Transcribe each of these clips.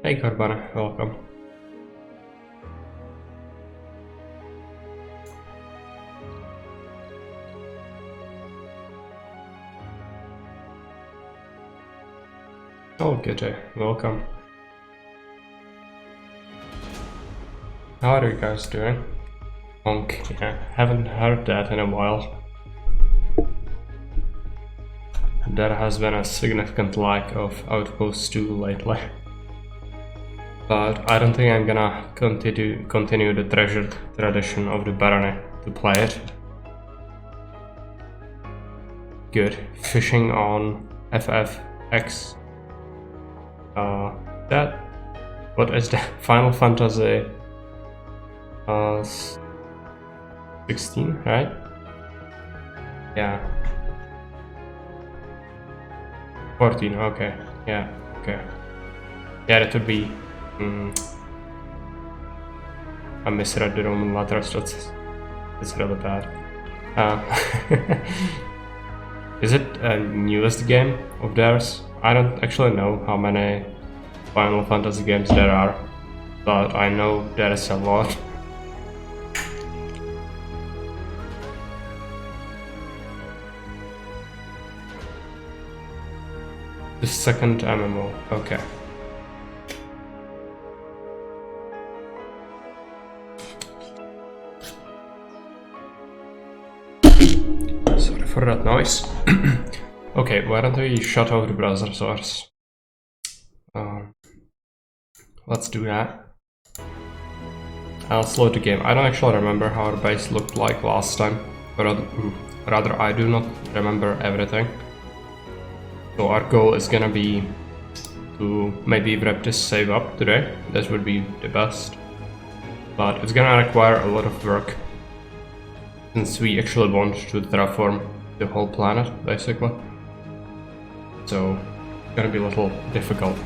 Hey Corbana, welcome. Oh, good day, welcome. How are you guys doing? Honk, yeah, haven't heard that in a while. There has been a significant lack of Outpost 2 lately. But I don't think I'm gonna continue the treasured tradition of the Barony to play it. Good. Fishing on FFX. What is that? Final Fantasy 16, right? Yeah. 14, okay. Yeah, okay. Yeah, that would be... I misread the Roman letters, that's really bad. Is it a newest game of theirs? I don't actually know how many Final Fantasy games there are, but I know there is a lot. The second MMO, okay. Sorry for that noise. Okay, why don't we shut off the browser source? Let's do that. I'll slow the game. I don't actually remember how our base looked like last time, but rather I do not remember everything. So our goal is gonna be to maybe wrap this save up today. That would be the best. But it's gonna require a lot of work, since we actually want to terraform the whole planet, basically. So it's gonna be a little difficult.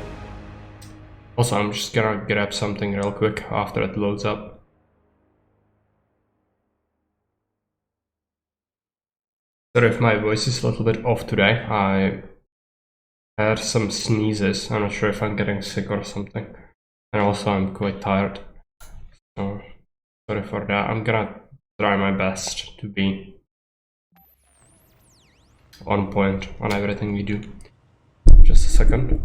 Also, I'm just gonna grab something real quick after it loads up. Sorry if my voice is a little bit off today. I had some sneezes. I'm not sure if I'm getting sick or something. And also I'm quite tired. So sorry for that. I'm gonna try my best to be on point on everything we do. Just a second.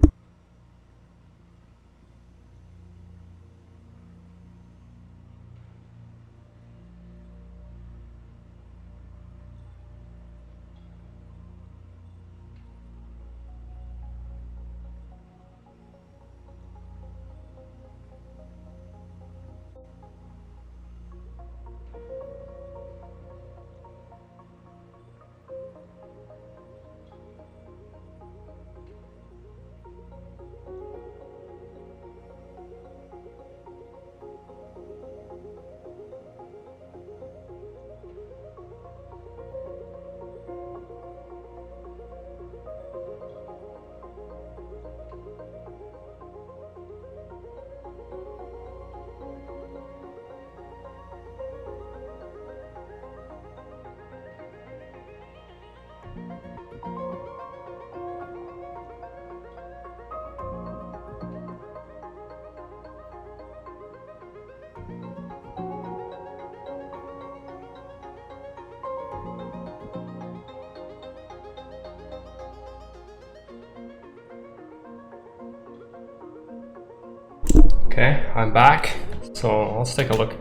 Okay, I'm back. So let's take a look.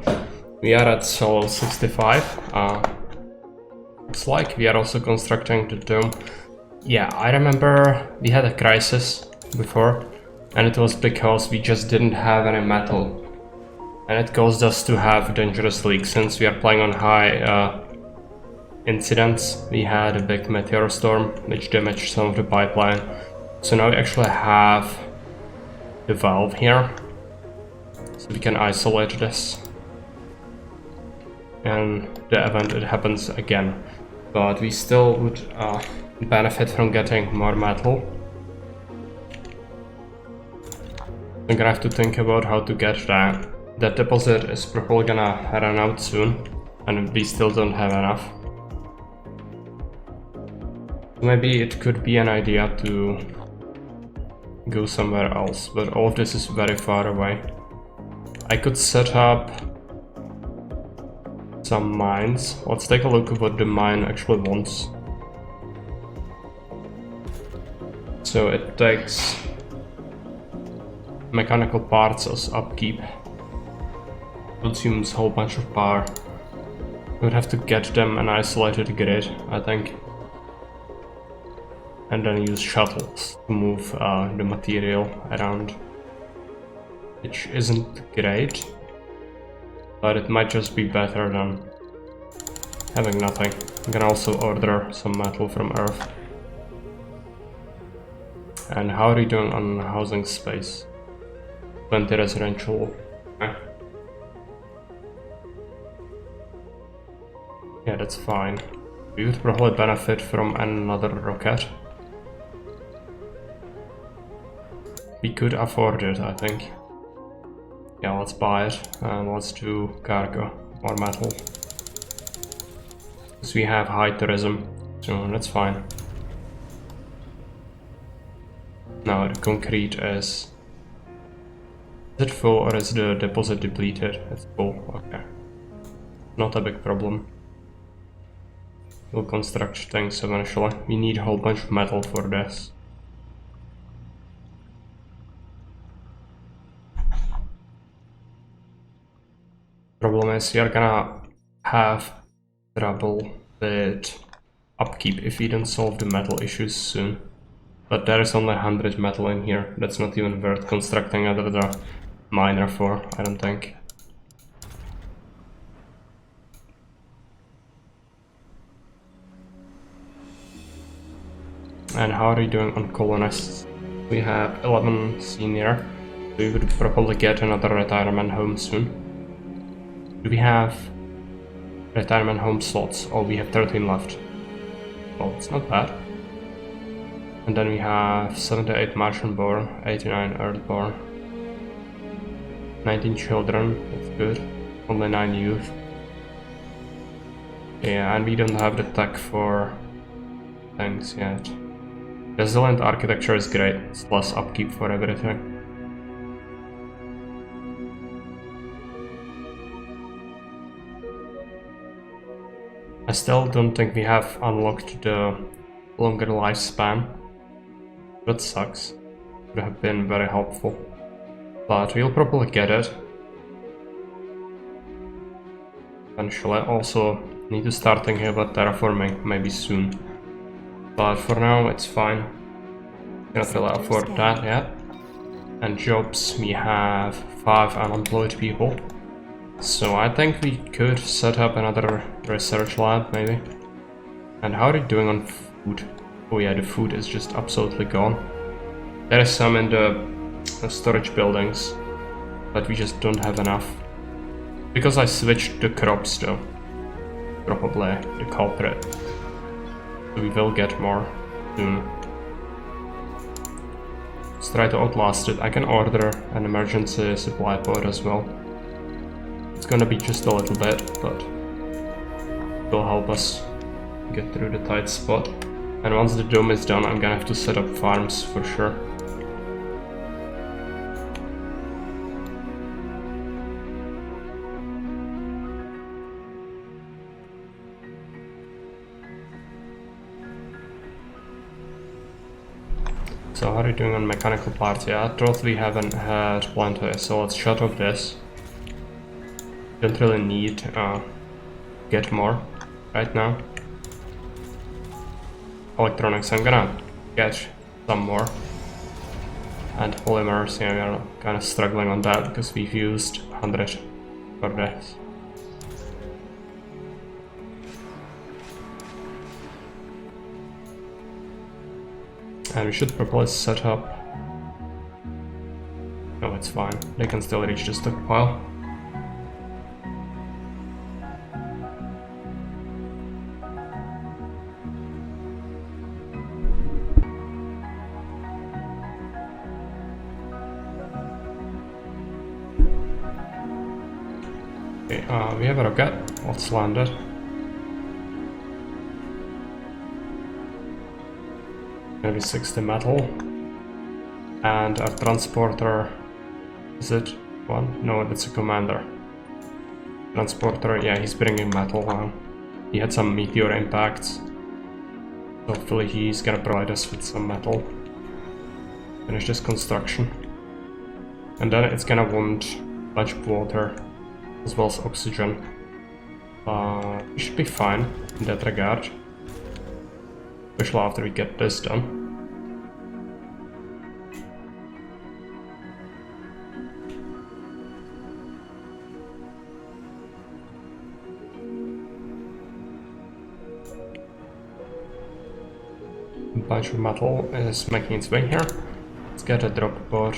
We are at Sol 65. Looks like we are also constructing the dome. Yeah, I remember we had a crisis before, and it was because we just didn't have any metal. And it caused us to have dangerous leaks. Since we are playing on high incidents, we had a big meteor storm which damaged some of the pipeline. So now we actually have the valve here. So we can isolate this. And the event it happens again. But we still would benefit from getting more metal. I'm gonna have to think about how to get that. That deposit is probably gonna run out soon, and we still don't have enough. Maybe it could be an idea to go somewhere else, but all of this is very far away. I could set up some mines. Let's take a look at what the mine actually wants. So it takes mechanical parts as upkeep. Consumes a whole bunch of power. We would have to get them an isolated grid, I think. And then use shuttles to move the material around. Which isn't great, but it might just be better than having nothing. You can also order some metal from Earth. And how are you doing on housing space? 20 residential. Yeah, that's fine. We would probably benefit from another rocket. We could afford it, I think. Yeah, let's buy it and let's do cargo, more metal. Because we have high tourism, so that's fine. Now the concrete is it full or is the deposit depleted? It's full, okay. Not a big problem. We'll construct things eventually. We need a whole bunch of metal for this. Problem is you're gonna have trouble with upkeep if we don't solve the metal issues soon. But there is only 100 metal in here. That's not even worth constructing another miner for, I don't think. And how are you doing on colonists? We have 11 senior. We would probably get another retirement home soon. Do we have retirement home slots? Oh, we have 13 left. Well, it's not bad. And then we have 78 Martian born, 89 Earth born, 19 children, that's good, only 9 youth. Yeah, and we don't have the tech for things yet. Resilient architecture is great, it's less upkeep for everything. I still don't think we have unlocked the longer lifespan. That sucks. Would have been very helpful. But we'll probably get it. Eventually. Also need to start thinking about terraforming maybe soon. But for now it's fine. Cannot really afford that yet. And jobs, we have 5 unemployed people. So I think we could set up another research lab maybe. And how are you doing on food? Oh yeah, the food is just absolutely gone. There is some in the storage buildings, but we just don't have enough. Because I switched the crops though. Probably the culprit. So we will get more soon. Let's try to outlast it. I can order an emergency supply pod as well. It's gonna be just a little bit, but it will help us get through the tight spot. And once the dome is done, I'm gonna have to set up farms for sure. So how are you doing on mechanical parts? Yeah, I thought we haven't had plenty, so let's shut off this. Don't really need get more right now. Electronics, I'm gonna get some more. And polymers, yeah, we are kind of struggling on that because we've used 100 for this. And we should probably set up... No, it's fine. They can still reach the stockpile. Okay, we have a rocket. Let's land it. Maybe 60 metal. And our transporter, is it one? No, it's a commander. Transporter, yeah, he's bringing metal now. He had some meteor impacts. Hopefully he's gonna provide us with some metal. Finish this construction. And then it's gonna want a bunch of water, as well as oxygen. We should be fine in that regard. Especially after we get this done. A bunch of metal is making its way here. Let's get a drop pod.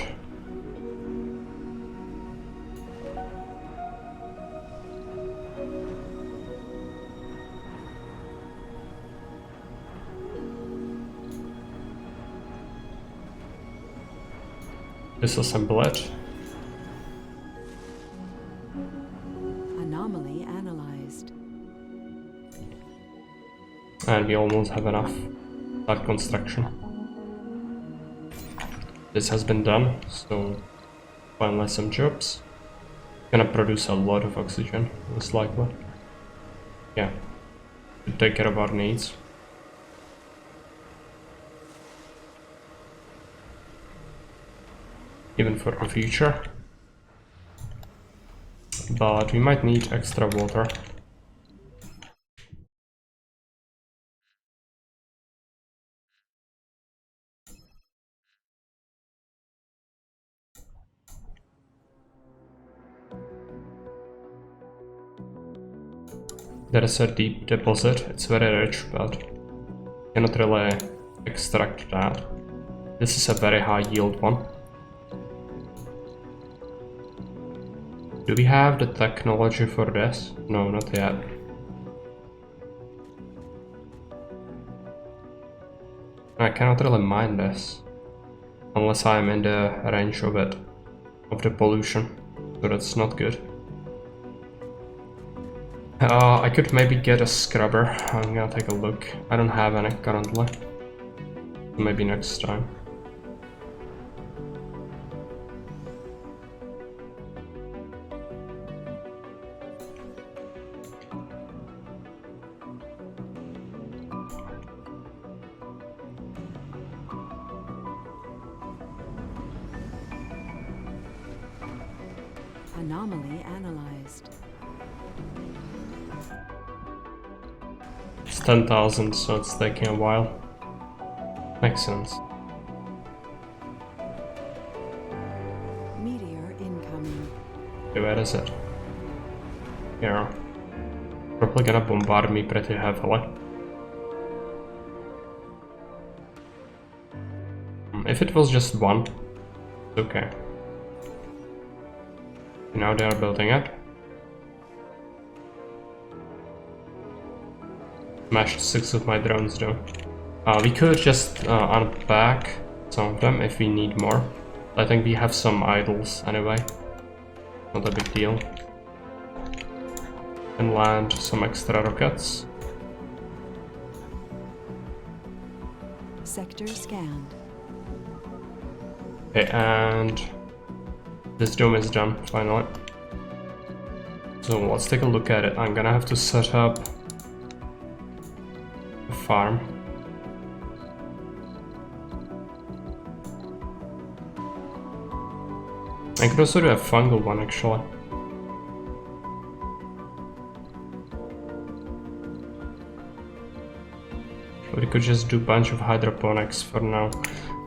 Disassemble it. Anomaly analyzed. And we almost have enough. Start construction. This has been done, so finalize some jobs. Gonna produce a lot of oxygen, most likely. Yeah, to take care of our needs. Even for the future. But we might need extra water. There is a deep deposit, it's very rich, but cannot really extract that. This is a very high yield one. Do we have the technology for this? No, not yet. I cannot really mine this unless I am in the range of it, of the pollution, so that's not good. I could maybe get a scrubber. I'm gonna take a look. I don't have any currently. Maybe next time. Anomaly analyzed. It's 10,000, so it's taking a while. Makes sense. Meteor incoming. Okay, where is it? Here. Probably gonna bombard me pretty heavily. If it was just one, it's okay. Now they are building it. Smashed 6 of my drones though. We could just unpack some of them if we need more. I think we have some idols anyway. Not a big deal. And land some extra rockets. Sector scanned. Okay, and this dome is done finally. So let's take a look at it. I'm gonna have to set up a farm. I could also do a fungal one actually. We could just do a bunch of hydroponics for now.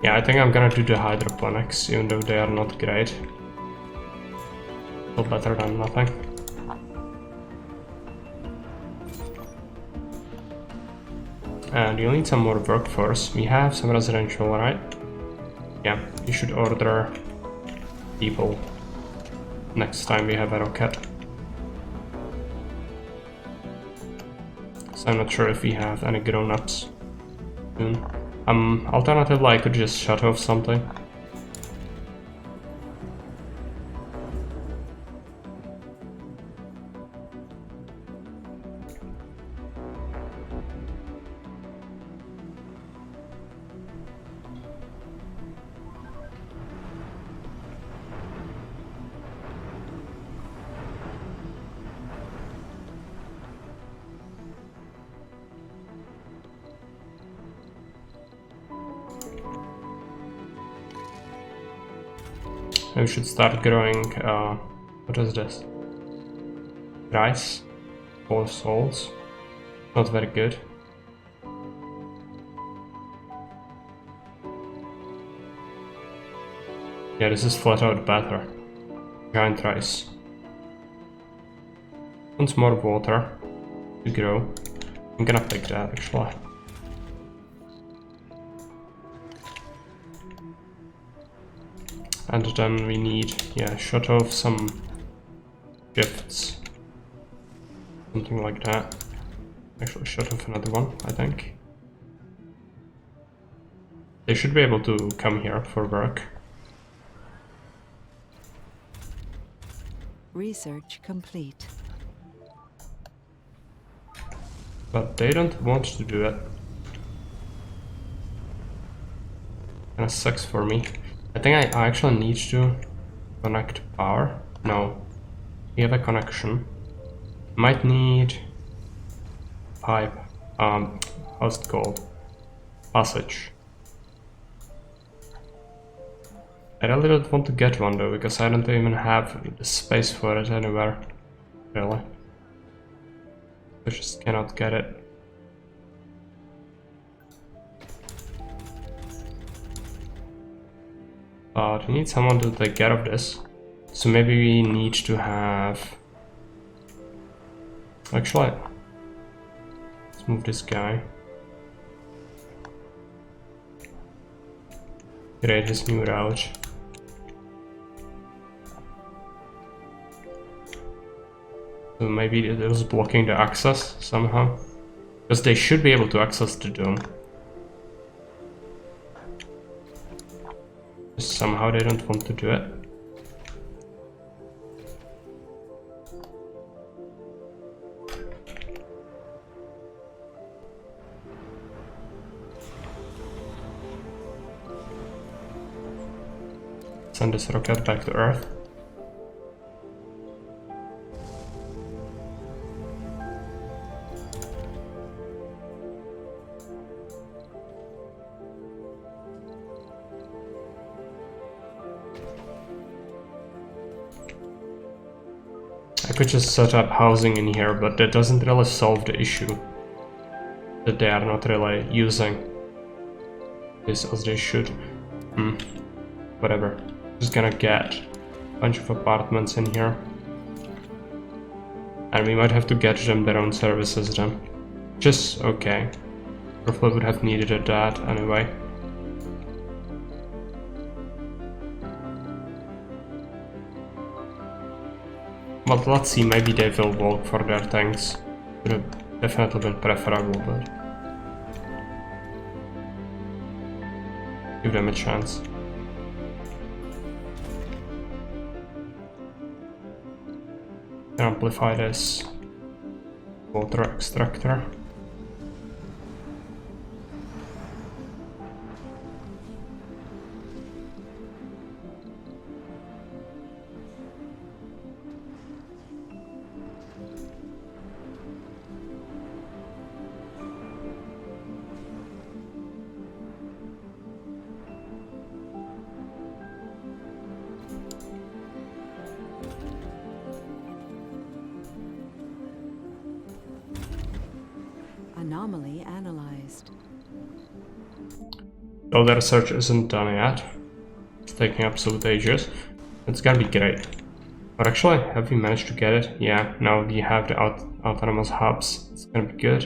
Yeah, I think I'm gonna do the hydroponics, even though they are not great. Still better than nothing. And you'll need some more workforce. We have some residential, right? Yeah, you should order people next time we have a rocket. So I'm not sure if we have any grown-ups soon. Alternatively, I could just shut off something. We should start growing, what is this? Rice? 4 souls? Not very good. Yeah, this is flat out better. Giant rice. Wants more water to grow. I'm gonna pick that actually. And then we need, yeah, shut off some shifts. Something like that. Actually shut off another one, I think. They should be able to come here for work. Research complete. But they don't want to do it. Kinda sucks for me. I think I actually need to connect power. No. We have a connection. Might need pipe. How's it called? Passage. I really don't want to get one though, because I don't even have the space for it anywhere. Really. I just cannot get it. But we need someone to take care of this. So maybe we need to have... Actually, let's move this guy. Create his new route. So maybe it was blocking the access somehow. Because they should be able to access the dome. Somehow they don't want to do it. Send this rocket back to Earth. I could just set up housing in here, but that doesn't really solve the issue that they are not really using this as they should. Whatever. Just gonna get a bunch of apartments in here. And we might have to get them their own services then. Just okay. Probably would have needed that anyway. But let's see, maybe they will walk for their tanks. Would have definitely been preferable, but give them a chance. Amplify this water extractor. Anomaly analyzed. Though the research isn't done yet. It's taking absolute ages. It's gonna be great. But actually, have we managed to get it? Yeah, now we have the autonomous hubs. It's gonna be good.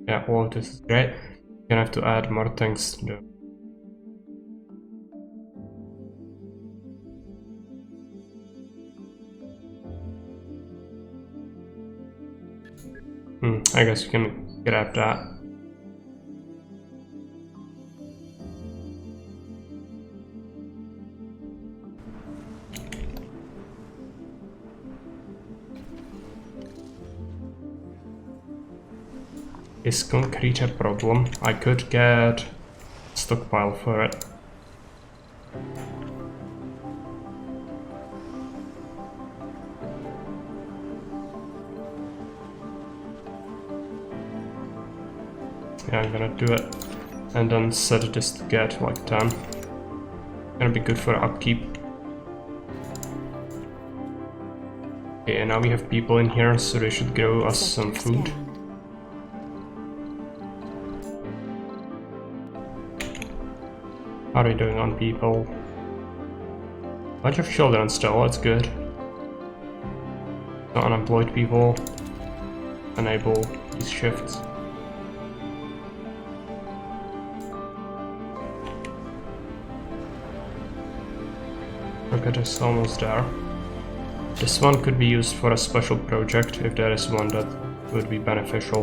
Yeah, all of this is great. We're gonna have to add more things to do. I guess we can grab that. Is concrete a problem? I could get stockpile for it. Yeah, I'm gonna do it. and then set this to get like 10. Gonna be good for upkeep. Okay, and now we have people in here, so they should grow us some Sector food. scanned. How are we doing on people? Bunch of children still, that's good. No unemployed people. Enable these shifts. Rocket is almost there. This one could be used for a special project if there is one that would be beneficial.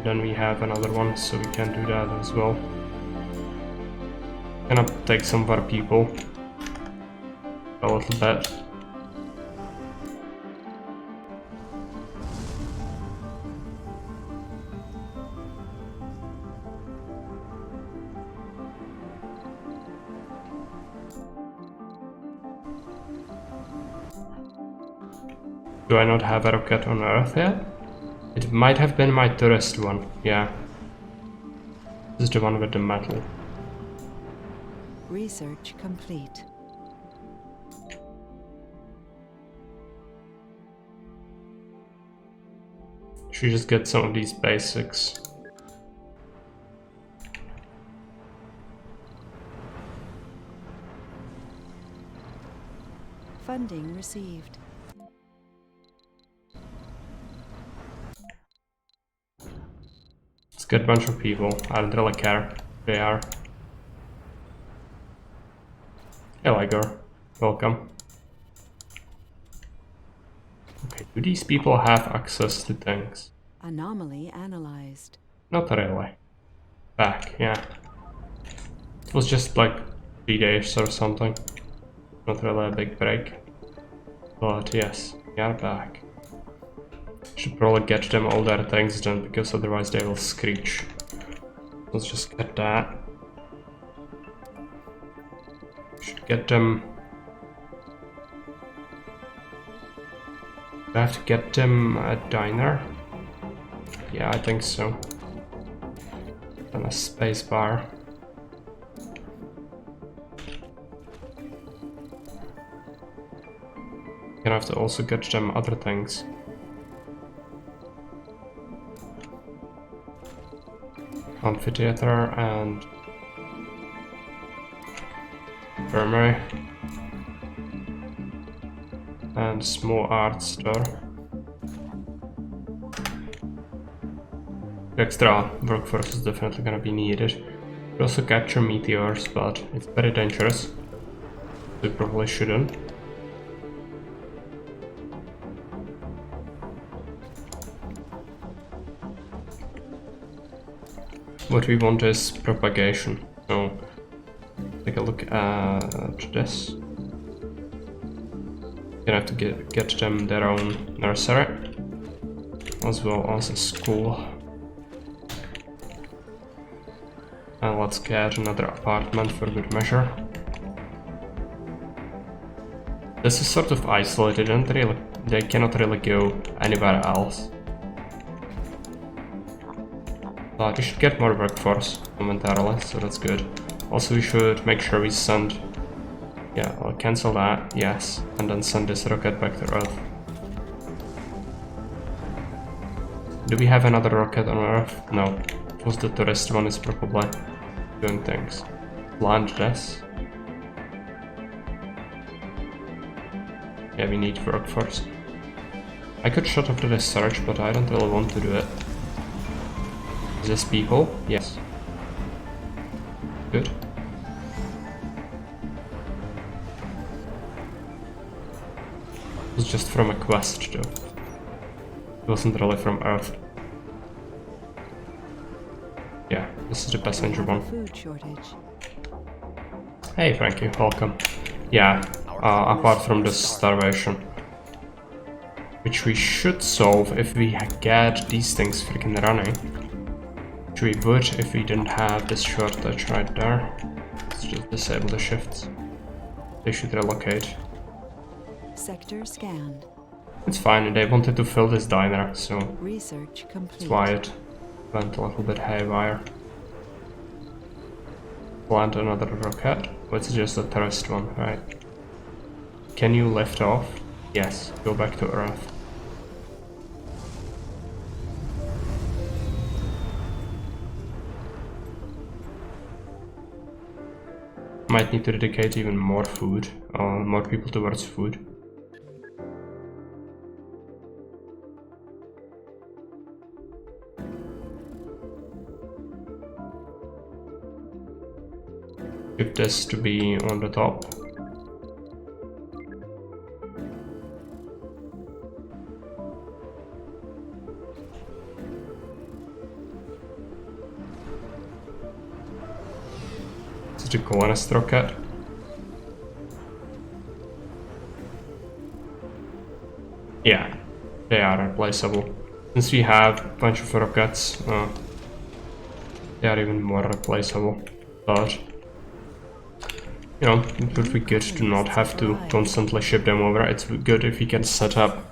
Then we have another one, so we can do that as well. Gonna take some of our people a little bit. Do I not have a rocket on Earth yet? It might have been my tourist one, yeah. This is the one with the metal. Research complete. Should just get some of these basics. Funding received. It's a good bunch of people. I don't really care who they are. Hey Liger, welcome. Okay, do these people have access to things? Anomaly analyzed. Not really. Back, yeah. It was just like 3 days or something. Not really a big break. But yes, we are back. Should probably get them all their things done, because otherwise they will screech. Let's just get that. Should get them. Do I have to get them a diner? Yeah, I think so. And a space bar. Gonna have to also get them other things. Amphitheater and infirmary and small art store. Extra workforce is definitely gonna be needed. We also capture meteors, but it's very dangerous. We probably shouldn't. What we want is propagation. So take a look at this. Gonna have to get them their own nursery, as well as a school. And let's get another apartment for good measure. This is sort of isolated, and they cannot really go anywhere else. But we should get more workforce momentarily, so that's good. Also, we should make sure we send... Yeah, I'll cancel that, yes. And then send this rocket back to Earth. Do we have another rocket on Earth? No. It was the tourist one is probably doing things. Land this. Yeah, we need workforce. I could shut off the research, but I don't really want to do it. Is this people? Yes. Good. It was just from a quest though. It wasn't really from Earth. Yeah, this is the passenger We have a one. food shortage. Hey Frankie, welcome. Yeah, apart from the starvation. Which we should solve if we get these things freaking running. Which we would if we didn't have this shortage right there. Let's just disable the shifts. They should relocate. Sector scanned. It's fine, they wanted to fill this diner, so Research complete. that's why it went a little bit haywire. Plant another rocket. It's just a tourist one, right? Can you lift off? Yes, go back to Earth. Might need to dedicate even more food, more people towards food. If this to be on the top. This is the colonist rocket. Yeah, they are replaceable. Since we have a bunch of rockets, they are even more replaceable. But you know, it would be good to not have to constantly ship them over. It's good if we can set up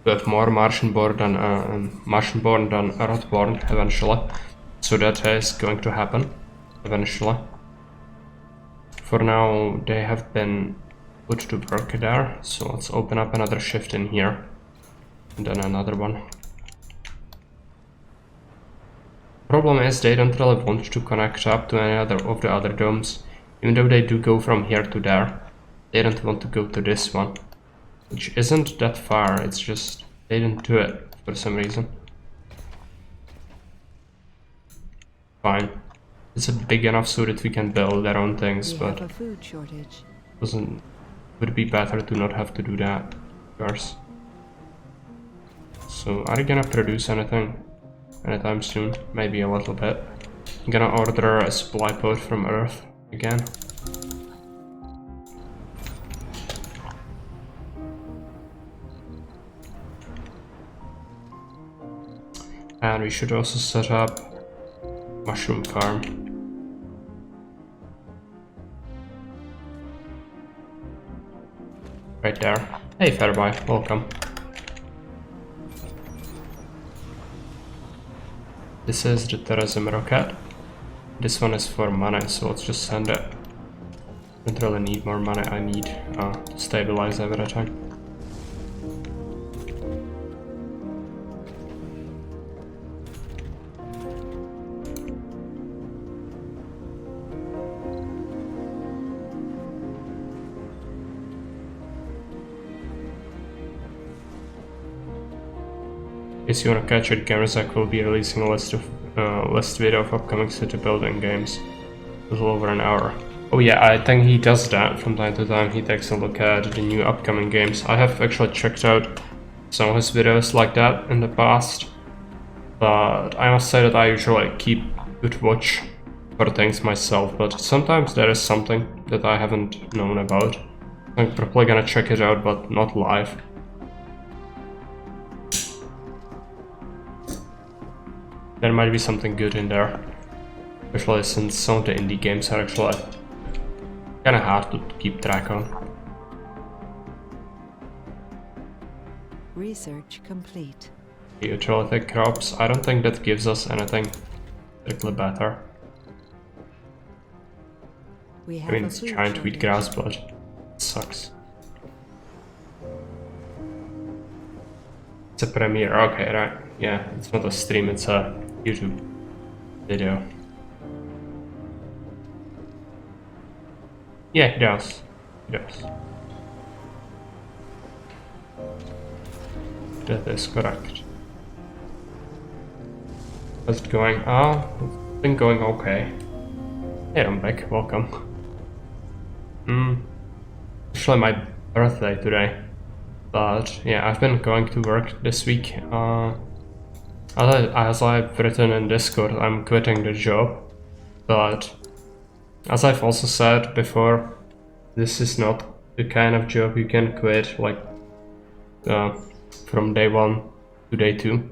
with more Martian-born than Earth-born eventually. So that is going to happen eventually. For now, they have been put to work there. So let's open up another shift in here, and then another one. Problem is they don't really want to connect up to any other of the other domes. Even though they do go from here to there, they don't want to go to this one. Which isn't that far, it's just they didn't do it for some reason. Fine. It's big enough so that we can build our own things, but have a food shortage. would be better to not have to do that first. So are you gonna produce anything anytime soon? Maybe a little bit. I'm gonna order a supply pod from Earth again. And we should also set up mushroom farm. Right there. Hey Fairby, welcome. This is the tourism rocket. This one is for money, so let's just send it. Don't really need more money, I need to stabilize everything. If you wanna catch it, Gamerzak will be releasing a list video of upcoming city building games. A little over an hour. Oh yeah, I think he does that from time to time. He takes a look at the new upcoming games. I have actually checked out some of his videos like that in the past, but I must say that I usually keep good watch for things myself, but sometimes there is something that I haven't known about. I'm probably gonna check it out, but not live. There might be something good in there, especially since some of the indie games are actually kinda hard to keep track on. Research complete. The utility crops, I don't think that gives us anything particularly better. We have I mean, a it's food giant shortage. wheatgrass, but it sucks. It's a premiere, okay, right. Yeah, it's not a stream, it's a YouTube video. Yeah, it does. It does. That is correct. How's it going? It's been going okay. Hey, I'm back. Welcome. Actually, my birthday today. But yeah, I've been going to work this week. As I've written in Discord, I'm quitting the job. But as I've also said before, this is not the kind of job you can quit like from day 1 to day 2.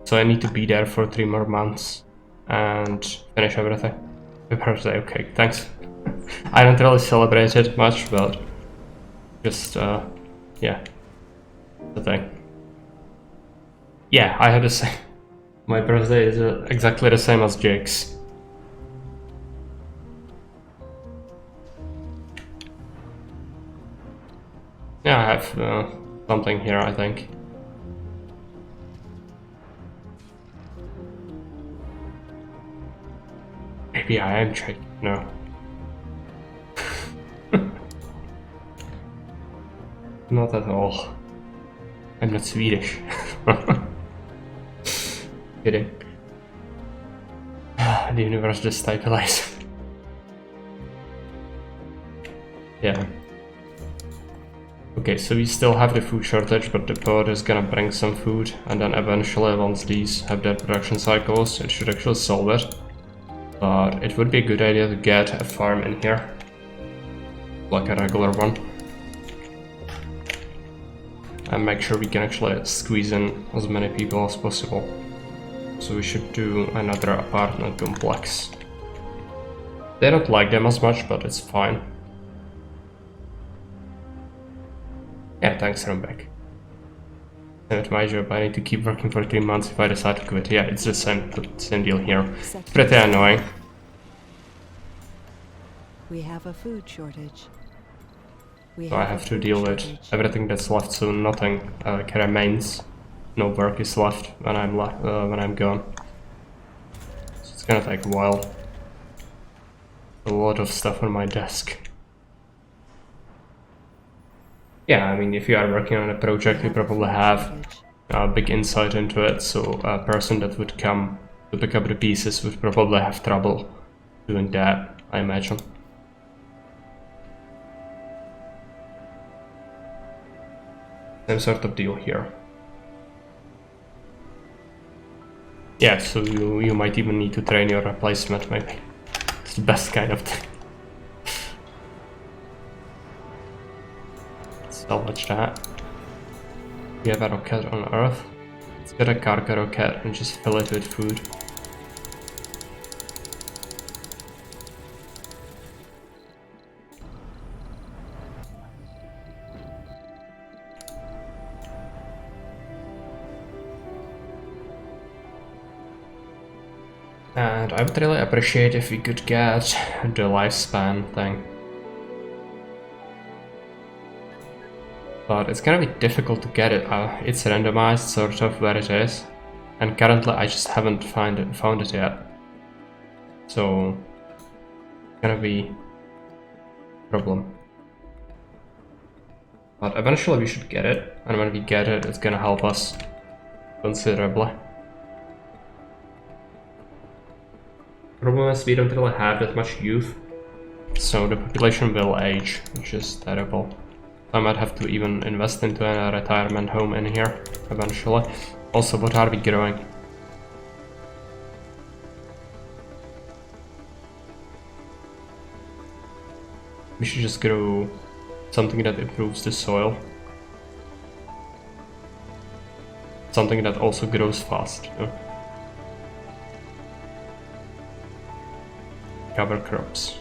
So I need to be there for 3 more months and finish everything. Happy birthday, okay, thanks. I don't really celebrate it much, but just Yeah. The thing. Yeah, I had the same. My birthday is exactly the same as Jake's. Yeah, I have something here, I think. Maybe I am Jake. No. Not at all. I'm not Swedish. Kidding. The universe just stabilized. Yeah. Okay, so we still have the food shortage, but the poet is gonna bring some food, and then eventually, once these have their production cycles, it should actually solve it. But it would be a good idea to get a farm in here, like a regular one, and make sure we can actually squeeze in as many people as possible. So we should do another apartment complex. They don't like them as much, but it's fine. Yeah, thanks, Rumbek. And at my job, I need to keep working for 3 months if I decide to quit. Yeah, it's the same deal here. It's pretty annoying. We have a food shortage. So I have to deal with everything that's left, so nothing remains. No work is left when I'm gone. So it's gonna take a while. A lot of stuff on my desk. Yeah, I mean, if you are working on a project, you probably have a big insight into it, so a person that would come to pick up the pieces would probably have trouble doing that, I imagine. Same sort of deal here. Yeah, so you might even need to train your replacement, maybe. It's the best kind of thing. Salvage that. We have a rocket on Earth. Let's get a cargo rocket and just fill it with food. And I would really appreciate if we could get the lifespan thing. But it's gonna be difficult to get it. It's randomized sort of where it is. And currently I just haven't found it yet. So it's gonna be a problem. But eventually we should get it. And when we get it, it's gonna help us considerably. Problem is we don't really have that much youth. So the population will age, which is terrible. I might have to even invest into a retirement home in here eventually. Also, what are we growing? We should just grow something that improves the soil. Something that also grows fast. Cover crops.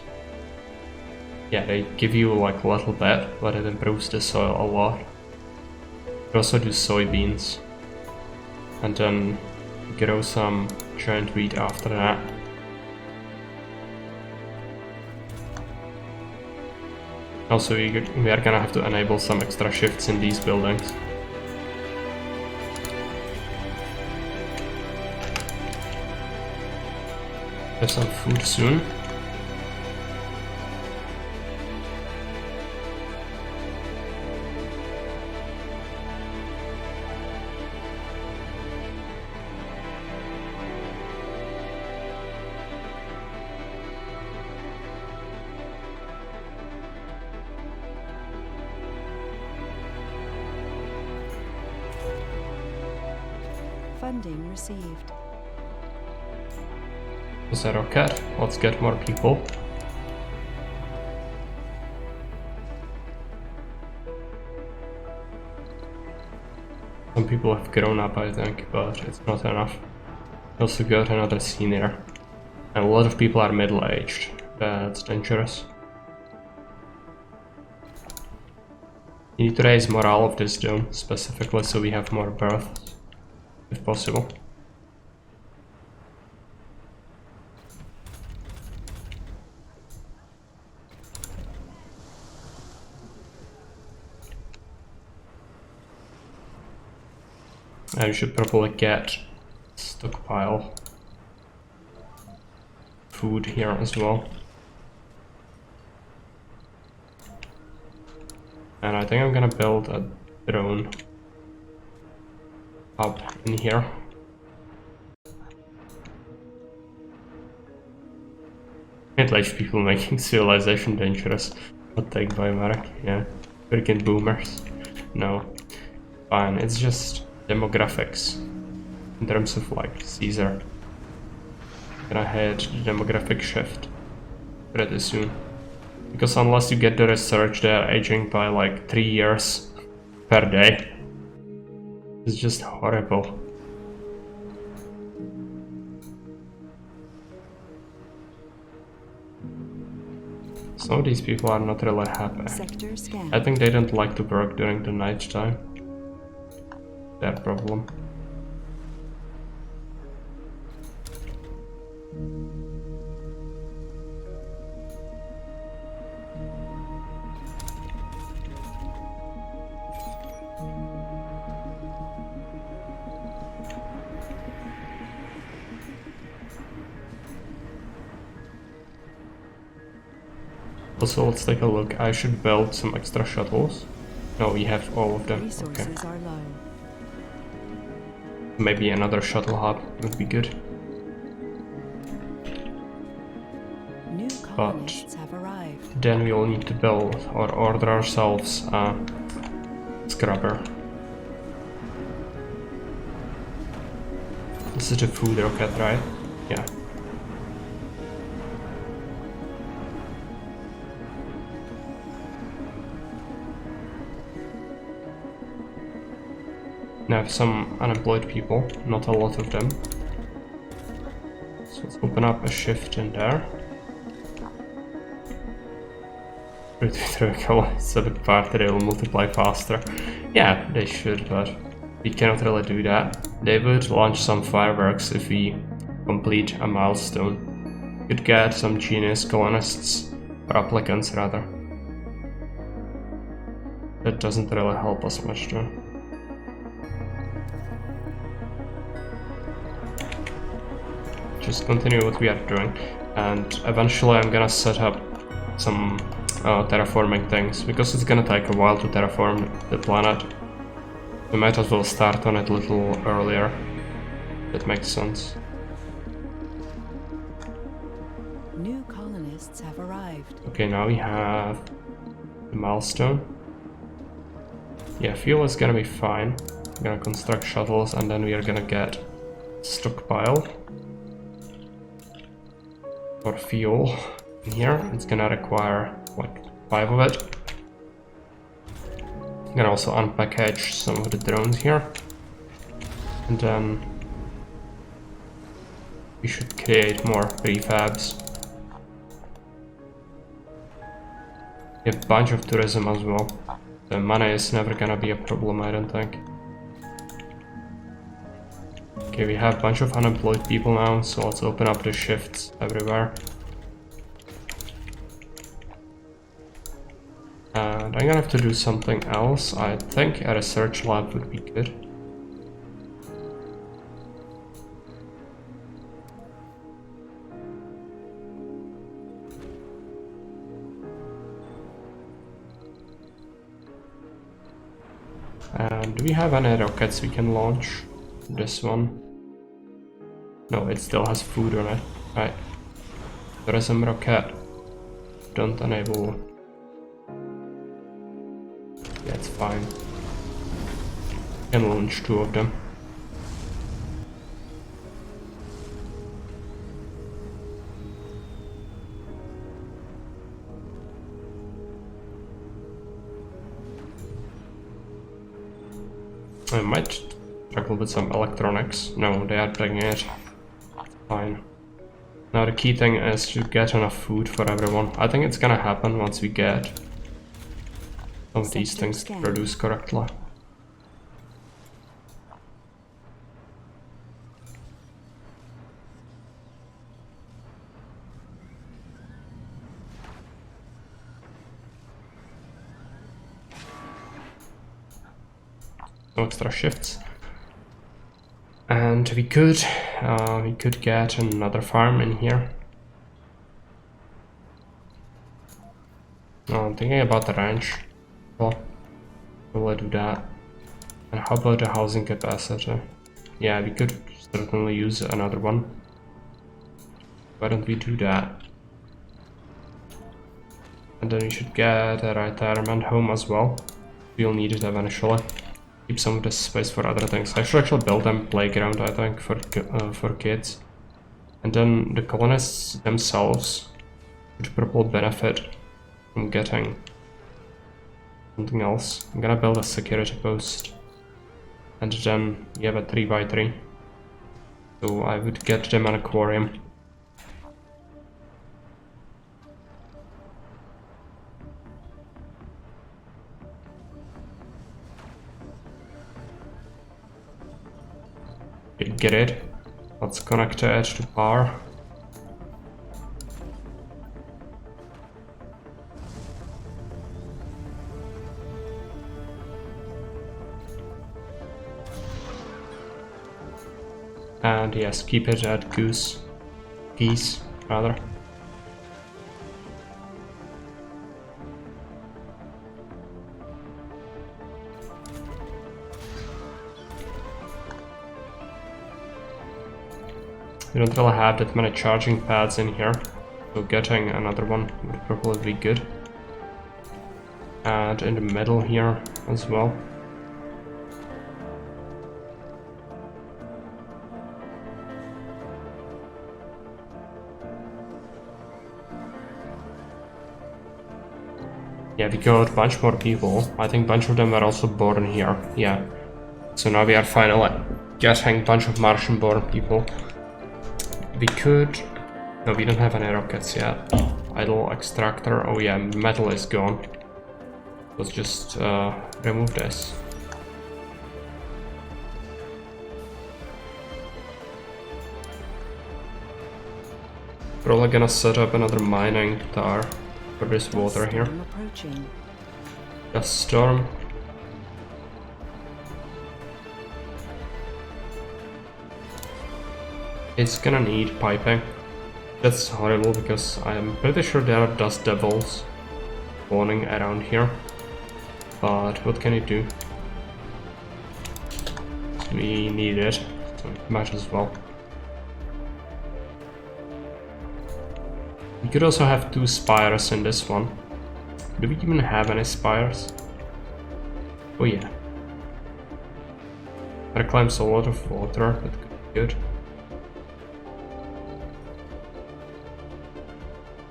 Yeah, they give you like a little bit, but it improves the soil a lot. We also do soybeans. And then grow some giant wheat after that. Also, we are gonna have to enable some extra shifts in these buildings. Have some food soon. Funding received. Was that okay? Let's get more people. Some people have grown up, I think, but it's not enough. Also got another senior. And a lot of people are middle-aged. That's dangerous. You need to raise morale of this dome, specifically so we have more births, if possible. I should probably get stockpile food here as well. And I think I'm gonna build a drone hub in here. Can't let people making civilization dangerous. Hot take by Marek, yeah. Freaking boomers. No. Fine, it's just demographics. In terms of like Caesar. Gonna hit the demographic shift pretty soon. Because unless you get the research, they're aging by like 3 years per day. It's just horrible. Some of these people are not really happy. Sector scan. I think they don't like to work during the night time. Their problem. Also, let's take a look. I should build some extra shuttles. No, we have all of them. Resources Okay. are low. Maybe another shuttle hub would be good. New colonists have arrived. Then we'll need to build or order ourselves a scrubber. This is a food rocket, right? Yeah. Now I have some unemployed people, not a lot of them. So let's open up a shift in there. Civic party, they will multiply faster. Yeah, they should, but we cannot really do that. They would launch some fireworks if we complete a milestone. Could get some genius colonists, or applicants rather. That doesn't really help us much though. Just continue what we are doing, and eventually I'm gonna set up some terraforming things, because it's gonna take a while to terraform the planet. We might as well start on it a little earlier. That makes sense. New colonists have arrived. Okay, now we have the milestone. Yeah, fuel is gonna be fine. We're gonna construct shuttles, and then we are gonna get stockpile for fuel in here. It's gonna require like 5 of it. I'm gonna also unpackage some of the drones here, and then we should create more prefabs. We have a bunch of tourism as well. The money is never gonna be a problem, I don't think. Okay, we have a bunch of unemployed people now, so let's open up the shifts everywhere. And I'm gonna have to do something else. I think a research lab would be good. And do we have any rockets we can launch? This one. No, it still has food on it. Right. Tourism rocket. Don't enable. Yeah, it's fine. Can launch 2 of them. I might struggle with some electronics. No, they are bringing it. Fine. Now the key thing is to get enough food for everyone. I think it's gonna happen once we get some of these Sector things scan. produce correctly. No extra shifts. And we could get another farm in here. No, I'm thinking about the ranch. Well, will I do that? And how about the housing capacity? Yeah, we could certainly use another one. Why don't we do that? And then we should get a retirement home as well. We'll need it eventually. Keep some of this space for other things. I should actually build them playground, I think, for kids. And then the colonists themselves should probably benefit from getting something else. I'm gonna build a security post. And then we have a 3x3. So I would get them an aquarium. Get it. Let's connect the edge to power. And yes, keep it at geese rather. We don't really have that many charging pads in here, so getting another one would probably be good. And in the middle here as well. Yeah, we got a bunch more people. I think a bunch of them were also born here. Yeah. So now we are finally getting a bunch of Martian-born people. We could... No, we don't have any rockets yet. Idle extractor. Oh yeah, metal is gone. Let's just remove this. Probably gonna set up another mining tower for this water here. Approaching. Dust storm. It's gonna need piping. That's horrible because I'm pretty sure there are dust devils spawning around here. But what can you do? We need it, so might as well. We could also have 2 spires in this one. Do we even have any spires? Oh yeah. Reclaims a lot of water, that could be good.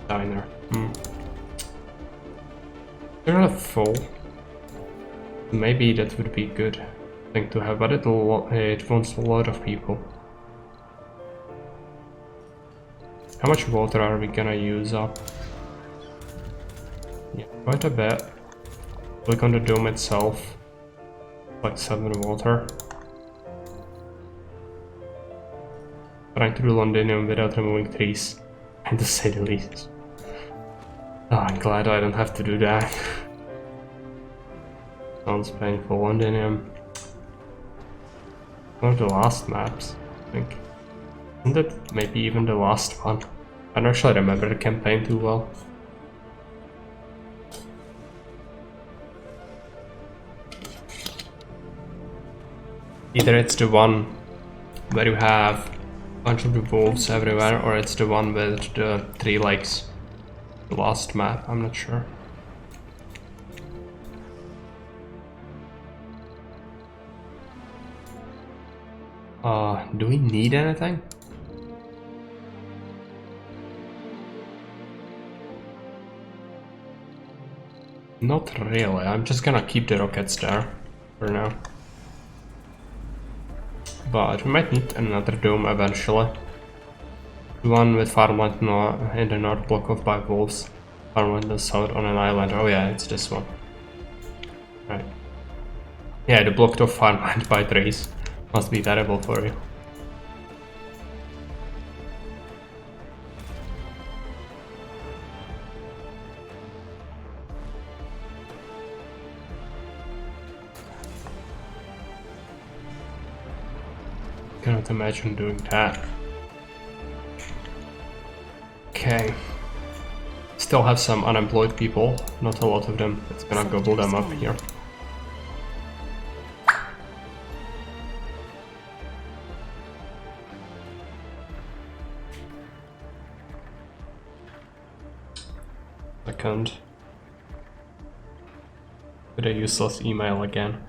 Diner. They're not full. Maybe that would be a good thing to have, but it wants a lot of people. How much water are we gonna use up? Yeah, quite a bit. Click on the dome itself. Like 7 water. Trying to do Londinium without removing trees, and to say the least. Oh, I'm glad I don't have to do that. Sounds painful. Londinium. One of the last maps, I think. Isn't it maybe even the last one? I don't actually remember the campaign too well. Either it's the one where you have a bunch of the wolves everywhere, or it's the one with the 3 legs. The last map, I'm not sure. Do we need anything? Not really, I'm just gonna keep the rockets there for now. But we might need another dome eventually. The one with farmland in the north block of by wolves. Farmland in the south on an island. Oh yeah, it's this one. Yeah, the block of farmland by trees must be terrible for you. Cannot imagine doing that. Okay. Still have some unemployed people, not a lot of them. It's gonna gobble them up here. Second. With a useless email again.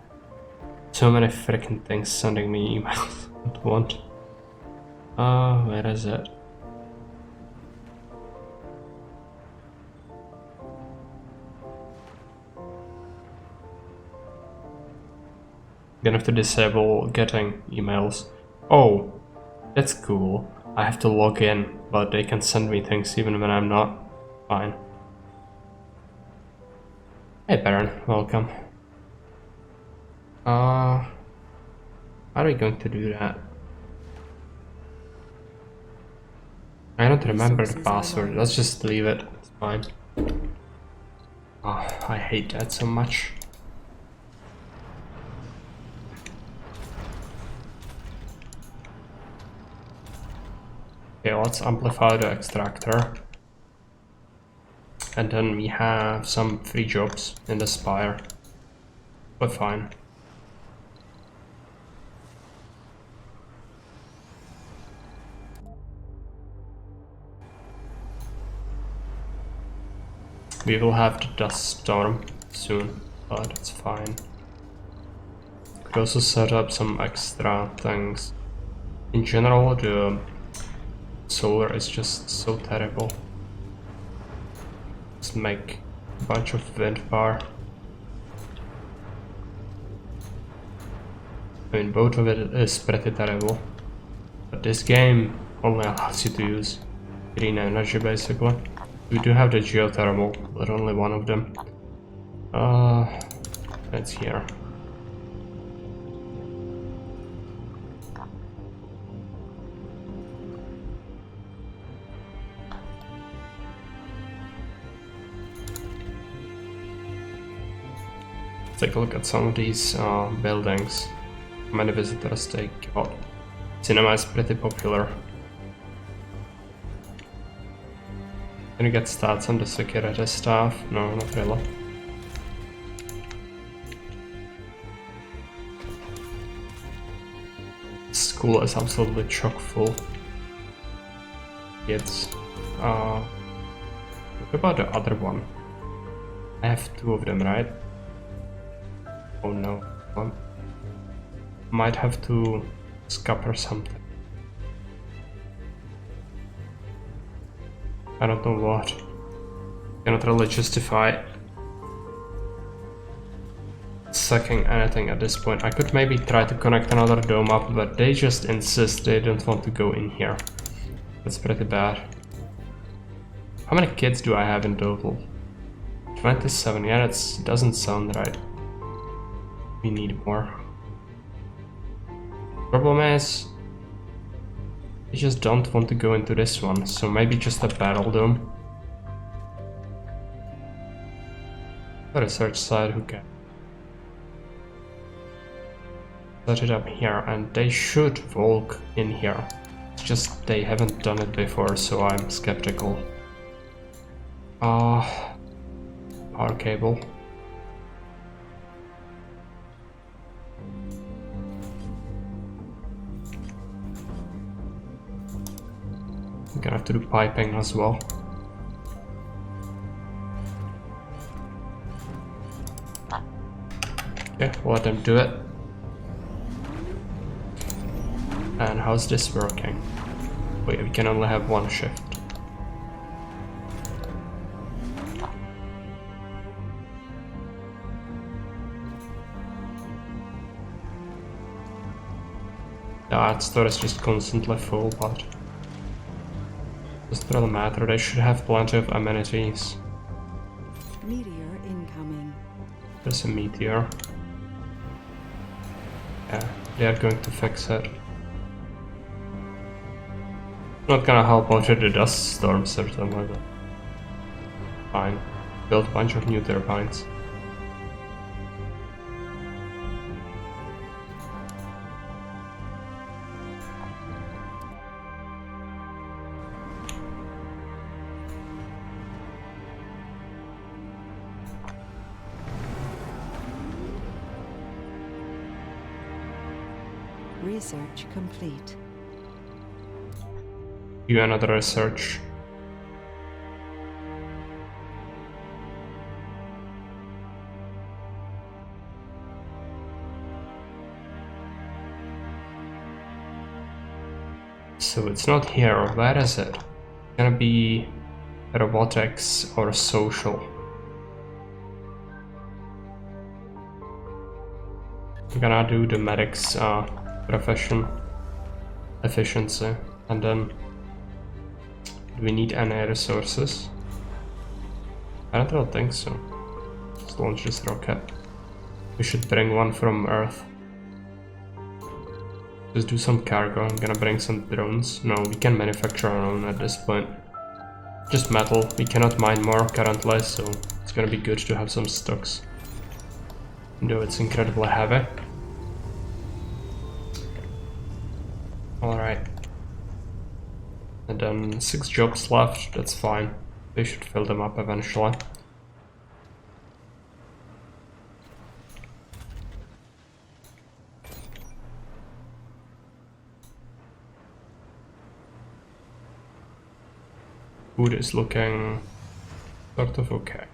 So many freaking things sending me emails. Don't want. Where is it? Gonna have to disable getting emails. Oh, that's cool. I have to log in, but they can send me things even when I'm not. Fine. Hey Baron, welcome. How are we going to do that? I don't remember the password. Let's just leave it. It's fine. Oh, I hate that so much. Okay, let's amplify the extractor. And then we have some free jobs in the spire. But fine. We will have the dust storm soon, but it's fine. Could also set up some extra things. In general, the solar is just so terrible. Just make a bunch of wind power. I mean, both of it is pretty terrible. But this game only allows you to use green energy, basically. We do have the geothermal, but only one of them. It's here. Take a look at some of these buildings. How many visitors they got. Cinema is pretty popular. Can you get stats on the security staff? No, not really. School is absolutely chock full. Kids. What about the other one? I have two of them, right? Oh no. One. Might have to scupper something. I don't know what. Cannot really justify sucking anything at this point. I could maybe try to connect another dome up, but they just insist they don't want to go in here. That's pretty bad. How many kids do I have in total? 27. Yeah, that doesn't sound right. We need more. Problem is, I just don't want to go into this one, so maybe just a battle dome. The research side, who cares? Set it up here, and they should walk in here. It's just they haven't done it before, so I'm skeptical. Power cable. I'm gonna have to do piping as well. Okay, we'll let them do it. And how's this working? Wait, we can only have one shift. That store is just constantly full, but doesn't really matter. They should have plenty of amenities. Meteor incoming. There's a meteor. Yeah, they are going to fix it. Not gonna help out with the dust storm certainly, but fine. Build a bunch of new turbines. Research complete. Do another research. So it's not here, where is it? It's gonna be robotics or social. I'm gonna do the medics profession efficiency, and then do we need any resources? I don't think so. Let's launch this rocket. We should bring one from Earth. Just do some cargo. I'm gonna bring some drones. No, we can manufacture our own at this point. Just metal. We cannot mine more currently, so it's gonna be good to have some stocks. Though it's incredibly heavy. Alright. And then 6 jobs left, that's fine. They should fill them up eventually. Food is looking sort of okay.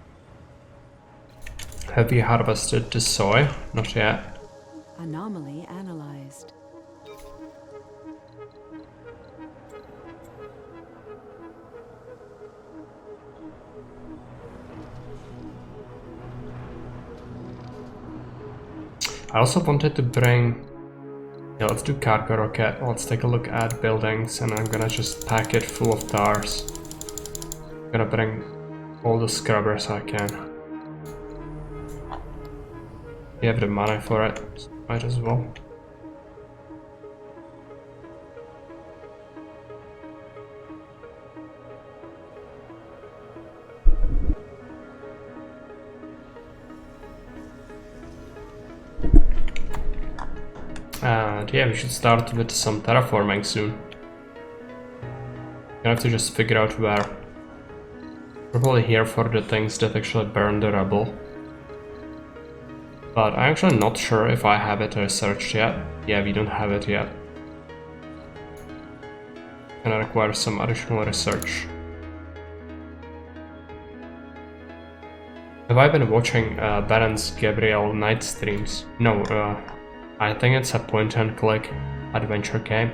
Have we harvested the soy? Not yet. Anomaly analyzed. I also wanted to bring... Yeah, let's do cargo rocket. Let's take a look at buildings, and I'm gonna just pack it full of tars. I'm gonna bring all the scrubbers I can. We have the money for it, so might as well. And yeah, we should start with some terraforming soon. I have to just figure out where. We're probably here for the things that actually burn the rubble. But I'm actually not sure if I have it researched yet. Yeah, we don't have it yet. Gonna require some additional research. Have I been watching Baron's Gabriel night streams? No, I think it's a point-and-click adventure game.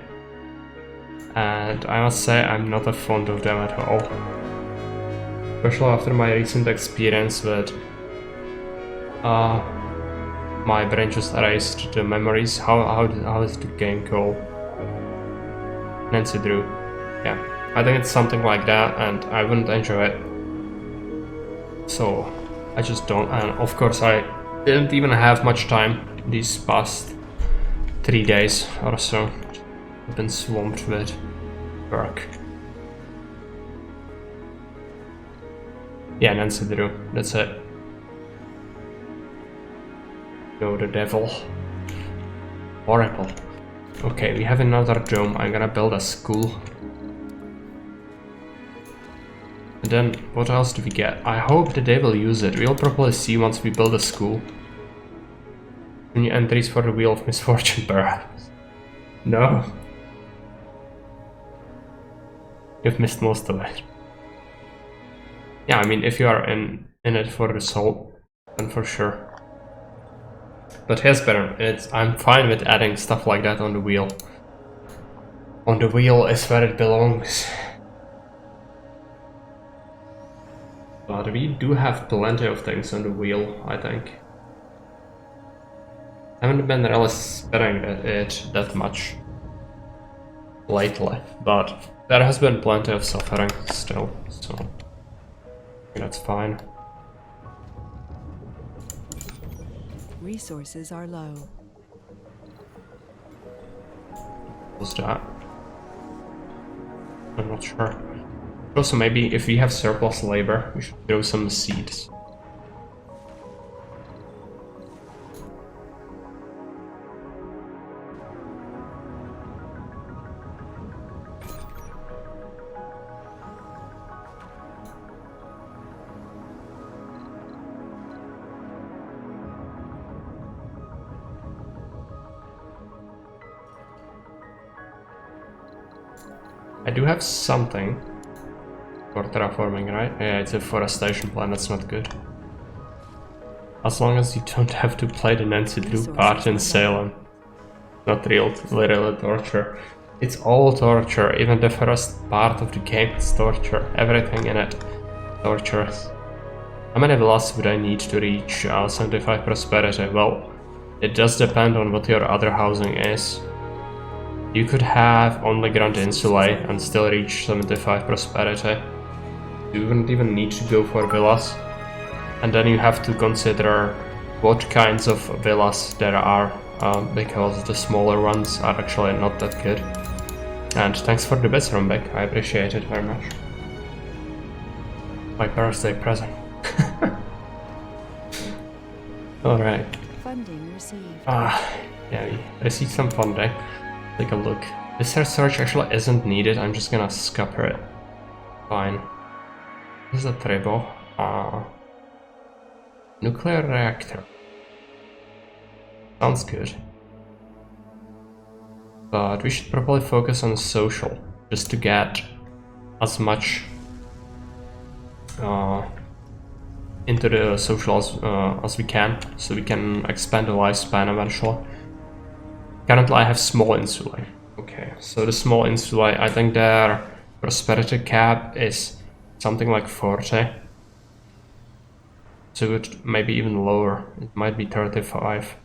And I must say I'm not a fond of them at all. Especially after my recent experience with my brain just erased the memories. How is the game called? Nancy Drew. Yeah, I think it's something like that, and I wouldn't enjoy it. So I just don't. And of course, I didn't even have much time these past 3 days or so. I've been swamped with work. Yeah, Nancy Drew, that's it. No, the devil. Horrible. Okay, we have another dome. I'm gonna build a school. And then, what else do we get? I hope that they will use it. We'll probably see once we build a school. New entries for the Wheel of Misfortune, perhaps. No. You've missed most of it. Yeah, I mean, if you are in it for the soul, then for sure. But here's better. I'm fine with adding stuff like that on the wheel. On the wheel is where it belongs. But we do have plenty of things on the wheel, I think. I haven't been really spending it that much lately, but there has been plenty of suffering still, so that's fine. Resources are low. Was that? I'm not sure. Also, maybe if we have surplus labor, we should throw some seeds. I do have something for terraforming, right? Yeah, it's a forestation plan, that's not good. As long as you don't have to play the Nancy Drew part in Salem. Not real, literally torture. It's all torture, even the first part of the game is torture. Everything in it tortures. How many villas would I need to reach 75 prosperity? Well, it does depend on what your other housing is. You could have only Grand Insulae and still reach 75 prosperity. You wouldn't even need to go for villas. And then you have to consider what kinds of villas there are, because the smaller ones are actually not that good. And thanks for the bits, Rumbek, I appreciate it very much. My birthday present. Alright. Funding received. Yeah, we received some funding. Take a look. This research actually isn't needed, I'm just gonna scupper it. Fine. This is a Trevo. Nuclear reactor. Sounds good. But we should probably focus on social, just to get as much into the social as we can, so we can expand the lifespan eventually. Currently I have small insulae. Okay, so the small insulae, I think their prosperity cap is something like 40. So it maybe even lower, it might be 35.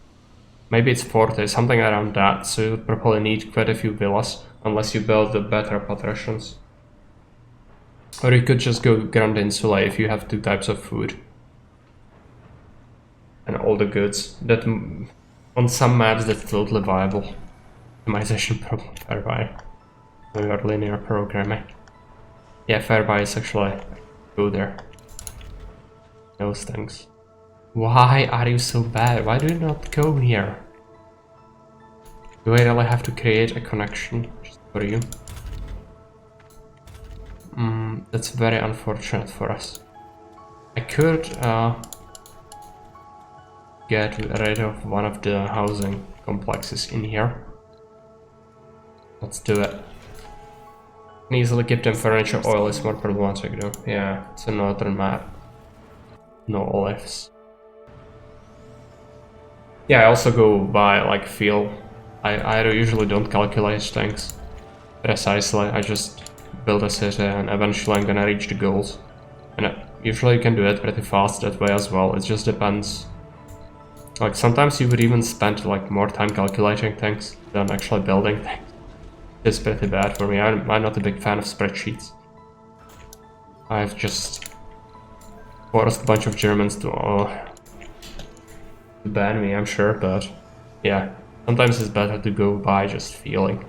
Maybe it's 40, something around that, so you would probably need quite a few villas, unless you build the better patricians. Or you could just go Grand Insulae if you have 2 types of food. And all the goods. That on some maps that's totally viable. Optimization problem, Fairbuy. We are linear programming. Yeah, Fairbuy is actually good there. Those things. Why are you so bad? Why do you not go here? Do I really have to create a connection just for you? That's very unfortunate for us. I could get rid of one of the housing complexes in here. Let's do it. Can easily keep them furniture. Oil is more problematic though. Yeah, it's a northern map. No olives. Yeah, I also go by like feel. I usually don't calculate things precisely. I just build a city and eventually I'm gonna reach the goals. And usually you can do it pretty fast that way as well. It just depends. Like sometimes you would even spend like more time calculating things than actually building things. It's pretty bad for me. I'm not a big fan of spreadsheets. I've just forced a bunch of Germans to ban me, I'm sure, but yeah, sometimes it's better to go by just feeling.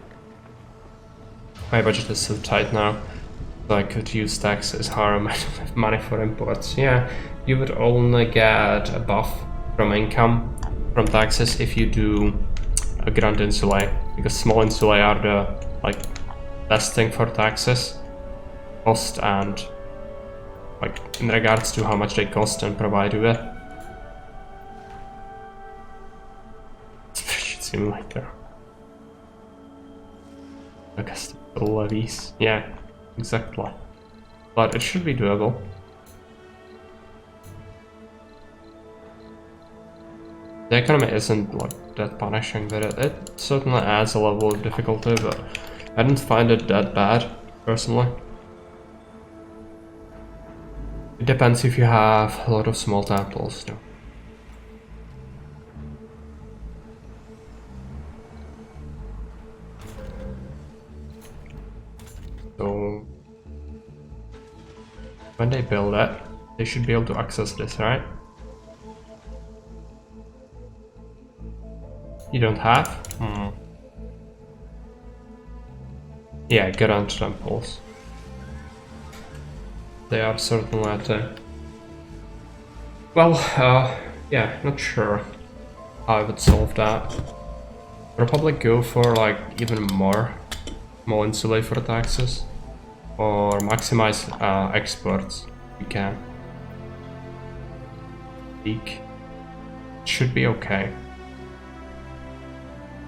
My budget is so tight now, so I could use taxes, harm, I don't have money for imports. Yeah, you would only get a buff from income from taxes if you do a Grand Insulae, because small insulae are the like best thing for taxes, cost, and like in regards to how much they cost and provide you with. Spreadsheet simulator. Augusta levies. Yeah, exactly. But it should be doable. The economy isn't like that punishing, but it certainly adds a level of difficulty, but I didn't find it that bad, personally. It depends if you have a lot of small temples, though. So when they build it, they should be able to access this, right? You don't have? Yeah, get onto them poles. They are certainly at a... Well, yeah, not sure how I would solve that. I'll probably go for like even more insulate for taxes. Or maximize exports if you can. Leak. Should be okay.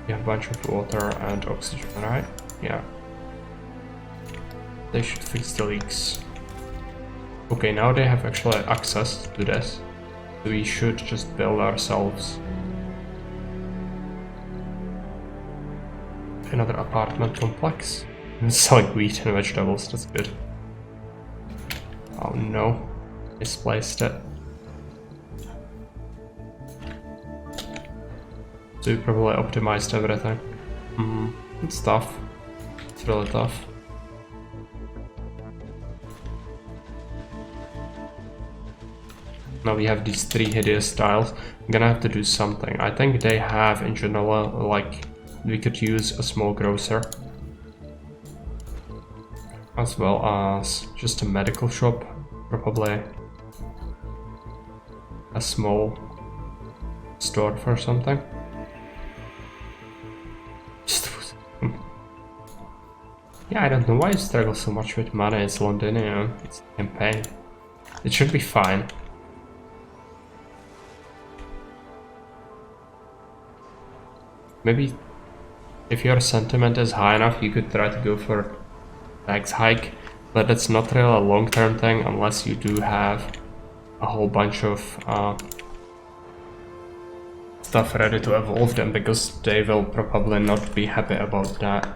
You have a bunch of water and oxygen, right? Yeah. They should fix the leaks. Okay, now they have actually access to this. So we should just build ourselves another apartment complex. And selling wheat and vegetables, that's good. Oh no, misplaced it. So we probably optimized everything. It's tough. It's really tough. Now we have these 3 hideous tiles. I'm gonna have to do something. I think they have in general, like, we could use a small grocer. As well as just a medical shop. Probably a small store for something. Yeah, I don't know why I struggle so much with money. It's Londinium. It's a campaign. It should be fine. Maybe if your sentiment is high enough, you could try to go for tax hike, but that's not really a long-term thing unless you do have a whole bunch of stuff ready to evolve them, because they will probably not be happy about that.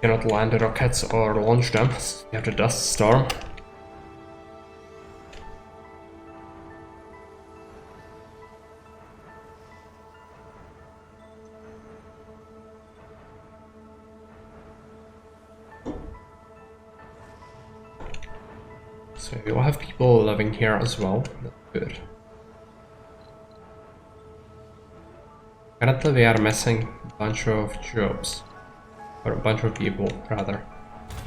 You cannot land the rockets or launch them. You have the dust storm. So you'll have people living here as well. That's good. Currently we are missing a bunch of jobs. Or a bunch of people, rather.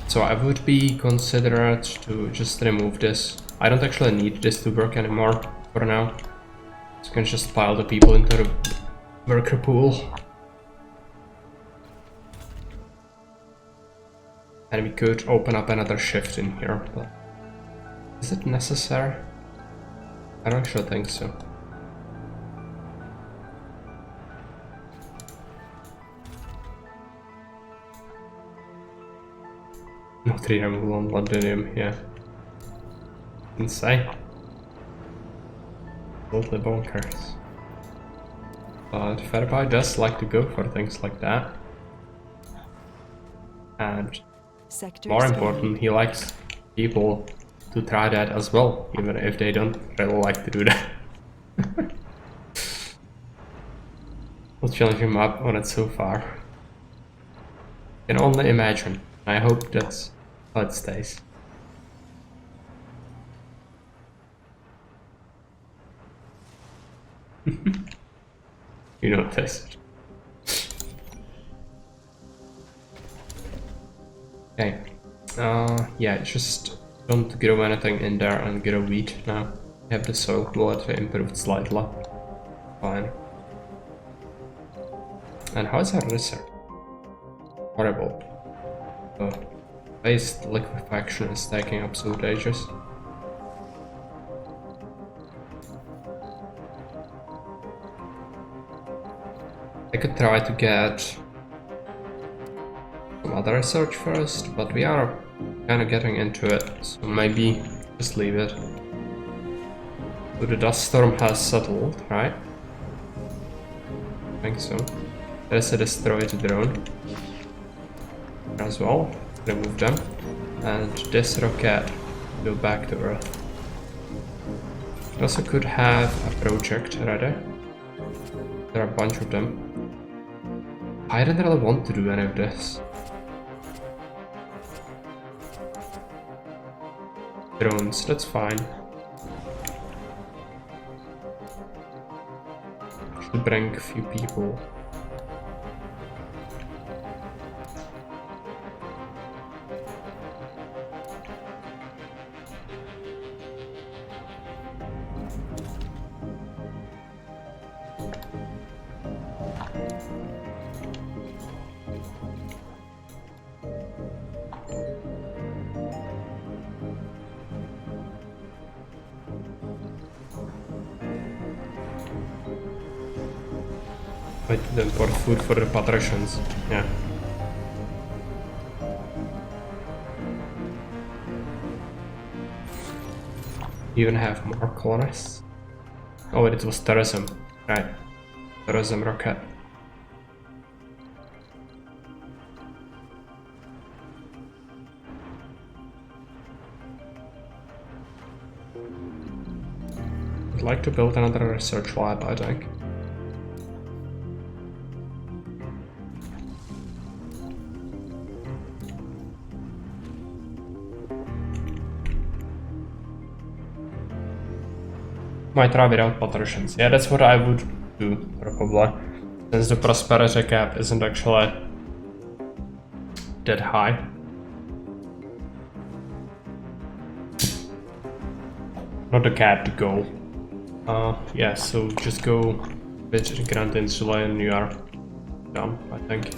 So I would be considerate to just remove this. I don't actually need this to work anymore for now. So you can just pile the people into the worker pool. And we could open up another shift in here, but is it necessary? I don't actually think so. No tree removal on Londinium, yeah. Insane. Totally bonkers. But Fairbuy does like to go for things like that. And more important, he likes people to try that as well, even if they don't really like to do that. We'll challenge him up on it so far. Can only imagine. I hope that's how it stays. You noticed. Okay. Yeah, just don't grow anything in there and grow wheat now. You have the soil quality improved slightly. Fine. And how is our research? Horrible. Waste liquefaction is taking absolute ages. I could try to get some other research first, but we are kind of getting into it, so maybe just leave it. So the dust storm has settled, right? I think so. There's a destroyed drone as well. Remove them, and this rocket go back to Earth. We also could have a project ready. There are a bunch of them. I don't really want to do any of this. Drones, that's fine. Should bring a few people. Wait, to import food for the patricians. Yeah. Even have more colonists. Oh wait, it was tourism. Right. Tourism rocket. I'd like to build another research lab, I think. Might try without patricians. Yeah, that's what I would do, probably. Since the prosperity cap isn't actually that high. Not the cap, the goal. Yeah, so just go with Grand Insula and you are done, I think.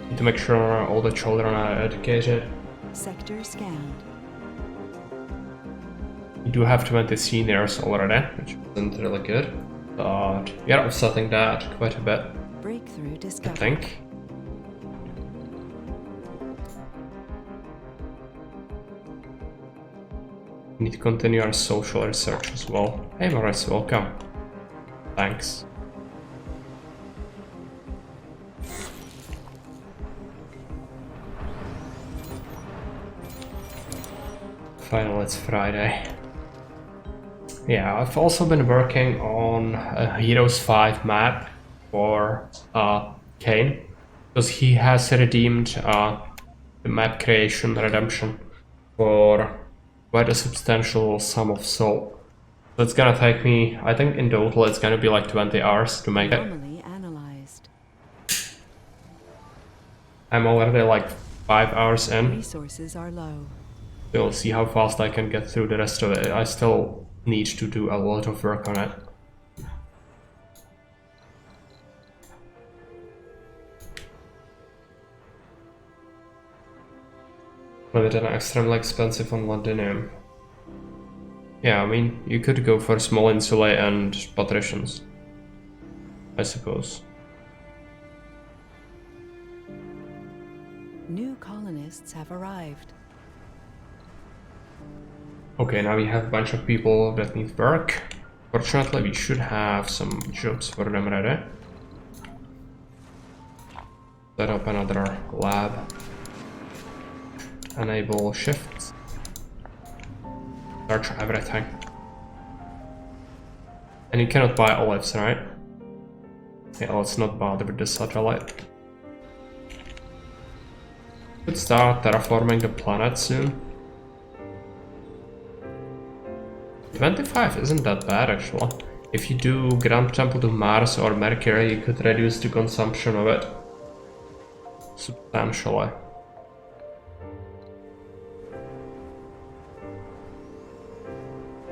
Need to make sure all the children are educated. Sector scanned. We do have 20 seniors already, which isn't really good, but we are offsetting that quite a bit, Breakthrough I discovered. think. We need to continue our social research as well. Hey Morris, welcome. Thanks. Finally, it's Friday. Yeah, I've also been working on a Heroes 5 map for Kane, because he has redeemed the map creation redemption for quite a substantial sum of soul. So it's gonna take me, I think in total it's gonna be like 20 hours to make it. Anomaly analyzed. I'm already like 5 hours in. Resources are low. We'll see how fast I can get through the rest of it. I still need to do a lot of work on it. Limited and extremely expensive on Londinium. Yeah, I mean, you could go for small insulae and patricians, I suppose. New colonists have arrived. Okay, now we have a bunch of people that need work. Fortunately, we should have some jobs for them ready. Set up another lab. Enable shifts. Search everything. And you cannot buy olives, right? Yeah, let's not bother with the satellite. Could start terraforming the planet soon. 25 isn't that bad actually. If you do Grand Temple to Mars or Mercury, you could reduce the consumption of it substantially.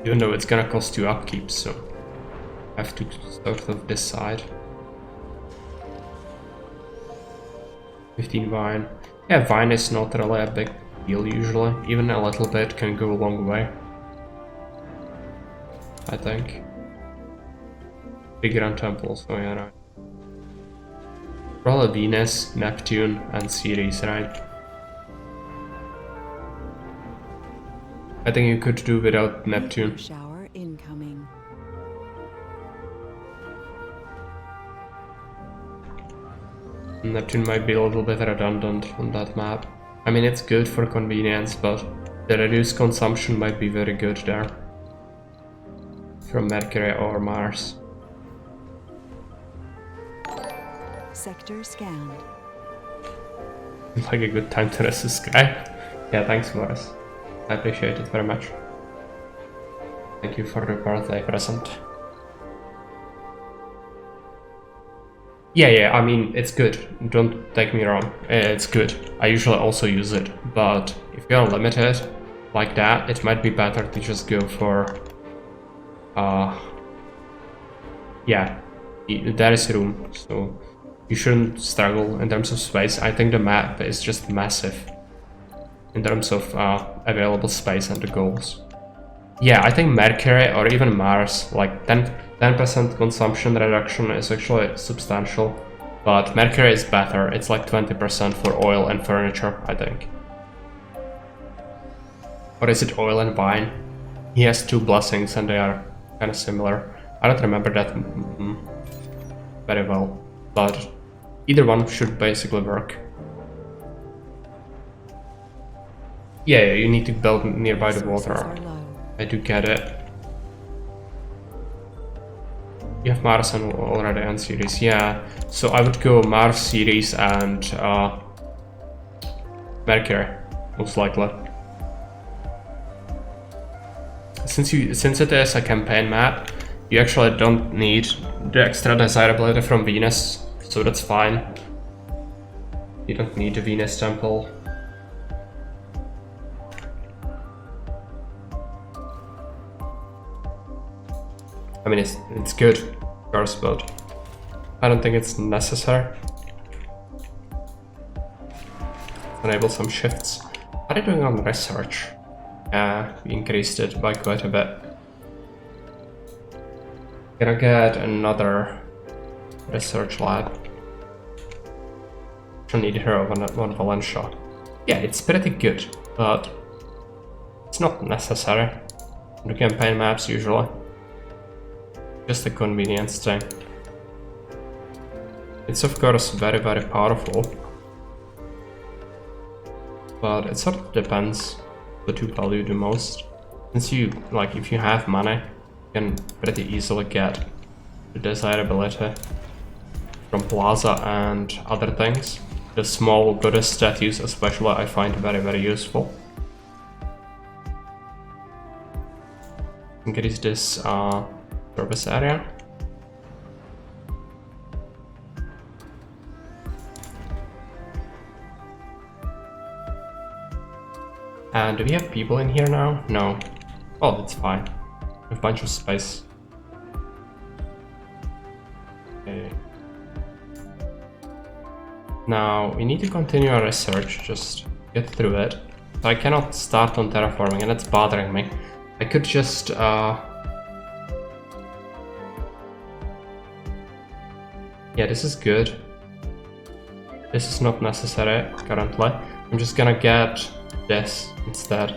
Even though it's gonna cost you upkeep, so I have to sort of decide. 15 vine. Yeah, vine is not really a big deal usually. Even a little bit can go a long way, I think. Big Grand Temple, so yeah, right. Probably Venus, Neptune, and Ceres, right? I think you could do without Neptune. Meteor shower incoming. Neptune might be a little bit redundant on that map. I mean, it's good for convenience, but the reduced consumption might be very good there. From Mercury or Mars. Sector scanned. Like a good time to rest this guy. Yeah, thanks, Morris. I appreciate it very much. Thank you for the birthday present. Yeah, I mean, it's good. Don't take me wrong. It's good. I usually also use it. But if you're limited like that, it might be better to just go for... yeah, there is room. So you shouldn't struggle in terms of space. I think the map is just massive in terms of available space and the goals. Yeah, I think Mercury or even Mars, like 10% consumption reduction is actually substantial. But Mercury is better, it's like 20% for oil and furniture, I think. Or is it oil and wine? He has 2 blessings and they are kind of similar. I don't remember that very well, but either one should basically work. Yeah, you need to build nearby the Resources water. are low. I do get it. You have Mars and already on Ceres, yeah. So I would go Mars, Ceres, and Mercury, most likely. Since it is a campaign map, you actually don't need the extra desirability from Venus, so that's fine. You don't need the Venus temple. I mean, it's good, of course, but I don't think it's necessary. Enable some shifts. What are you doing on research? Yeah, we increased it by quite a bit. Gonna get another research lab. She'll need her on Valencia. Yeah, it's pretty good, but it's not necessary. The campaign maps usually. Just a convenience thing. It's of course very, very powerful. But it sort of depends what you value the most. Since you, like, if you have money, you can pretty easily get the desirability from Plaza and other things. The small goddess statues especially I find very, very useful. Increase this service area. And do we have people in here now? No. Oh, that's fine. We have a bunch of space. Okay. Now, we need to continue our research, just get through it. So I cannot start on terraforming, and that's bothering me. I could just yeah, this is good. This is not necessary currently. I'm just gonna get this instead.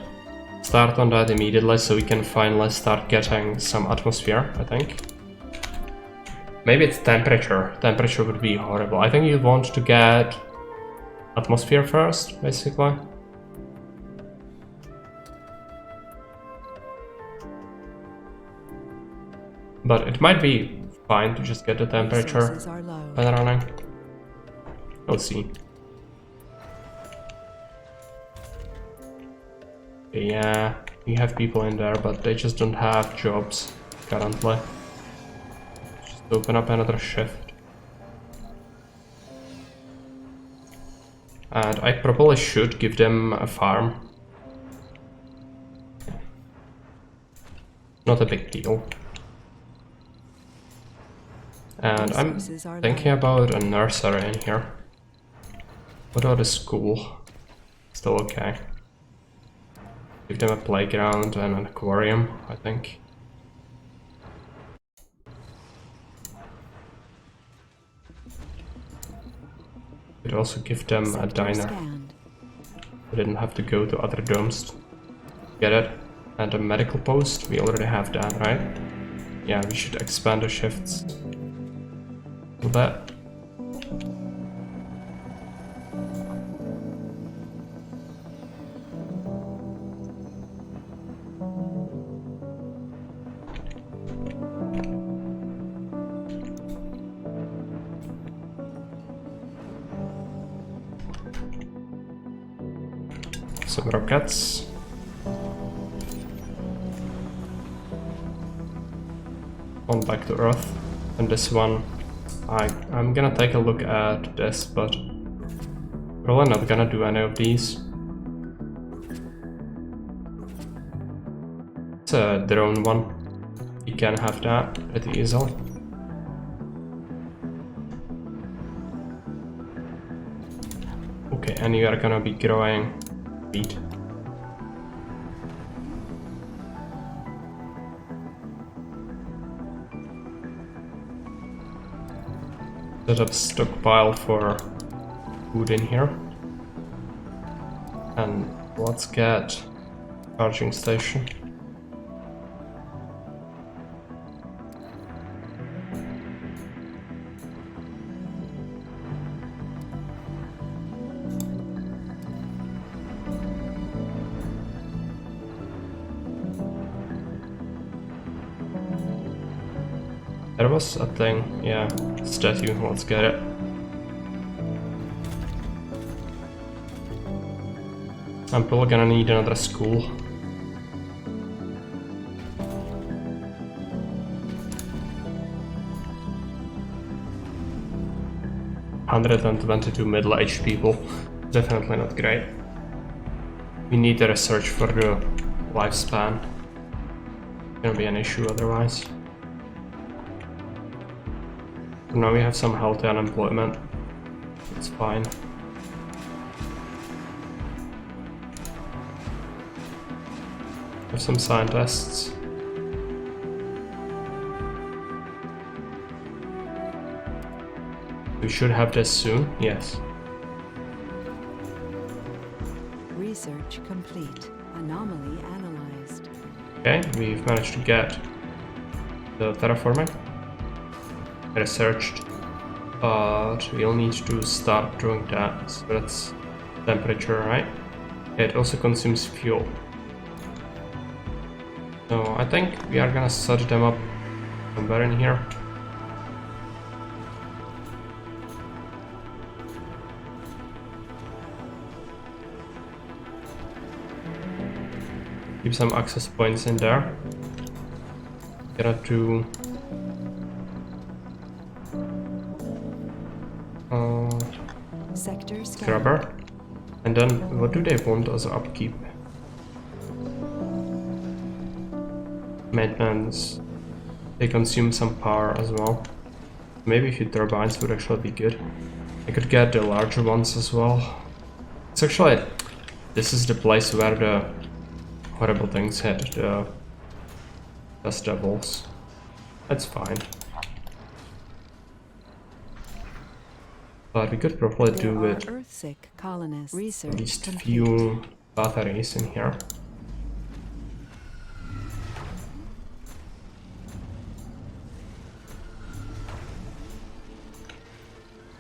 Start on that immediately so we can finally start getting some atmosphere, I think. Maybe it's temperature. Temperature would be horrible. I think you want to get atmosphere first, basically. But it might be fine to just get the temperature Resources are low. by running. We'll see. Yeah, we have people in there, but they just don't have jobs currently. Just open up another shift. And I probably should give them a farm. Not a big deal. And I'm Resources are thinking low. about a nursery in here. What about a school? Still okay. Give them a playground and an aquarium, I think. Could also give them a Sector diner. scanned. We didn't have to go to other domes to get it. And a medical post, we already have that, right? Yeah, we should expand the shifts a little bit. Some rockets. One back to Earth. And this one, I'm gonna take a look at this, but probably not gonna do any of these. It's a drone one. You can have that pretty easily. Okay, and you are gonna be growing wheat. set up stockpile for food in here. And let's get charging station. There was a thing, yeah, statue, let's get it. I'm probably gonna need another school. $122 middle-aged people, definitely not great. We need the research for the lifespan. Gonna be an issue otherwise. Now we have some healthy unemployment. It's fine. Have some scientists. We should have this soon, yes. Research complete. Anomaly analyzed. Okay, we've managed to get the terraforming researched, but we'll need to start doing that. So that's temperature, right? It also consumes fuel. So I think we are gonna set them up somewhere in here. Keep some access points in there. Gotta do Sector scan. scrubber. And then what do they want as upkeep? Maintenance. They consume some power as well. Maybe a few turbines would actually be good. I could get the larger ones as well. It's actually, this is the place where the horrible things hit, the dust devils. That's fine. But we could probably do with Earthsick colonists. Research at least complete. few batteries in here.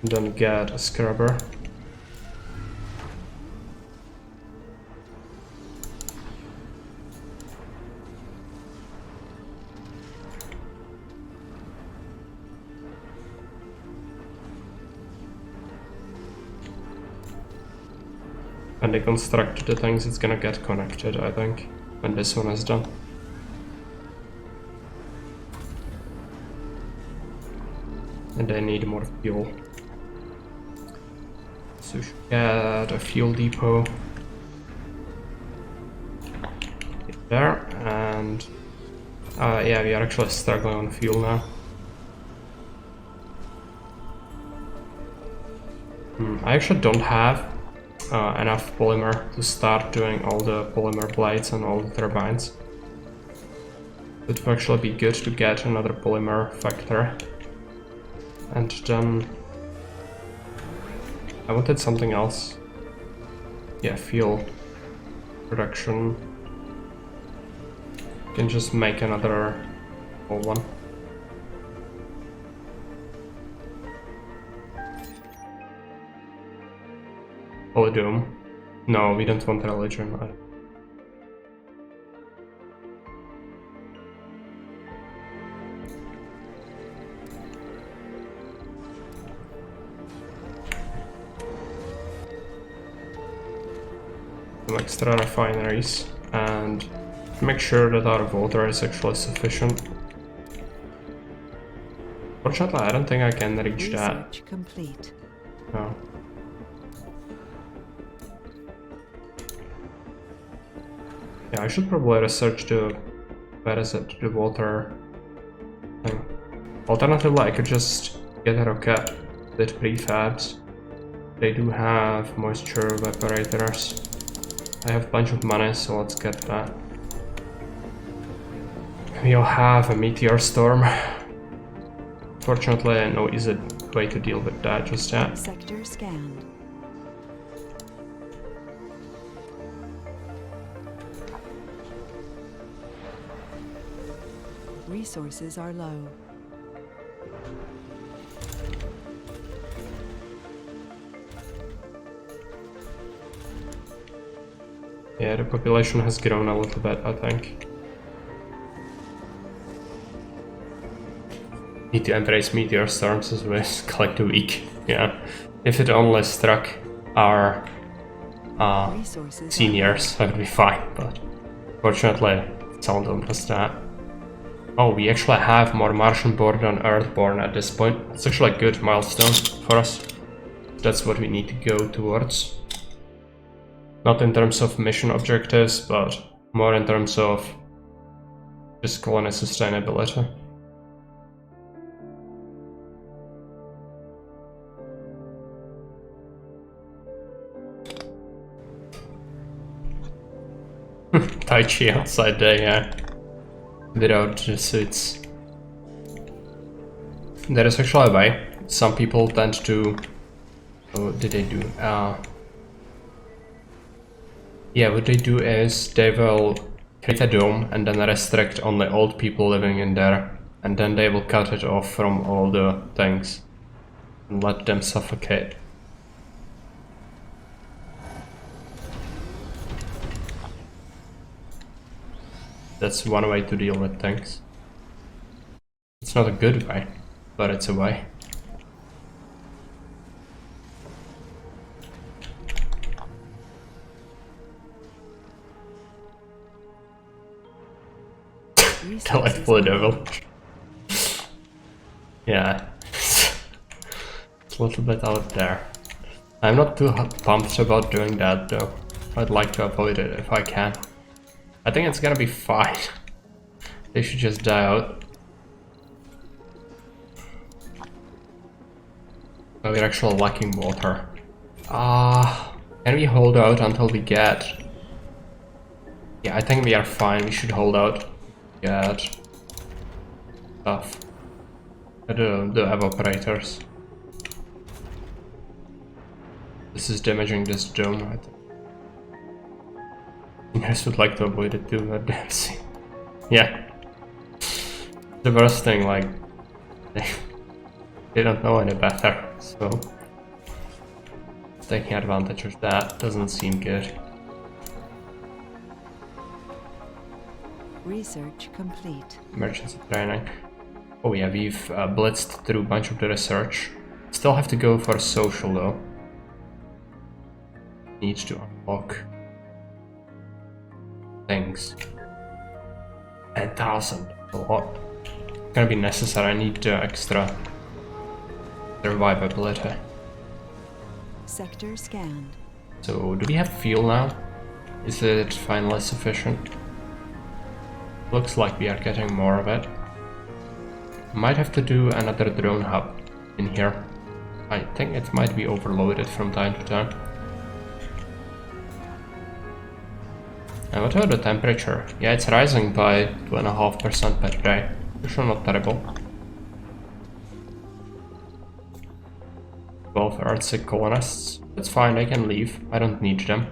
And then get a scrubber. When they construct the things, it's gonna get connected, I think, when this one is done. And they need more fuel. So we should get a fuel depot there, and yeah, we are actually struggling on fuel now. I actually don't have enough polymer to start doing all the polymer blades and all the turbines. It would actually be good to get another polymer factory. And then I wanted something else. Yeah, fuel production. Can just make another old one. Polydoom. No, we don't want religion. Some extra refineries and make sure that our water is actually sufficient. Fortunately, I don't think I can reach that. Research complete. No. Yeah, I should probably research the, where is it, the water thing. Alternatively, I could just get a rocket with prefabs. They do have moisture evaporators. I have a bunch of money, so let's get that. We'll have a meteor storm. Fortunately, no way to deal with that just yet. Sector scanned. Resources are low. Yeah, the population has grown a little bit, I think. Need to embrace meteor storms as well as collect a week. Yeah, if it only struck our Resources seniors, that would be fine, but fortunately, seldom does that. Oh, we actually have more Martian-born than Earth-born at this point. It's actually a good milestone for us. That's what we need to go towards. Not in terms of mission objectives, but more in terms of just colony sustainability. Tai Chi outside there, yeah. Without the suits. There is actually a way. Some people tend to... What did they do? Yeah, what they do is they will create a dome and then restrict only old people living in there. And then they will cut it off from all the things. And let them suffocate. That's one way to deal with things. It's not a good way, but it's a way. Delightful devil. Yeah. It's a little bit out there. I'm not too pumped about doing that though. I'd like to avoid it if I can. I think it's gonna be fine. They should just die out. Oh, we're actually lacking water. Can we hold out until we get... Yeah, I think we are fine. We should hold out. Get stuff. The evaporators. This is damaging this dome, I think. You guys would like to avoid it too, but yeah. The worst thing, like, they don't know any better, so taking advantage of that doesn't seem good. Research complete. Emergency training. Oh yeah, we've blitzed through a bunch of the research. Still have to go for social though. Need to unlock things. 10,000, a lot. It's gonna be necessary. I need extra survivability. Sector scanned. So, do we have fuel now? Is it finally sufficient? Looks like we are getting more of it. Might have to do another drone hub in here. I think it might be overloaded from time to time. And what about the temperature? Yeah, it's rising by 2.5% per day. Actually not terrible. 12 Earthsick colonists. That's fine, they can leave. I don't need them.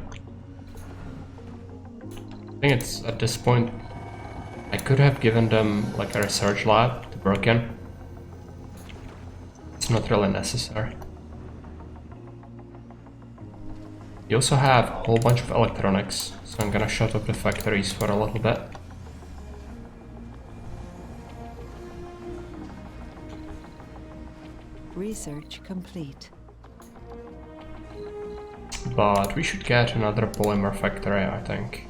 I think it's at this point I could have given them like a research lab to work in. It's not really necessary. You also have a whole bunch of electronics, so I'm gonna shut up the factories for a little bit. Research complete. But we should get another polymer factory, I think.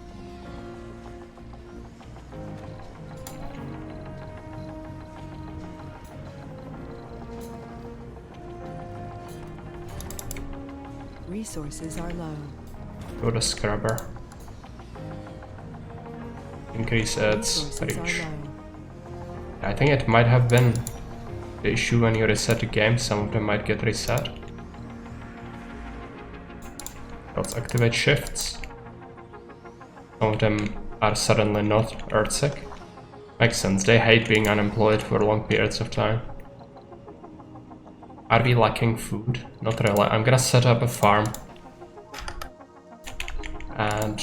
Resources are low. Go to scrubber. Increase its Resources are reach. low. I think it might have been the issue when you reset the game, some of them might get reset. Let's activate shifts. Some of them are suddenly not Earthsick. Makes sense, they hate being unemployed for long periods of time. Are we lacking food? Not really. I'm gonna set up a farm. And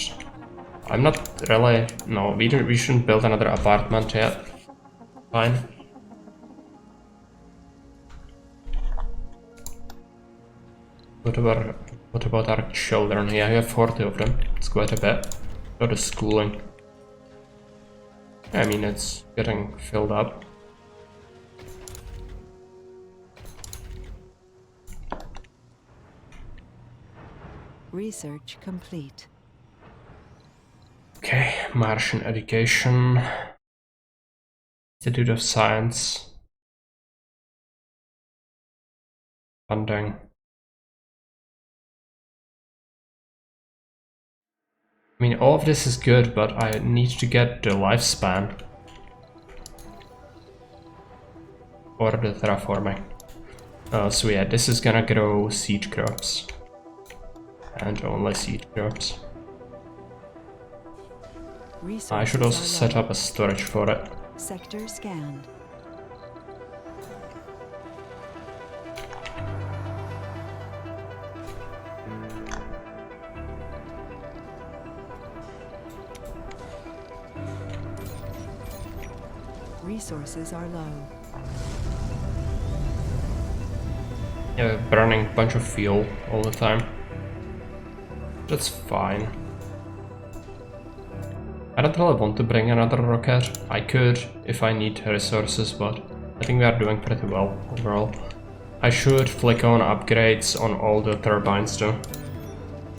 I'm not really... No, we shouldn't build another apartment yet. Fine. What about our children? Yeah, we have 40 of them. It's quite a bit. Go to schooling. I mean, it's getting filled up. Research complete. Okay, Martian Education. Institute of Science. Funding. I mean, all of this is good, but I need to get the lifespan. Or the terraforming. So yeah, this is gonna grow seed crops. And only seed crops. I should also set up a storage for it. Sector scanned. Resources are low. Yeah, burning a bunch of fuel all the time. That's fine. I don't really want to bring another rocket. I could if I need resources, but I think we are doing pretty well overall. I should flick on upgrades on all the turbines though.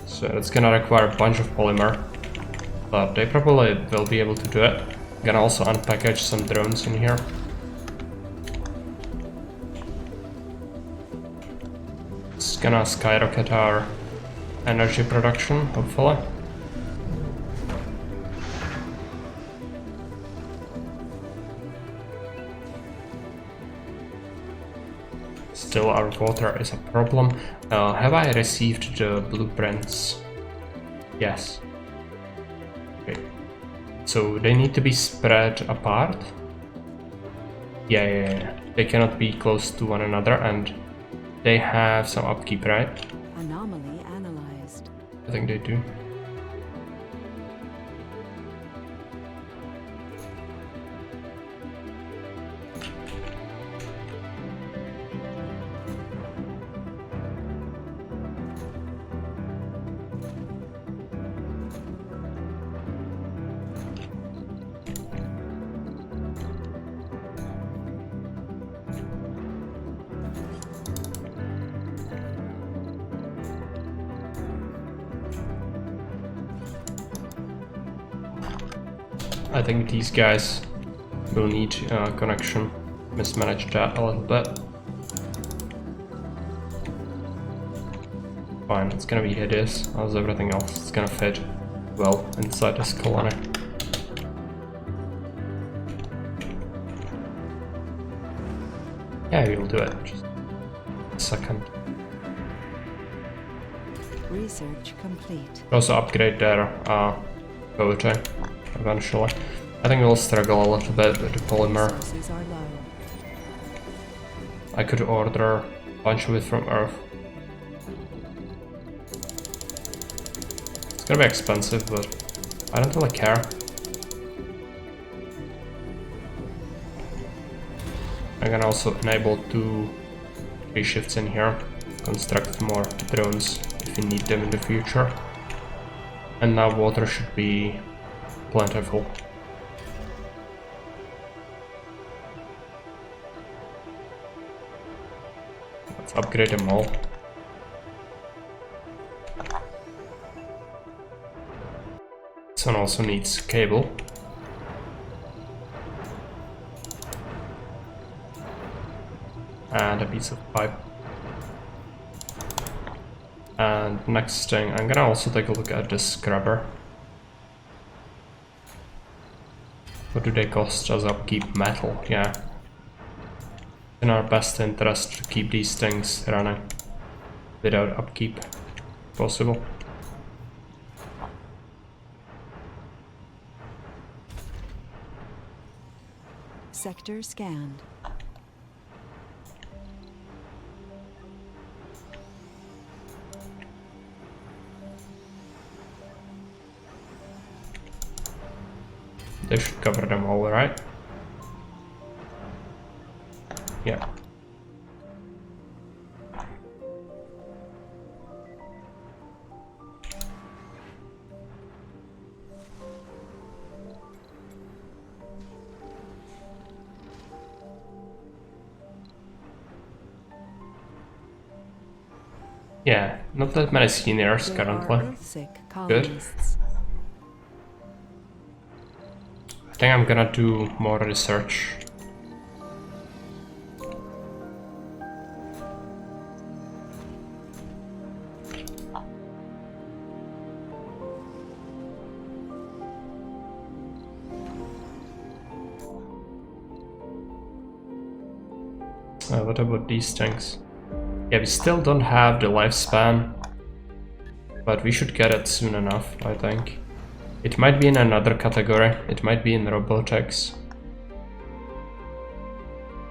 So it's gonna require a bunch of polymer, but they probably will be able to do it. I'm gonna also unpackage some drones in here. It's gonna skyrocket our energy production, hopefully. Still, our water is a problem. Have I received the blueprints? Yes. Okay. So they need to be spread apart? Yeah. They cannot be close to one another, and they have some upkeep, right? Anomaly analyzed. I think they do. I think these guys will need connection. Mismanaged that a little bit. Fine, it's gonna be hideous. How's everything else? It's gonna fit well inside this colony. Yeah, we'll do it. Just a second. Research complete. Also upgrade their poetry eventually. I think we'll struggle a little bit with the polymer. Resources are low. I could order a bunch of it from Earth. It's gonna be expensive, but I don't really care. I can also enable 2 3 shifts in here, construct more drones if you need them in the future. And now water should be plentiful. Let's upgrade them all. This one also needs cable. And a piece of pipe. And next thing, I'm gonna also take a look at this scrubber. What do they cost as upkeep? Metal, yeah. In our best interest to keep these things running without upkeep possible. Sector scanned. They should cover them all, right? Yeah. Yeah, not that many seniors There currently. are Earthsick colonists. I think I'm gonna do more research. What about these things? Yeah, we still don't have the lifespan, but we should get it soon enough, I think. It might be in another category. It might be in robotics.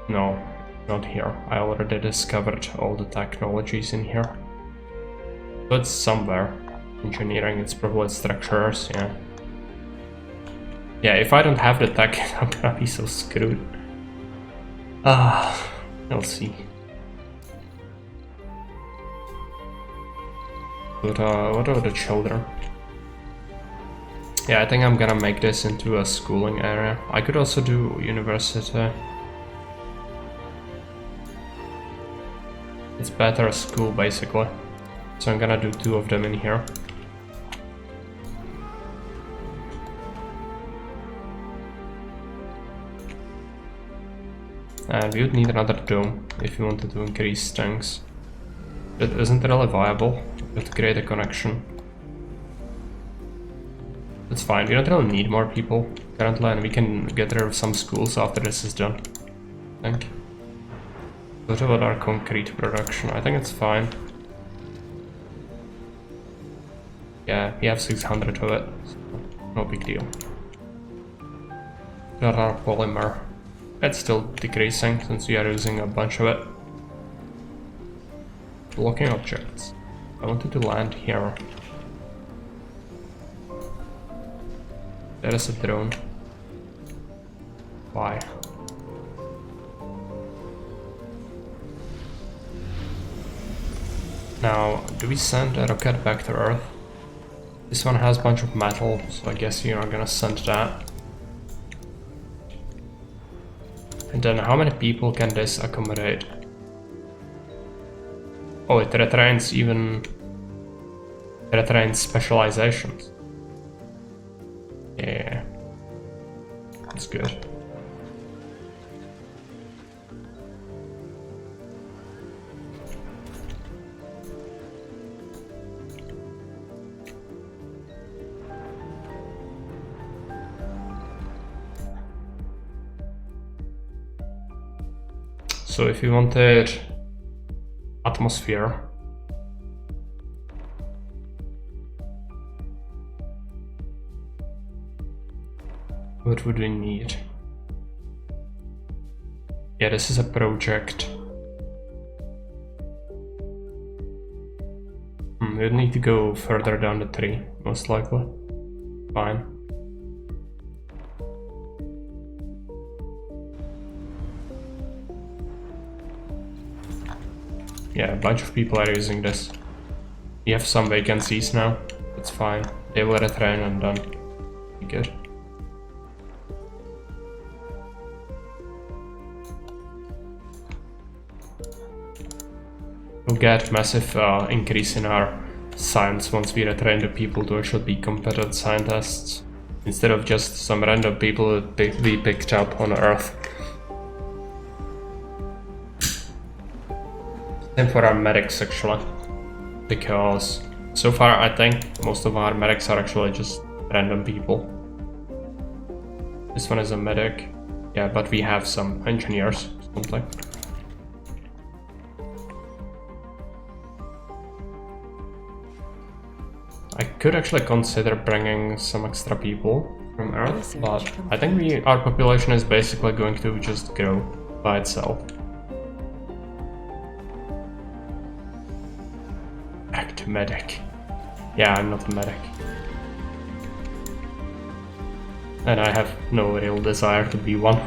No, not here. I already discovered all the technologies in here. But somewhere. Engineering, it's probably structures, yeah. Yeah, if I don't have the tech, I'm gonna be so screwed. We'll see. But what about the children? Yeah, I think I'm gonna make this into a schooling area. I could also do university. It's better as school, basically. So I'm gonna do 2 of them in here. And we would need another dome if we wanted to increase things. It isn't really viable. We have to create a connection. It's fine, we don't really need more people currently, and we can get rid of some schools after this is done, I think. What about our concrete production? I think it's fine. Yeah, we have 600 of it, so no big deal. There are polymer. It's still decreasing since we are using a bunch of it. Blocking objects. I wanted to land here. There is a drone. Why? Now, do we send a rocket back to Earth? This one has a bunch of metal, so I guess you're not gonna send that. And then how many people can this accommodate? Oh, it retrains even... It retrains specializations. Yeah. That's good. So if you wanted atmosphere, what would we need? Yeah, this is a project. We'd need to go further down the tree, most likely. Fine. Yeah, a bunch of people are using this. We have some vacancies now. It's fine. They will retrain and done. Be good. We'll get massive increase in our science once we retrain the people to actually be competent scientists, instead of just some random people that we picked up on Earth. Same for our medics actually, because so far I think most of our medics are actually just random people. This one is a medic, yeah, but we have some engineers, something. I could actually consider bringing some extra people from Earth, but I think our population is basically going to just grow by itself. Back to medic. Yeah, I'm not a medic. and I have no real desire to be one.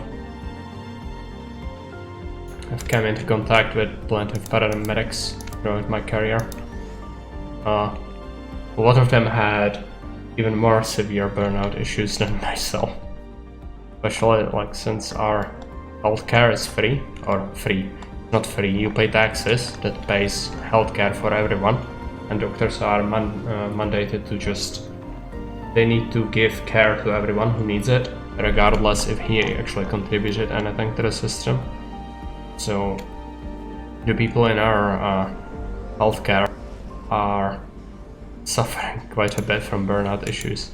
I've come into contact with plenty of paramedics throughout my career. A lot of them had even more severe burnout issues than myself. Especially like since our healthcare is free, or free, not free, you pay taxes that pays healthcare for everyone, and doctors are mandated to just, they need to give care to everyone who needs it, regardless if he actually contributed anything to the system. So the people in our healthcare are suffering quite a bit from burnout issues.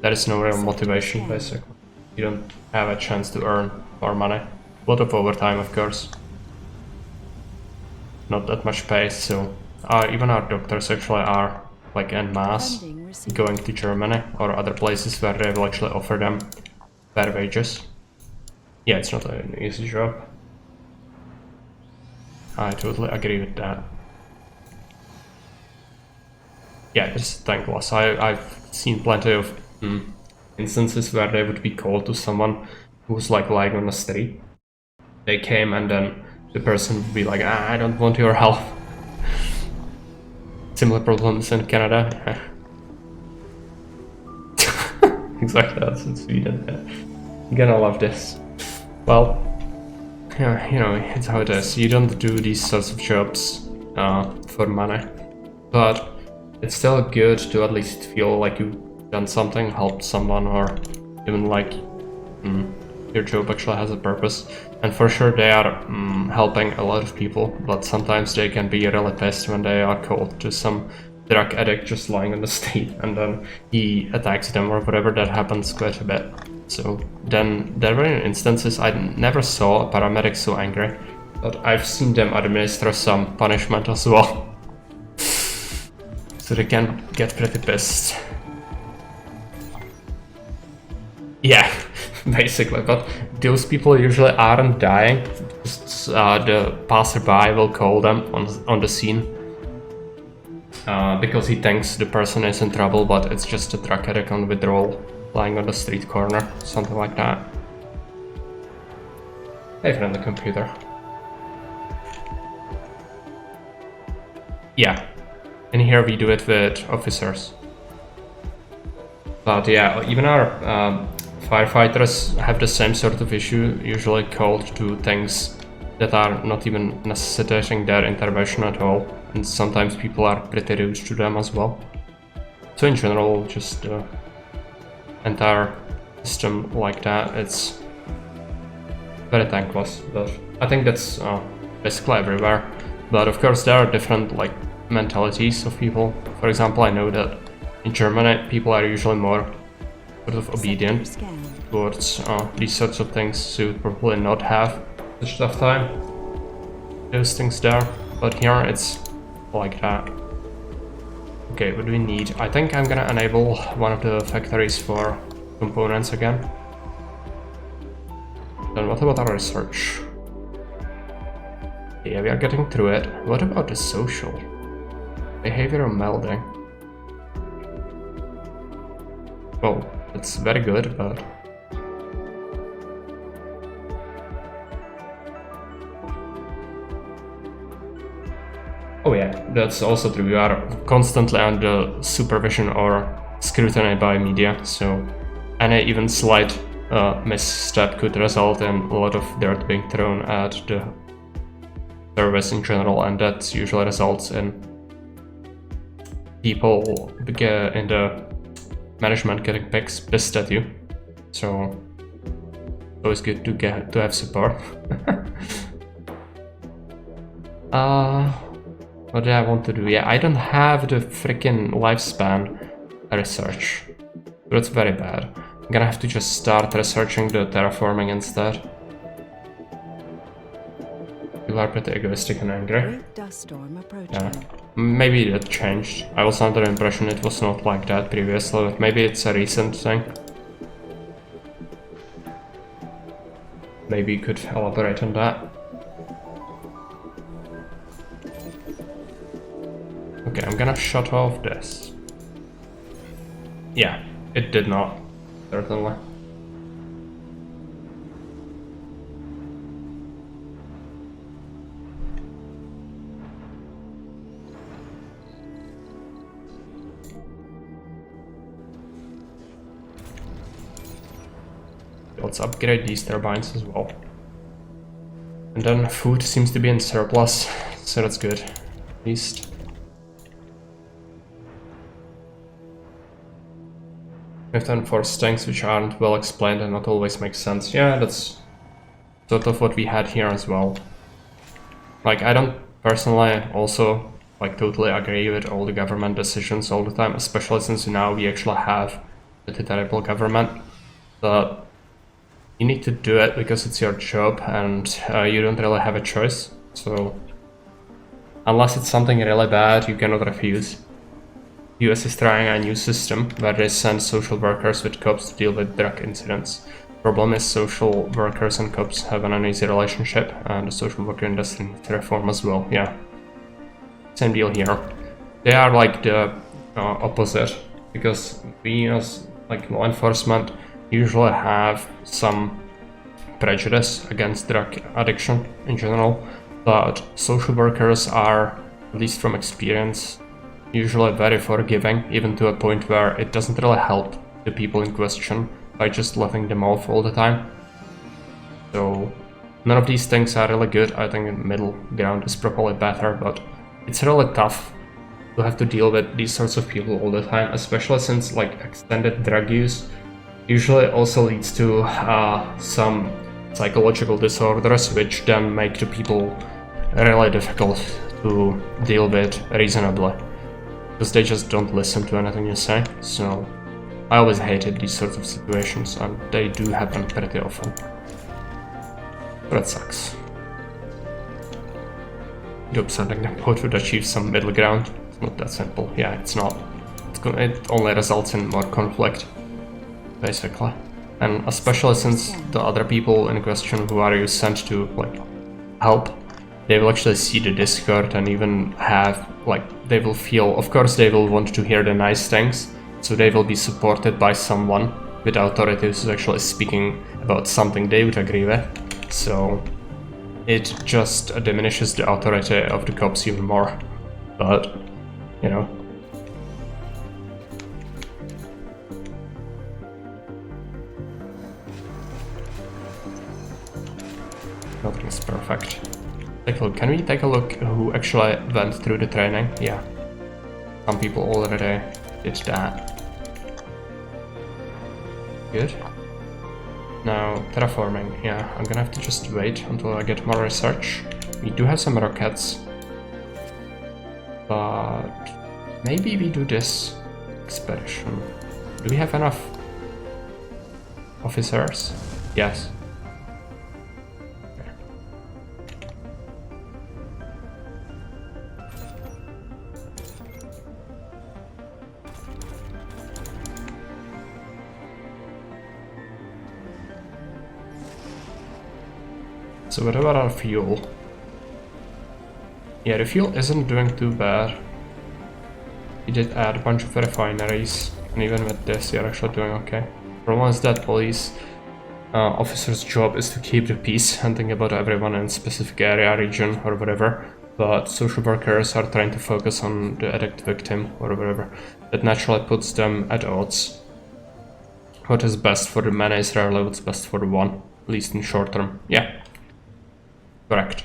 There is no real motivation, basically. You don't have a chance to earn more money. A lot of overtime, of course. Not that much pay, so even our doctors actually are like en masse going to Germany or other places where they will actually offer them better wages. Yeah, it's not an easy job. I totally agree with that. Yeah, it's thankless. I've seen plenty of instances where they would be called to someone who's like lying on the street. They came and then the person would be like, I don't want your help. Similar problems in Canada. Exactly, that's in Sweden. Yeah. You're gonna love this. Well, yeah, you know, it's how it is. You don't do these sorts of jobs for money, but it's still good to at least feel like you've done something, helped someone, or even like your job actually has a purpose. And for sure they are helping a lot of people, but sometimes they can be really pissed when they are called to some drug addict just lying on the street and then he attacks them or whatever. That happens quite a bit. So then there were instances I never saw a paramedic so angry, but I've seen them administer some punishment as well. So they can get pretty pissed. Yeah, basically, but those people usually aren't dying. Just, the passerby will call them on the scene because he thinks the person is in trouble, but it's just a drug addict on withdrawal lying on the street corner, something like that. Hey, friend, the computer. Yeah, and here we do it with officers. But yeah, even our firefighters have the same sort of issue, usually called to things that are not even necessitating their intervention at all, and sometimes people are pretty rude to them as well. So in general, just the entire system like that, it's very thankless, but I think that's basically everywhere. But of course there are different like mentalities of people. For example, I know that in Germany people are usually more sort of obedient towards these sorts of things, so you would probably not have such tough time those things there, but here it's like that. Okay, what do we need? I think I'm gonna enable one of the factories for components again. Then what about our research? Yeah, we are getting through it. What about the social? Behavioral melding. Well, it's very good, but... Oh yeah, that's also true. You are constantly under supervision or scrutiny by media, so any even slight misstep could result in a lot of dirt being thrown at the service in general, and that usually results in people in the management getting pissed at you. So it's always good to have support. What do I want to do? Yeah, I don't have the freaking lifespan research. That's very bad. I'm gonna have to just start researching the terraforming instead. People are pretty egoistic and angry. Great dust storm approaching. Yeah. Maybe that changed. I was under the impression it was not like that previously, but maybe it's a recent thing. Maybe you could elaborate on that. Okay, I'm gonna shut off this. Yeah, it did not. certainly. Let's upgrade these turbines as well. And then food seems to be in surplus, so that's good, at least. We have to enforce things which aren't well explained and not always make sense. Yeah, that's sort of what we had here as well. Like, I don't personally also like totally agree with all the government decisions all the time, especially since now we actually have a terrible government. But you need to do it because it's your job and you don't really have a choice. So unless it's something really bad, you cannot refuse. US is trying a new system where they send social workers with cops to deal with drug incidents. Problem is social workers and cops have an uneasy relationship and the social worker industry needs to reform as well. Yeah, same deal here. They are like the opposite, because we as like law enforcement usually have some prejudice against drug addiction in general, but social workers are, at least from experience, usually very forgiving, even to a point where it doesn't really help the people in question by just letting them off all the time. So none of these things are really good. I think the middle ground is probably better, but it's really tough to have to deal with these sorts of people all the time, especially since like extended drug use usually also leads to some psychological disorders, which then make the people really difficult to deal with reasonably, because they just don't listen to anything you say. So I always hated these sorts of situations, and they do happen pretty often. But it sucks. Hope sending them both would achieve some middle ground. It's not that simple. Yeah, it's not. It only results in more conflict, basically. And especially since the other people in question who are you sent to like help, they will actually see the Discord and even have like, they will feel, of course they will want to hear the nice things, so they will be supported by someone with authority who's actually speaking about something they would agree with. So it just diminishes the authority of the cops even more. But, you know. Nothing's perfect. Take a look. Can we take a look who actually went through the training? Yeah. Some people already did that. Good. Now, terraforming. Yeah, I'm gonna have to just wait until I get more research. We do have some rockets. But maybe we do this expedition. Do we have enough officers? Yes. So what about our fuel? Yeah, the fuel isn't doing too bad. We did add a bunch of refineries, and even with this, you're actually doing okay. Problem is that police officer's job is to keep the peace and think about everyone in a specific area, region, or whatever. But social workers are trying to focus on the addict victim or whatever. That naturally puts them at odds. What is best for the many is rarely what's best for the one, at least in short term. Yeah. Correct.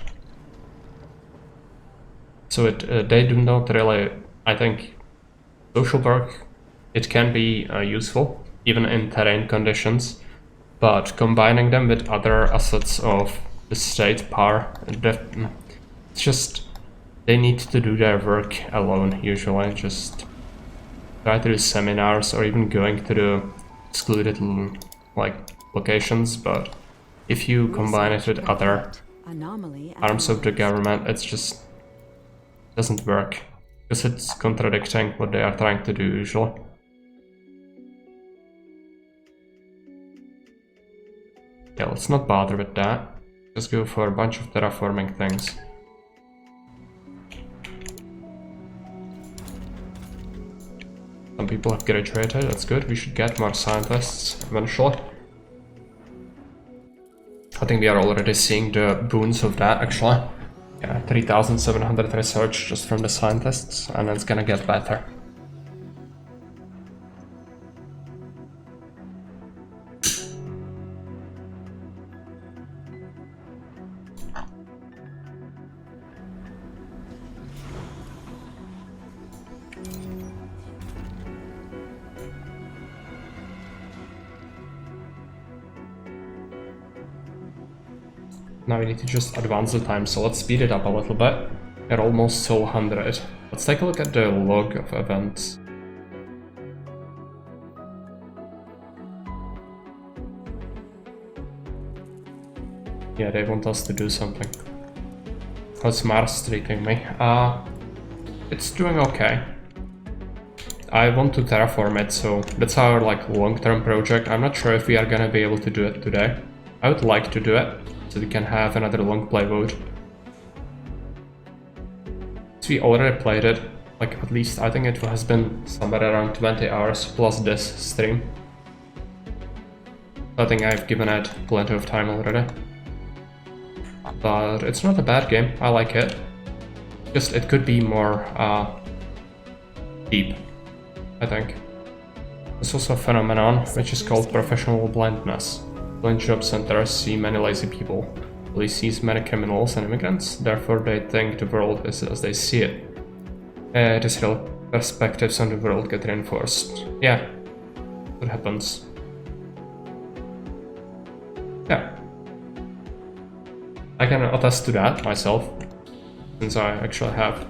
So they do not really, I think, social work, it can be useful, even in terrain conditions, but combining them with other assets of the state power, it's just, they need to do their work alone, usually. Just try to do seminars or even going to the excluded like locations, but if you combine it with other arms of the government, it's just doesn't work, because it's contradicting what they are trying to do usually. Yeah, let's not bother with that. Just go for a bunch of terraforming things. Some people have graduated, that's good. We should get more scientists eventually. I think we are already seeing the boons of that, actually. Yeah, 3,700 research just from the scientists, and it's gonna get better. Now we need to just advance the time, so let's speed it up a little bit. We're almost to 100. Let's take a look at the log of events. Yeah, they want us to do something. How's Mars treating me? It's doing okay. I want to terraform it, so that's our like long-term project. I'm not sure if we are gonna be able to do it today. I would like to do it, so we can have another long play mode. So we already played it, like at least I think it has been somewhere around 20 hours plus this stream. I think I've given it plenty of time already. But it's not a bad game, I like it. Just it could be more deep, I think. There's also a phenomenon which is called professional blindness. Blind job centers see many lazy people. Police sees many criminals and immigrants, therefore they think the world is as they see it. These real perspectives on the world get reinforced. Yeah, that happens. Yeah. I can attest to that myself, since I actually have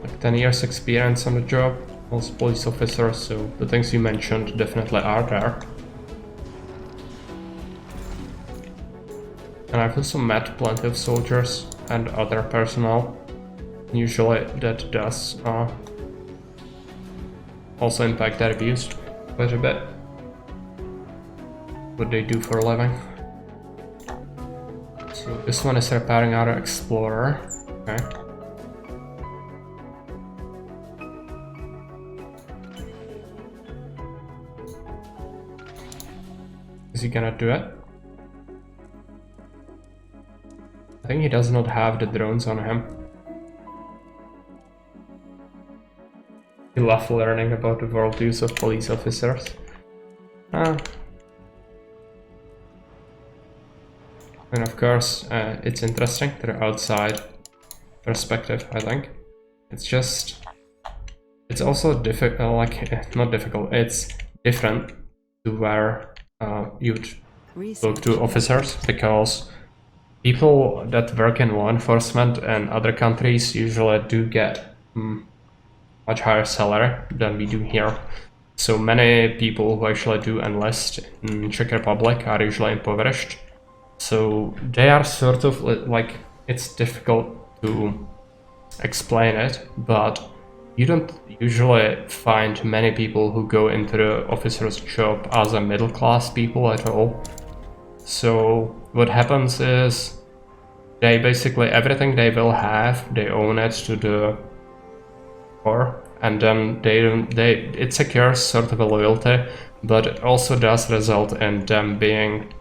like 10 years experience on the job as a police officer, so the things you mentioned definitely are there. And I've also met plenty of soldiers and other personnel. Usually that does also impact their views quite a bit. What they do for a living. So this one is repairing our Explorer. Okay. Is he gonna do it? I think he does not have the drones on him. He loves learning about the worldviews of police officers. And of course, it's interesting to the outside perspective, I think. It's just... It's also difficult, like, not difficult, it's different to where you'd talk to officers, because people that work in law enforcement in other countries usually do get much higher salary than we do here. So many people who actually do enlist in Czech Republic are usually impoverished. So they are sort of like, it's difficult to explain it, but you don't usually find many people who go into the officer's job as a middle class people at all. So what happens is they basically, everything they will have, they own it to the core, and then it secures sort of a loyalty, but it also does result in them being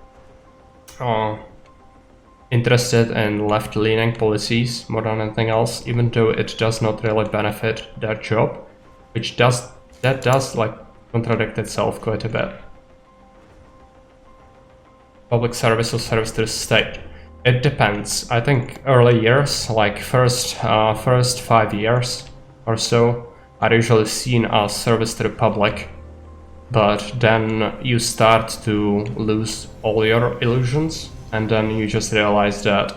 interested in left-leaning policies more than anything else, even though it does not really benefit their job, which does like contradict itself quite a bit. Public service or service to the state. It depends. I think early years, like first 5 years or so, are usually seen as service to the public, but then you start to lose all your illusions, and then you just realize that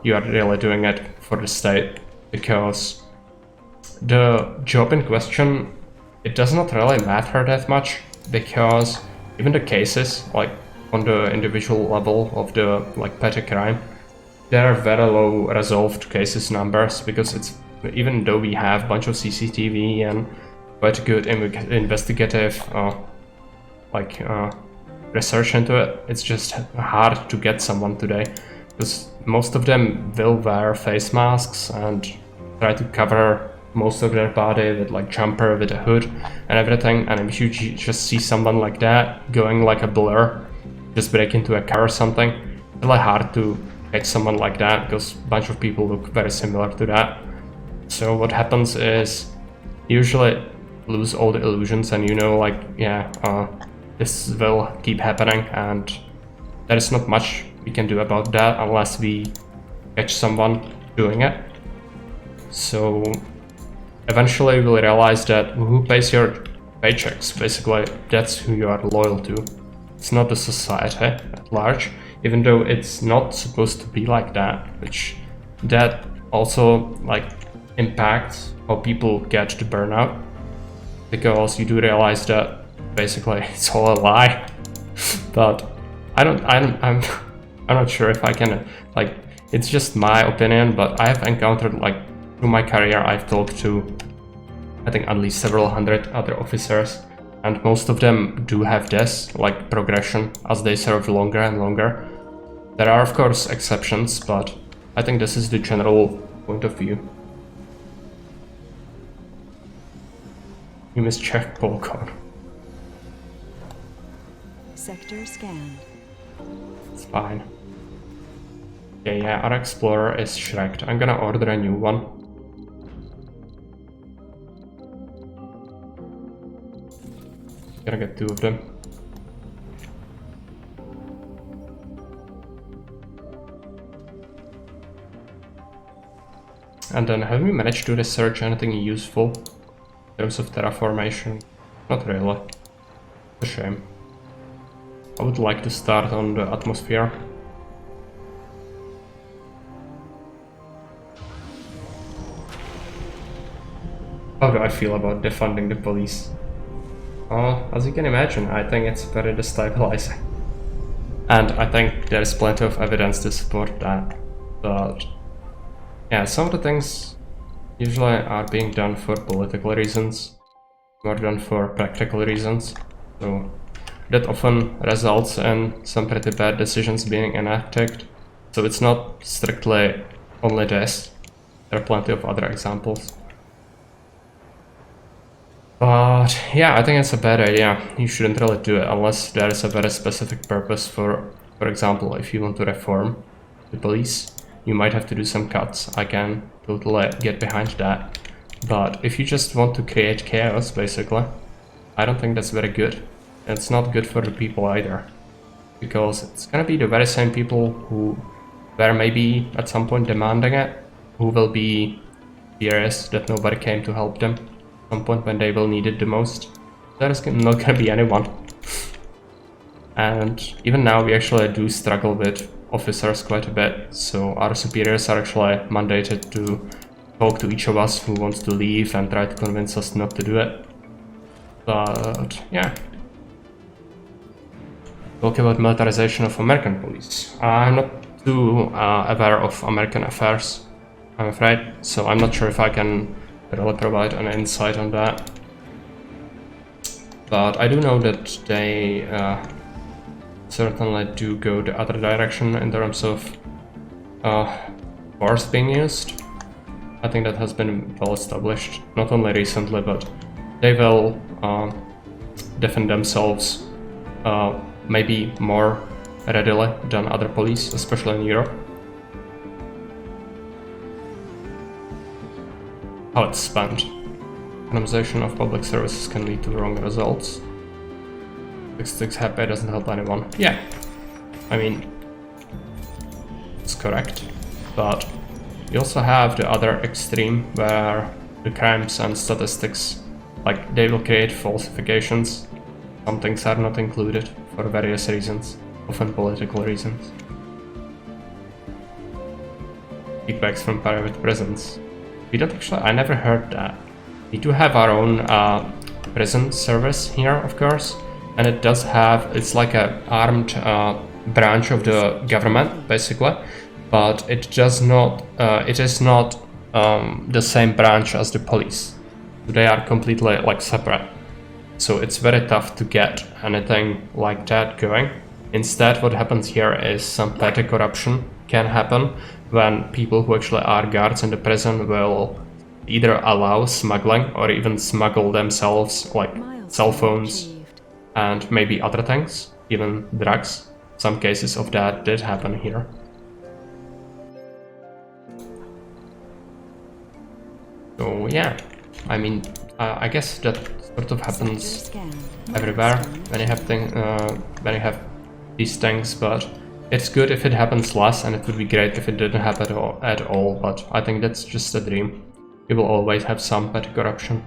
you are really doing it for the state, because the job in question, it does not really matter that much, because even the cases, like on the individual level of the like petty crime, there are very low resolved cases numbers, because it's, even though we have a bunch of CCTV and quite good investigative research into it, it's just hard to get someone today, because most of them will wear face masks and try to cover most of their body with like jumper with a hood and everything, and if you just see someone like that going like a blur, just break into a car or something, it's really hard to catch someone like that because a bunch of people look very similar to that. So what happens is usually lose all the illusions, and you know, like, yeah, this will keep happening, and there is not much we can do about that unless we catch someone doing it. So eventually we'll realize that who pays your paychecks, basically that's who you are loyal to. It's not the society at large, even though it's not supposed to be like that, which that also like impacts how people get to burnout, because you do realize that basically it's all a lie. But I'm not sure if I can, like, it's just my opinion, but I have encountered, like, through my career, I've talked to, I think, at least several hundred other officers, and most of them do have this, like, progression as they serve longer and longer. There are, of course, exceptions, but I think this is the general point of view. You mischecked Polkon. Sector scanned. It's fine. Okay, yeah, our explorer is shreked. I'm gonna order a new one. Gonna get 2 of them. And then have we managed to research anything useful in terms of terraformation? Not really. It's a shame. I would like to start on the atmosphere. How do I feel about defunding the police? Oh, as you can imagine, I think it's very destabilizing. And I think there's plenty of evidence to support that. But yeah, some of the things usually are being done for political reasons, more done for practical reasons. So that often results in some pretty bad decisions being enacted. So it's not strictly only this. There are plenty of other examples. But yeah, I think it's a bad idea. You shouldn't really do it unless there is a very specific purpose. For example, if you want to reform the police, you might have to do some cuts. I can totally get behind that. But if you just want to create chaos, basically, I don't think that's very good. It's not good for the people either, because it's gonna be the very same people who were maybe at some point demanding it, who will be furious that nobody came to help them at some point when they will need it the most. There's not gonna be anyone. And even now we actually do struggle with officers quite a bit, so our superiors are actually mandated to talk to each of us who wants to leave and try to convince us not to do it. But yeah. Talk about militarization of American police. I'm not too aware of American affairs, I'm afraid, so I'm not sure if I can really provide an insight on that. But I do know that they certainly do go the other direction in terms of force being used. I think that has been well established, not only recently, but they will defend themselves maybe more readily than other police, especially in Europe. How it's spent. Economization of public services can lead to wrong results. 66 happy doesn't help anyone. Yeah, I mean, it's correct, but you also have the other extreme where the crimes and statistics, like, they will create falsifications. Some things are not included for various reasons, often political reasons. Kickbacks from private prisons. We don't actually, I never heard that. We do have our own prison service here, of course, and it does have, it's like a armed branch of the government, basically, but it does not, it is not the same branch as the police. They are completely, like, separate. So it's very tough to get anything like that going. Instead, what happens here is some petty corruption can happen when people who actually are guards in the prison will either allow smuggling or even smuggle themselves, like cell phones and maybe other things, even drugs. Some cases of that did happen here. So yeah, I mean, I guess that sort of happens everywhere when you have these things, but it's good if it happens less, and it would be great if it didn't happen at all, but I think that's just a dream. You will always have some petty corruption.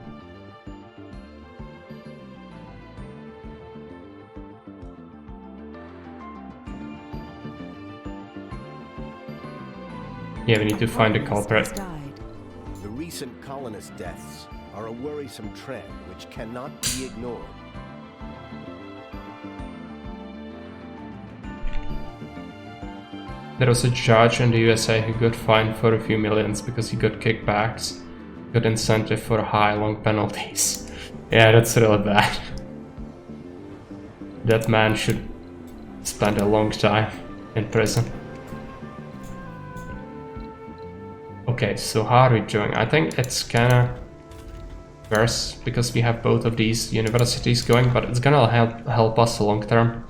Yeah, we need to find the culprit. The recent colonist deaths are a worrisome trend which cannot be ignored. There was a judge in the USA who got fined for a few millions because he got kickbacks, got incentive for high long penalties. Yeah, that's really bad. That man should spend a long time in prison. Okay, so how are we doing? I think it's kinda worse because we have both of these universities going, but it's gonna help us long term.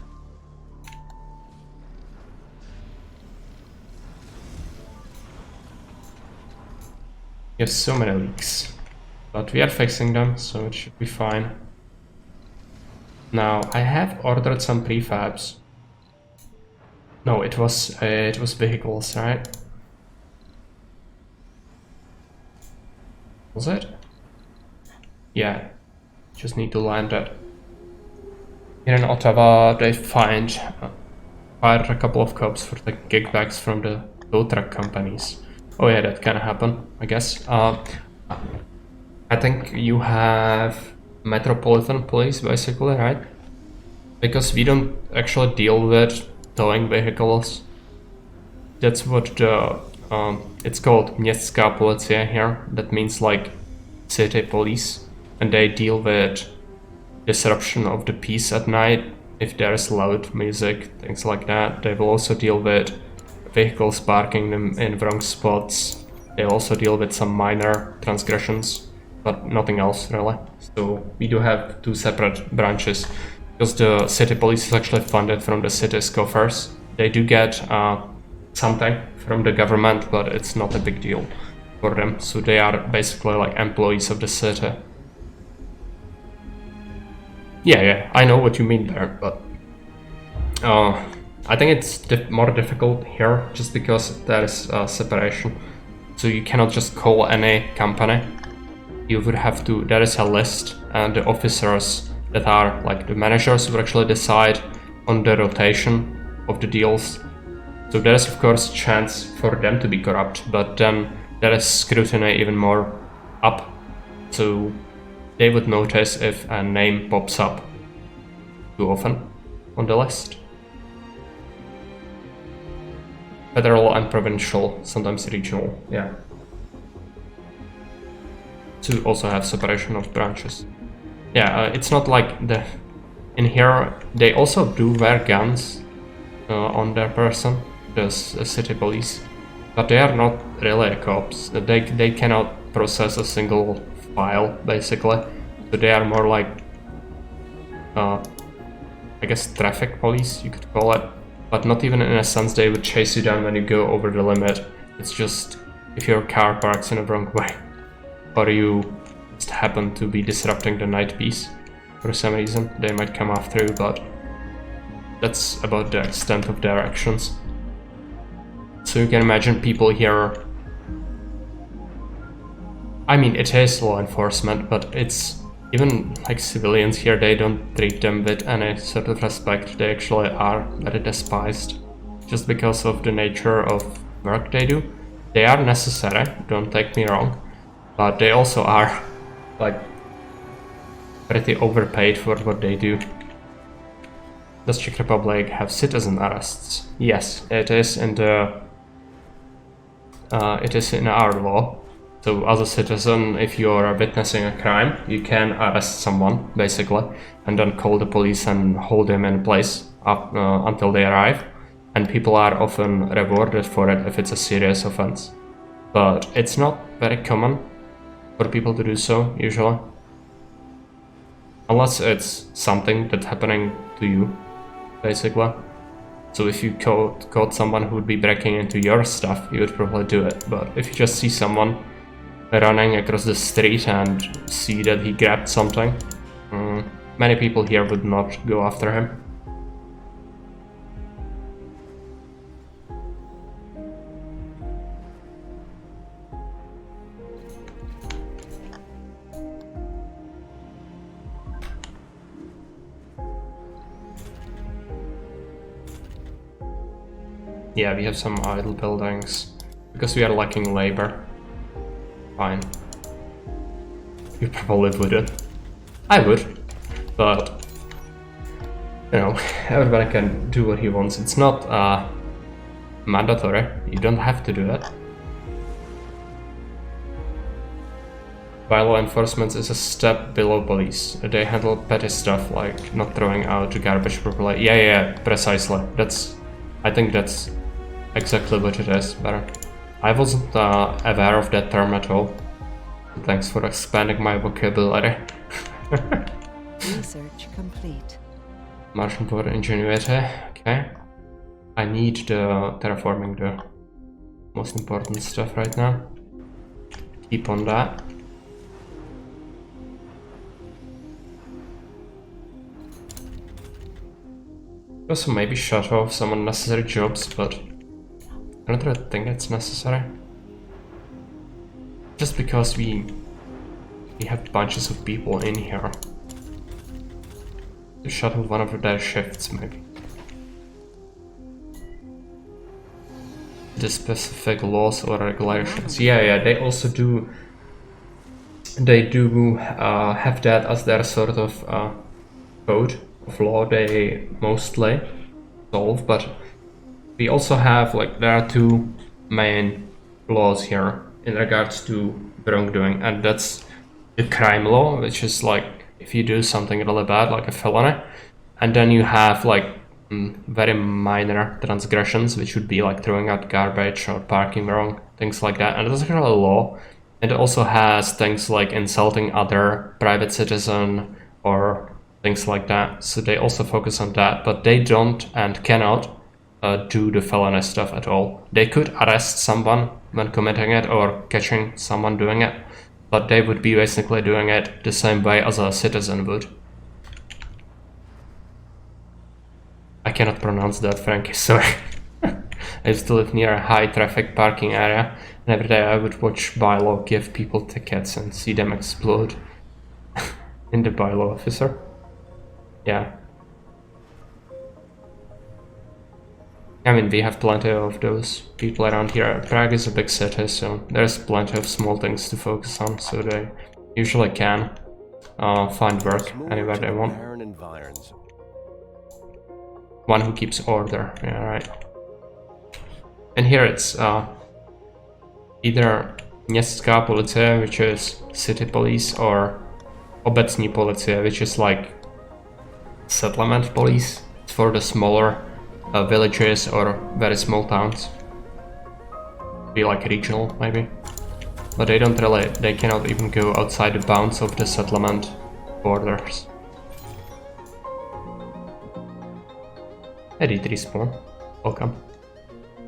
We have so many leaks, but we are fixing them, so it should be fine. Now, I have ordered some prefabs. No, it was vehicles, right? Was it? Yeah, just need to land it. Here in Ottawa, they fired a couple of cops for the kickbacks from the tow truck companies. Oh yeah, that can happen, I guess. I think you have Metropolitan Police, basically, right? Because we don't actually deal with towing vehicles. That's what the it's called Městská policie here. That means like city police, and they deal with disruption of the peace at night if there is loud music, things like that. They will also deal with vehicles parking them in wrong spots. They also deal with some minor transgressions, but nothing else really. So we do have two separate branches, because the city police is actually funded from the city's coffers. They do get something from the government, but it's not a big deal for them. So they are basically like employees of the city. Yeah, I know what you mean there, but I think it's more difficult here just because there is separation. So you cannot just call any company. You would have to, there is a list, and the officers that are like the managers would actually decide on the rotation of the deals. So there is of course chance for them to be corrupt, but then there is scrutiny even more up. So they would notice if a name pops up too often on the list. Federal and provincial, sometimes regional, yeah. To also have separation of branches. Yeah, it's not like in here they also do wear guns on their person, the city police, but they are not really cops. They cannot process a single file basically, so they are more like I guess traffic police, you could call it, but not even in a sense they would chase you down when you go over the limit. It's just if your car parks in the wrong way, or you just happen to be disrupting the night peace for some reason, they might come after you, but that's about the extent of their actions. So you can imagine people here, I mean it is law enforcement, but it's even like civilians here, they don't treat them with any sort of respect. They actually are very despised just because of the nature of work they do. They are necessary, don't take me wrong, but they also are like pretty overpaid for what they do. Does Czech Republic have citizen arrests? Yes, it is in the it is in our law. So as a citizen, if you are witnessing a crime, you can arrest someone basically, and then call the police and hold them in place up until they arrive. And people are often rewarded for it if it's a serious offense. But it's not very common. for people to do so, usually. Unless it's something that's happening to you, basically. So if you caught someone who would be breaking into your stuff, you would probably do it. But if you just see someone running across the street and see that he grabbed something, many people here would not go after him. Yeah, we have some idle buildings because we are lacking labor. Fine. You probably wouldn't. I would, but you know, everybody can do what he wants. It's not mandatory. You don't have to do it. Bylaw enforcement is a step below police. They handle petty stuff like not throwing out garbage properly. Yeah, precisely. I think that's exactly what it is, but I wasn't aware of that term at all. Thanks for expanding my vocabulary. Research complete. Martian for ingenuity, okay. I need the terraforming, the most important stuff right now. Keep on that. Also maybe shut off some unnecessary jobs, but I don't really think it's necessary. Just because we have bunches of people in here. To shut off one of their shifts, maybe. The specific laws or regulations. Yeah, they also do. They do have that as their sort of code of law they mostly solve, but we also have, like, there are two main laws here in regards to wrongdoing, and that's the crime law, which is like if you do something really bad, like a felony, and then you have like very minor transgressions, which would be like throwing out garbage or parking wrong, things like that. And that's actually a law. It also has things like insulting other private citizen or things like that. So they also focus on that, but they don't and cannot do the felony stuff at all. They could arrest someone when committing it or catching someone doing it, but they would be basically doing it the same way as a citizen would. I cannot pronounce that, Frankie, sorry. I used to live near a high traffic parking area, and every day I would watch Bylaw give people tickets and see them explode in the Bylaw officer. Yeah. I mean, we have plenty of those people around here. Prague is a big city, so there's plenty of small things to focus on, so they usually can find work anywhere they want. One who keeps order, yeah, right. And here it's either Městská policie, which is city police, or Obecní policie, which is like settlement police. It's for the smaller villages or very small towns. Be like regional, maybe. But they don't really, they cannot even go outside the bounds of the settlement borders. Edit respawn, welcome.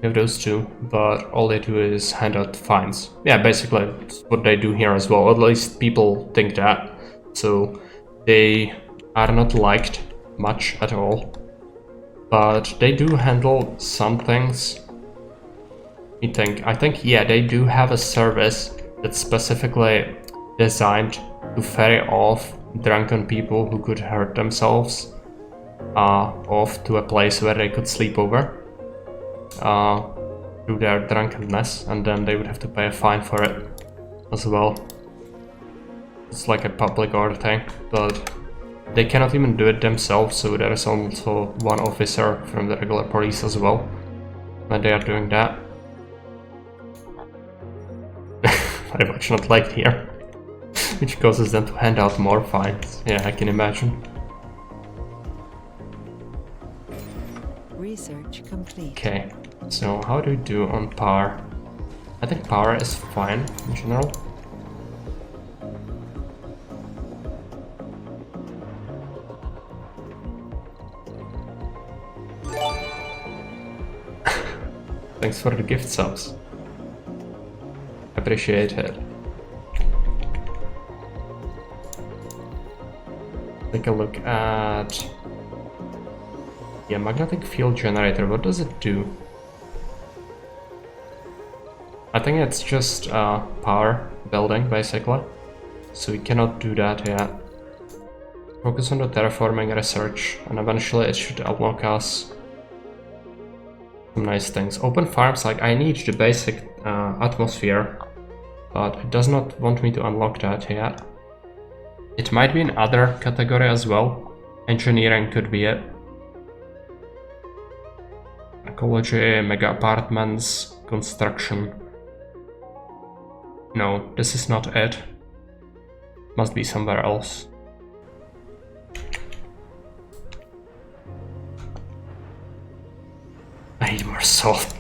We have those two, but all they do is hand out fines. Yeah, basically that's what they do here as well, at least people think that. So they are not liked much at all, but they do handle some things. I think, yeah, they do have a service that's specifically designed to ferry off drunken people who could hurt themselves off to a place where they could sleep over through their drunkenness, and then they would have to pay a fine for it as well. It's like a public order thing, but they cannot even do it themselves, so there is also one officer from the regular police as well when they are doing that. Very much not liked here, which causes them to hand out more fines. Yeah, I can imagine. Research complete. Okay, so how do we do on power? I think power is fine in general. Thanks for the gift subs. Appreciate it. Take a look at... Yeah, magnetic field generator, what does it do? I think it's just power building, basically. So we cannot do that yet. Focus on the terraforming research, and eventually it should unlock us some nice things. Open farms, like I need the basic atmosphere, but it does not want me to unlock that yet. It might be in other category as well. Engineering could be it. Ecology, mega apartments, construction. No, this is not it. Must be somewhere else. I need more salt.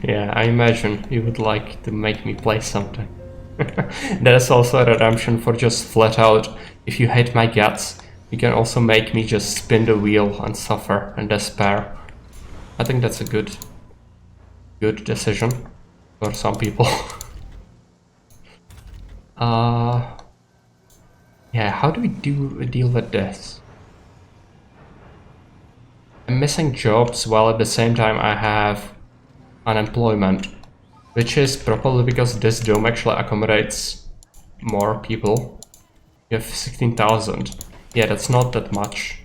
Yeah, I imagine you would like to make me play something. There's also a redemption for just flat out, if you hate my guts, you can also make me just spin the wheel and suffer and despair. I think that's a good decision for some people. Yeah, how do we deal with this? I'm missing jobs while at the same time I have unemployment, which is probably because this dome actually accommodates more people. You have 16,000. Yeah, that's not that much.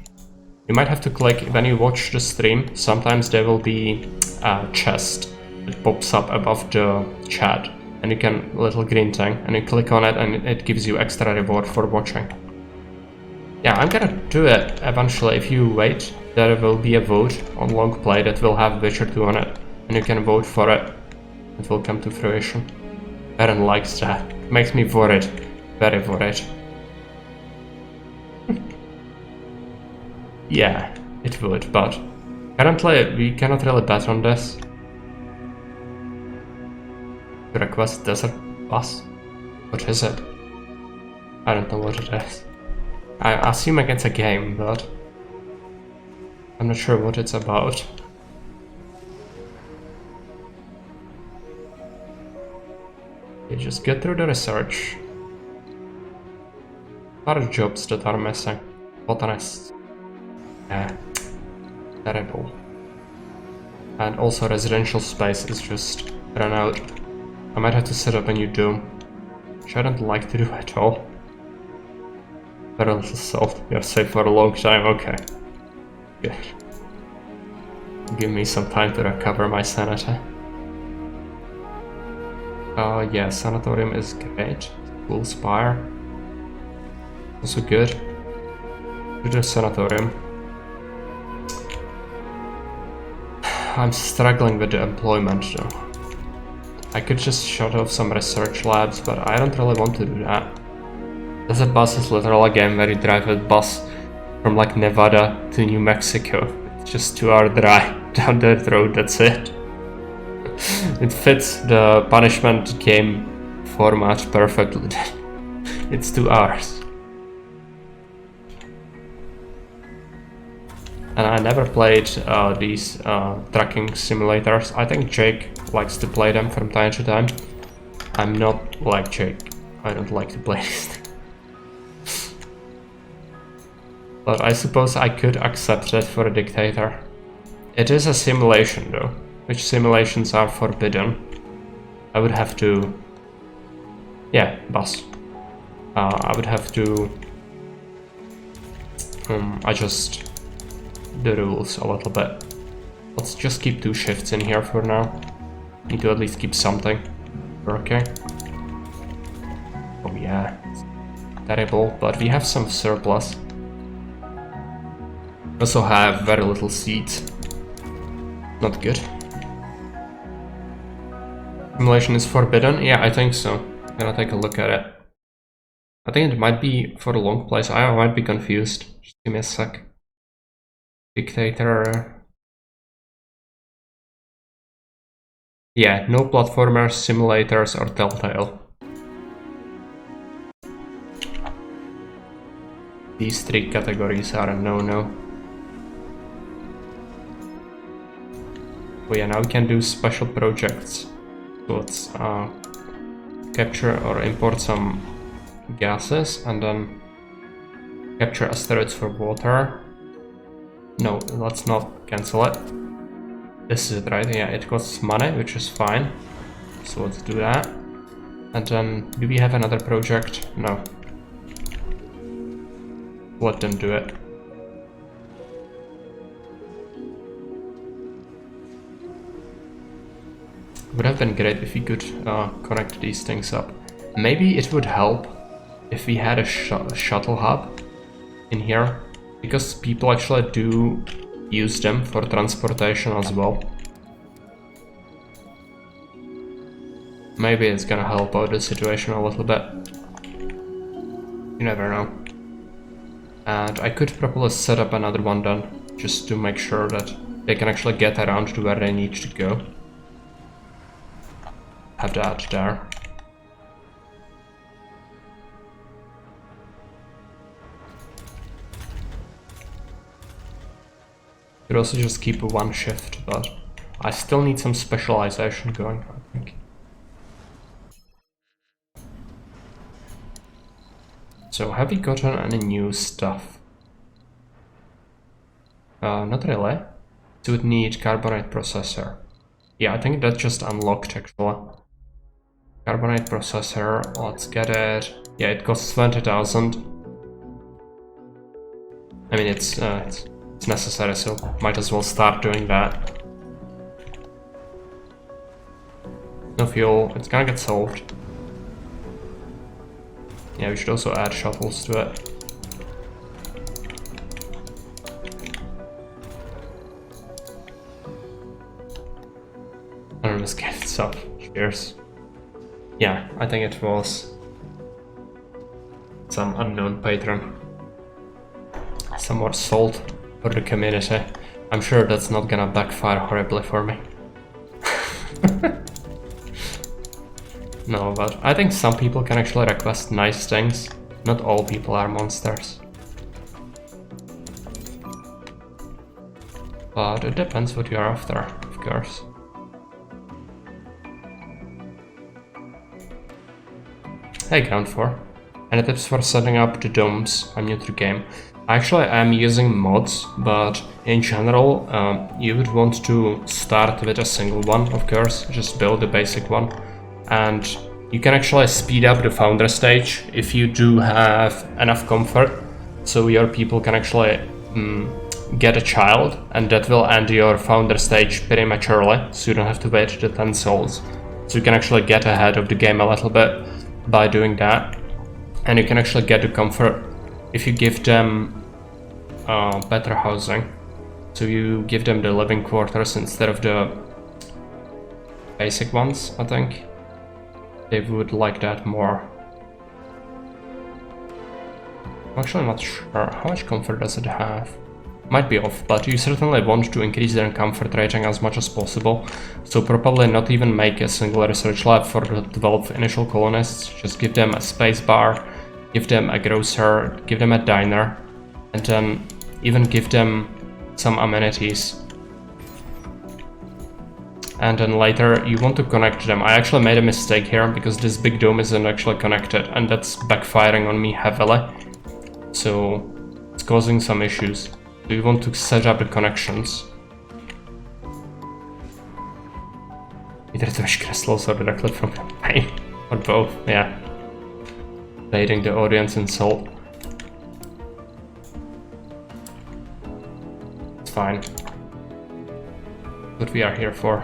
You might have to click, when you watch the stream, sometimes there will be a chest that pops up above the chat, and you can, little green thing, and you click on it and it gives you extra reward for watching. Yeah, I'm gonna do it eventually. If you wait, there will be a vote on long play that will have Witcher 2 on it, and you can vote for it. It will come to fruition. Aaron likes that. It makes me worried. Very worried. Yeah, it would, but currently we cannot really bet on this. Request desert bus? What is it? I don't know what it is. I'm assuming it's a game, but I'm not sure what it's about. You just get through the research. What are jobs that are missing? Botanists. Yeah, terrible. And also residential space is just run out. I might have to set up a new dome, which I don't like to do at all. Very little salt. You're safe for a long time, okay. Good. Give me some time to recover my sanity. Yeah, sanatorium is great. School spire. Also good. Do the sanatorium. I'm struggling with the employment though. I could just shut off some research labs, but I don't really want to do that. Desert bus is literally a game where you drive a bus from like Nevada to New Mexico. It's just 2-hour drive down that road, that's it. It fits the punishment game format perfectly. It's 2 hours. And I never played these tracking simulators. I think Jake likes to play them from time to time. I'm not like Jake. I don't like to play these things. But I suppose I could accept it for a dictator. It is a simulation though, which simulations are forbidden. I would have to... Yeah, bus. I would have to adjust the rules a little bit. Let's just keep 2 shifts in here for now. Need to at least keep something working. Oh yeah, it's terrible, but we have some surplus. We also have very little seeds. Not good. Simulation is forbidden? Yeah, I think so. I'm gonna take a look at it. I think it might be for a long place. I might be confused. Just give me a sec. Dictator. Yeah, no platformers, simulators, or Telltale. These 3 categories are a no-no. Oh yeah, now we can do special projects. So let's capture or import some gases and then capture asteroids for water. No, let's not cancel it. This is it, right? Yeah, it costs money, which is fine. So let's do that. And then, do we have another project? No. Let them do it. Would have been great if we could connect these things up. Maybe it would help if we had a shuttle hub in here, because people actually do use them for transportation as well. Maybe it's gonna help out the situation a little bit. You never know. And I could probably set up another one then, just to make sure that they can actually get around to where they need to go. Have that there. Could also just keep one shift, but I still need some specialization going, I think. So have we gotten any new stuff? Not really. So it would need carbonate processor. Yeah, I think that just unlocked actually. Carbonate processor, let's get it. Yeah, it costs 20,000. I mean, it's necessary, so might as well start doing that. No fuel, it's gonna get solved. Yeah, we should also add shuttles to it. Anonymous gifts up. Cheers. Yeah, I think it was some unknown patron. Some more salt for the community. I'm sure that's not gonna backfire horribly for me. No, but I think some people can actually request nice things. Not all people are monsters. But it depends what you're after, of course. Hey Ground 4. Any tips for setting up the domes? I'm new to the game. Actually, I'm using mods, but in general, you would want to start with a single one, of course. Just build the basic one. And you can actually speed up the founder stage if you do have enough comfort, so your people can actually get a child, and that will end your founder stage prematurely, so you don't have to wait the 10 souls. So you can actually get ahead of the game a little bit by doing that, and you can actually get the comfort if you give them better housing. So you give them the living quarters instead of the basic ones, I think. They would like that more. I'm actually not sure. How much comfort does it have? Might be off, but you certainly want to increase their comfort rating as much as possible. So probably not even make a single research lab for the 12 initial colonists. Just give them a space bar, give them a grocer, give them a diner, and then even give them some amenities. And then later you want to connect them. I actually made a mistake here because this big dome isn't actually connected, and that's backfiring on me heavily. So it's causing some issues. So you want to set up the connections. Either to veškeré slows or directly from campaign. Or both, yeah. Baiting the audience in salt. It's fine. What we are here for.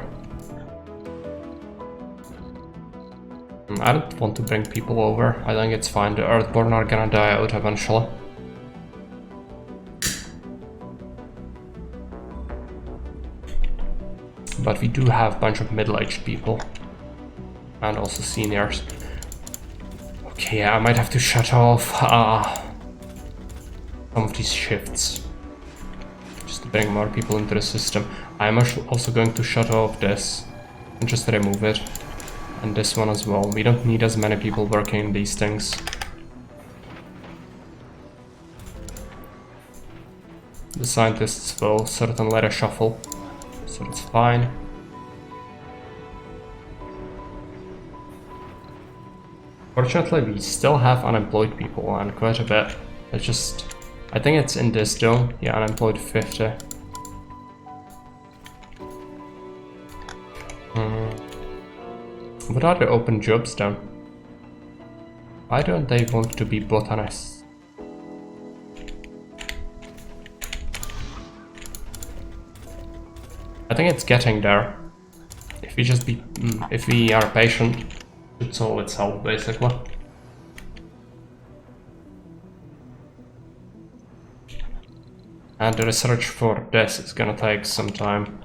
I don't want to bring people over. I think it's fine. The Earthborn are gonna die out eventually. But we do have a bunch of middle-aged people. And also seniors. Okay, yeah, I might have to shut off some of these shifts. Just to bring more people into the system. I'm also going to shut off this and just remove it. And this one as well. We don't need as many people working in these things. The scientists will certainly reshuffle, so it's fine. Fortunately, we still have unemployed people, and quite a bit. It's just... I think it's in this dome. Yeah, unemployed 50. What are the open jobs then? Why don't they want to be botanists? I think it's getting there. If we just be... if we are patient, it solve itself, basically. And the research for this is gonna take some time.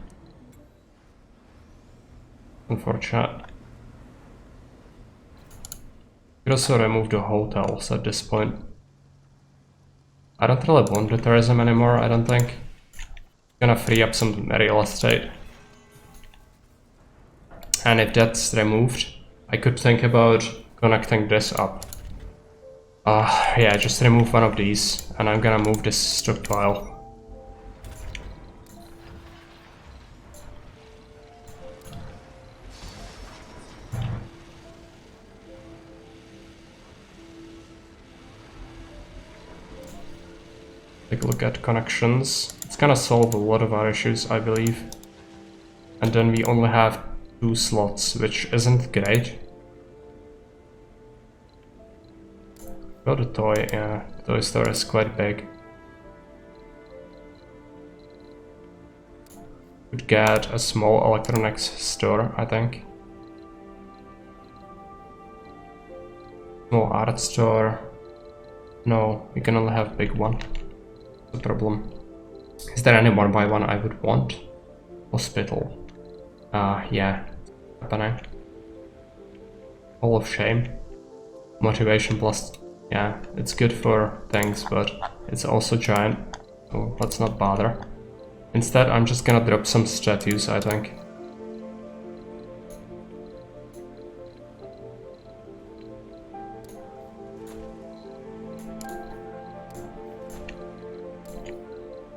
Unfortunate. We also remove the hotels at this point. I don't really want the tourism anymore, I don't think. Gonna free up some real estate. And if that's removed, I could think about connecting this up. Yeah, just remove one of these, and I'm gonna move this stockpile. Take a look at connections. It's gonna solve a lot of our issues, I believe. And then we only have 2 slots, which isn't great. Go to toy, yeah, the toy store is quite big. Could get a small electronics store, I think. Small art store. No, we can only have big one. The problem. Is there any 1x1 I would want? Hospital. Yeah. Happening. Hall of Shame. Motivation plus. Yeah, it's good for things, but it's also giant. So let's not bother. Instead, I'm just gonna drop some statues, I think.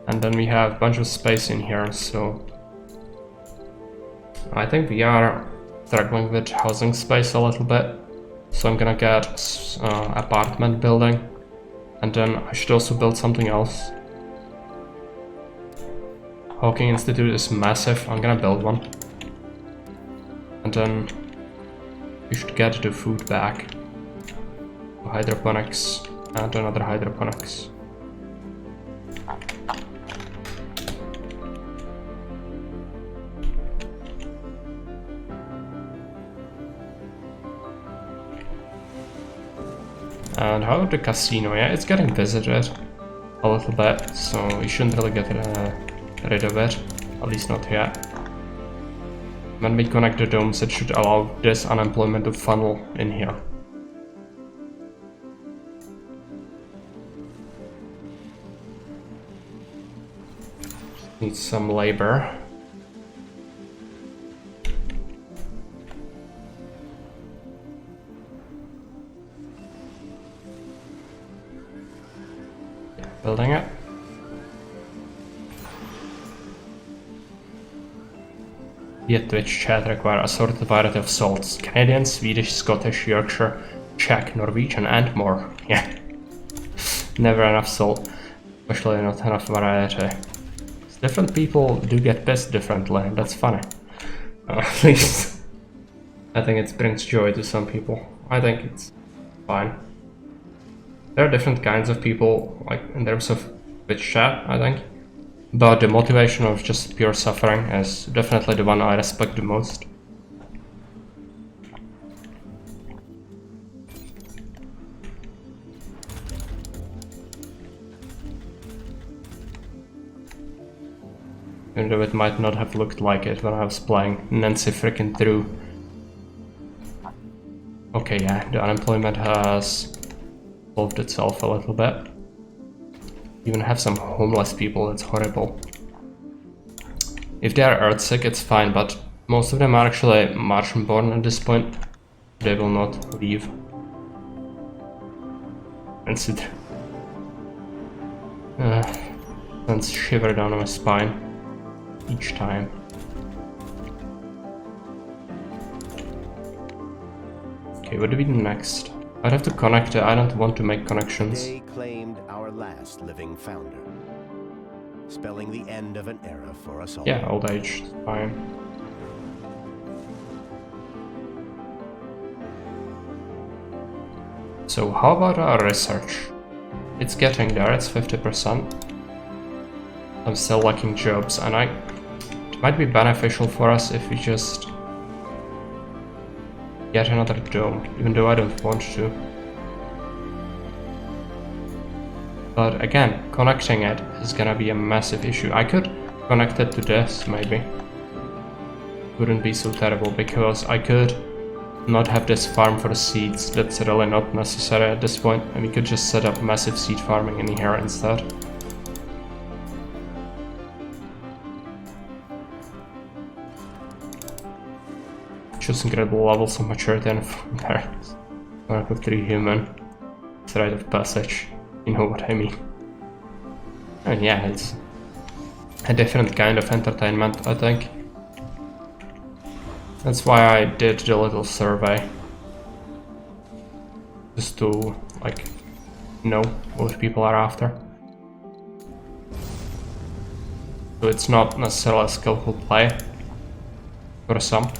And then we have a bunch of space in here, so I think we are struggling with housing space a little bit. So I'm gonna get apartment building, and then I should also build something else. Hawking Institute is massive, I'm gonna build one. And then we should get the food back. Hydroponics, and another hydroponics. And how about the casino? Yeah, it's getting visited a little bit, so we shouldn't really get rid of it, at least not yet. When we connect the domes, it should allow this unemployment to funnel in here. Need some labor. Building it. The Twitch chat require assorted variety of salts. Canadian, Swedish, Scottish, Yorkshire, Czech, Norwegian and more. Yeah. Never enough salt. Especially not enough variety. Different people do get pissed differently, that's funny. At least I think it brings joy to some people. I think it's fine. There are different kinds of people, like in terms of Twitch chat, I think. But the motivation of just pure suffering is definitely the one I respect the most. Even though it might not have looked like it when I was playing Nancy freaking Drew. Okay, yeah, the unemployment has solved itself a little bit. Even have some homeless people, it's horrible. If they are earthsick, it's fine, but most of them are actually Martian born at this point. They will not leave. And sit. Sends shiver down my spine each time. Okay, what do we do next? I'd have to connect it. I don't want to make connections. They claimed our last living founder, spelling the end of an era for us all. Yeah, old age, fine. So how about our research? It's getting there, it's 50%. I'm still lacking jobs, and it might be beneficial for us if we just get another dome, even though I don't want to. But again, connecting it is gonna be a massive issue. I could connect it to this, maybe. Wouldn't be so terrible, because I could not have this farm for seeds. That's really not necessary at this point, and we could just set up massive seed farming in here instead. Just incredible levels of maturity and parents. 1 human. It's a rite of passage. You know what I mean. And yeah, it's a different kind of entertainment, I think. That's why I did the little survey. Just to, like, know what people are after. So it's not necessarily a skillful play for some.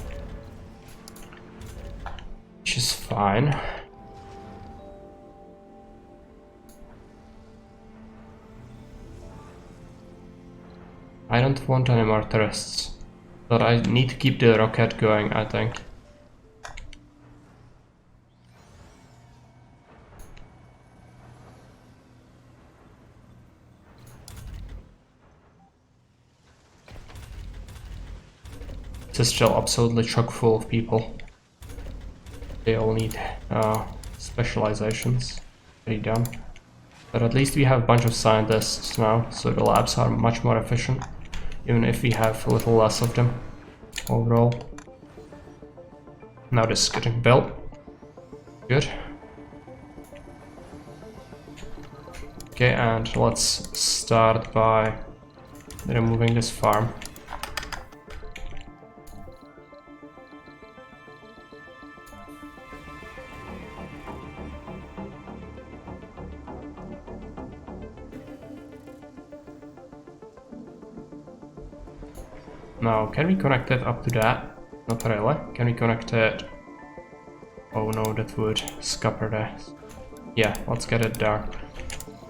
Which is fine. I don't want any more tourists, but I need to keep the rocket going, I think. This is still absolutely chock full of people. They all need specializations redone. But at least we have a bunch of scientists now, so the labs are much more efficient, even if we have a little less of them overall. Now this is getting built. Good. Okay, and let's start by removing this farm. Now, can we connect it up to that? Not really. Can we connect it? Oh no, that would scupper this. Yeah, let's get it there.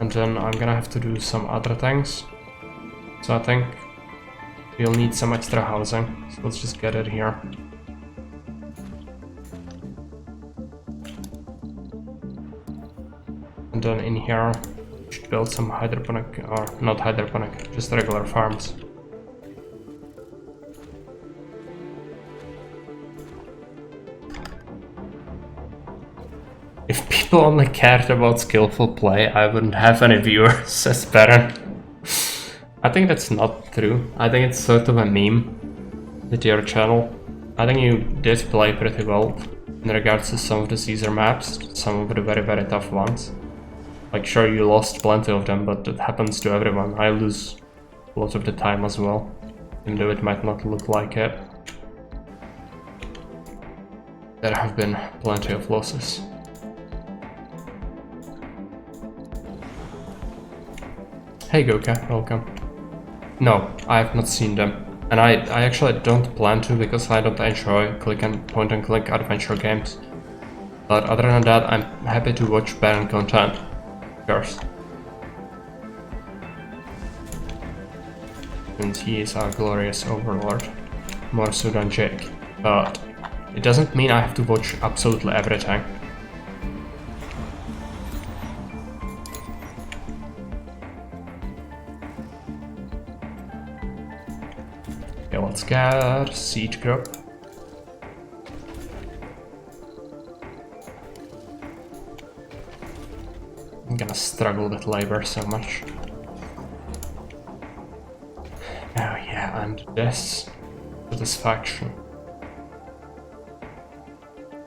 And then I'm gonna have to do some other things. So I think we'll need some extra housing. So let's just get it here. And then in here, we should build some hydroponic, or not hydroponic, just regular farms. If people only cared about skillful play, I wouldn't have any viewers, says Baron. I think that's not true. I think it's sort of a meme with your channel. I think you did play pretty well in regards to some of the Caesar maps, some of the very, very tough ones. Like, sure, you lost plenty of them, but it happens to everyone. I lose a lot of the time as well, even though it might not look like it. There have been plenty of losses. Hey Goka, welcome. No, I have not seen them. And I actually don't plan to, because I don't enjoy point and click adventure games. But other than that, I'm happy to watch Baron content. First. And he is our glorious overlord. More so than Jake. But it doesn't mean I have to watch absolutely everything. Okay, let's get seed crop. I'm gonna struggle with labor so much. Oh yeah, and this satisfaction.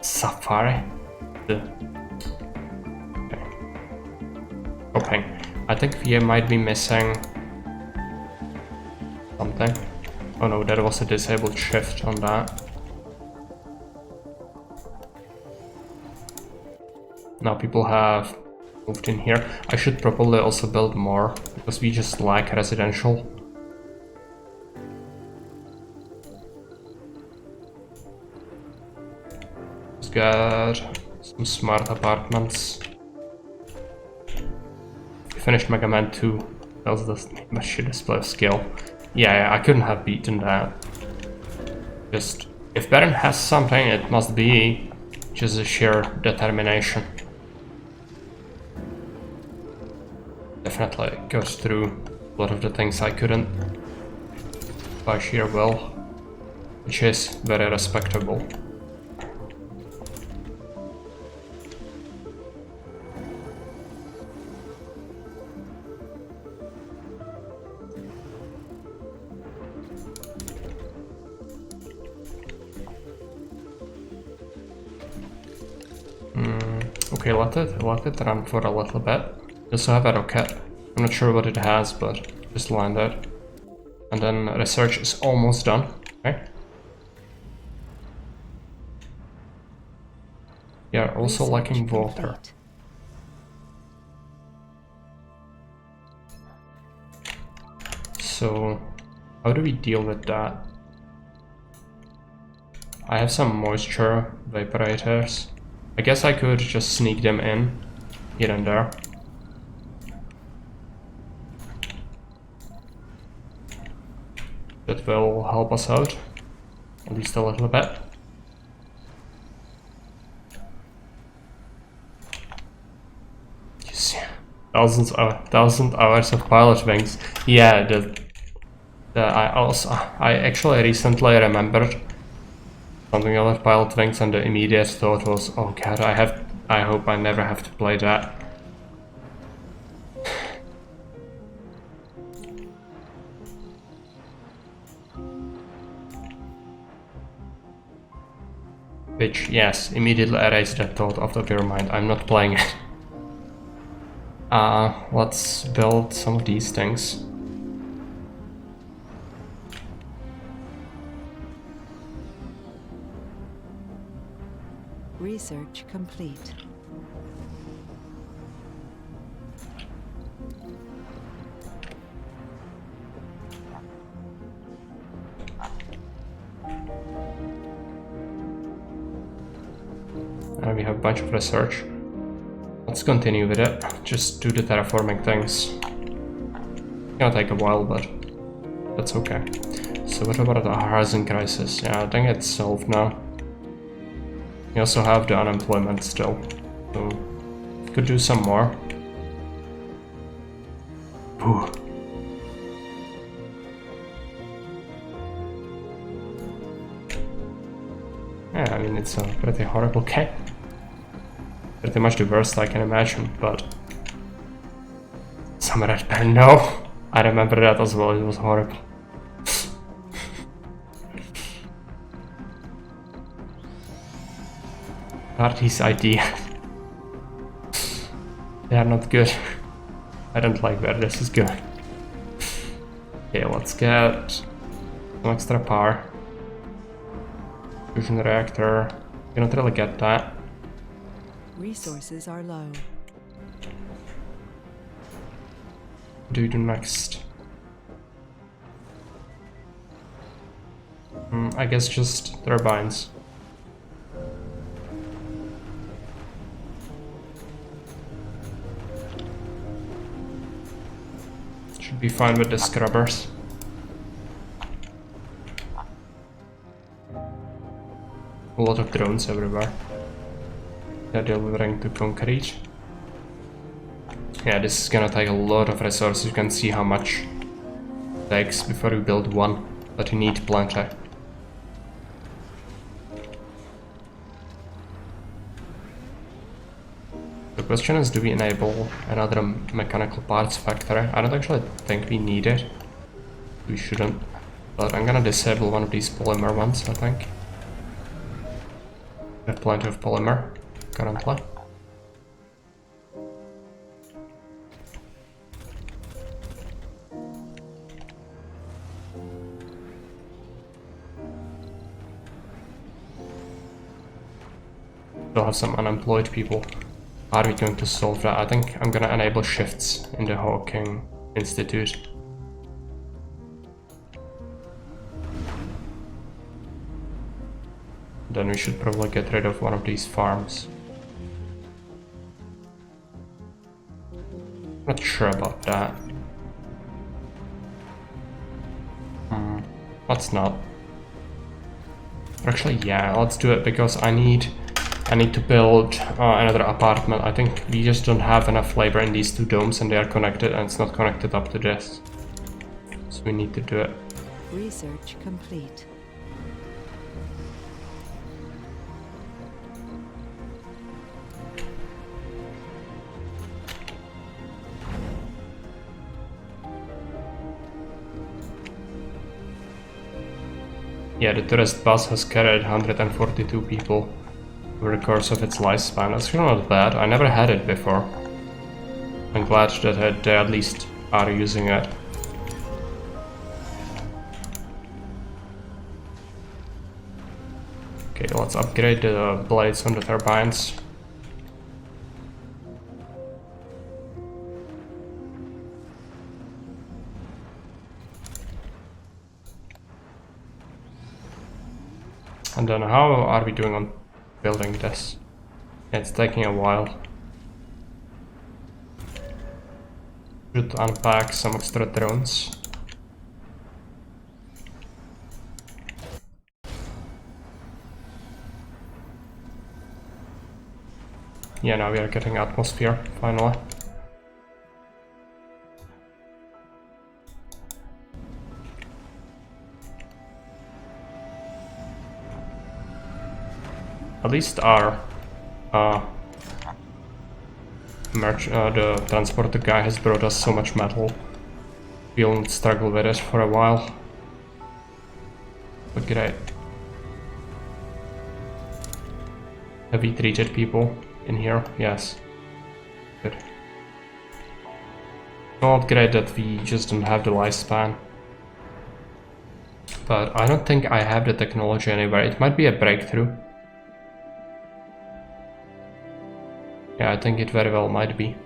Safari. Okay. Shopping. I think we might be missing something. Oh no, there was a disabled shift on that. Now people have moved in here. I should probably also build more, because we just lack residential. Let's get some smart apartments. We finished Mega Man 2. That was the machine display of skill. Yeah, I couldn't have beaten that. Just, if Baron has something, it must be just a sheer determination. Definitely goes through a lot of the things I couldn't by sheer will, which is very respectable. Okay, let it run for a little bit. Also have a rocket. I'm not sure what it has, but just land it. And then research is almost done. Okay. Yeah, also Research lacking water. complete. So, how do we deal with that? I have some moisture vaporators. I guess I could just sneak them in here and there. That will help us out, at least a little bit. You see, thousand hours of pilot wings. Yeah, I actually recently remembered something about pilot wings, and the immediate thought was, oh god, I hope I never have to play that. Which, yes, immediately erased that thought out of your mind. I'm not playing it. Let's build some of these things. Research complete. We have a bunch of research. Let's continue with it. Just do the terraforming things. It's gonna take a while, but that's okay. So what about the housing crisis? Yeah, I think it's solved now. We also have the unemployment still, so could do some more. Ooh. Yeah, I mean, it's a pretty horrible game. Pretty much the worst I can imagine, but... Some Red Pen, no! I remember that as well, it was horrible. Party's ideas. They are not good. I don't like where this is going. Okay, let's get some extra power. Fusion reactor. You don't really get that. Resources are low. What do we do next? I guess just turbines. Should be fine with the scrubbers. A lot of drones everywhere. They're delivering to concrete. Yeah, this is gonna take a lot of resources. You can see how much it takes before you build one, but you need plenty. The question is, do we enable another mechanical parts factory? I don't actually think we need it. We shouldn't. But I'm gonna disable one of these polymer ones, I think. We have plenty of polymer currently. Still have some unemployed people. How are we going to solve that? I think I'm gonna enable shifts in the Hawking Institute. Then we should probably get rid of one of these farms. Not sure about that. Let's not. Actually, yeah, let's do it because I need to build another apartment. I think we just don't have enough labor in these two domes, and they are connected, and it's not connected up to this. So we need to do it. Research complete. Yeah, the tourist bus has carried 142 people over the course of its lifespan. That's really not bad. I never had it before. I'm glad that they at least are using it. Okay, let's upgrade the blades on the turbines. And then how are we doing on building this? It's taking a while. Should unpack some extra drones. Yeah, now we are getting atmosphere, finally. At least our the transporter guy has brought us so much metal. We'll struggle with it for a while. But great. Have we treated people in here? Yes. Good. Not great that we just don't have the lifespan. But I don't think I have the technology anywhere. It might be a breakthrough. Yeah, I think it very well might be.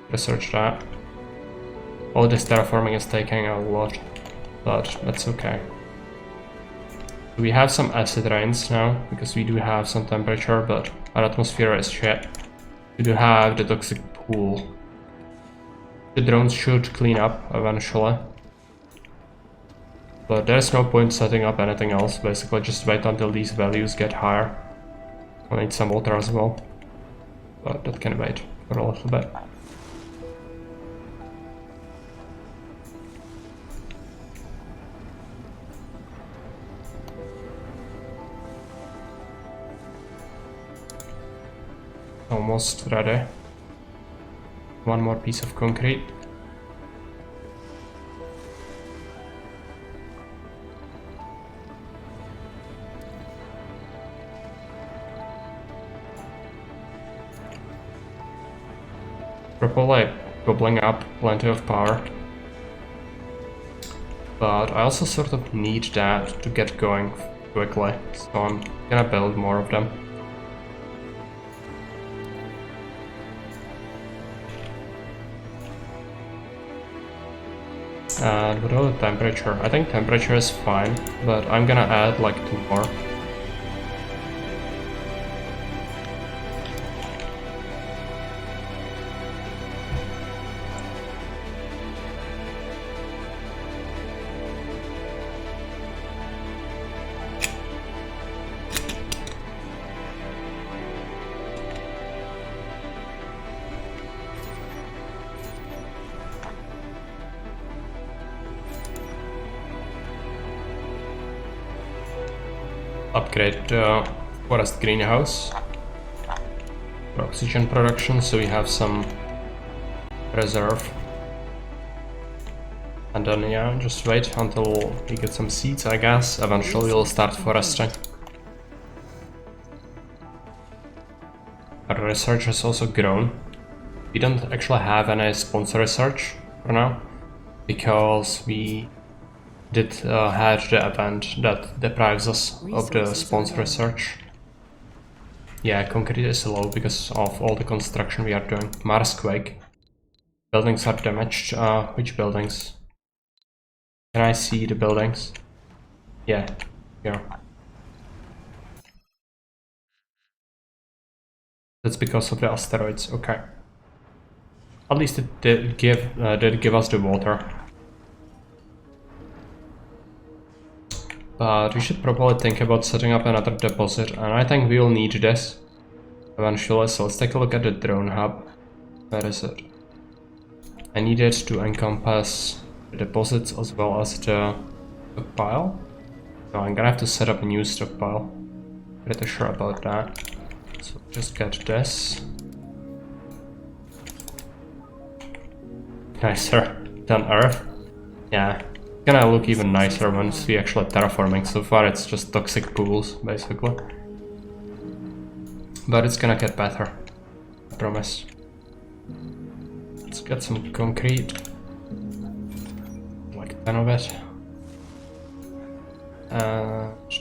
Research that. All this terraforming is taking a lot, but that's okay. We have some acid rains now, because we do have some temperature, but our atmosphere is shit. We do have the toxic pool. The drones should clean up eventually. But there's no point setting up anything else, basically just wait until these values get higher. I'll need some water as well, but that can wait for a little bit. Almost ready. One more piece of concrete. Probably gobbling up plenty of power. But I also sort of need that to get going quickly, so I'm gonna build more of them. And what about temperature? I think temperature is fine, but I'm gonna add like 2 more. Upgrade the forest greenhouse for oxygen production, so we have some reserve. And then yeah, just wait until we get some seeds, I guess. Eventually we'll start foresting. Our research has also grown. We don't actually have any sponsor research for now, because we did hatch the event that deprives us of the spawns research. Yeah, concrete is low because of all the construction we are doing. Marsquake. Buildings are damaged. Which buildings? Can I see the buildings? Yeah, here. That's because of the asteroids, okay. At least it did give us the water. But we should probably think about setting up another deposit, and I think we'll need this eventually, so let's take a look at the drone hub. Where is it? I need it to encompass the deposits as well as the stockpile. So I'm gonna have to set up a new stockpile. Pretty sure about that. So just get this. Nicer than Earth. Yeah, it's gonna look even nicer once we actually terraforming. So far it's just toxic pools, basically. But it's gonna get better, I promise. Let's get some concrete. Like 10 of it.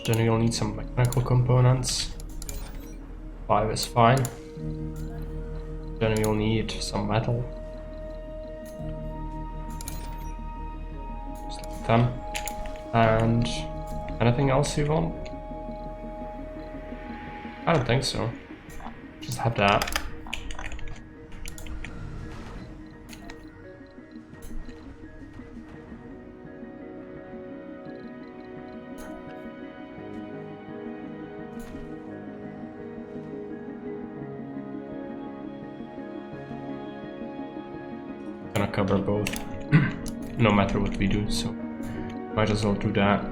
Then you'll need some mechanical components. 5 is fine. Then you'll need some metal. Just like 10. And anything else you want? I don't think so. Just have that. Gonna cover both, no matter what we do, so might as well do that.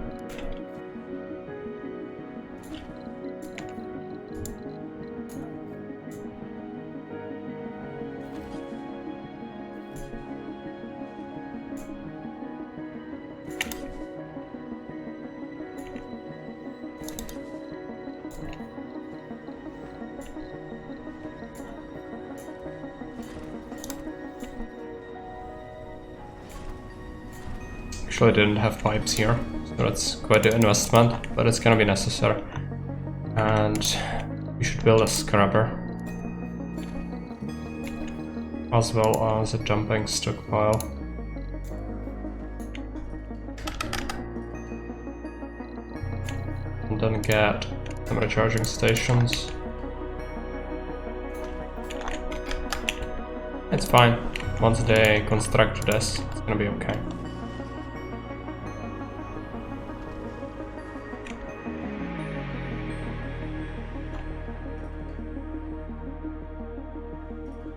Actually, I didn't have pipes here, so that's quite an investment, but it's gonna be necessary. And we should build a scrubber, as well as a dumping stockpile. And then get some recharging stations. It's fine. Once they construct this, it's gonna be okay.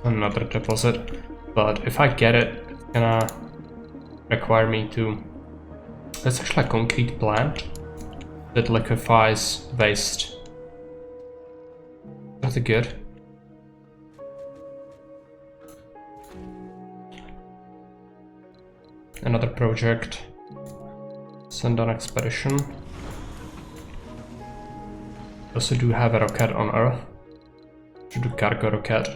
Another deposit, but if I get it, it's gonna require me to... It's actually a concrete plant that liquefies waste. Pretty good. Another project. Send on expedition. Also do have a rocket on Earth. Should do cargo rocket.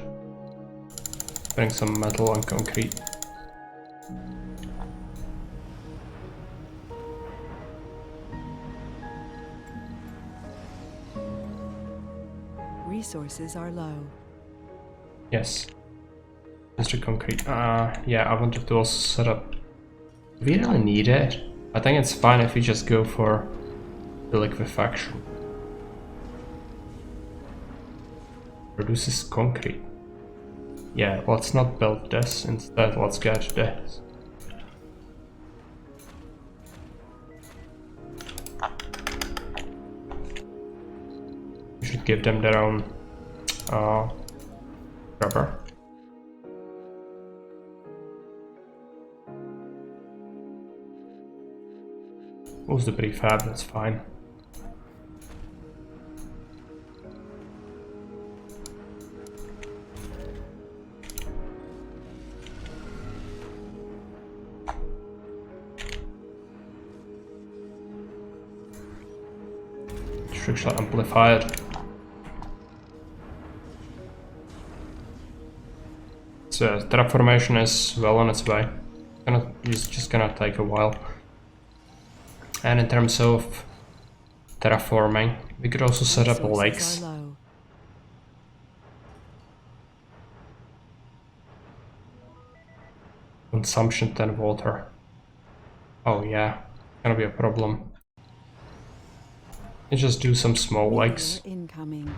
Bring some metal and concrete. Resources are low. Yes. Mr. Concrete. Yeah, I wanted to also set up... Do we really need it? I think it's fine if we just go for the liquefaction. Produces concrete. Yeah, let's not build this, instead let's get this. We should give them their own rubber. Who's the prefab? That's fine. Actually amplified. So terraformation is well on its way. It's just gonna take a while. And in terms of terraforming, we could also set up Resources lakes. are low. Consumption 10 water. Oh yeah, gonna be a problem. You just do some small lakes. Meteor incoming.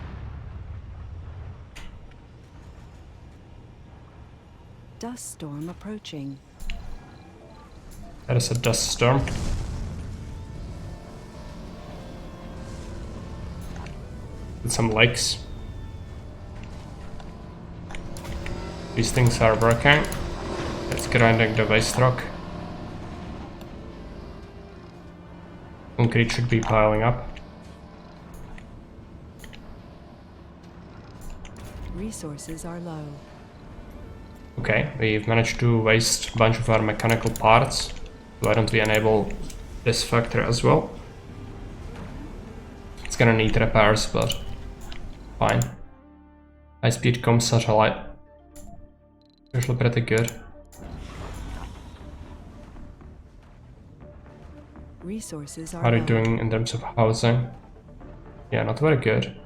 Dust storm approaching. That is a dust storm. With some lakes. These things are working. It's grinding the waste rock. Concrete should be piling up. Resources are low. Okay, we've managed to waste a bunch of our mechanical parts. Why don't we enable this factor as well? It's gonna need repairs, but fine. High-speed comm satellite. Usually pretty good. Resources are How are you low. doing in terms of housing? Yeah, not very good.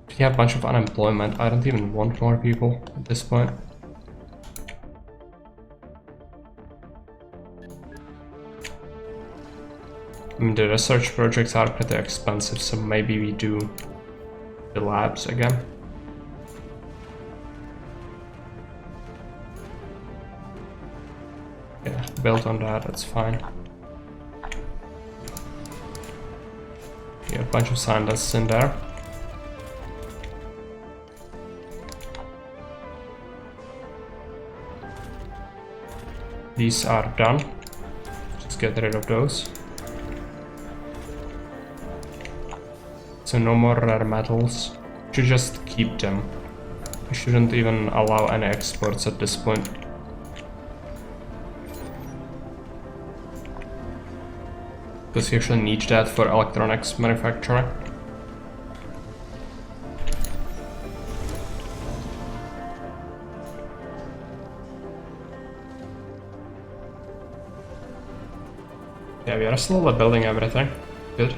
We have a bunch of unemployment. I don't even want more people at this point. I mean, the research projects are pretty expensive, so maybe we do the labs again. Yeah, build on that, that's fine. Yeah, a bunch of scientists in there. These are done. Just get rid of those. So no more rare metals. Should just keep them. We shouldn't even allow any exports at this point. Because you actually need that for electronics manufacturing. Yeah, we are slowly building everything. Good.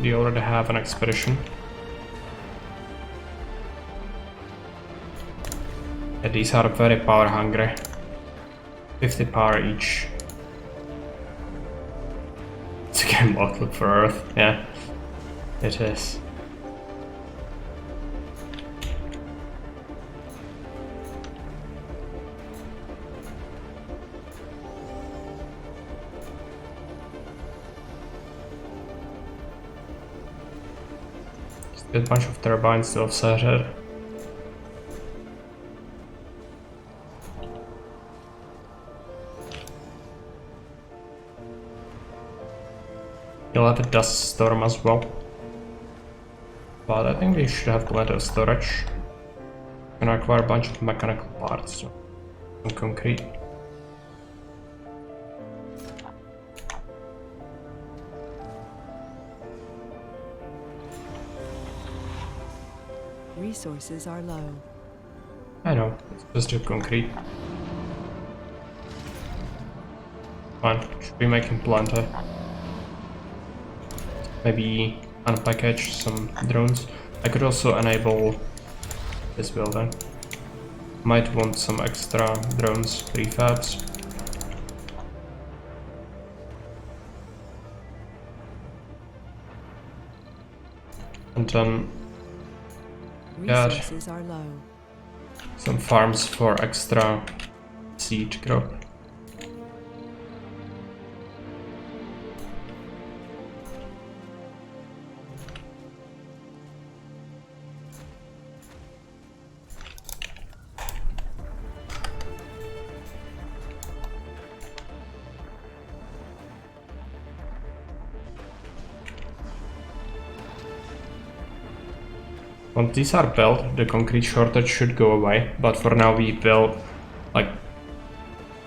We already have an expedition. Yeah, these are very power hungry. 50 power each. It's a game outlook for Earth, yeah. It is. Just get a bunch of turbines to offset it. You'll have a dust storm as well. But I think we should have plenty of storage. Gonna acquire a bunch of mechanical parts. So some concrete. Resources are low. I know, it's just do concrete. Fine, should be making plenty. Maybe unpackage some drones. I could also enable this building. Might want some extra drones, prefabs. And then add Resources are low. some farms for extra seed crop. Once these are built, the concrete shortage should go away, but for now we built like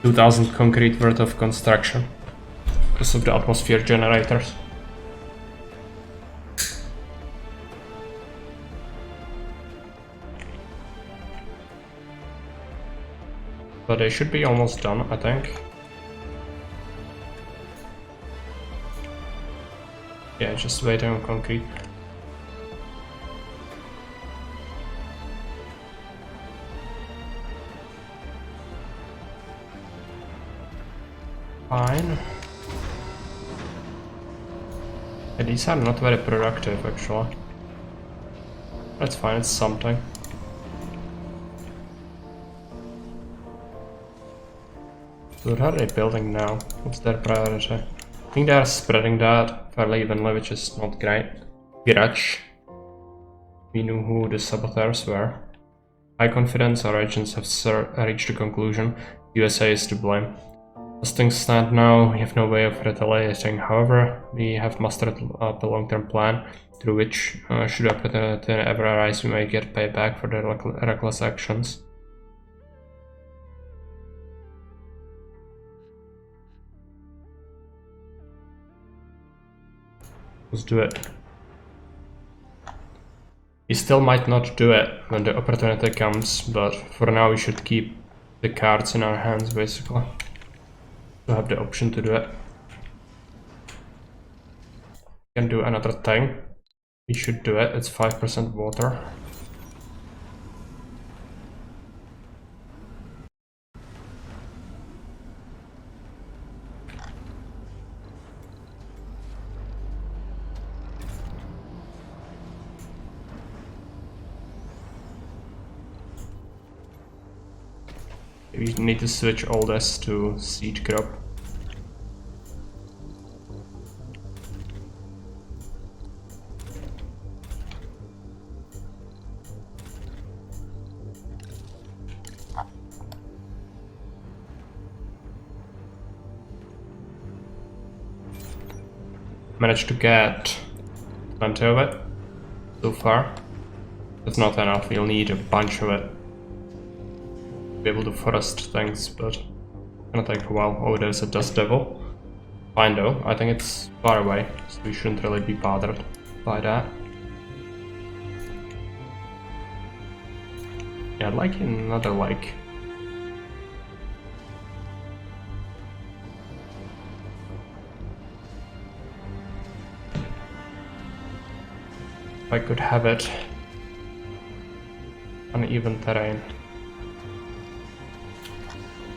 2000 concrete worth of construction because of the atmosphere generators. But they should be almost done, I think. Yeah, just waiting on concrete. Fine. Yeah, these are not very productive actually. That's fine, it's something. So what are they building now? What's their priority? I think they are spreading that fairly evenly, which is not great. Grudge. We knew who the saboteurs were. High confidence, our agents have reached the conclusion USA is to blame. As things stand now, we have no way of retaliating. However, we have mastered the long-term plan through which, should opportunity ever arise, we may get payback for their reckless actions. Let's do it. We still might not do it when the opportunity comes, but for now we should keep the cards in our hands basically. To have the option to do it. We can do another thing. We should do it. It's 5% water. We need to switch all this to seed crop. Managed to get plenty of it so far. That's not enough, we'll need a bunch of it. Be able to forest things, but it's gonna take a while. Oh, there's a dust devil. Fine though, I think it's far away, so we shouldn't really be bothered by that. Yeah, I'd like another lake. If I could have it uneven terrain.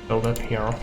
Build it here.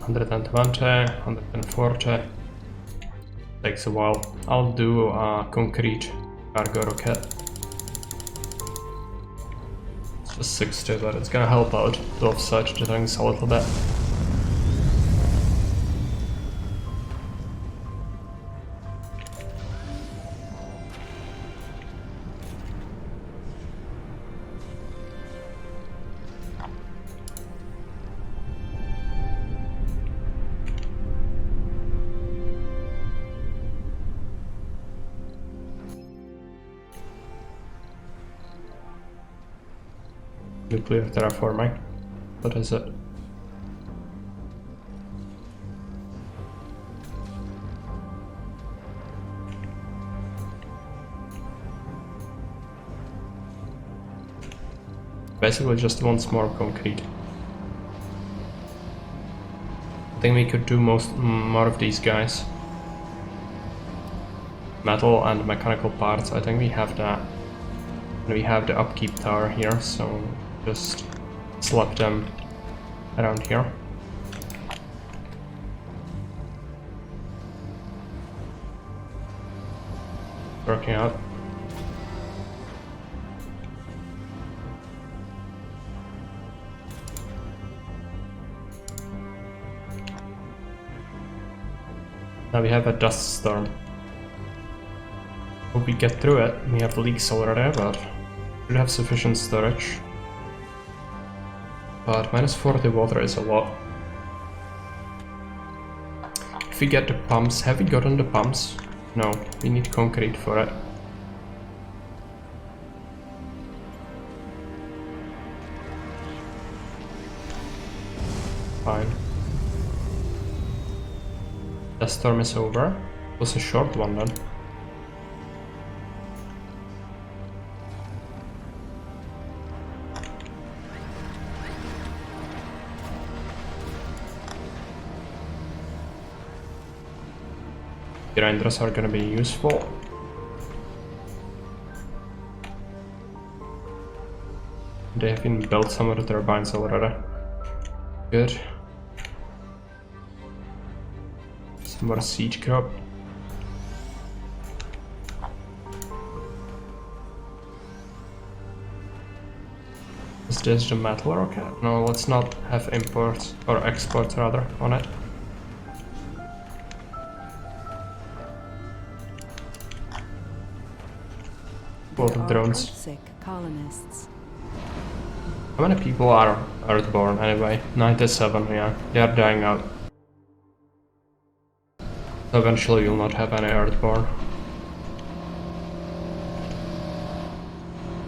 $120, $140. Takes a while. I'll do a concrete cargo rocket. It's just 60, but it's gonna help out to offset the things a little bit. Nuclear terraforming. What is it? Basically just wants more concrete. I think we could do more of these guys. Metal and mechanical parts, I think we have that. And we have the upkeep tower here, so just slap them around here. Working out. Now we have a dust storm. Hope we get through it. We have leaks already, but should have sufficient storage. But minus 40 water is a lot. If we get the pumps, have we gotten the pumps? No, we need concrete for it. Fine. The storm is over. It was a short one then. Grinders are gonna be useful. They have been built some of the turbines already. Good. Some more siege crop. Is this the metal rocket? No, let's not have imports or exports rather on it. Both There are drones. Earthsick colonists. How many people are Earthborn anyway? 97, yeah. They are dying out. So eventually you'll not have any Earthborn.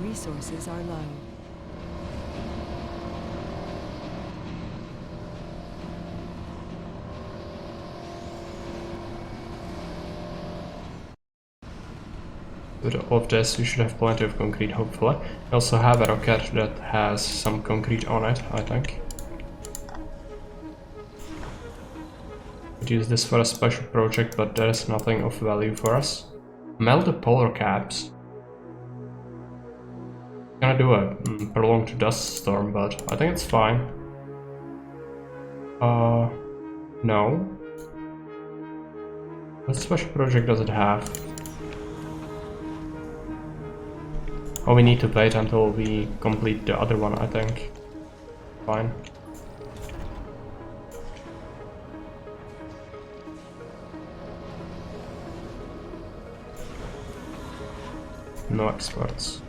Resources are low. With all of this, we should have plenty of concrete, hopefully. We also have a rocket that has some concrete on it, I think. Could use this for a special project, but there is nothing of value for us. Melt the polar caps. Gonna do a prolonged dust storm, but I think it's fine. No. What special project does it have? Oh, we need to wait until we complete the other one, I think. Fine. No exports.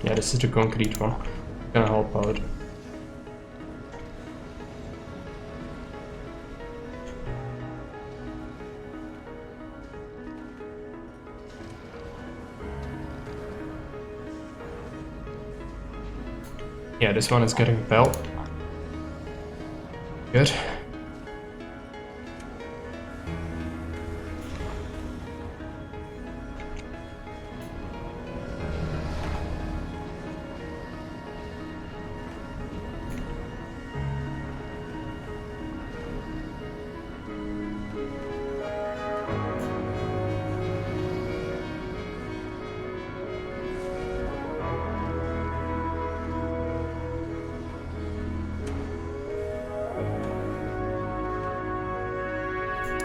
Yeah, this is the concrete one. Gonna help out. Yeah, this one is getting built. Good.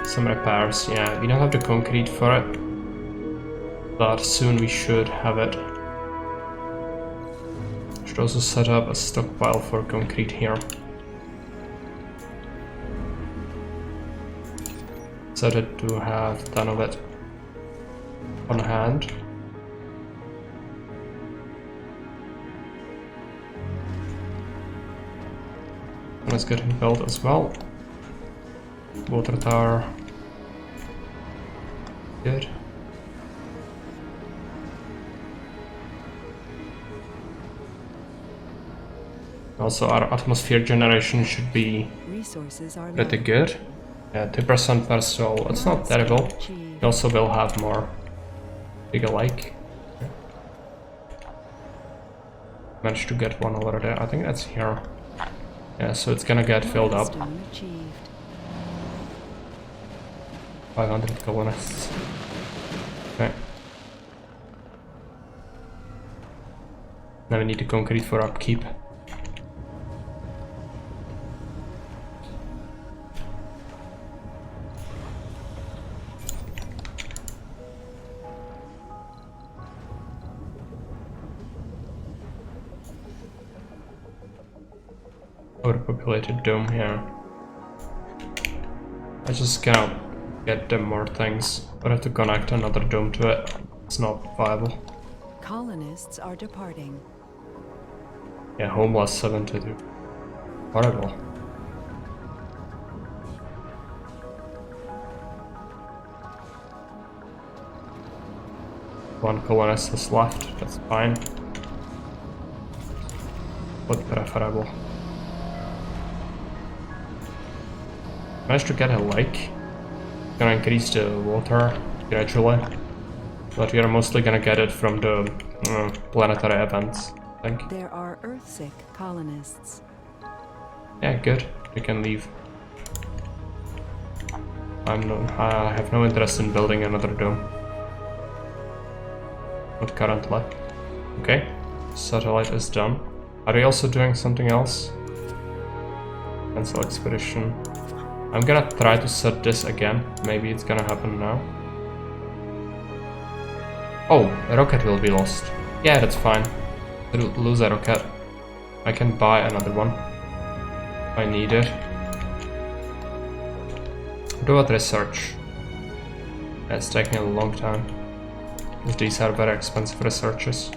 Some repairs, yeah, we don't have the concrete for it, but soon we should have it. Should also set up a stockpile for concrete here. Set it to have 10 of it on hand. One is getting built as well. Water tower. Good. Also, our atmosphere generation should be Resources are low. pretty good. Yeah, 2% per soul. It's not terrible. Achieved. We also will have more. Bigger lake. Managed to get one already. I think that's here. Yeah, so it's gonna get filled up. Milestone achieved. 500 colonists. Okay. Now we need the concrete for upkeep. Overpopulated dome here. I just gonna get them more things. But I have to connect another dome to it. It's not viable. Colonists are departing. Yeah, homeless 72. Horrible. One colonist is left, that's fine. But preferable. Managed to get a lake. Gonna increase the water gradually. But we are mostly gonna get it from the planetary events, I think. There are Earthsick colonists. Yeah, good. We can leave. I have no interest in building another dome. Not currently. Okay, satellite is done. Are we also doing something else? Cancel expedition. I'm gonna try to set this again. Maybe it's gonna happen now. Oh, a rocket will be lost. Yeah, that's fine. Lose a rocket. I can buy another one. I need it. Do what research. It's taking a long time. Because these are very expensive researches.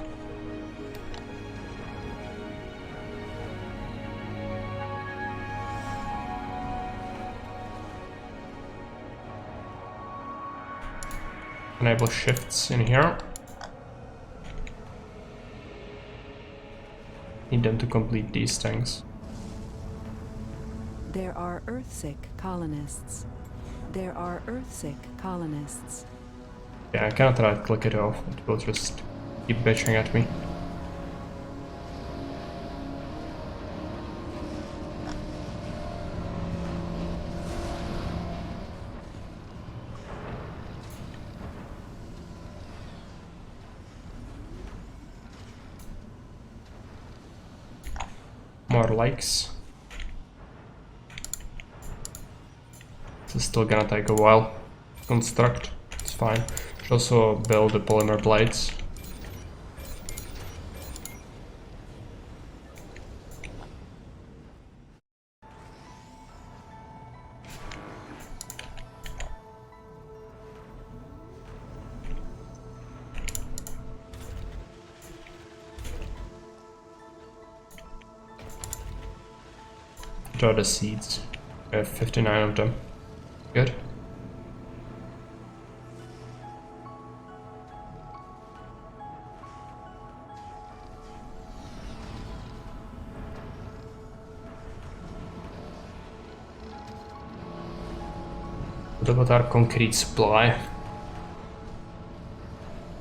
Enable shifts in here. Need them to complete these things. There are Earthsick colonists. There are Earthsick colonists. Yeah, I cannot right click it off. It will just keep bitching at me. More likes. This is still gonna take a while to construct. It's fine. Should also build the polymer blades. Draw the seeds. I have 59 of them. Good. What about our concrete supply?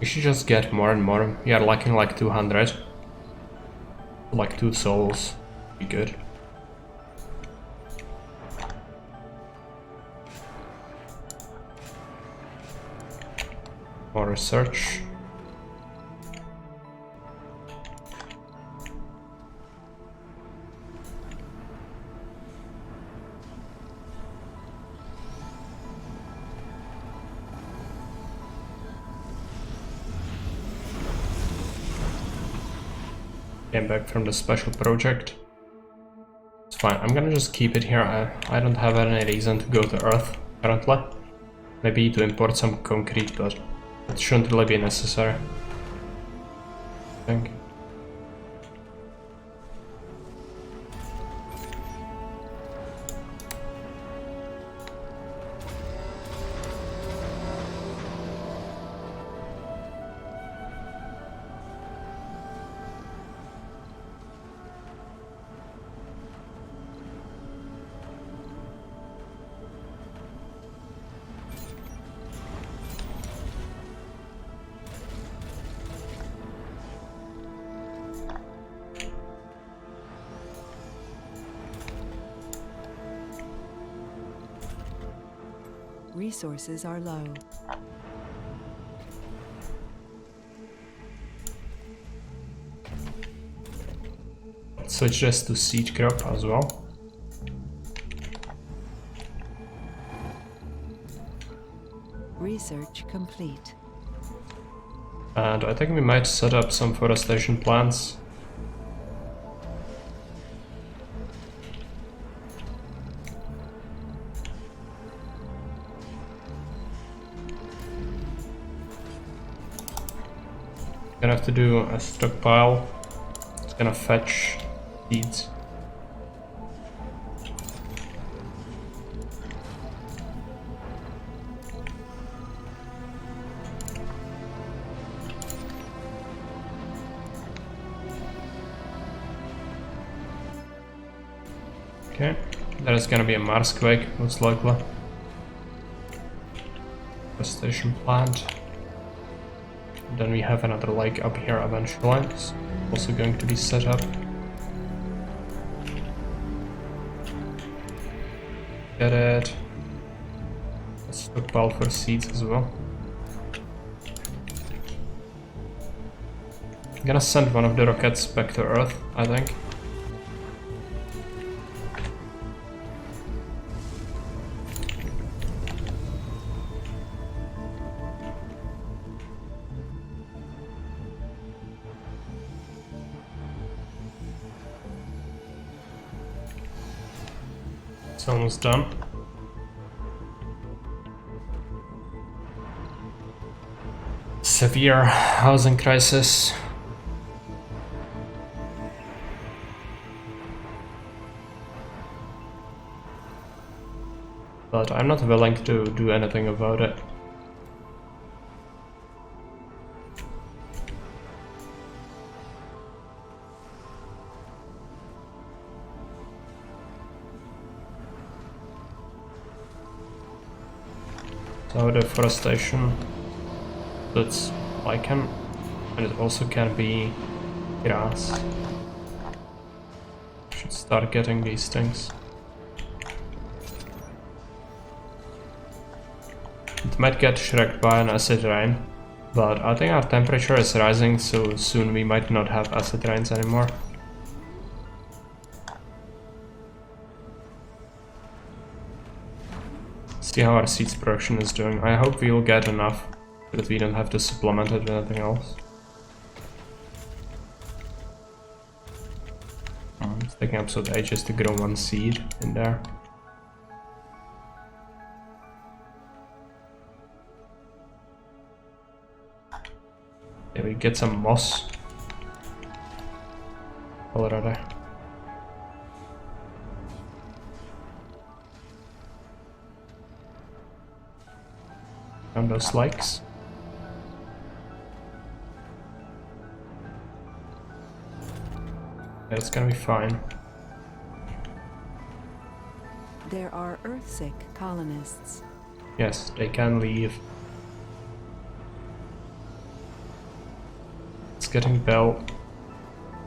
We should just get more and more. We are lacking like 200. Like 2 souls. Be good. More research. Came back from the special project. It's fine. I'm gonna just keep it here. I don't have any reason to go to Earth currently. Maybe to import some concrete, but it shouldn't really be necessary, I think. Resources are low. Switch this to seed crop as well. Research complete. And I think we might set up some forestation plants. Gonna have to do a stockpile. It's gonna fetch seeds. Okay, there is gonna be a Marsquake, most likely. Station plant. Then we have another lake up here eventually. It's also going to be set up. Get it. A stockpile for seeds as well. I'm gonna send one of the rockets back to Earth, I think. It's almost done. Severe housing crisis. But I'm not willing to do anything about it. So deforestation, that's lichen, and it also can be grass. Should start getting these things. It might get shreked by an acid rain, but I think our temperature is rising, so soon we might not have acid rains anymore. See how our seeds production is doing. I hope we'll get enough so that we don't have to supplement it with anything else. It's taking absolute ages to grow one seed in there. Yeah, we get some moss already. On those likes. Yeah, it's gonna be fine. There are Earthsick colonists. Yes, they can leave. It's getting built.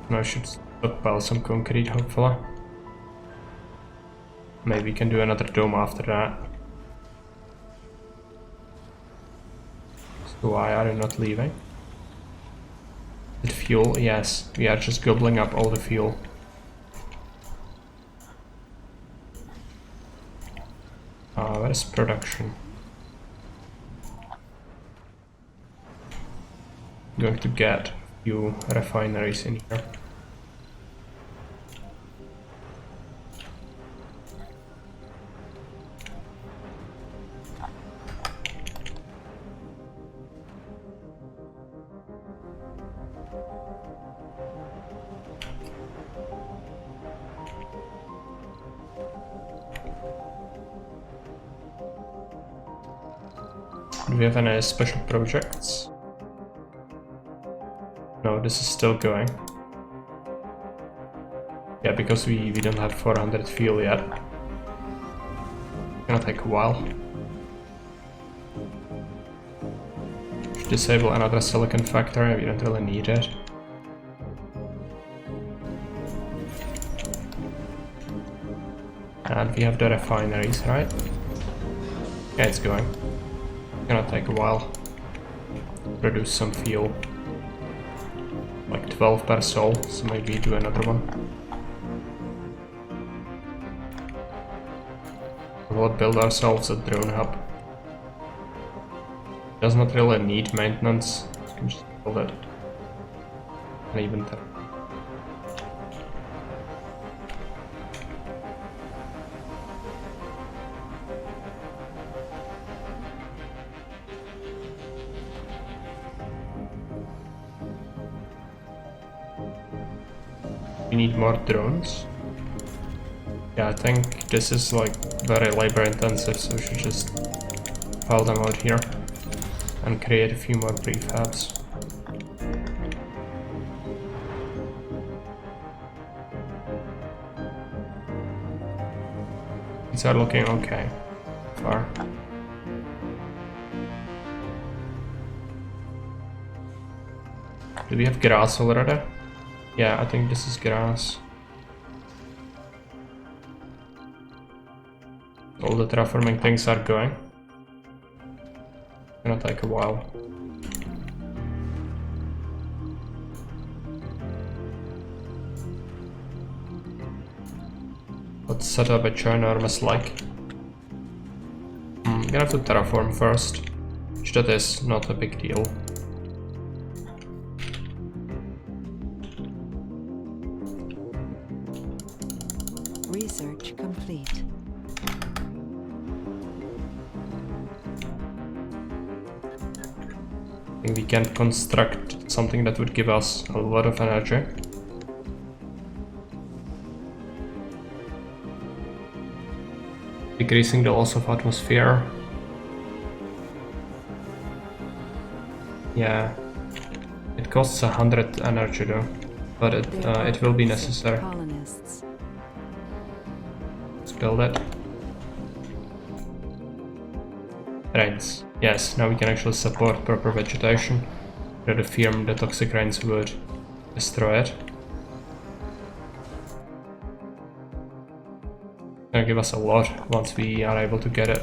Now I should stockpile some concrete, hopefully. Maybe we can do another dome after that. So why are you not leaving? Is it fuel? Yes, we are just gobbling up all the fuel. Where is production? I'm going to get a few refineries in here. Do we have any special projects? No, this is still going. Yeah, because we don't have 400 fuel yet. It's gonna take a while. Should disable another silicon factory, we don't really need it. And we have the refineries, right? Yeah, it's going. It's gonna take a while. Produce some fuel. Like 12 per soul, so maybe do another one. We'll build ourselves a drone hub. Does not really need maintenance, you can just build it. And even that. We need more drones. Yeah, I think this is like very labor intensive, so we should just pile them out here and create a few more prefabs. These are looking okay so far. Do we have grass already? Yeah, I think this is grass. All the terraforming things are going. Gonna take a while. Let's set up a ginormous lake. I'm gonna have to terraform first, which that is not a big deal. Research complete. I think we can construct something that would give us a lot of energy. Decreasing the loss of atmosphere. Yeah, it costs 100 energy though, but it will be necessary. Colonists. Let's build it. Rains. Yes, now we can actually support proper vegetation. Where the firm the toxic rains would destroy it. Gonna give us a lot once we are able to get it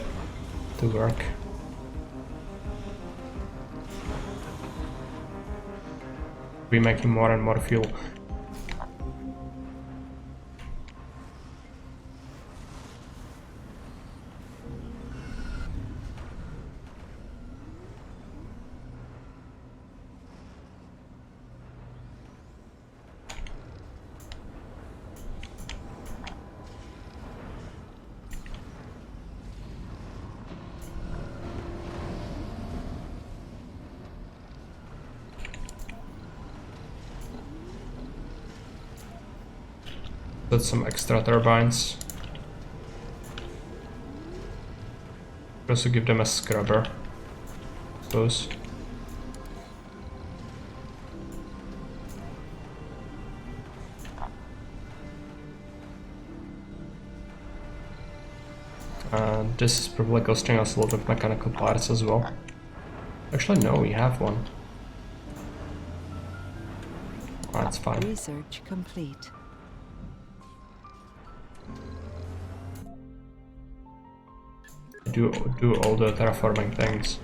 to work. We're making more and more fuel. Put some extra turbines. Also give them a scrubber, I suppose. This is probably costing us a lot of mechanical parts as well. Actually, no, we have one. Oh, that's fine. Research complete. Do all the terraforming things.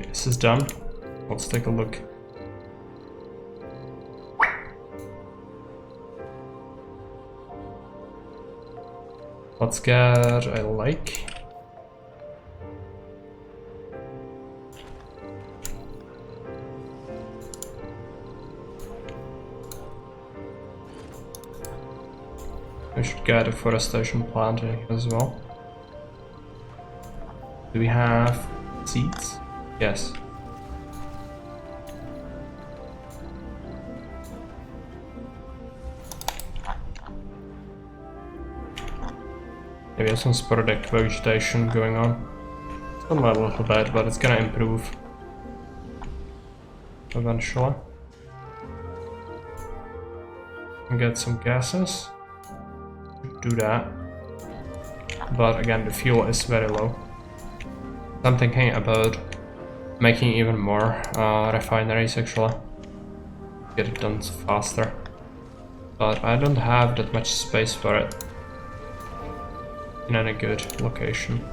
This is done. Let's take a look. Let's get a lake. We should get a forestation plant in here as well. Do we have seeds? Yes. We have some sporadic vegetation going on. It's gonna a little bit, but it's gonna improve eventually. And get some gases. Do that. But again, the fuel is very low. I'm thinking about making even more refineries actually. Get it done faster. But I don't have that much space for it in any good location.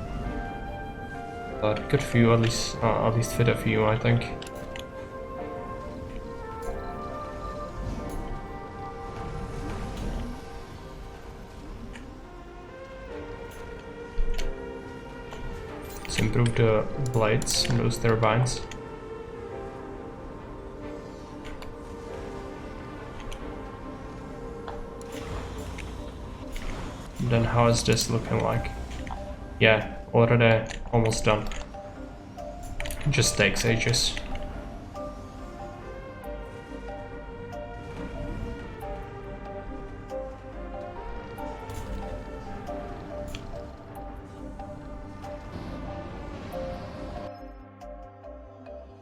But good few, at least fit a few, I think. Let's improve the blades in those turbines. Then how is this looking like? Yeah, already almost done. It just takes ages.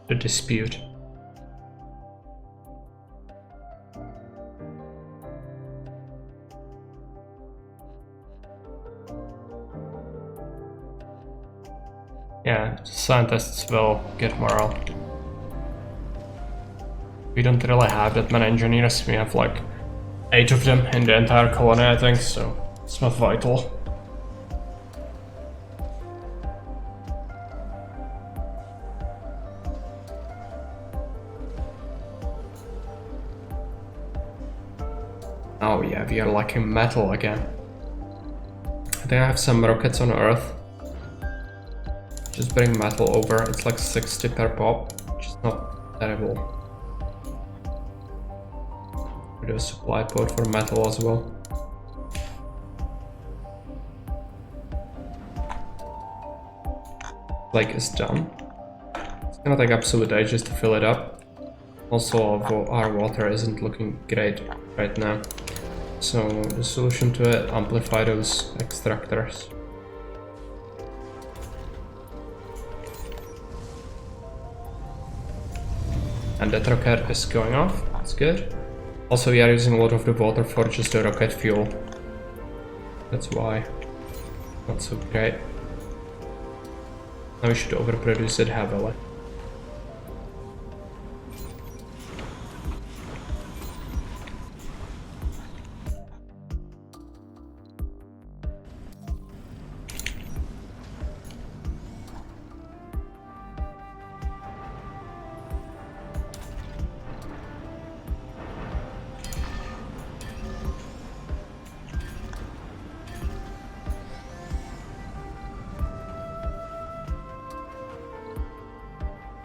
The dispute. Yeah, scientists will get morale. We don't really have that many engineers. We have like 8 of them in the entire colony, I think, so it's not vital. Oh yeah, we are lacking metal again. I think I have some rockets on Earth. Just bring metal over, it's like 60 per pop, which is not terrible. We do a supply pod for metal as well. Lake is done. It's gonna take absolute ages to fill it up. Also, our water isn't looking great right now. So the solution to it, amplify those extractors. And that rocket is going off, that's good. Also we are using a lot of the water for just the rocket fuel. That's why. Not so great. Now we should overproduce it heavily.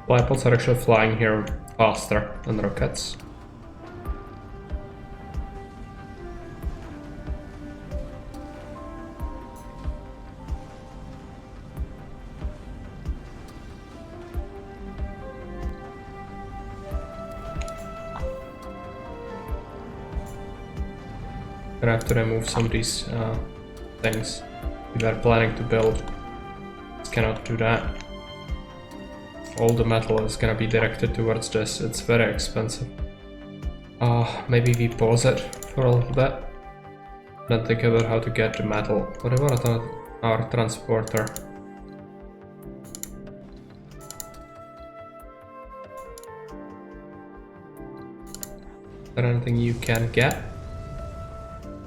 Flypods are actually flying here faster than rockets. Gonna have to remove some of these things we were planning to build. Just cannot do that. All the metal is gonna be directed towards this. It's very expensive. Maybe we pause it for a little bit. Then think about how to get the metal. What about our transporter? Is there anything you can get?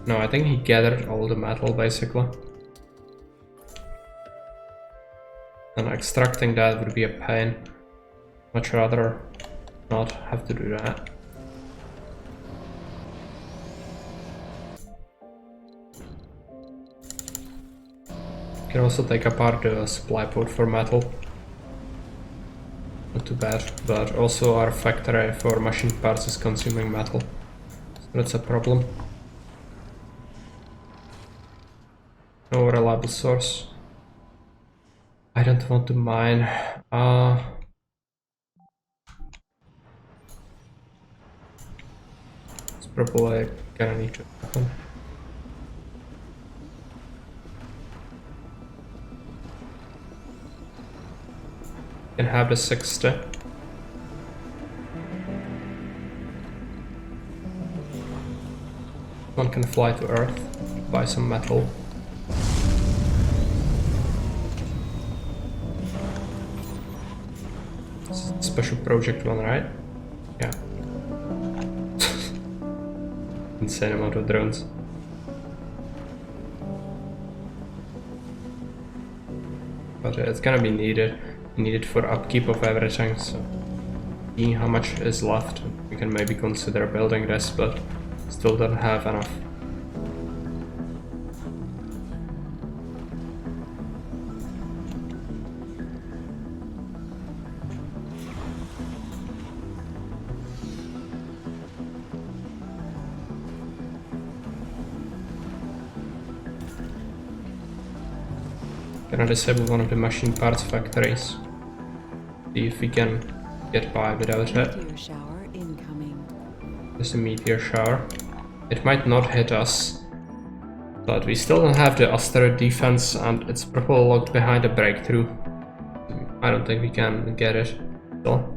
No, I think he gathered all the metal basically. And extracting that would be a pain. Much rather not have to do that. Can also take apart the supply pod for metal. Not too bad, but also our factory for machine parts is consuming metal. So that's a problem. No reliable source. I don't want to mine. It's probably gonna need to happen. Can have the 60. One can fly to Earth, buy some metal. Special project one, right? Yeah. Insane amount of drones. But it's gonna be needed for upkeep of everything, so seeing how much is left, we can maybe consider building this, but still don't have enough. Gonna disable one of the machine parts factories. See if we can get by without it. Meteor shower incoming. There's a meteor shower. It might not hit us, but we still don't have the asteroid defense, and it's probably locked behind a breakthrough. I don't think we can get it still.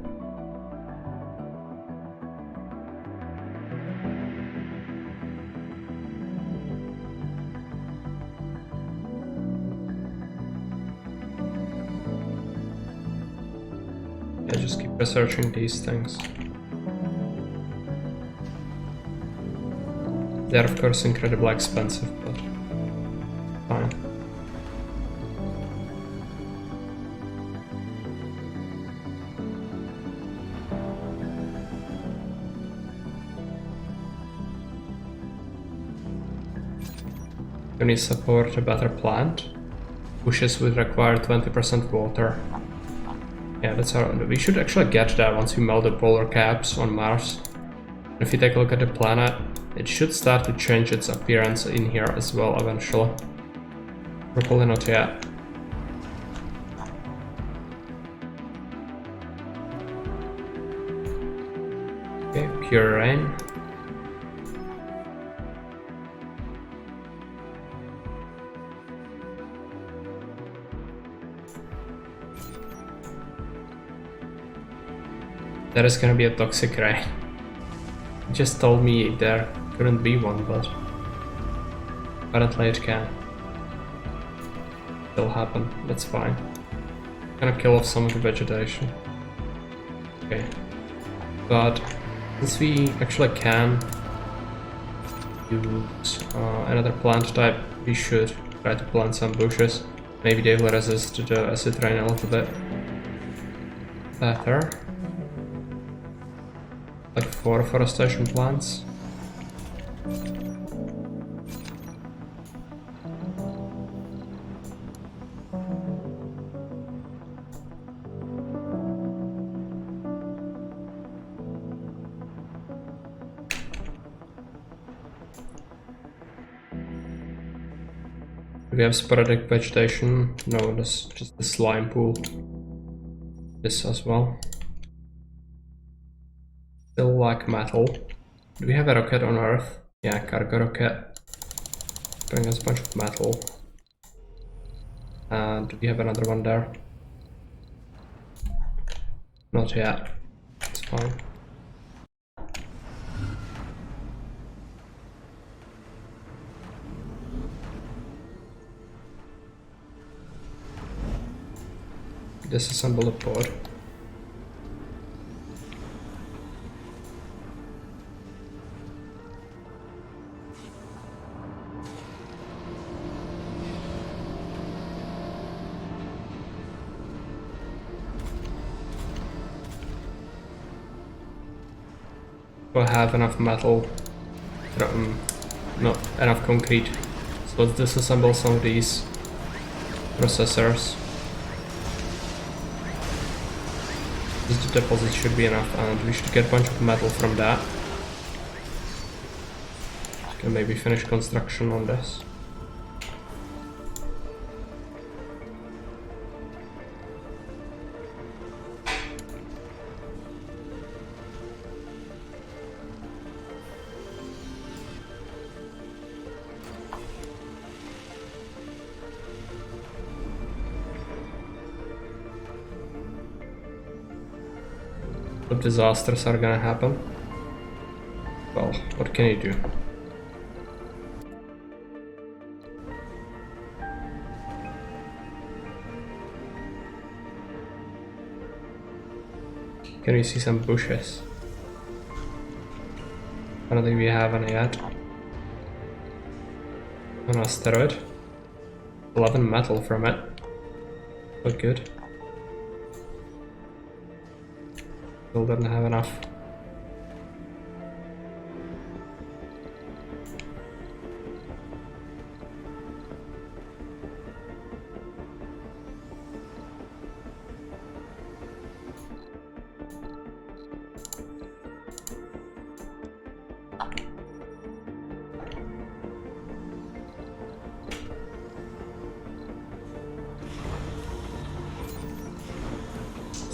Yeah, just keep researching these things. They're of course incredibly expensive, but fine. You need support a better plant. Bushes would require 20% water. Yeah, that's our. We should actually get that once we melt the polar caps on Mars. If you take a look at the planet, it should start to change its appearance in here as well eventually. Probably not yet. Okay, pure rain. There is gonna be a toxic rain. It just told me there couldn't be one, but apparently it can. Still happen, that's fine. Gonna kill off some of the vegetation. Okay. But since we actually can use another plant type, we should try to plant some bushes. Maybe they will resist the acid rain a little bit better. Like 4 forestation plants. Do we have sporadic vegetation? No, that's just the slime pool. This as well. Still like metal. Do we have a rocket on Earth? Yeah, cargo rocket. Bring us a bunch of metal. And do we have another one there? Not yet. It's fine. Disassemble the pod. We'll have enough metal, not enough concrete. So let's disassemble some of these processors. This deposit should be enough, and we should get a bunch of metal from that. Can maybe finish construction on this. If disasters are gonna happen, well, what can you do? Can we see some bushes? I don't think we have any yet. An asteroid. 11 metal from it. Quite good. Still don't have enough.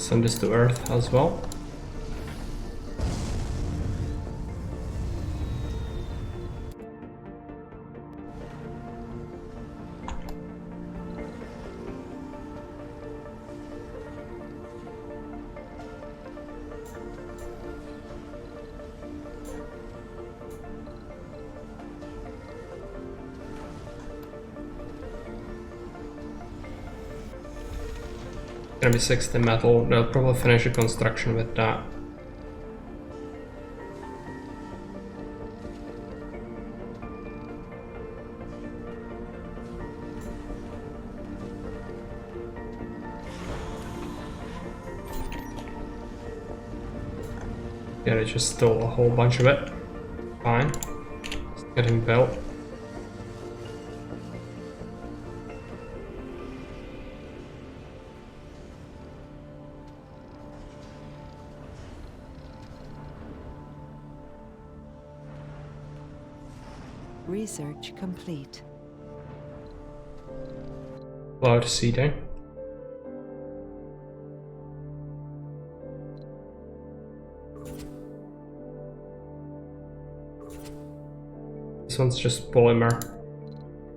send this to Earth as well. Gonna be 60 metal. They'll probably finish the construction with that. Yeah, they just stole a whole bunch of it. Fine. It's getting built. Research complete. Cloud seeding. This one's just polymer.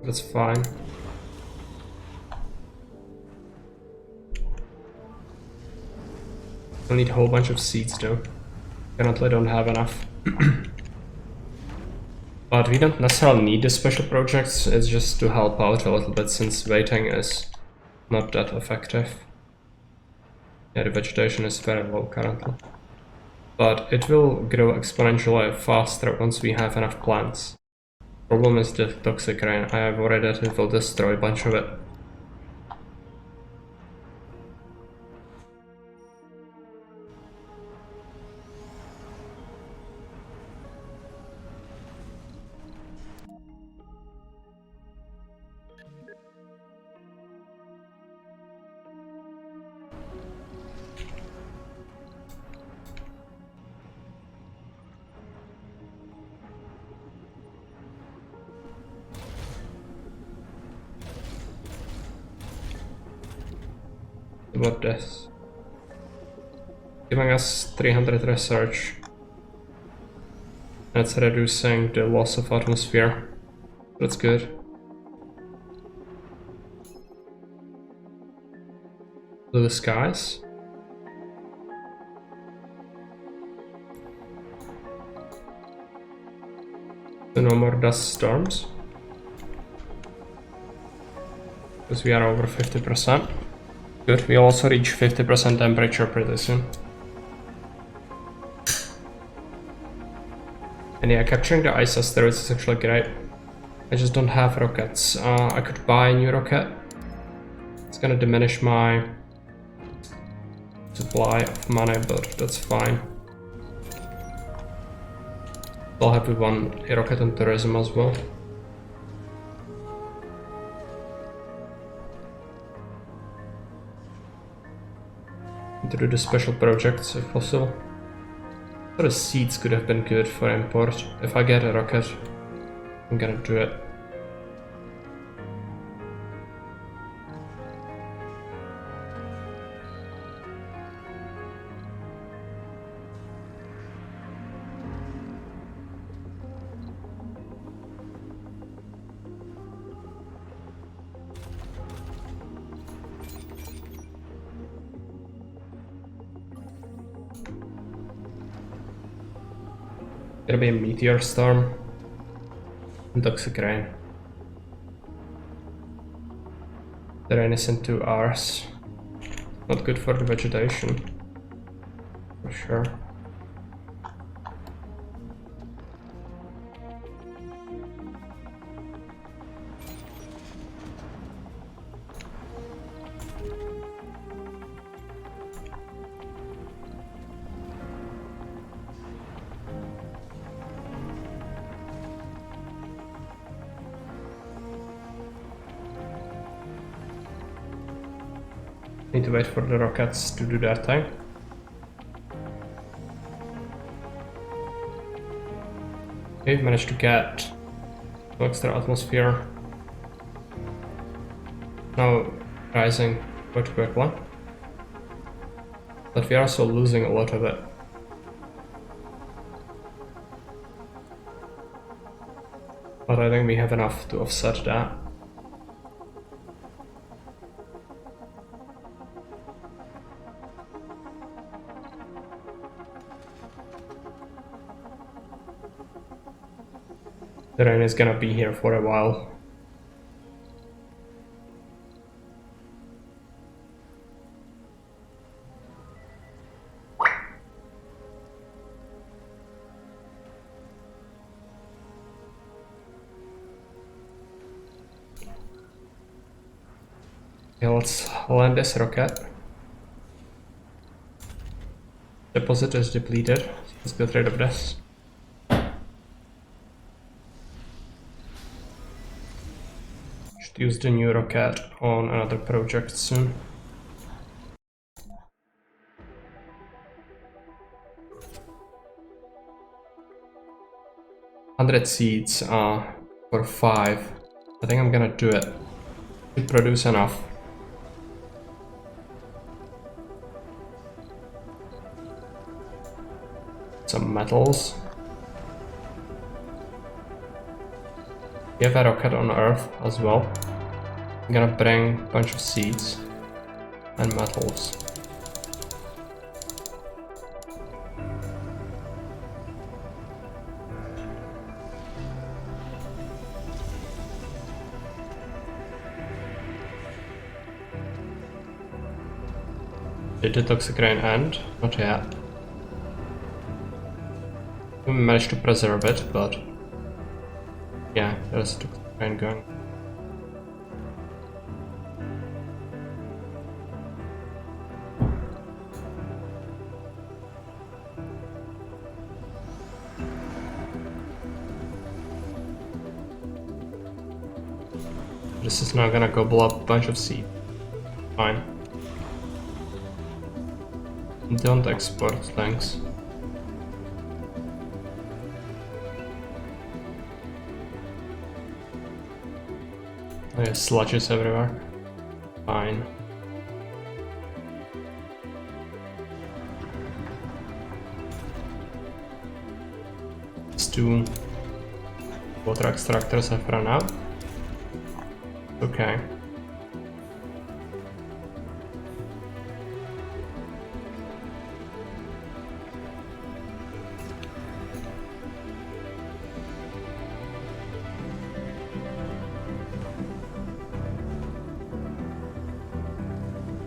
That's fine. I'll need a whole bunch of seeds though. Currently don't have enough. But we don't necessarily need the special projects, it's just to help out a little bit since waiting is not that effective. Yeah, the vegetation is very low currently. But it will grow exponentially faster once we have enough plants. Problem is the toxic rain. I have worried that it will destroy a bunch of it. About this. Giving us 300 research. That's reducing the loss of atmosphere. That's good. Blue skies. So no more dust storms. Because we are over 50%. Good, we also reach 50% temperature pretty soon. And yeah, capturing the ice asteroids is actually great. I just don't have rockets. I could buy a new rocket. It's gonna diminish my supply of money, but that's fine. I'll have one rocket on tourism as well. To do the special projects if possible. So the seeds could have been good for import. If I get a rocket, I'm gonna do it. Gonna be a meteor storm and toxic rain. The rain is in 2 hours. Not good for the vegetation, for sure. Need to wait for the rockets to do their thing. Okay, managed to get no extra atmosphere. Now rising quite quickly. But we are also losing a lot of it. But I think we have enough to offset that. The rain is gonna be here for a while. Okay, let's land this rocket. Deposit is depleted, so let's get rid of this. Should use the new rocket on another project soon. $100 seeds for 5. I think I'm gonna do it. Should produce enough. Some metals. We have a rocket on Earth as well. I'm gonna bring a bunch of seeds and metals. Did the toxic rain end? Not yet. We managed to preserve it, but yeah, there's a toxic rain going. This is now gonna gobble up a bunch of seed. Fine. Don't export, thanks. Oh yeah, sludges everywhere. Fine. These 2 water extractors have run out. Okay.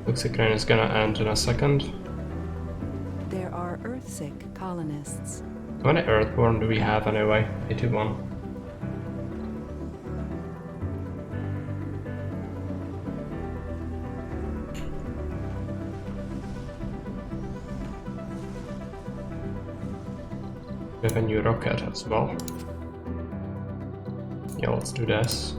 Toxic rain is gonna end in a second. There are Earthsick colonists. How many Earthborn do we have anyway? 81. We have a new rocket as well. Yeah, let's do this.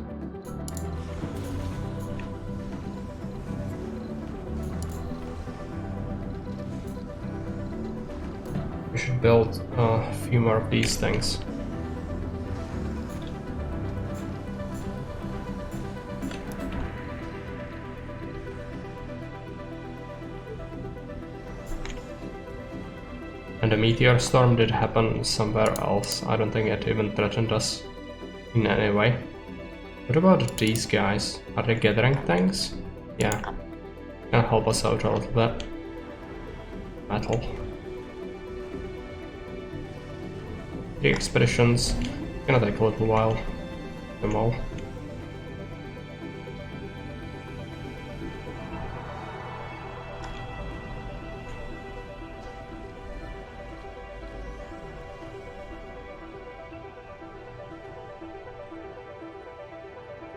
We should build a few more of these things. And the meteor storm did happen somewhere else. I don't think it even threatened us in any way. What about these guys? Are they gathering things? Yeah. Gonna help us out a little bit. Metal. The expeditions. Gonna take a little while. Them all.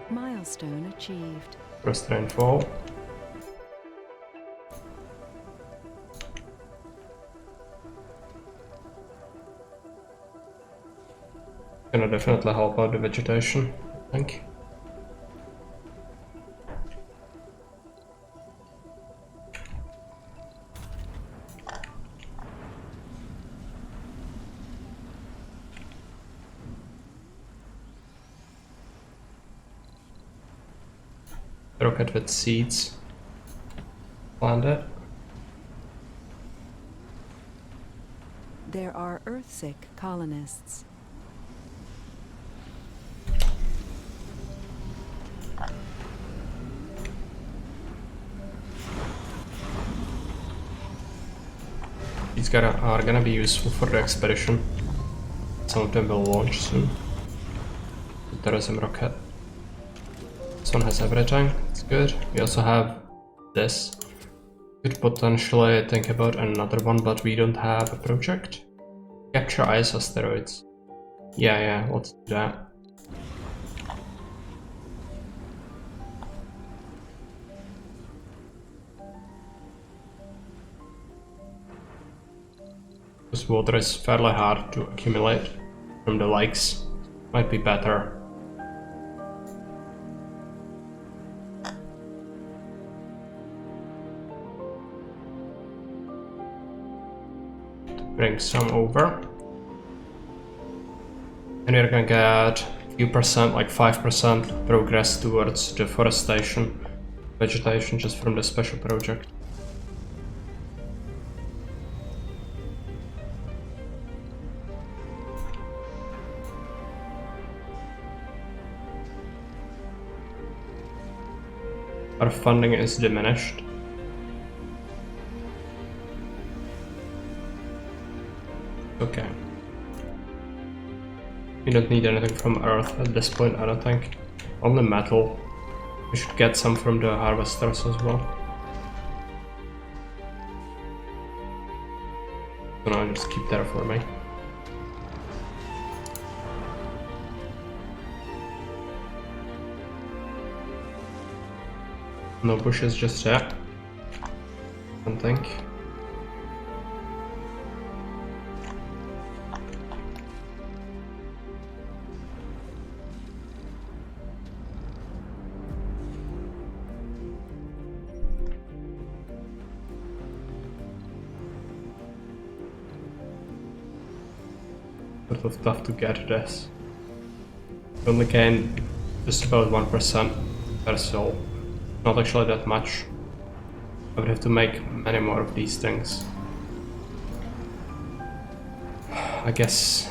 Milestone achieved. First rainfall. Gonna definitely help out the vegetation, I think. Rocket with seeds. Plant it. There are Earthsick colonists. These guys are gonna be useful for the expedition. Some of them will launch soon. The tourism rocket. This one has everything, it's good. We also have this. Could potentially think about another one, but we don't have a project. Capture ice asteroids. Yeah, let's do that. This water is fairly hard to accumulate from the lakes. Might be better. Bring some over. And we're gonna get a few percent, like 5% progress towards deforestation, vegetation just from the special project. Our funding is diminished. Okay. We don't need anything from Earth at this point, I don't think. Only metal. We should get some from the harvesters as well. So now just keep that for me. No bushes just yet. I don't think. Sort of tough to get this. We only gain just about 1% per soul. Not actually that much. I would have to make many more of these things. I guess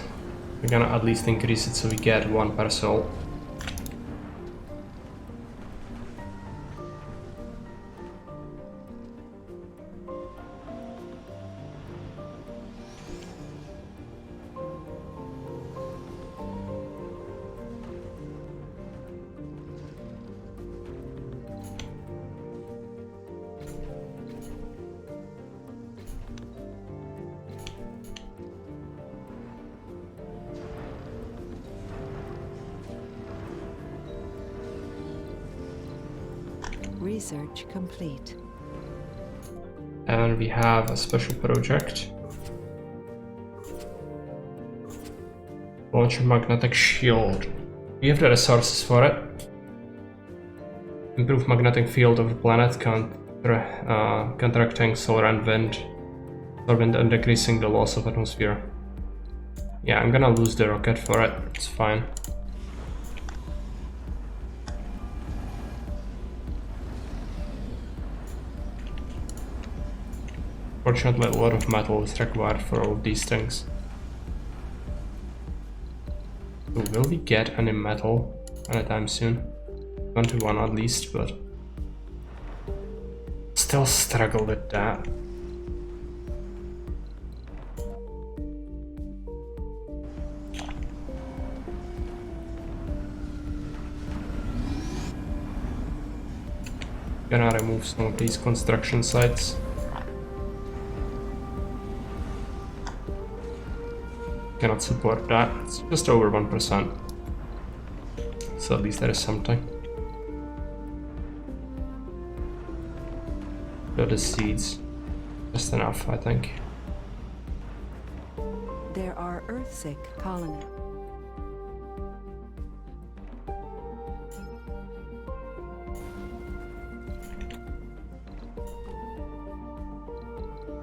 we're gonna at least increase it so we get 1 per soul. Research complete. And we have a special project. Launch a magnetic shield. We have the resources for it. Improve magnetic field of the planet, counteracting solar and wind and decreasing the loss of atmosphere. Yeah, I'm gonna lose the rocket for it, it's fine. Fortunately, a lot of metal is required for all of these things. So will we get any metal anytime soon? 21 at least, but still struggle with that. Gonna remove some of these construction sites. Cannot support that. It's just over 1%. So at least there is something. Got the seeds. Just enough, I think. There are Earthsick colonists.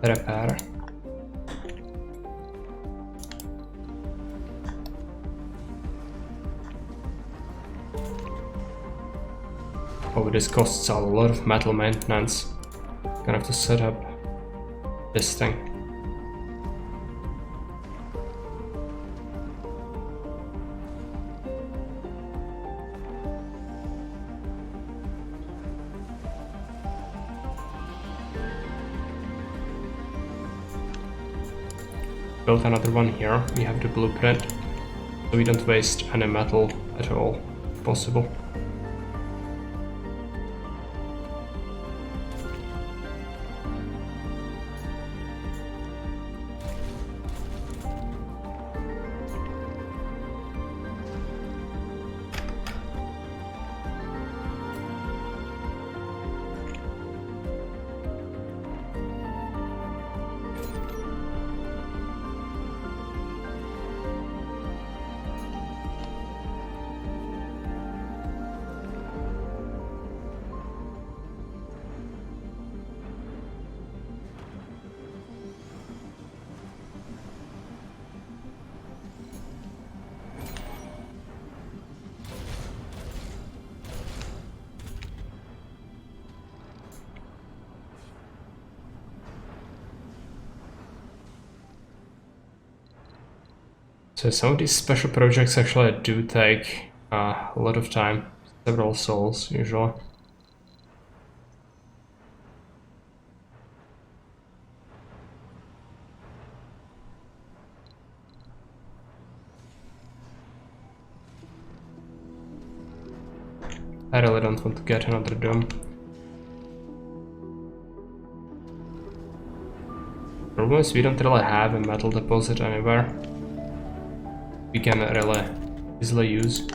Repair. Oh, this costs a lot of metal maintenance. Gonna have to set up this thing. build another one here. We have the blueprint, so we don't waste any metal at all, if possible. So some of these special projects actually do take a lot of time, several souls usually. I really don't want to get another doom. Problem is we don't really have a metal deposit anywhere we can really easily use.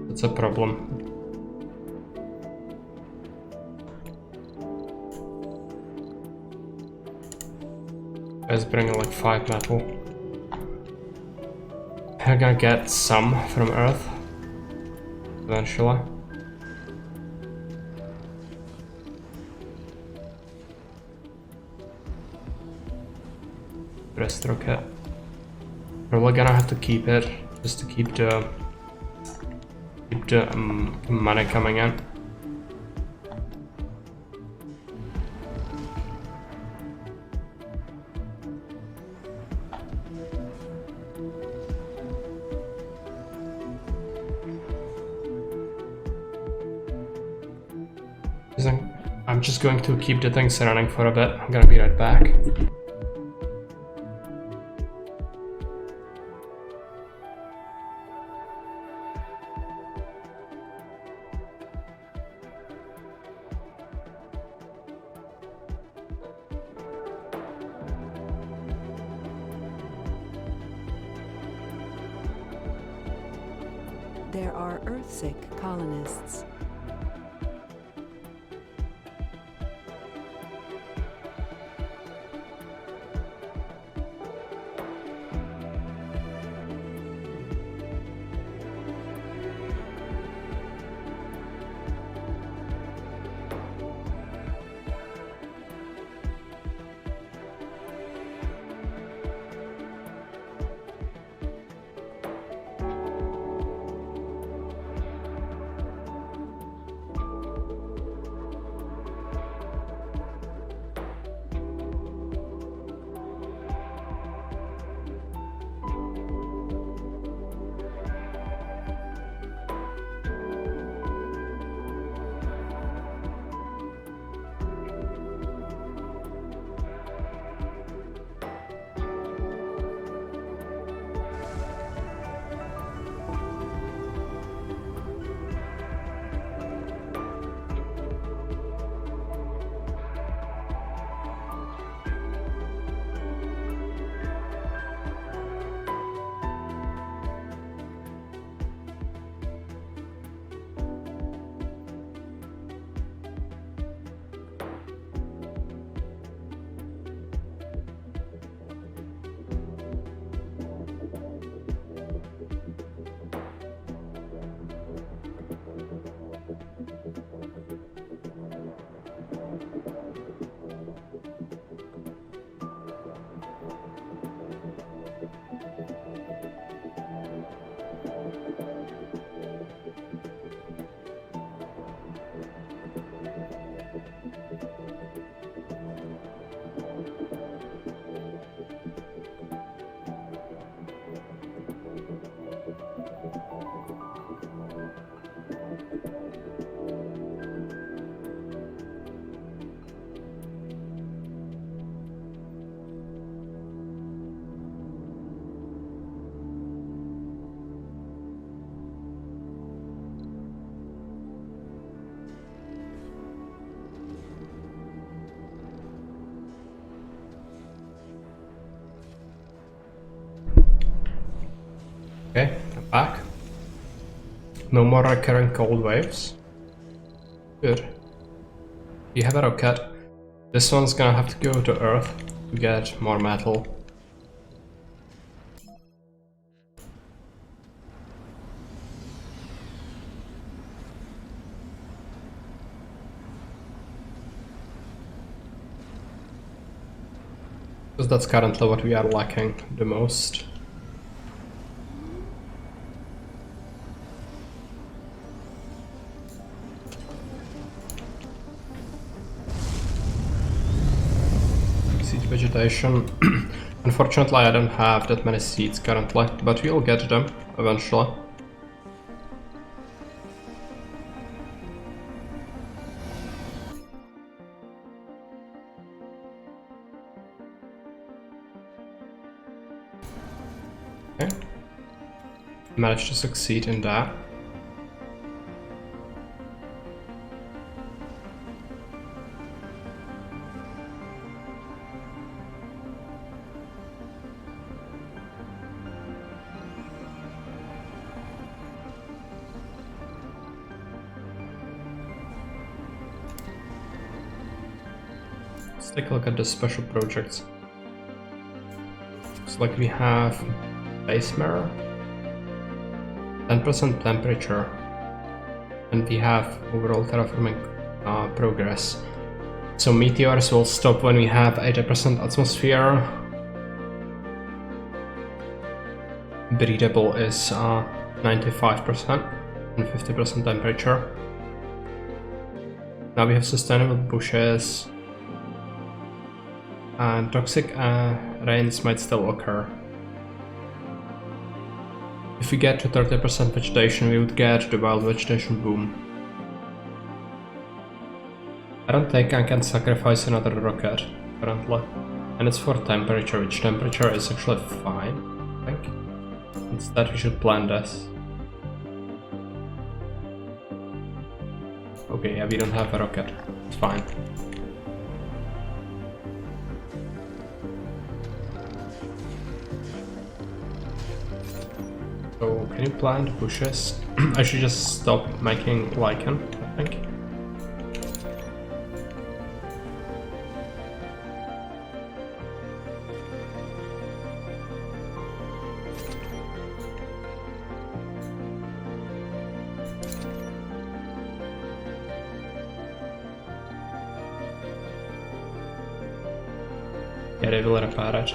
That's a problem. Let's bring like 5 metal. I'm gonna get some from Earth eventually. Rest rocket. Probably gonna have to keep it just to keep the money coming in. I'm just going to keep the things running for a bit. I'm gonna be right back. There are Earthsick colonists. Okay, I'm back. No more recurring cold waves. Good. We have a rocket. This one's gonna have to go to Earth to get more metal. Because that's currently what we are lacking the most. Seed vegetation. Unfortunately, I don't have that many seeds currently, but we'll get them eventually. Okay. Managed to succeed in that. Let's take a look at the special projects. Looks like we have base mirror, 10% temperature, and we have overall terraforming progress. So meteors will stop when we have 80% atmosphere. Breathable is 95% and 50% temperature. Now we have sustainable bushes, and toxic rains might still occur. If we get to 30% vegetation, we would get the wild vegetation boom. I don't think I can sacrifice another rocket currently, and it's for temperature, which temperature is actually fine, I think. Instead we should plan this. Okay, yeah, we don't have a rocket, it's fine. So, can you plant bushes? I should just stop making lichen, I think. Yeah, they will repair it.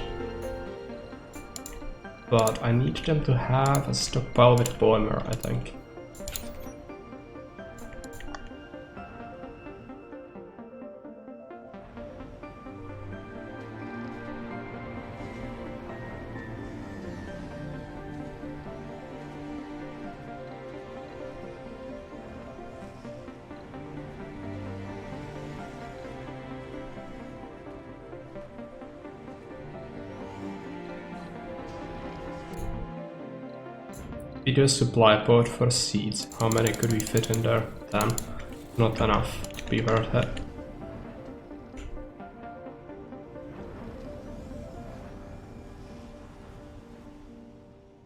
But I need them to have a stockpile with polymer, I think. We do a supply pod for seeds. How many could we fit in there? 10. Not enough to be worth it.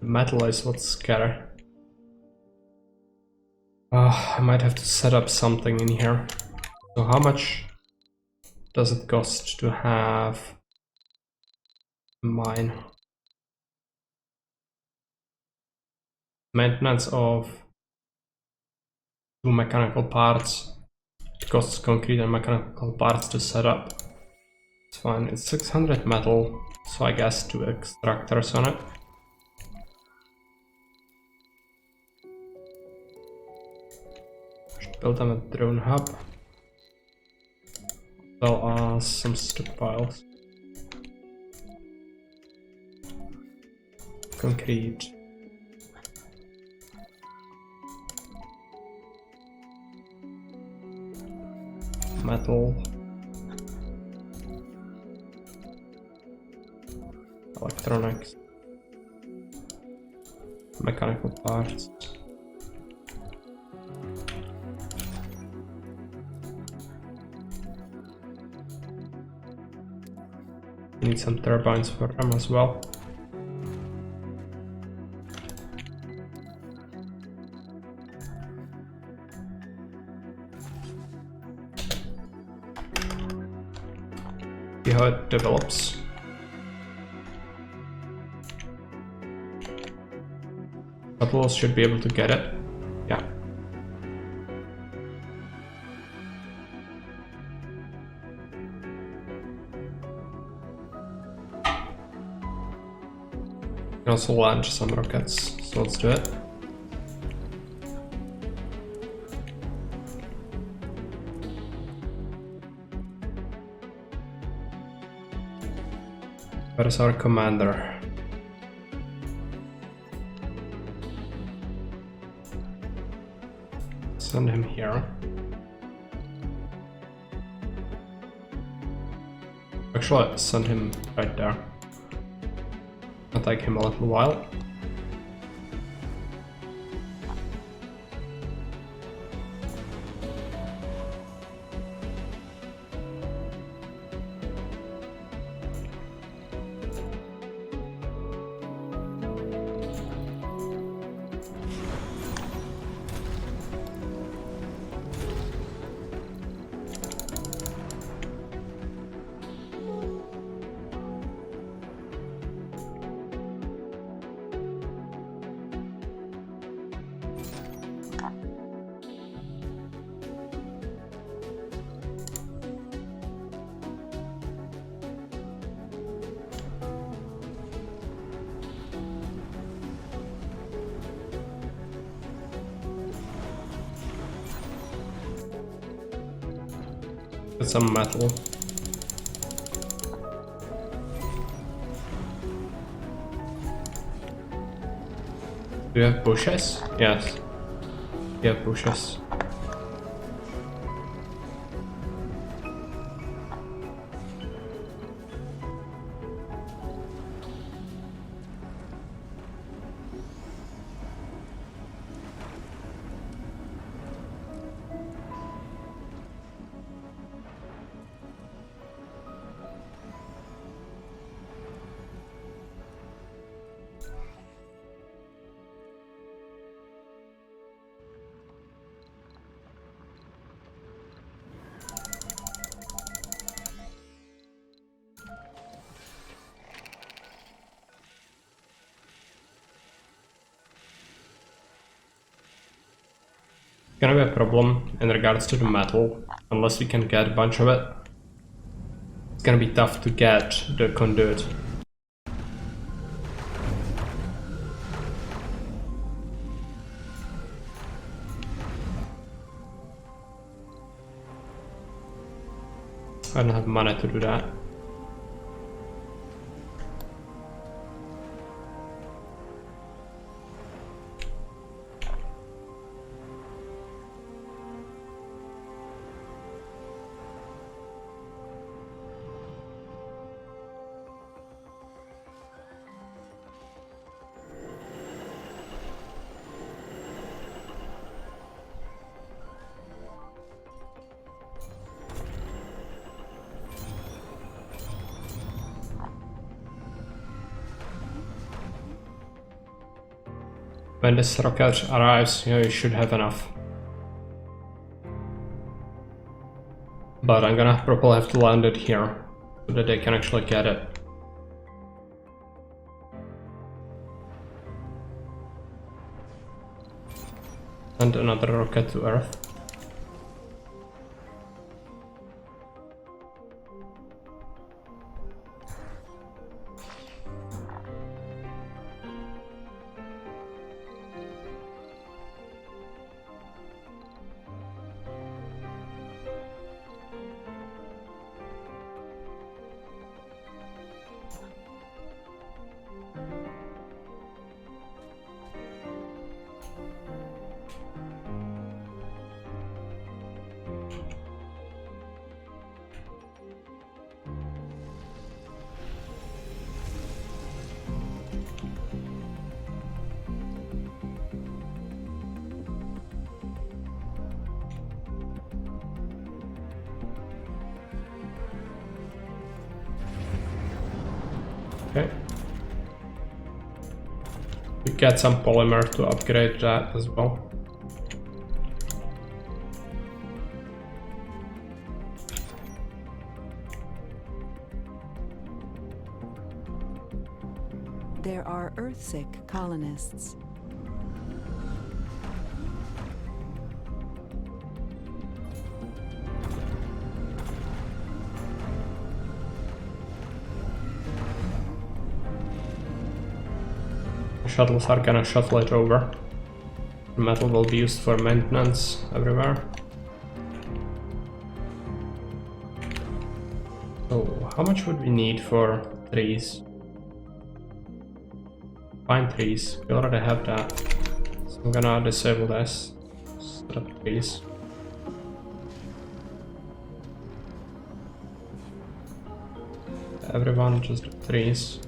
Metal is what's scary. I might have to set up something in here. So how much does it cost to have a mine? Maintenance of 2 mechanical parts. It costs concrete and mechanical parts to set up. It's fine. It's 600 metal, so I guess 2 extractors on it. Should build them a drone hub. As well as some stockpiles. Concrete. Metal, electronics, mechanical parts. You need some turbines for them as well. See how it develops. Metals should be able to get it. Yeah. Can also launch some rockets, so let's do it. Where is our commander? Send him here. Actually, send him right there. It'll take him a little while. Get some metal. Do you have bushes? Yes. You have bushes. Gonna be a problem in regards to the metal, unless we can get a bunch of it. It's gonna be tough to get the conduit. I don't have money to do that. When this rocket arrives, you should have enough. But I'm gonna probably have to land it here, so that they can actually get it. And another rocket to Earth. Okay. We get some polymer to upgrade that as well. There are Earthsick colonists. The shuttles are gonna shuttle it over. The metal will be used for maintenance everywhere. So, how much would we need for trees? Pine trees. We already have that. So I'm gonna disable this. Set up trees. Everyone just trees.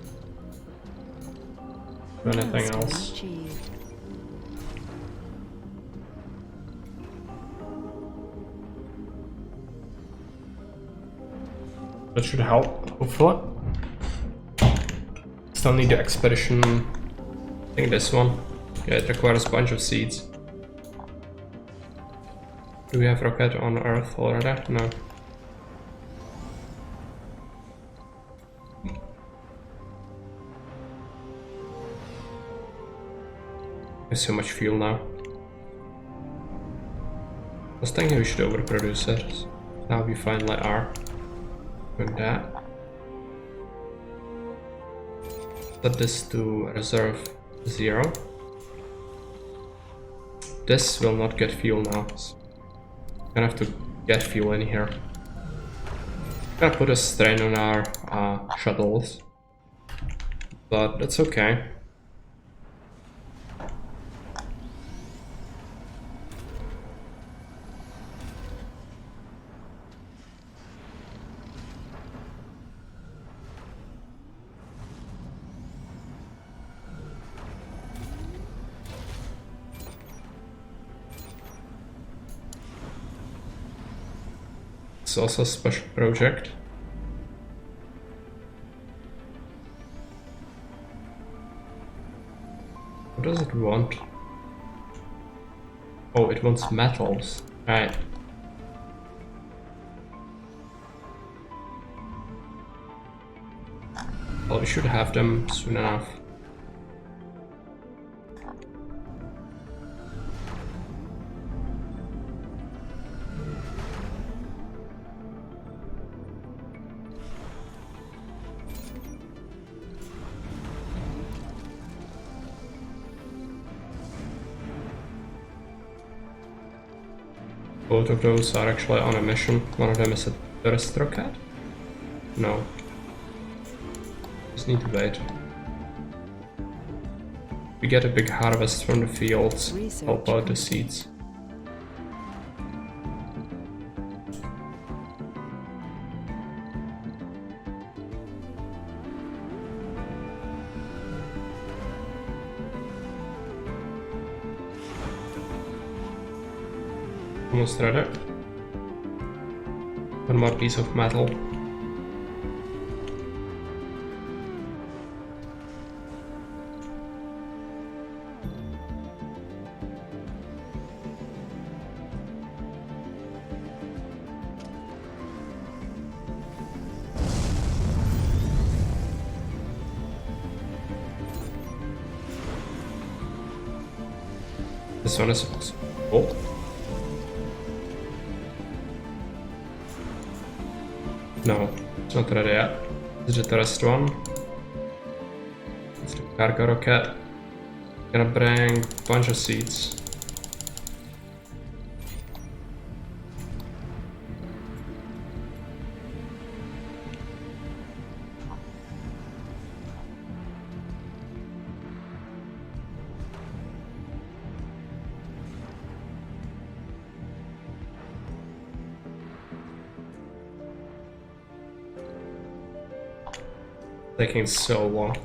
Do anything else? Achieved. That should help, hopefully. Still need the expedition. I think this one. Yeah, it requires a bunch of seeds. Do we have rocket on Earth already? No. There's so much fuel now. I was thinking we should overproduce it. So now we finally are doing that. Set this to reserve 0. This will not get fuel now. So I'm gonna have to get fuel in here. I'm gonna put a strain on our shuttles, but that's okay. It's also a special project. What does it want? Oh, it wants metals. Right. Well, we should have them soon enough. Both of those are actually on a mission. One of them is a tourist rocket? No. Just need to wait. We get a big harvest from the fields. Help out the seeds. Almost ready. One more piece of metal. This one is gold. No, it's not ready yet. This is the tourist one. It's the cargo rocket. Gonna bring a bunch of seeds. Taking so long.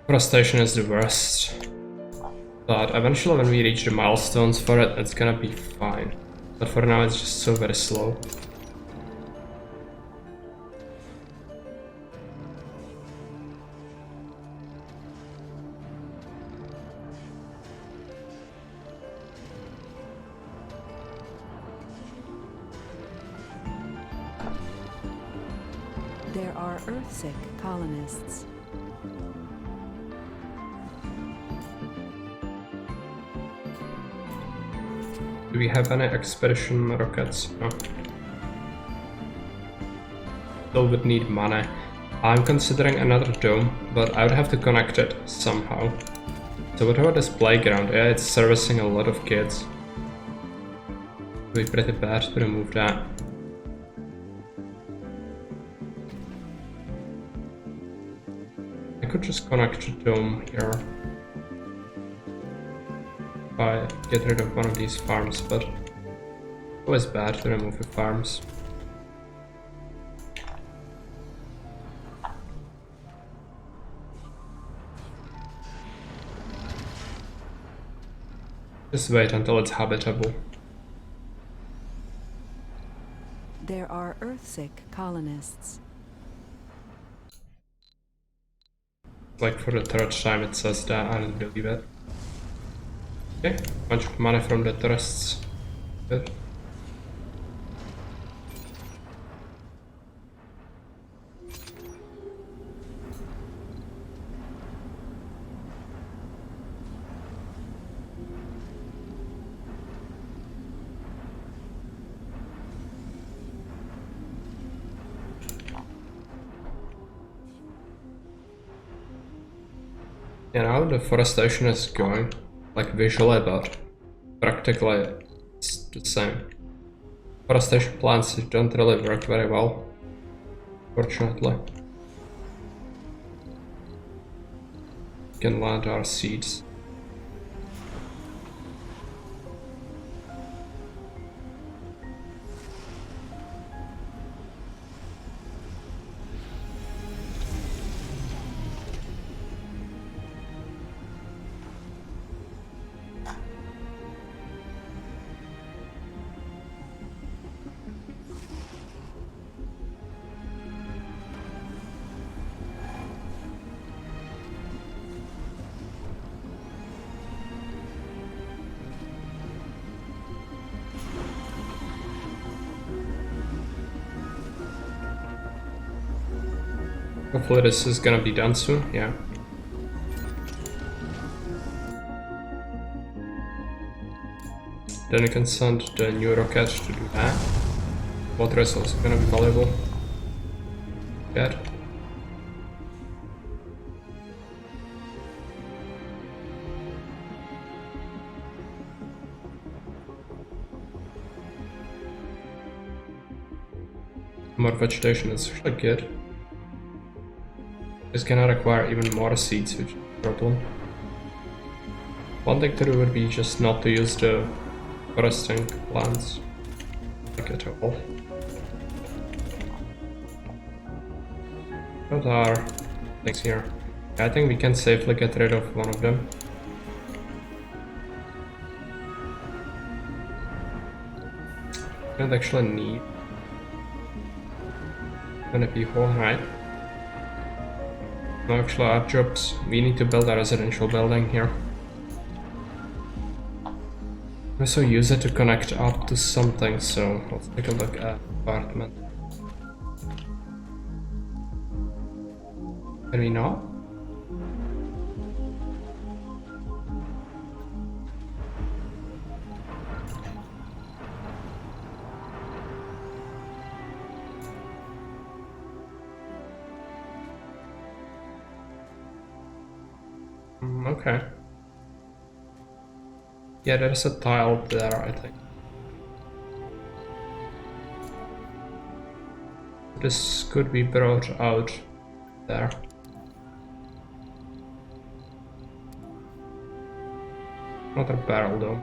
Frustration is the worst. But eventually when we reach the milestones for it, it's gonna be fine. But for now it's just so very slow. There are Earthsick colonists. Do we have any expedition rockets? No. Still would need money. I'm considering another dome, but I would have to connect it somehow. So what about this playground? Yeah, it's servicing a lot of kids. It would be pretty bad to remove that. I could just connect a dome here. If I get rid of one of these farms, but it's always bad to remove the farms. Just wait until it's habitable. There are Earthsick colonists. Like for the third time it says that, I don't believe it. Okay, bunch of money from the tourists. Good. You know, the forestation is going, like visually, but practically it's the same. Forestation plants don't really work very well, fortunately. We can plant our seeds. Hopefully this is gonna be done soon, yeah. Then you can send the new rocket to do that. Water is also gonna be valuable. Good. More vegetation is actually good. This gonna require even more seeds, which is a problem. One thing to do would be just not to use the foresting plants like at all. What are things here? I think we can safely get rid of one of them. We don't actually need many people, right? No, actually our jobs, we need to build a residential building here. Also use it to connect up to something, so let's take a look at apartment. Can we not? Okay. Yeah, there's a tile there, I think. This could be brought out there. Another barrel though.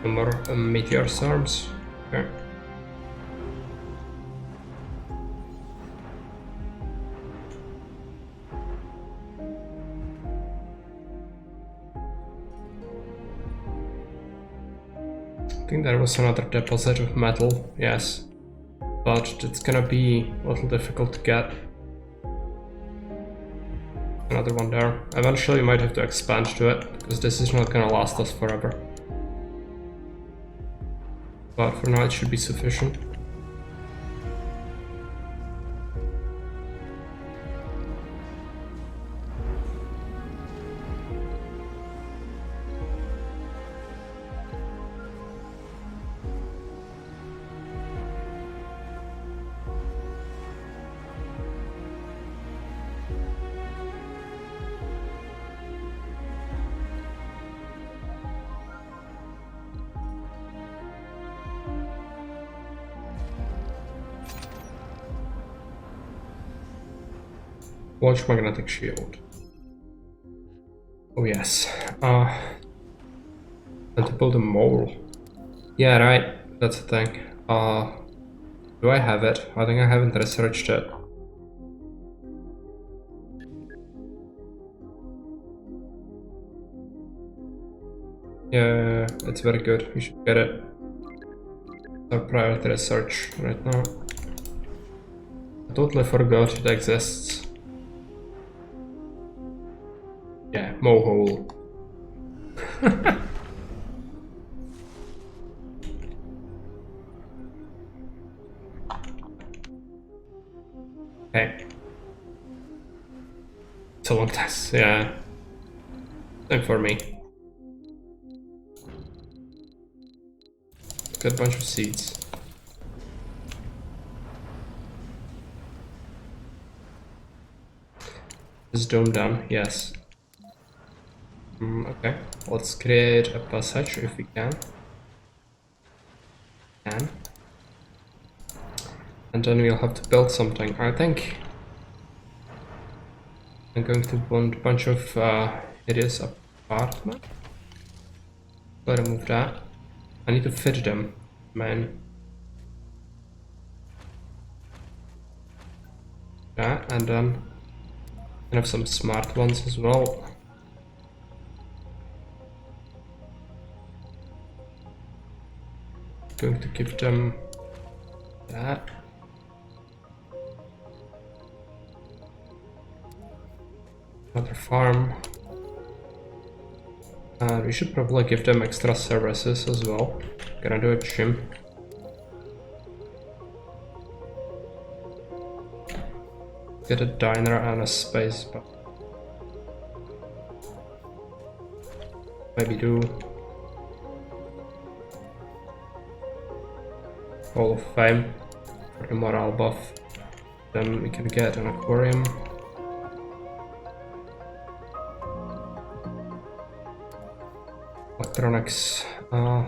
More meteor storms. Okay. I think there was another deposit of metal, yes, but it's gonna be a little difficult to get. another one there. Eventually we might have to expand to it, because this is not gonna last us forever. But for now it should be sufficient. Watch magnetic shield. Oh yes. And to build a mole. Yeah, right. That's the thing. Do I have it? I think I haven't researched it. Yeah, it's very good. We should get it. Our priority research right now. I totally forgot it exists. Yeah, mohole. Okay. It's a long test, yeah. Same for me. Got a bunch of seeds. Is dome done? Yes. Okay, let's create a passage if we can. And then we'll have to build something. I think I'm going to want a bunch of hideous apartment. Gotta remove that. I need to fit them, man. That, and then I have some smart ones as well. Going to give them that. Another farm. And we should probably give them extra services as well. Gonna do a gym. Get a diner and a space bar. Maybe do Hall of Fame for the morale buff. Then we can get an aquarium. Electronics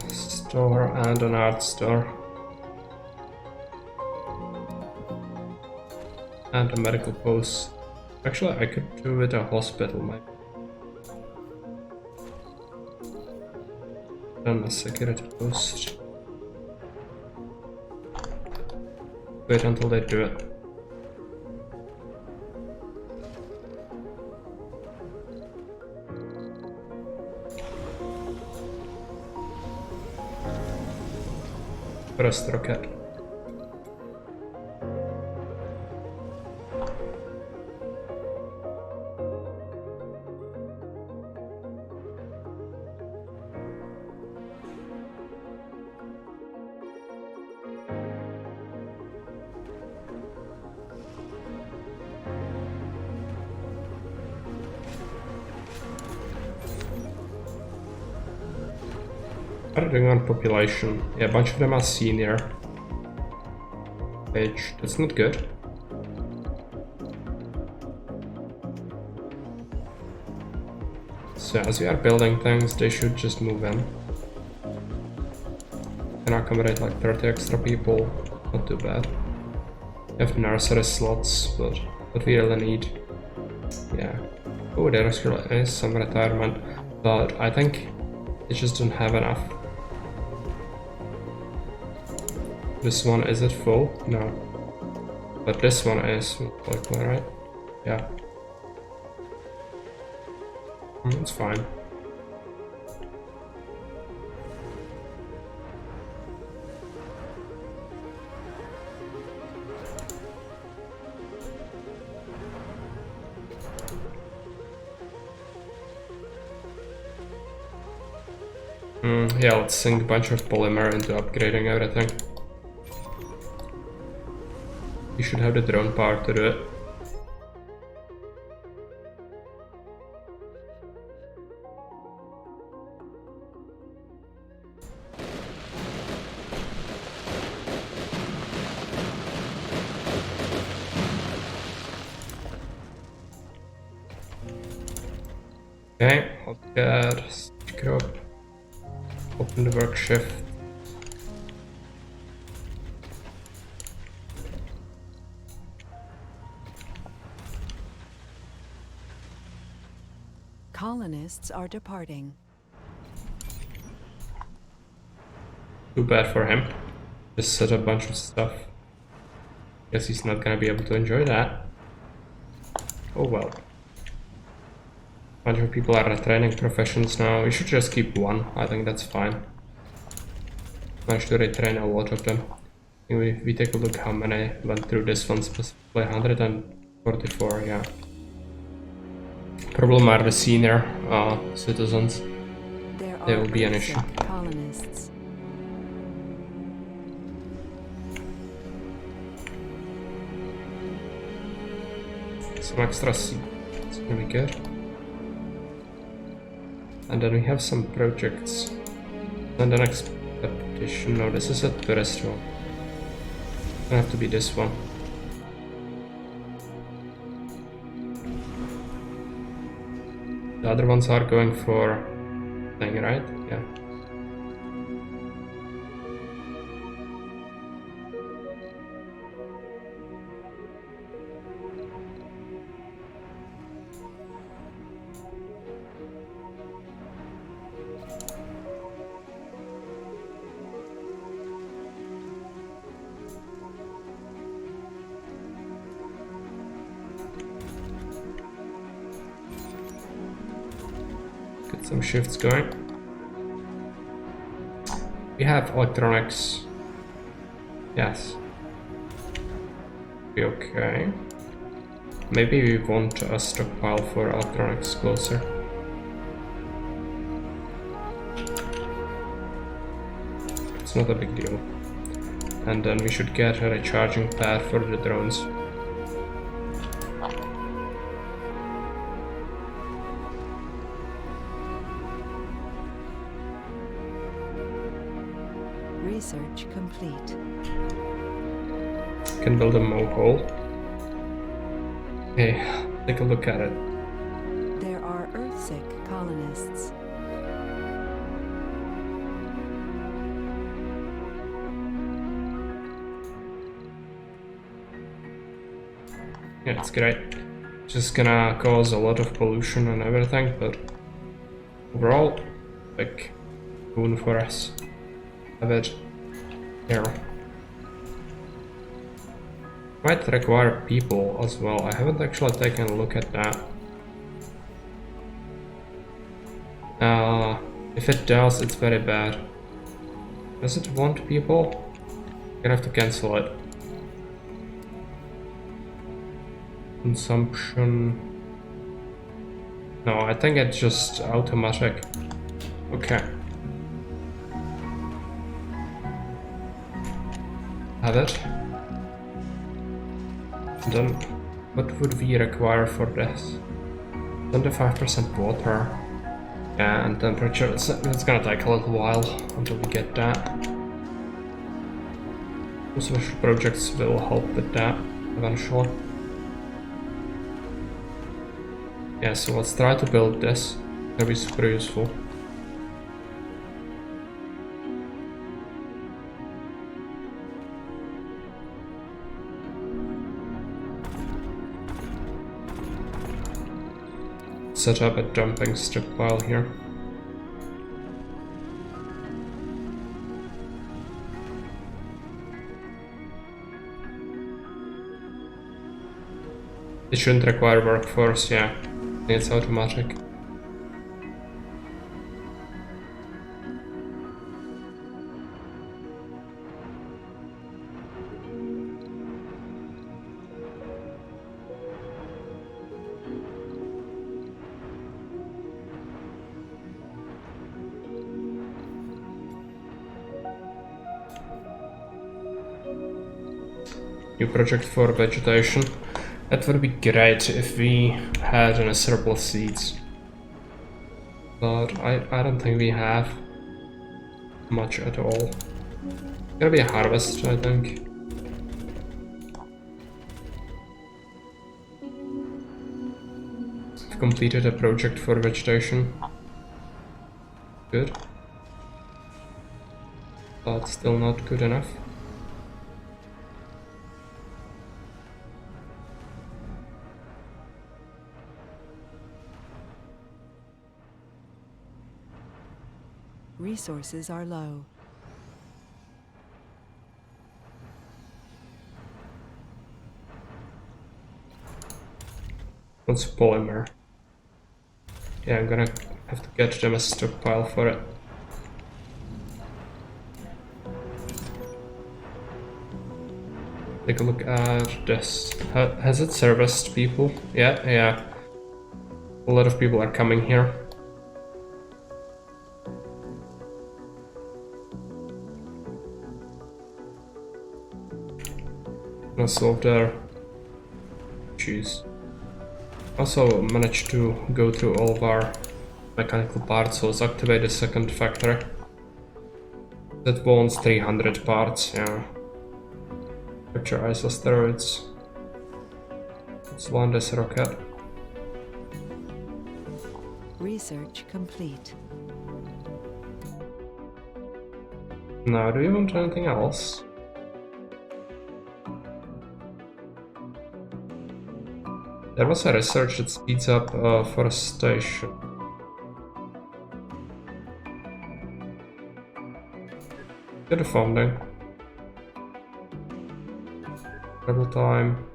store and an art store. And a medical post. Actually, I could do it a hospital, maybe. Then a security post. Wait until they do it. First rocket. What are they doing on population? Yeah, a bunch of them are senior. Age, that's not good. So as we are building things, they should just move in. Can accommodate like 30 extra people, not too bad. We have nursery slots, but what we really need. Yeah. Oh, there actually is some retirement, but I think they just don't have enough. This one, is it full? No. But this one is, likely, right? Yeah. It's fine. Yeah, let's sink a bunch of polymer into upgrading everything. You should have the drone power to do it. Okay, I'll get sticker up. Open the work shift. Colonists are departing. Too bad for him. Just set a bunch of stuff. Guess he's not gonna be able to enjoy that. Oh well. Bunch of people are retraining professions now. We should just keep one. I think that's fine. Managed to retrain a lot of them. If we take a look how many went through this one specifically, 144, yeah. Problem are the senior citizens. There will be an issue. Colonists. Some extra seed. It's gonna be good. And then we have some projects. And the next petition. No, this is a tourist one. Gonna have to be this one. The other ones are going for thing, right? Yeah. Get some shifts going. We have electronics. Yes. Be okay. Maybe we want a stockpile for electronics closer. It's not a big deal. And then we should get a recharging pad for the drones. Research complete. Can build a mohole. Okay, take a look at it. There are Earthsick colonists. Yeah, it's great. Just gonna cause a lot of pollution and everything, but overall, like, boon for us. Have it here. Might require people as well. I haven't actually taken a look at that. If it does, it's very bad. Does it want people? I'm gonna have to cancel it. Consumption. No, I think it's just automatic. Okay. Have it. And then, what would we require for this? 25% water. Yeah, and temperature. It's gonna take a little while until we get that. Special projects will help with that eventually. Yeah, so let's try to build this. That'll be super useful. Set up a dumping stockpile here. It shouldn't require workforce, yeah. It's automatic. New project for vegetation. That would be great if we had a surplus seeds. But I don't think we have much at all. Gonna be a harvest, I think. We've completed a project for vegetation. Good. But still not good enough. Resources are low. What's polymer? Yeah, I'm gonna have to get them a stockpile for it. Take a look at this. Has it serviced people? Yeah. A lot of people are coming here. Gonna solve their issues. Also managed to go through all of our mechanical parts, so let's activate the second factory. That wants 300 parts, yeah. Capture isosteroids. Let's land this rocket. Research complete. Now, do you want anything else? There was a research that speeds up forestation. Get the funding. Travel time.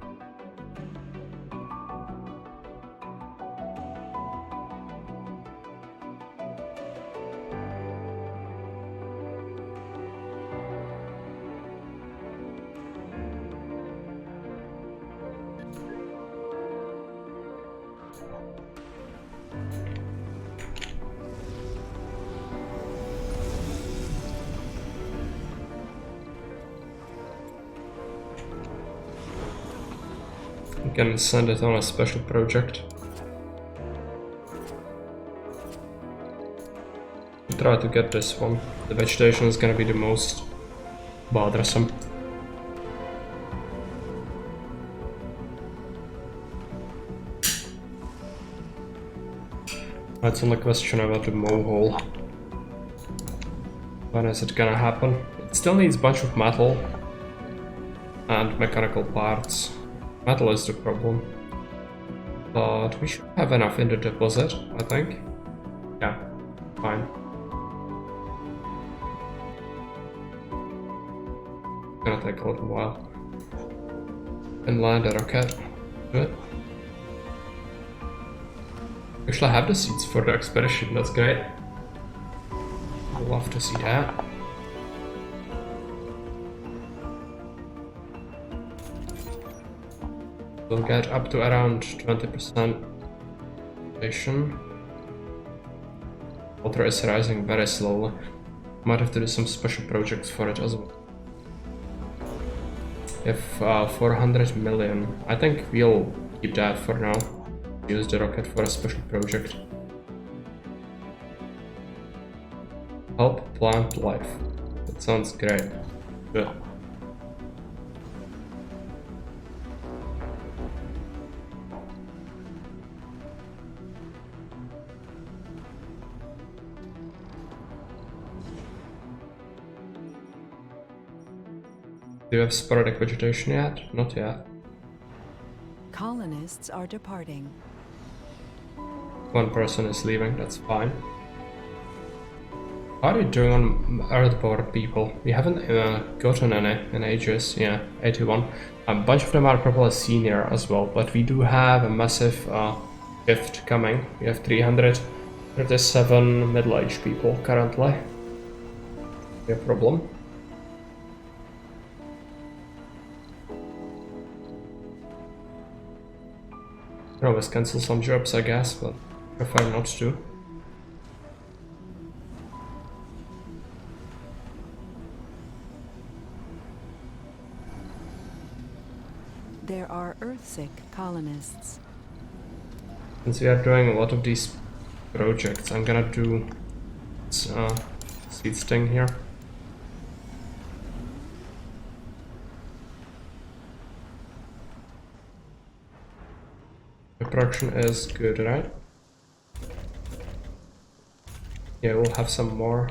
Can send it on a special project. Try to get this one. The vegetation is gonna be the most bothersome. It's only a question about the mohole. When is it gonna happen? It still needs a bunch of metal and mechanical parts. Metal is the problem, but we should have enough in the deposit, I think. Yeah, fine. Gonna take a little while. And land a rocket. Good. Actually, I have the seeds for the expedition, that's great. I'd love to see that. We'll get up to around 20% station. Water is rising very slowly. Might have to do some special projects for it as well. If 400 million, I think we'll keep that for now. Use the rocket for a special project. Help plant life. That sounds great. Good. Do you have sporadic vegetation yet? Not yet. Colonists are departing. One person is leaving, that's fine. How are you doing on Earthborn people? We haven't gotten any in ages. Yeah, 81. A bunch of them are probably senior as well, but we do have a massive shift coming. We have 337 middle-aged people currently. No problem. Can always cancel some jobs, I guess, but prefer not to. There are Earthsick colonists. Since we are doing a lot of these projects, I'm gonna do seed sting here. The production is good, right? Yeah, we'll have some more.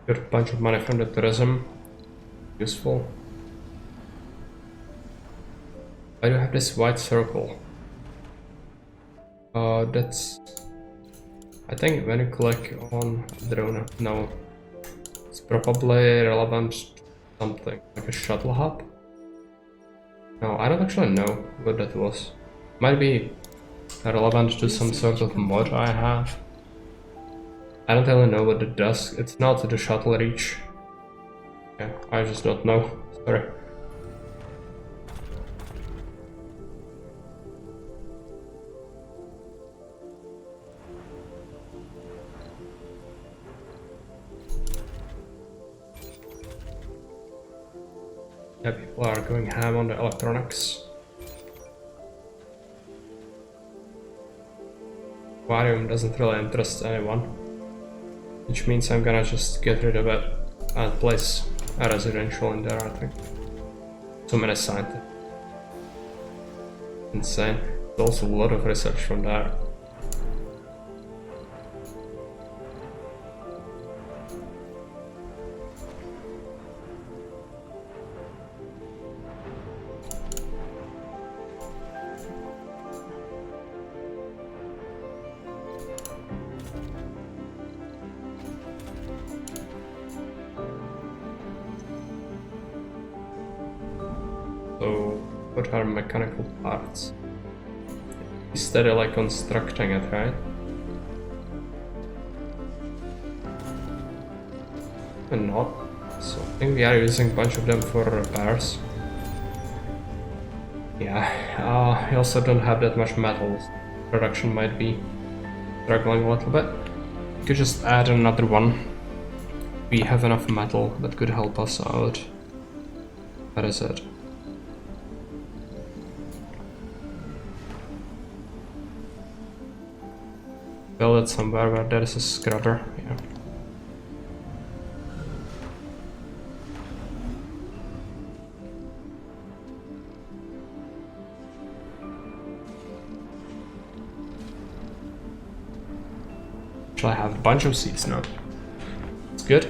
Got a bunch of money from the tourism. Useful. I do have this white circle. That's... I think when you click on drone, no. It's probably relevant to something, like a shuttle hub. No, I don't actually know what that was. Might be relevant to some sort of mod I have. I don't really know what it does. It's not the shuttle reach. Yeah, I just don't know. Sorry. Yeah, people are going ham on the electronics. Aquarium doesn't really interest anyone, which means I'm gonna just get rid of it and place a residential in there, I think. So many scientists. Insane. There's also a lot of research from there. So, what are mechanical parts? Instead of like constructing it, right? And not. So I think we are using a bunch of them for repairs. Yeah, we also don't have that much metal. Production might be struggling a little bit. We could just add another one. We have enough metal that could help us out. That is it. Build it somewhere where there is a scrubber. Yeah. Actually, I have a bunch of seeds now. It's good.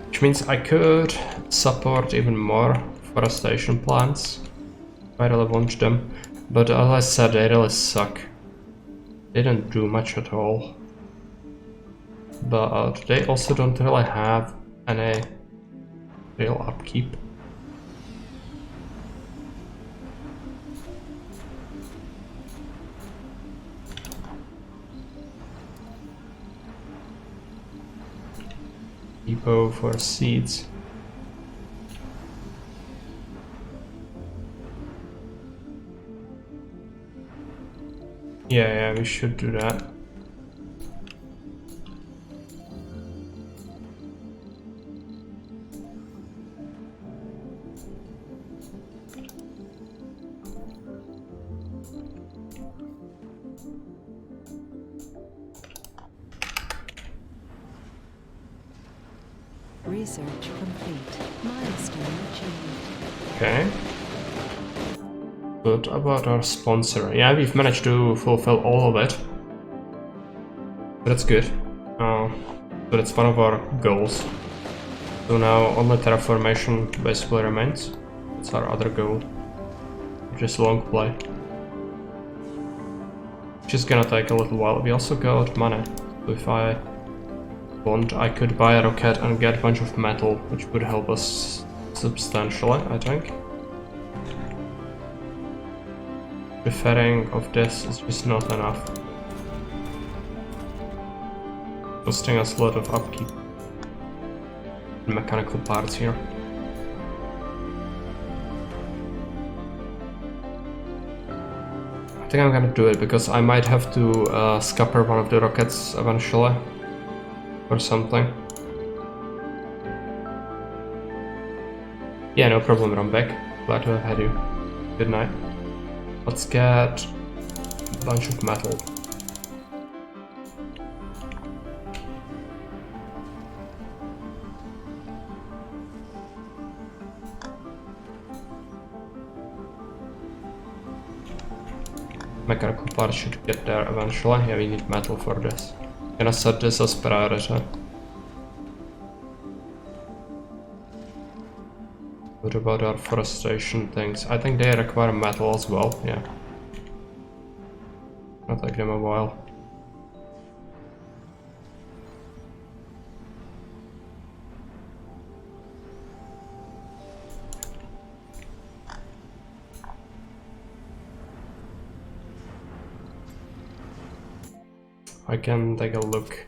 Which means I could support even more forestation plants. I really want them. But as I said, they really suck. They don't do much at all. But they also don't really have any real upkeep. Depot for seeds. Yeah, we should do that. Research complete. Milestone achieved. Okay. What about our sponsor? Yeah, we've managed to fulfill all of it. That's good. But it's one of our goals. So now only terraformation basically remains. It's our other goal. Which is long play. Which is gonna take a little while. We also got money. So if I want, I could buy a rocket and get a bunch of metal, which would help us substantially, I think. Preferring of this is just not enough. Costing us a lot of upkeep. And mechanical parts here. I think I'm gonna do it because I might have to scupper one of the rockets eventually. Or something. Yeah, no problem, Rombek. Glad to have had you. Good night. Let's get a bunch of metal. Mechanical parts should get there eventually. Yeah, we need metal for this. Gonna set this as priority. What about our forestation things? I think they require metal as well, yeah. It'll take them a while. I can take a look.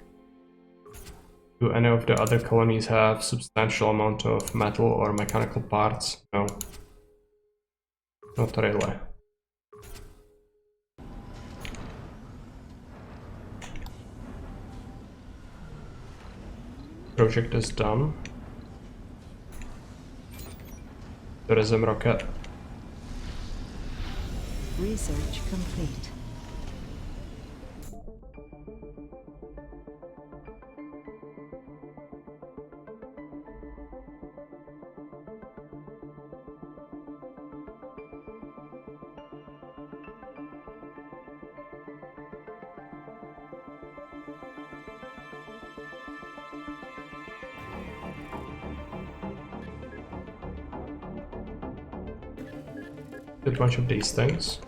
Do any of the other colonies have substantial amount of metal or mechanical parts? No. Not really. Project is done. Tourism rocket. Research complete. Did a bunch of these things.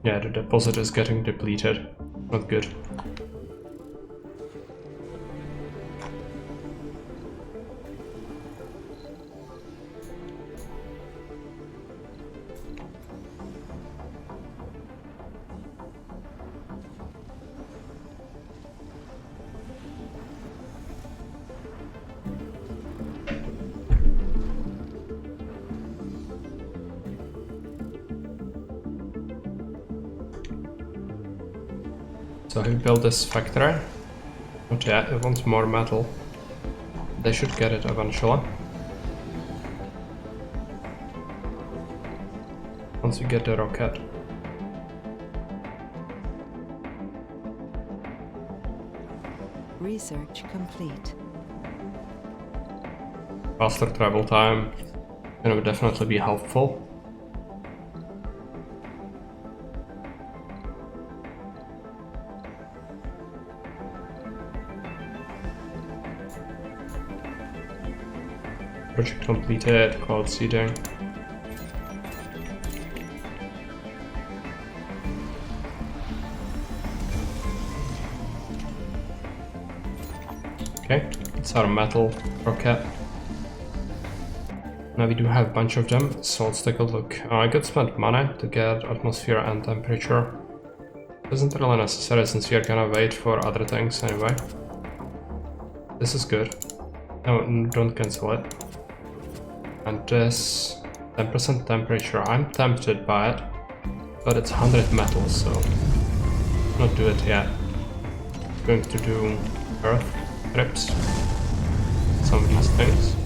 Yeah, the deposit is getting depleted. Not good. So he built this factory. But yeah, it wants more metal. They should get it eventually. Once we get the rocket. Research complete. Faster travel time. Gonna definitely be helpful. Project completed, cloud seeding. Okay, it's our metal rocket. Now we do have a bunch of them, so let's take a look. I could spend money to get atmosphere and temperature. Isn't really necessary since we are gonna wait for other things anyway. This is good. No, don't cancel it. And this 10% temperature, I'm tempted by it, but it's 100 metal, so not do it yet. Going to do earth trips, some of these things.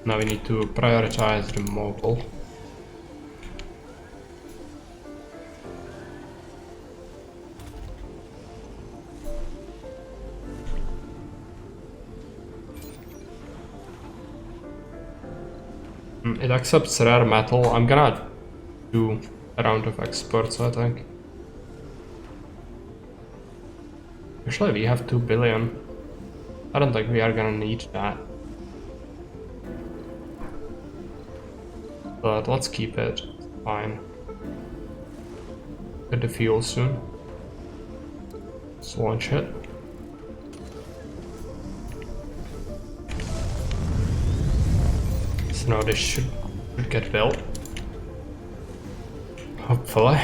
Now we need to prioritize the mobile. It accepts rare metal. I'm gonna do a round of exports, I think. Actually, we have 2 billion. I don't think we are gonna need that. But let's keep it. Fine. Get the fuel soon. Let's launch it. So now this should get built. Hopefully.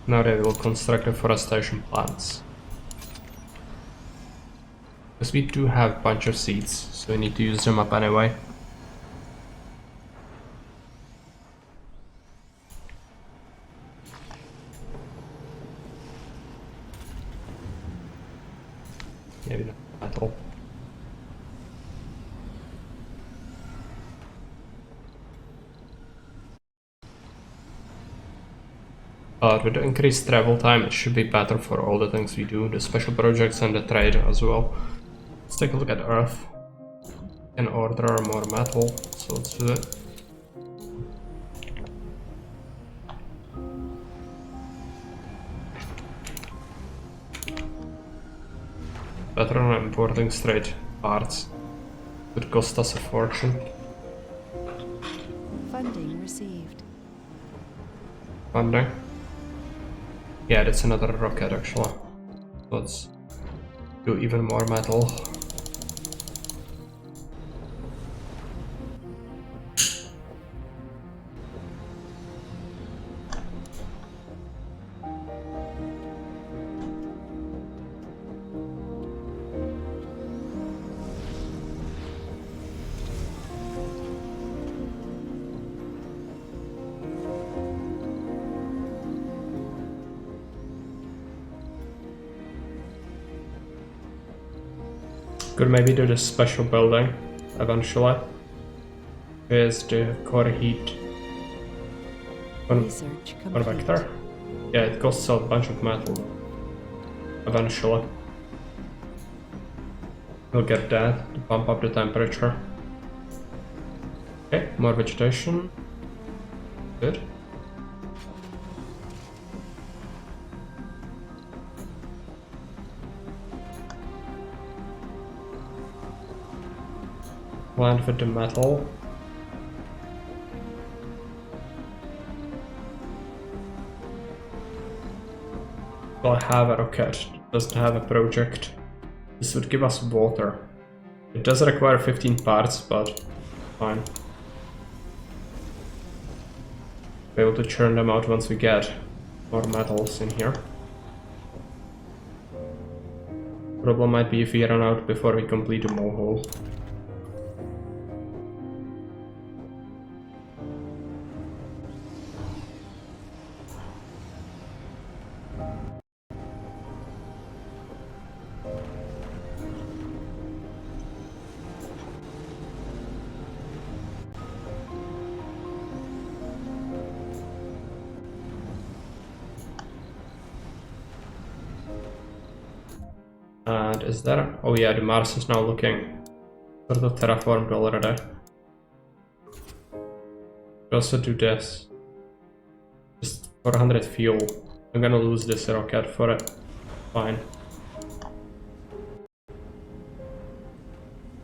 Now they will construct the forestation plants. Because we do have a bunch of seeds, so we need to use them up anyway. Maybe not metal. But with the increased travel time, it should be better for all the things we do, the special projects and the trade as well. Let's take a look at Earth. And order more metal, so let's do it. Better than importing straight parts. Would cost us a fortune. Funding received. Funding. Yeah, that's another rocket actually. Let's do even more metal. Could maybe do this special building eventually. Here's the core heat Research complete. convector. Yeah, it costs a bunch of metal eventually. We'll get that to pump up the temperature. Okay, more vegetation. Good. Land with the metal. Well, I have a rocket, it doesn't have a project. This would give us water. It does require 15 parts, but fine. Be able to churn them out once we get more metals in here. Problem might be if we run out before we complete the mole. And is there? Oh yeah, the Mars is now looking sort of terraformed already. We also do this. Just 400 fuel. I'm gonna lose this rocket for it. Fine.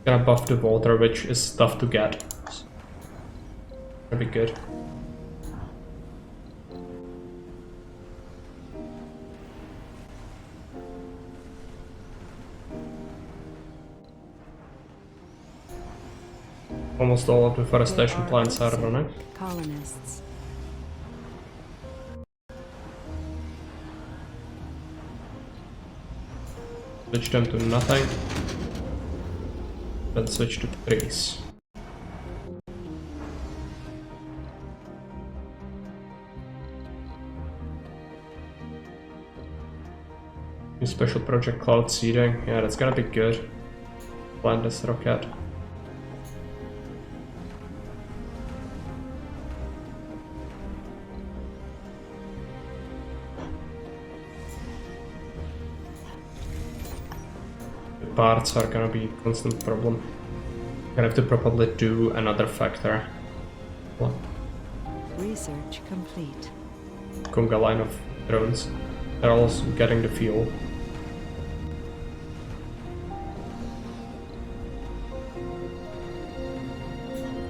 Gonna buff the water, which is tough to get. That'd be good. Almost all of the forestation There are plants are Earthsick running. colonists. Switch them to nothing. Then switch to trees. New special project cloud seeding. Yeah, that's gonna be good. Plant this rocket. parts are gonna be a constant problem. Gonna have to probably do another factory. Well, Research complete. conga line of drones. They're also getting the fuel.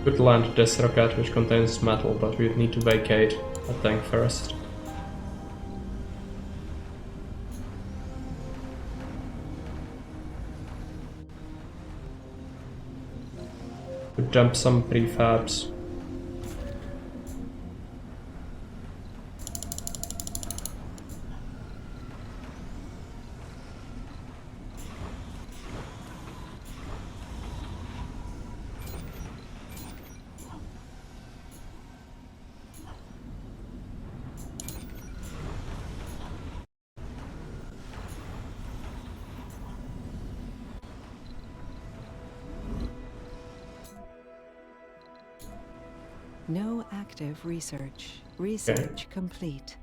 Could land this rocket which contains metal, but we need to vacate a tank first. Could dump some prefabs. No active research. Research complete.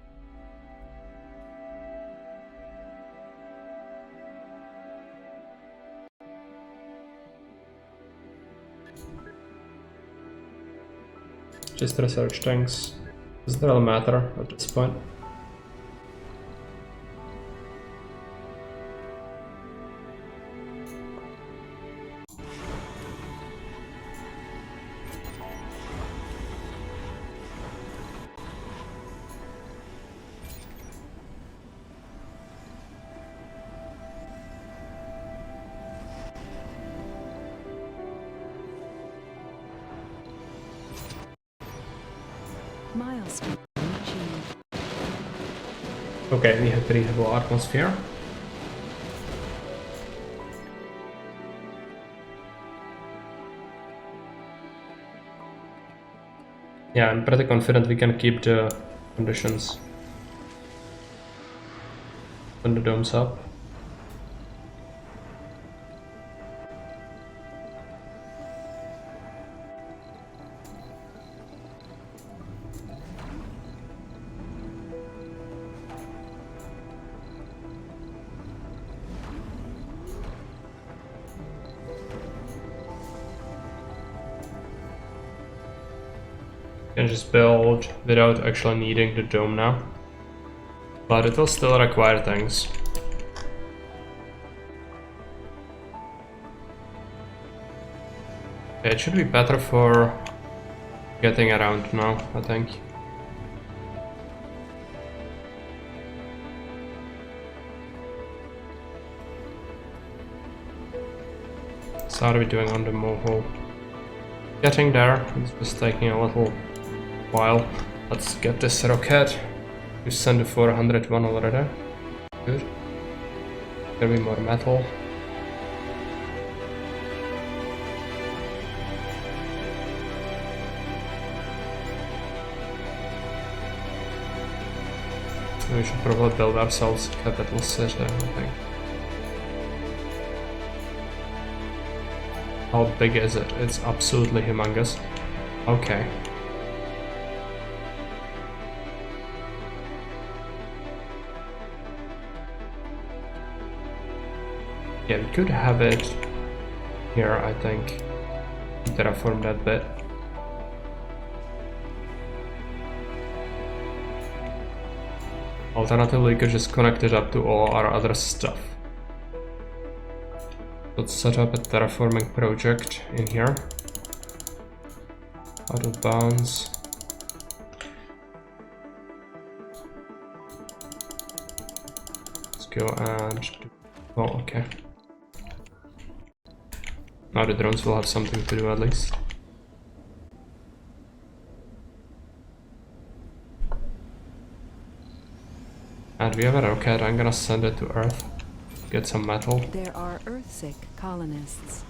Just research tanks. Does it really matter at this point? Milestone achieved. Okay, we have breathable atmosphere. Yeah, I'm pretty confident we can keep the conditions when the dome's up. Can just build without actually needing the dome now, but it will still require things. Okay, it should be better for getting around now, I think. So how are we doing on the mobile? Getting there, it's just taking a little while. Let's get this rocket. You send the 401 already. Good. There'll be more metal. We should probably build ourselves a capital city, I think. How big is it? It's absolutely humongous. Okay. Yeah, we could have it here, I think. Terraform that bit. Alternatively, we could just connect it up to all our other stuff. Let's set up a terraforming project in here. Out of bounds. Let's go and do... Oh, okay. Now the drones will have something to do at least. And we have a rocket, I'm gonna send it to Earth. Get some metal. There are Earthsick colonists.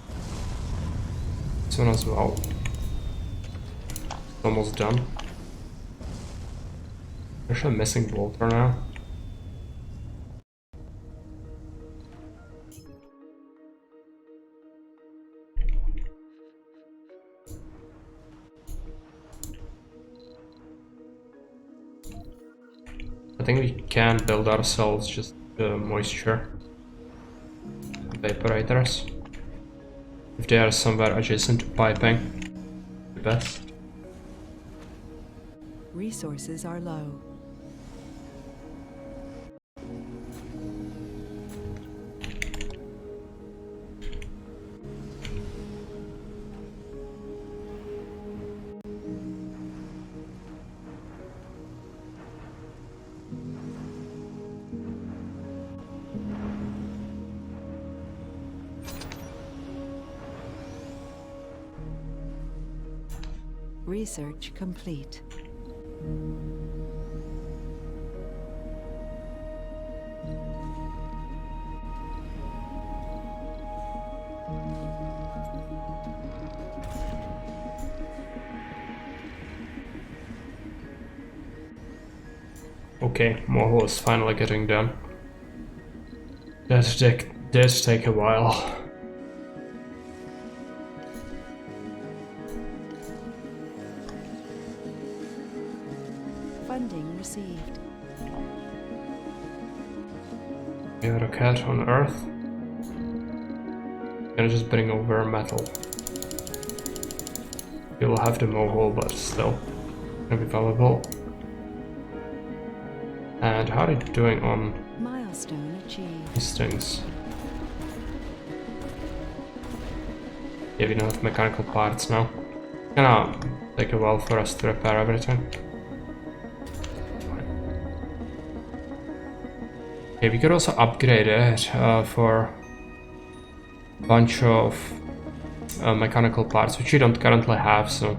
This one as well. Almost done. Actually missing Bolter now. I think we can build ourselves just the moisture. evaporators. If they are somewhere adjacent to piping, the best. Resources are low. Research complete. Okay, Mohol is finally getting done. That did take a while. Funding received. We have a cat on Earth. Gonna just bring over metal. We will have the Mohol, but still gonna be valuable. And how are you doing on Milestone achieved. these things? Yeah, we don't have mechanical parts now. Gonna take a while for us to repair everything. Okay, we could also upgrade it for a bunch of mechanical parts, which we don't currently have, so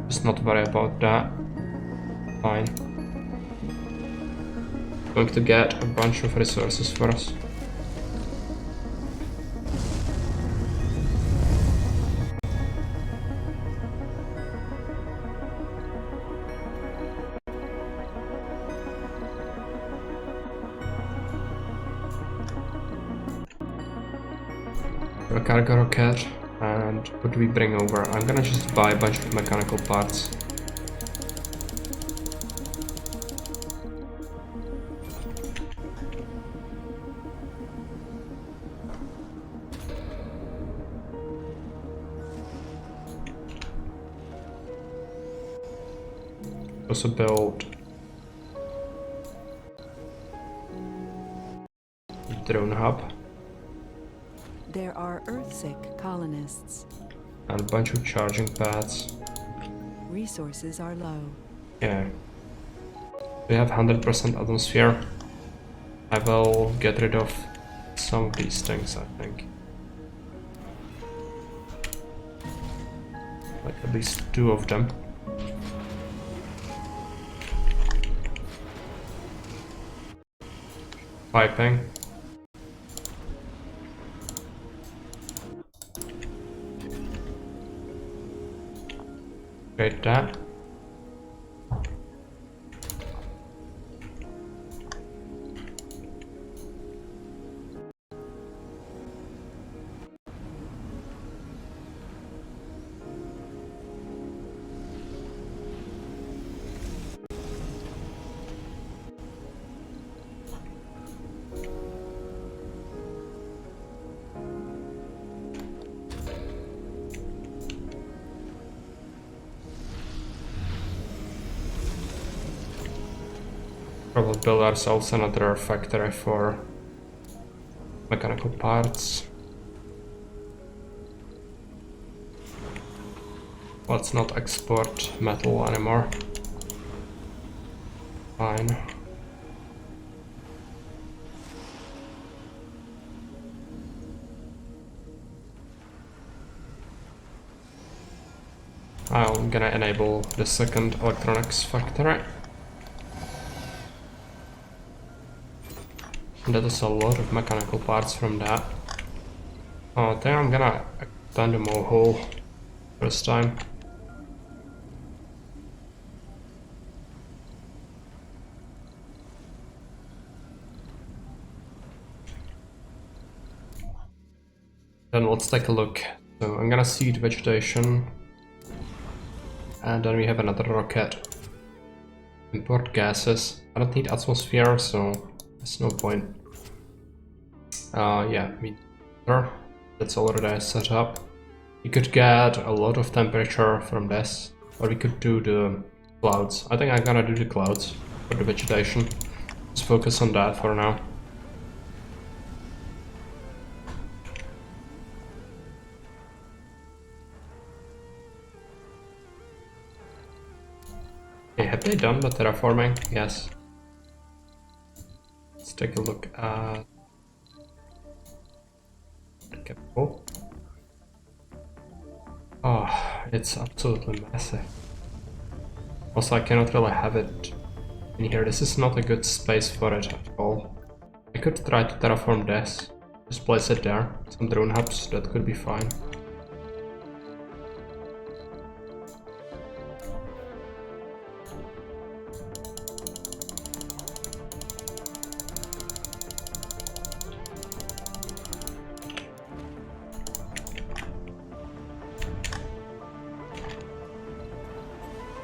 just not worry about that. Fine. Going to get a bunch of resources for us. A cargo rocket, and what do we bring over? I'm gonna just buy a bunch of mechanical parts. Also build drone hub. There are Earthsick colonists. And a bunch of charging pads. Resources are low. Yeah. We have 100% atmosphere. I will get rid of some of these things, I think. Like at least 2 of them. Piping. Great that. Probably build ourselves another factory for mechanical parts. Let's not export metal anymore. Fine. I'm gonna enable the second electronics factory. That is a lot of mechanical parts from that. Oh, I think I'm gonna expand the Mohol first time. Then let's take a look. So I'm gonna seed vegetation. And then we have another rocket. Import gases. I don't need atmosphere, so there's no point. Yeah, we that's already set up. We could get a lot of temperature from this, or we could do the clouds. I think I'm gonna do the clouds for the vegetation. Let's focus on that for now. Okay, have they done the terraforming? Yes. Let's take a look at the capital. Oh, it's absolutely massive. Also, I cannot really have it in here. This is not a good space for it at all. I could try to terraform this. Just place it there. Some drone hubs, that could be fine.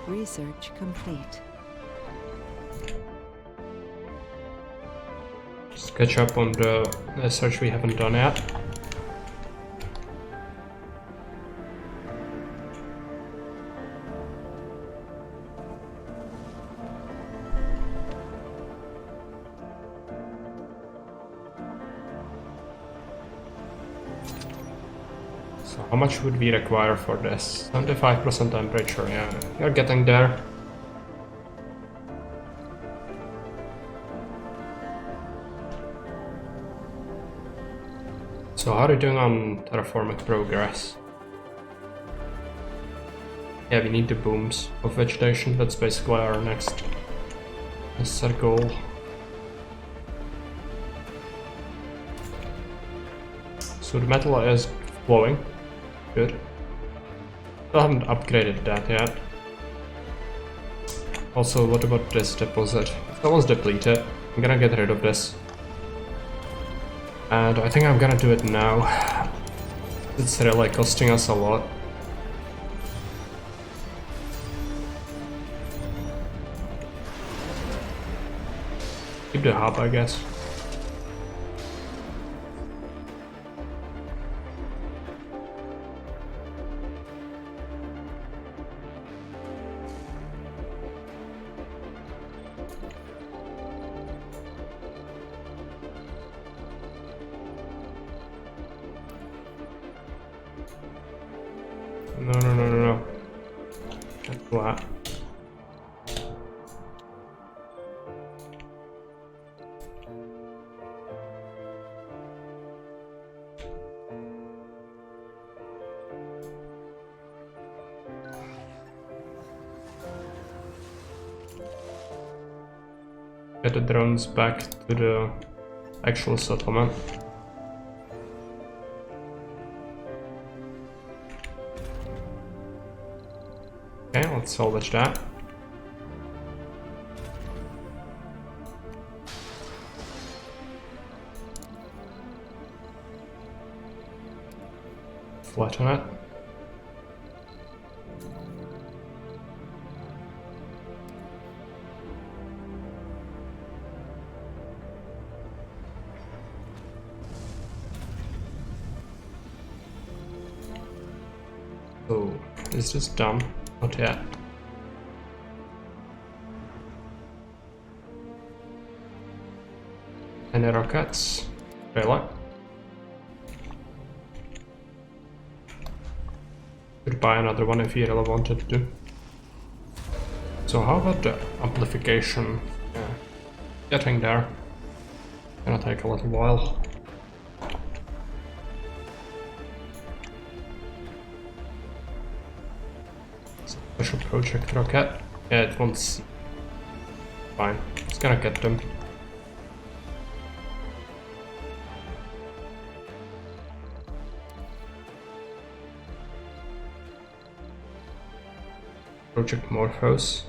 Research complete. Just catch up on the research we haven't done yet. So how much would we require for this? 75% temperature, yeah, you're getting there. So how are you doing on terraforming progress? Yeah, we need the booms of vegetation. That's basically our next goal. So the metal is flowing. Good. Still haven't upgraded that yet. Also, what about this deposit? If that was depleted, I'm gonna get rid of this. And I think I'm gonna do it now. It's really costing us a lot. Keep the hub, I guess. No. That's flat. Get the drones back to the actual settlement. Okay, let's salvage that. Flatten it. So, is this done? Not yet. Any rockets? Really? Could buy another one if you really wanted to. So how about the amplification? Yeah. Getting there. Gonna take a little while. Special project rocket. Yeah, it won't see. Fine. It's gonna get them. Project Morphos.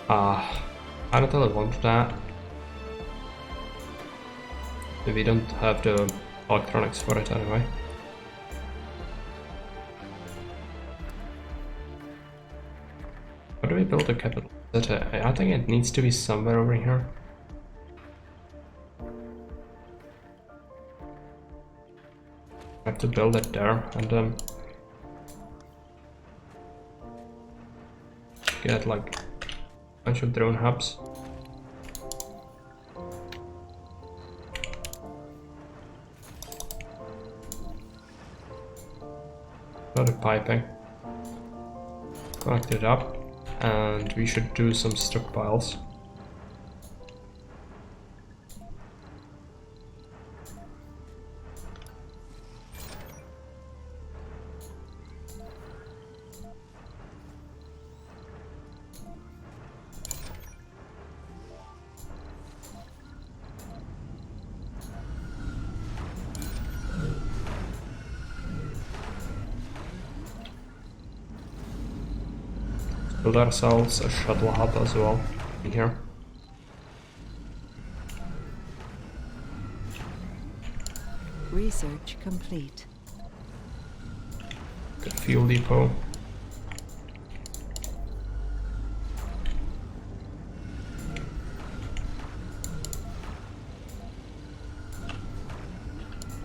I don't really want that. We don't have the electronics for it anyway. What do we we build a capital city? I think it needs to be somewhere over here. I have to build it there and then get like a bunch of drone hubs. The piping. Connect it up, and we should do some stockpiles. Build ourselves a shuttle hub as well in here. Research complete. Good fuel depot.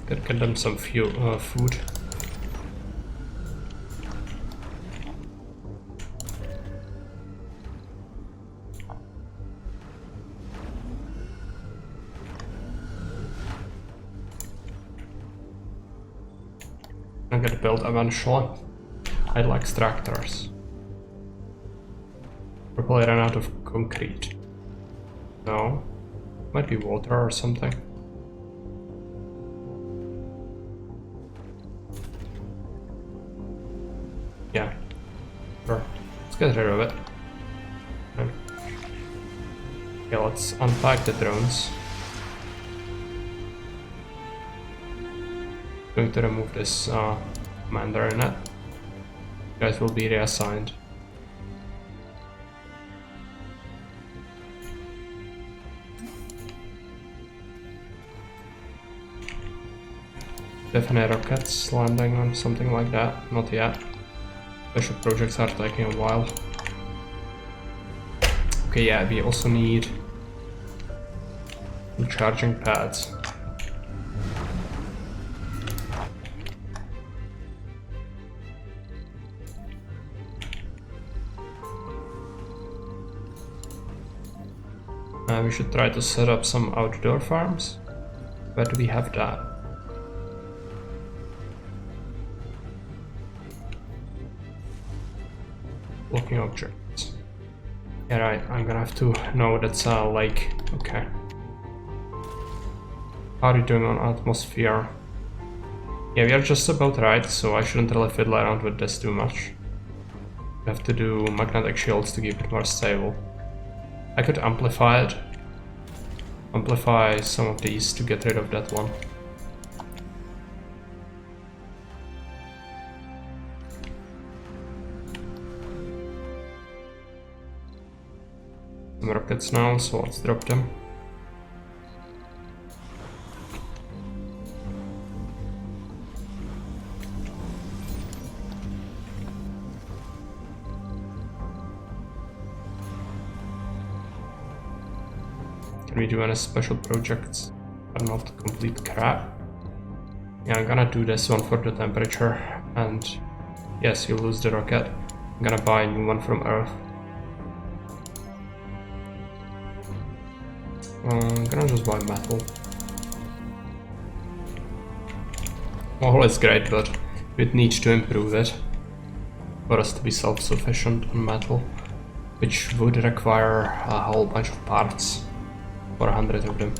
Could get them some fuel, food. I'm gonna build eventually. I like extractors. Probably ran out of concrete. No. Might be water or something. Yeah. Sure. Let's get rid of it. Okay, let's unpack the drones. Going to remove this commander in it. You guys will be reassigned. Definite rockets landing on something like that. Not yet. Special projects are taking a while. Okay, yeah, we also need charging pads. We should try to set up some outdoor farms. Where do we have that? Blocking objects. Yeah, right, I'm gonna have to know that's a lake. Okay. How are you doing on atmosphere? Yeah, we are just about right, so I shouldn't really fiddle around with this too much. We have to do magnetic shields to keep it more stable. I could amplify it. Amplify some of these to get rid of that one. Some rockets now, so let's drop them. Can we do any special projects? But not complete crap. Yeah, I'm gonna do this one for the temperature, and yes, you lose the rocket. I'm gonna buy a new one from Earth. I'm gonna just buy metal. Well, it's great, but we'd need to improve it for us to be self-sufficient on metal, which would require a whole bunch of parts. 400 of them.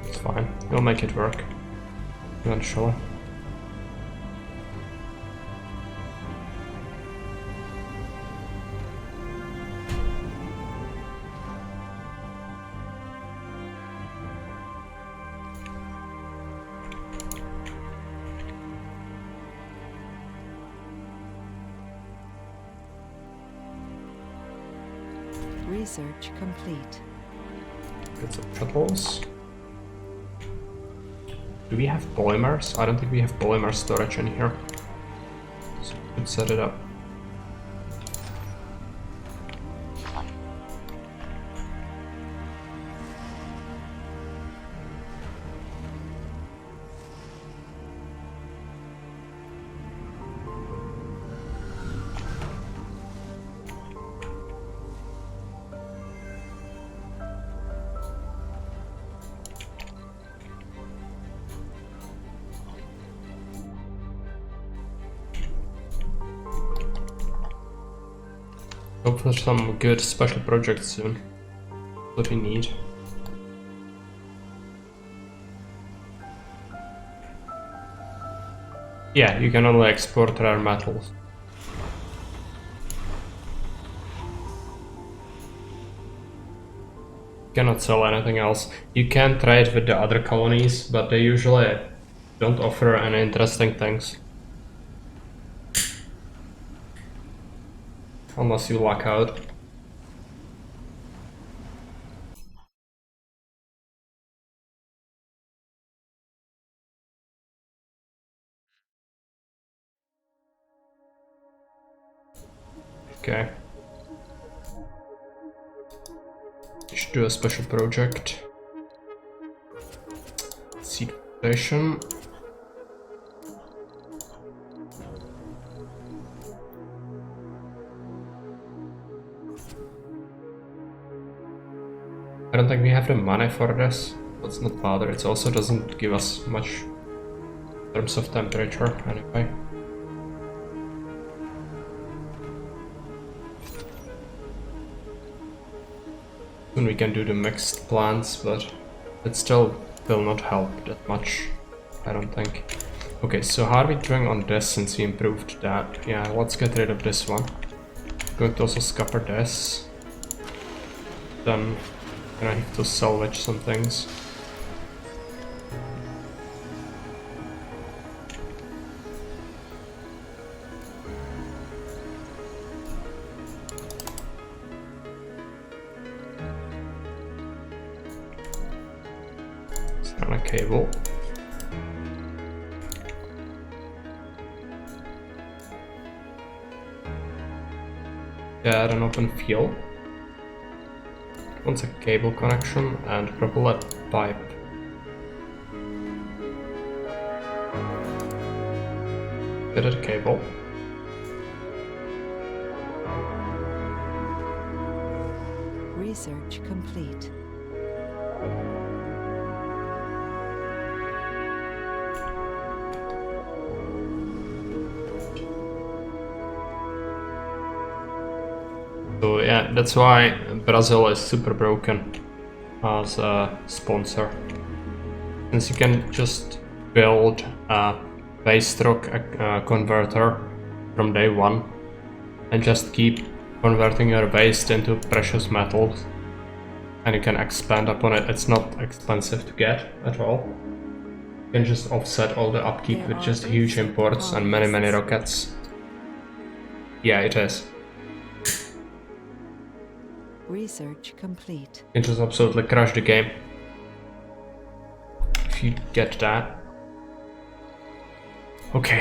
It's fine, we'll make it work eventually. Research complete. Get some shuttles. Do we have polymers? I don't think we have polymer storage in here. So we could set it up. Hopefully some good special projects soon. What we need. Yeah, you can only export rare metals. Cannot sell anything else. You can trade with the other colonies, but they usually don't offer any interesting things. Unless you luck out. Okay. You should do a special project. Seed station. I don't think we have the money for this. Let's not bother. It also doesn't give us much in terms of temperature anyway. Soon we can do the mixed plants, but it still will not help that much, I don't think. Okay, so how are we doing on this since we improved that? Yeah, let's get rid of this one. Going to also scupper this. Then I have to salvage some things. It's on a cable. Add an open field. Wants a cable connection and propeller pipe. Fitted cable. Research complete. So yeah, that's why Brazil is super broken as a sponsor. Since you can just build a waste rock converter from day one and just keep converting your waste into precious metals, and you can expand upon it. It's not expensive to get at all. You can just offset all the upkeep with just huge imports and many rockets. Yeah, it is. Research complete. You just absolutely crush the game if you get that. Okay,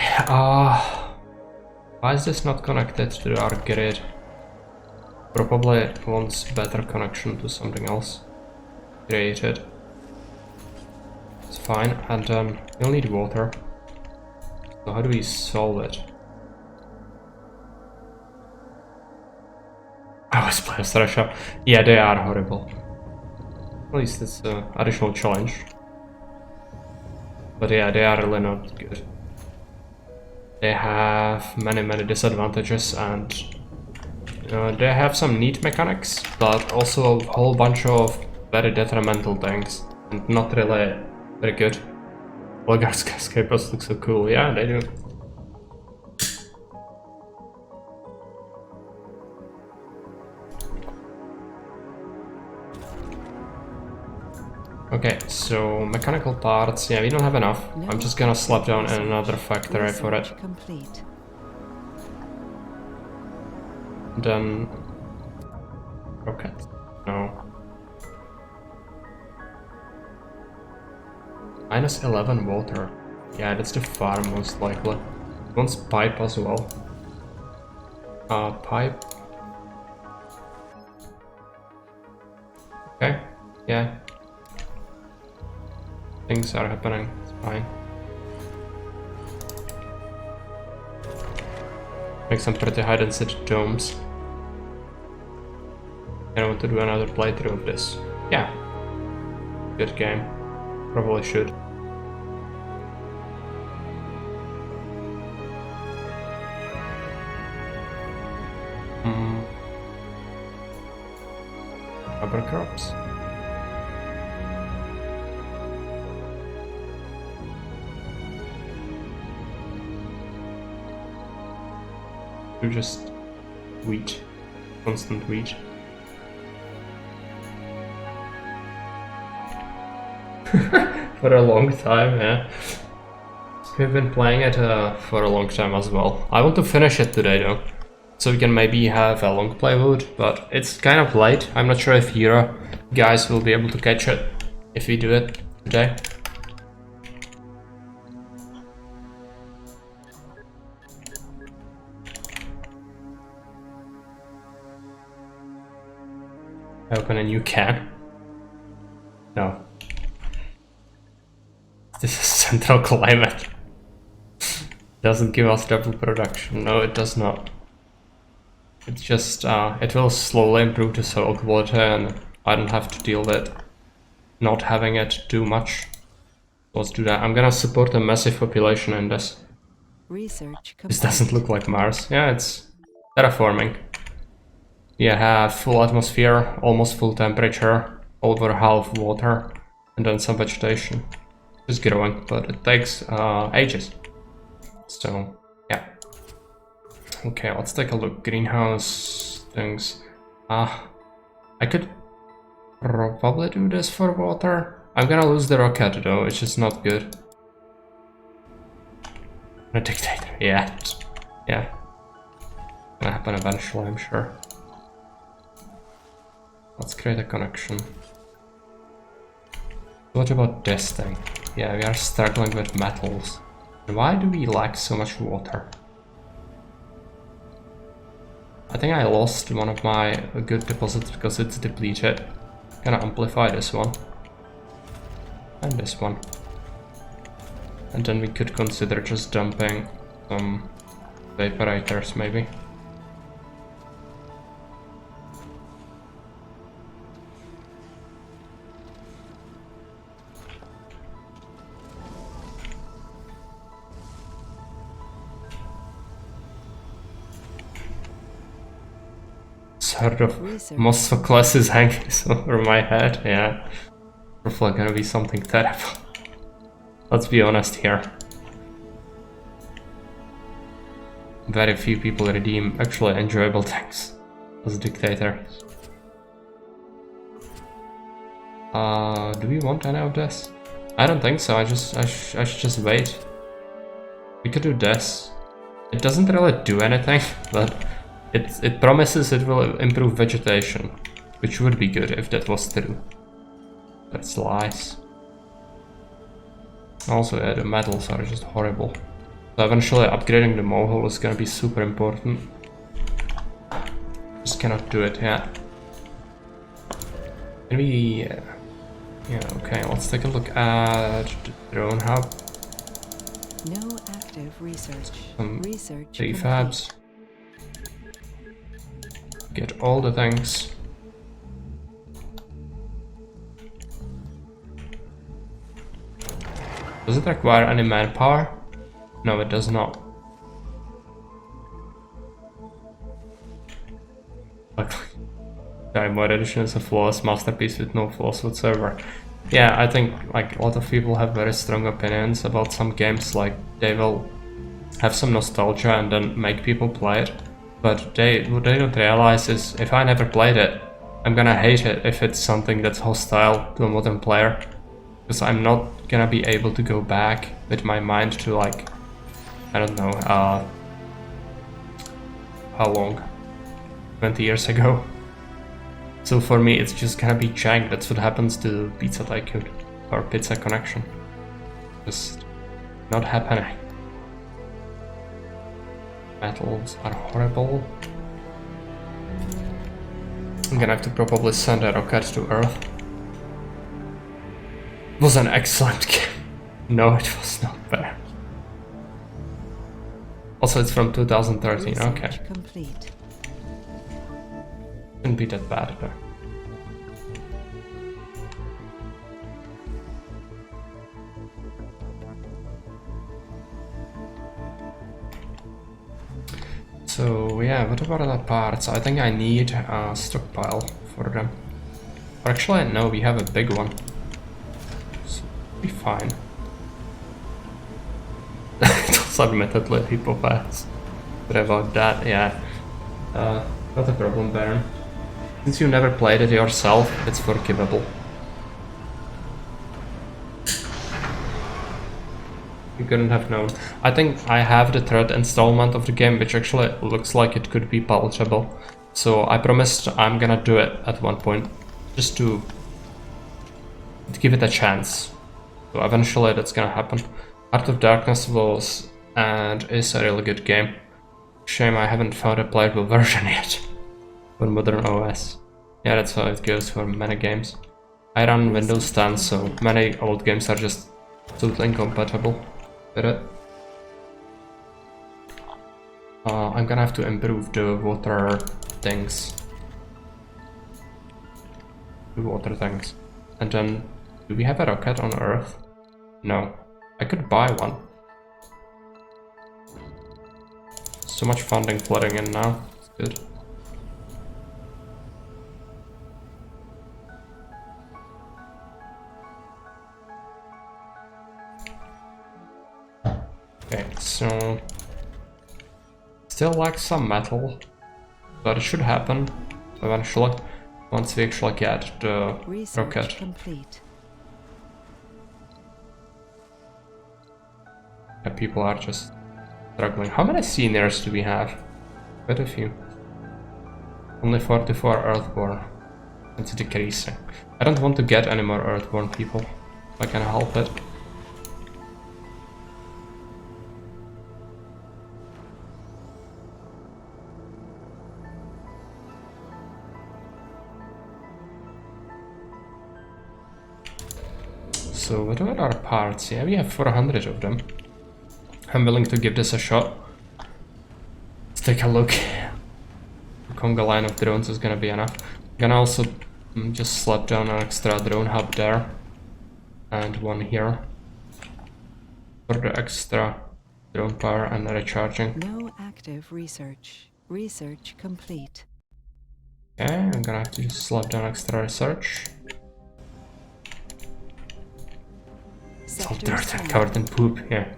why is this not connected to our grid? Probably wants better connection to something else created. It's fine, and then you'll need water. So how do we solve it? I always play as Russia. Yeah, they are horrible. At least it's an additional challenge. But yeah, they are really not good. They have many disadvantages, and they have some neat mechanics, but also a whole bunch of very detrimental things, and not really very good. Volgar's Cascapers look so cool. Yeah, they do. Okay, so mechanical parts, yeah, we don't have enough. I'm just gonna slap down another factory for it. Complete. Then... rockets. No. -11 water. Yeah, that's the farm most likely. It wants pipe as well. Pipe. Okay, yeah. Things are happening, it's fine. Make some pretty high-density domes. I want to do another playthrough of this. Yeah. Good game. Probably should. Rubber crops. Do just wheat. Constant wheat. For a long time, yeah. We've been playing it for a long time as well. I want to finish it today though, so we can maybe have a long playload, but it's kind of late. I'm not sure if you guys will be able to catch it if we do it today. I open a new can. No. This is central climate. Doesn't give us double production. No, it does not. It's just, it will slowly improve the soil quality and I don't have to deal with not having it too much. Let's do that. I'm gonna support a massive population in this. Research This doesn't look like Mars. Yeah, it's terraforming. You have full atmosphere, almost full temperature, over half water, and then some vegetation. It's growing, but it takes ages. So, yeah. Okay, let's take a look. Greenhouse things. I could probably do this for water. I'm gonna lose the rocket though, which is not good. A dictator, yeah. Yeah. Gonna happen eventually, I'm sure. Let's create a connection. What about this thing? Yeah, we are struggling with metals. Why do we lack so much water? I think I lost one of my good deposits because it's depleted. Gonna amplify this one. And this one. And then we could consider just dumping some vaporators maybe. Sort of Mossoclus is hanging over my head, yeah. Probably gonna be something terrible. Let's be honest here. Very few people redeem actually enjoyable things as dictators. Do we want any of this? I don't think so. I should just wait. We could do this. It doesn't really do anything, but it promises it will improve vegetation, which would be good if that was true. That's lies. Also, yeah, the metals are just horrible. So eventually upgrading the mohole is gonna be super important. Just cannot do it yet. Maybe... yeah, okay, let's take a look at the drone hub. No active research. Research Prefabs. Get all the things. Does it require any manpower? No, it does not. Time Mod Edition is a flawless masterpiece with no flaws whatsoever. Yeah, I think like a lot of people have very strong opinions about some games, like they will have some nostalgia and then make people play it. But what they don't realize is if I never played it, I'm gonna hate it if it's something that's hostile to a modern player. Because I'm not gonna be able to go back with my mind to like, I don't know, how long? 20 years ago. So for me it's just gonna be jank. That's what happens to Pizza Tycoon or Pizza Connection. Just not happening. Metals are horrible. I'm gonna have to probably send a rocket to Earth. It was an excellent game. No, it was not bad. Also, it's from 2013. Research Okay, complete. couldn't be that bad though. So yeah, what about the parts? I think I need a stockpile for them. Or actually, no, we have a big one. So it'll be fine. It was admittedly people fast. But about that, yeah. Not a problem, Baron. Since you never played it yourself, it's forgivable. You couldn't have known. I think I have the third installment of the game, which actually looks like it could be palatable. So I promised I'm gonna do it at one point, just to give it a chance. So eventually that's gonna happen. Heart of Darkness was and is a really good game. Shame I haven't found a playable version yet for modern OS. Yeah, that's how it goes for many games. I run Windows 10, so many old games are just totally incompatible with it. I'm gonna have to improve the water things. The water things. And then, do we have a rocket on Earth? No. I could buy one. So much funding flooding in now. It's good. Okay, so still like some metal, but it should happen eventually once we actually get the Research rocket. complete. Yeah, people are just struggling. How many seniors do we have? Quite a few. Only 44 Earthborn. It's decreasing. I don't want to get any more Earthborn people, if I can help it. So what are our parts? Yeah, we have 400 of them. I'm willing to give this a shot. Let's take a look. The conga line of drones is gonna be enough. I'm gonna also just slap down an extra drone hub there. And one here. For the extra drone power and recharging. No active research. Research complete. Okay, I'm gonna have to just slap down extra research. It's all Sector dirt and scanned. covered in poop here.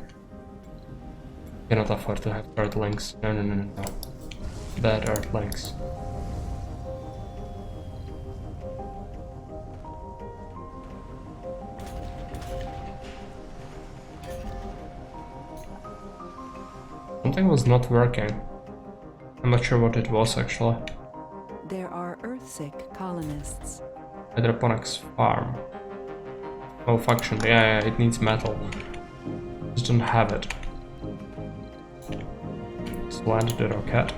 Cannot afford to have Earthlings. No, no, no, no, no. Bad Earthlings. Something was not working. I'm not sure what it was actually. There are Earthsick colonists. Hydroponics farm. Malfunction. Yeah, it needs metal. Just don't have it. Just landed the rocket.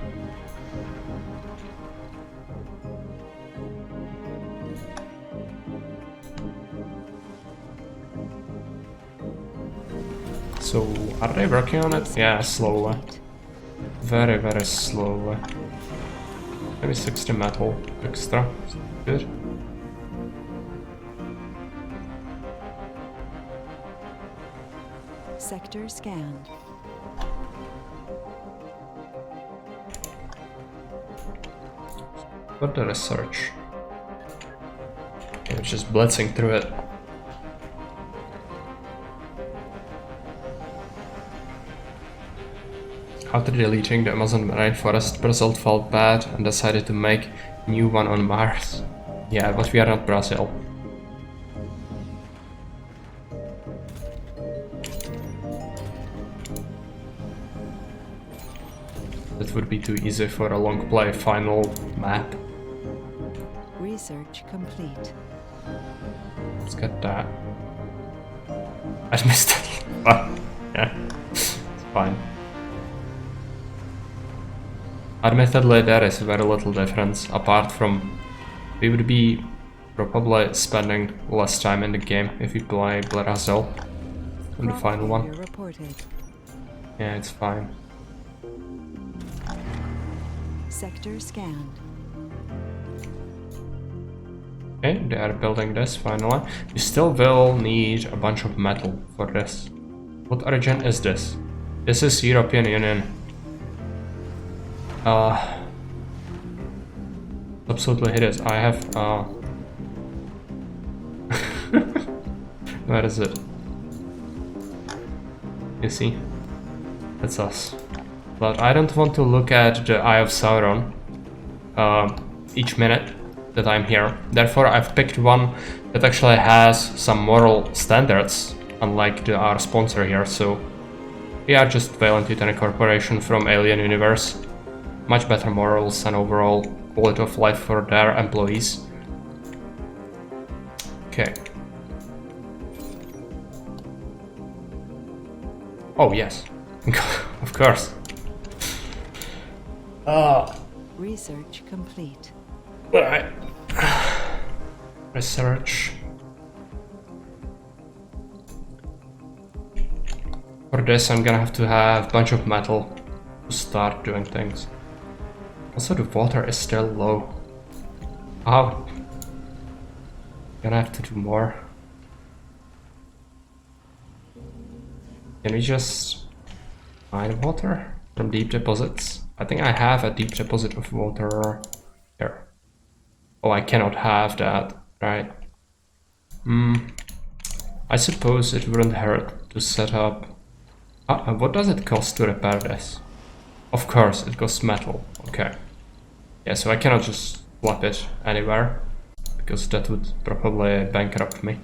So, are they working on it? Yeah, slowly. Complete. Very, very slowly. Maybe 60 metal extra. Good. Sector scanned. What the research? It's just blitzing through it. After deleting the Amazon rainforest, Brazil felt bad and decided to make a new one on Mars. Yeah, but we are not Brazil. That would be too easy for a long play final map. Research complete. Let's get that. I missed it. But yeah, it's fine. Admittedly, there is very little difference, apart from we would be probably spending less time in the game if we play Blair Hazel in the final one. Reported. Yeah, it's fine. Sector scanned. Okay, they are building this finally. We still will need a bunch of metal for this. What origin is this? This is European Union. Absolutely hideous. I have where is it? You see? That's us. But I don't want to look at the Eye of Sauron each minute that I'm here. Therefore, I've picked one that actually has some moral standards, unlike our sponsor here. So we are just Valiant Yutani Corporation from Alien Universe. Much better morals and overall quality of life for their employees. Okay. Oh yes, of course. Research complete. Alright. Research. For this I'm gonna have to have a bunch of metal to start doing things. Also the water is still low. Oh. Gonna have to do more. Can we just mine water from deep deposits? I think I have a deep deposit of water here. Oh, I cannot have that, right? I suppose it wouldn't hurt to set up... what does it cost to repair this? Of course, it costs metal. Okay. Yeah, so I cannot just swap it anywhere, because that would probably bankrupt me.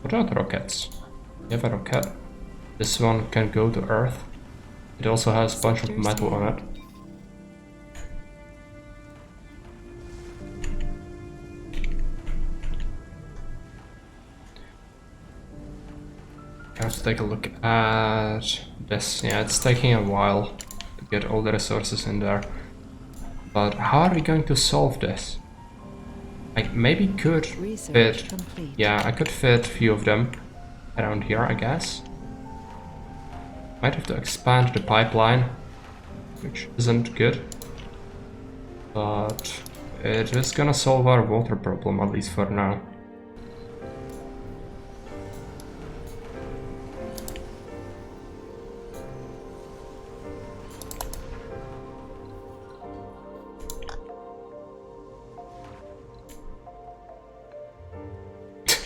What are the rockets? You have a rocket. This one can go to Earth. It also has a bunch of metal on it. I have to take a look at this. Yeah, it's taking a while to get all the resources in there. But how are we going to solve this? I maybe could fit... Yeah, I could fit a few of them around here, I guess. Might have to expand the pipeline, which isn't good. But it is gonna solve our water problem, at least for now.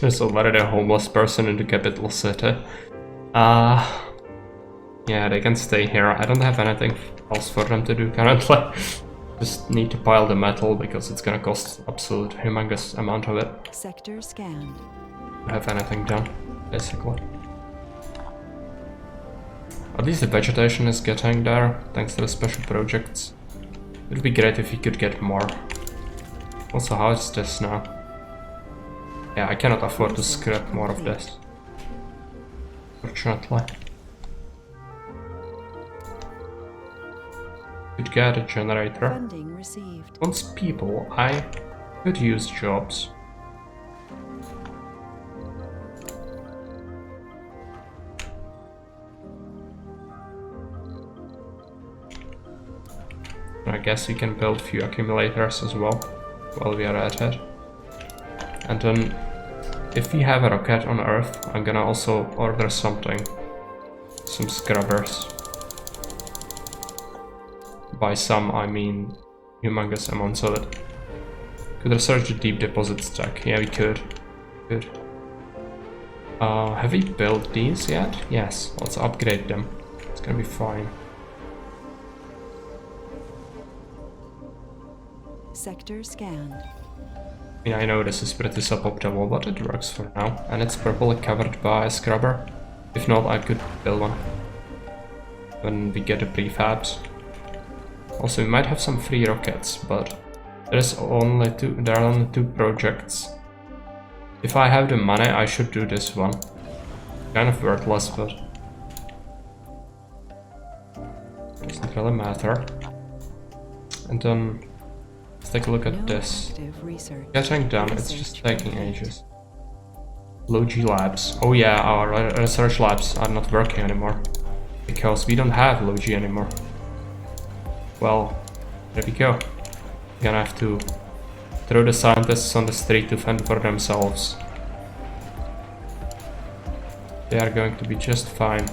There's already a homeless person in the capital city. Yeah, they can stay here. I don't have anything else for them to do currently. Just need to pile the metal because it's gonna cost absolute humongous amount of it. Sector scanned. To have anything done, basically. At least the vegetation is getting there, thanks to the special projects. It would be great if we could get more. Also, how is this now? Yeah, I cannot afford to scrap more of this, fortunately. Could get a generator. Funding received. Once people, I could use jobs. I guess we can build a few accumulators as well while we are at it. And then, if we have a rocket on Earth, I'm gonna also order something. Some scrubbers. By some, I mean humongous amounts of it. Could research the deep deposit stack. Yeah, we could. Good. Have we built these yet? Yes, let's upgrade them. It's gonna be fine. Sector scanned. I mean, I know this is pretty suboptimal, but it works for now. And it's probably covered by a scrubber. If not, I could build one when we get the prefabs. Also, we might have some free rockets, but There are only two projects. If I have the money, I should do this one. Kind of worthless, but doesn't really matter. And then let's take a look at this. Getting done, it's just taking ages. Logi Labs. Oh yeah, our research labs are not working anymore. Because we don't have Logi anymore. Well, there we go. We're gonna have to throw the scientists on the street to fend for themselves. They are going to be just fine.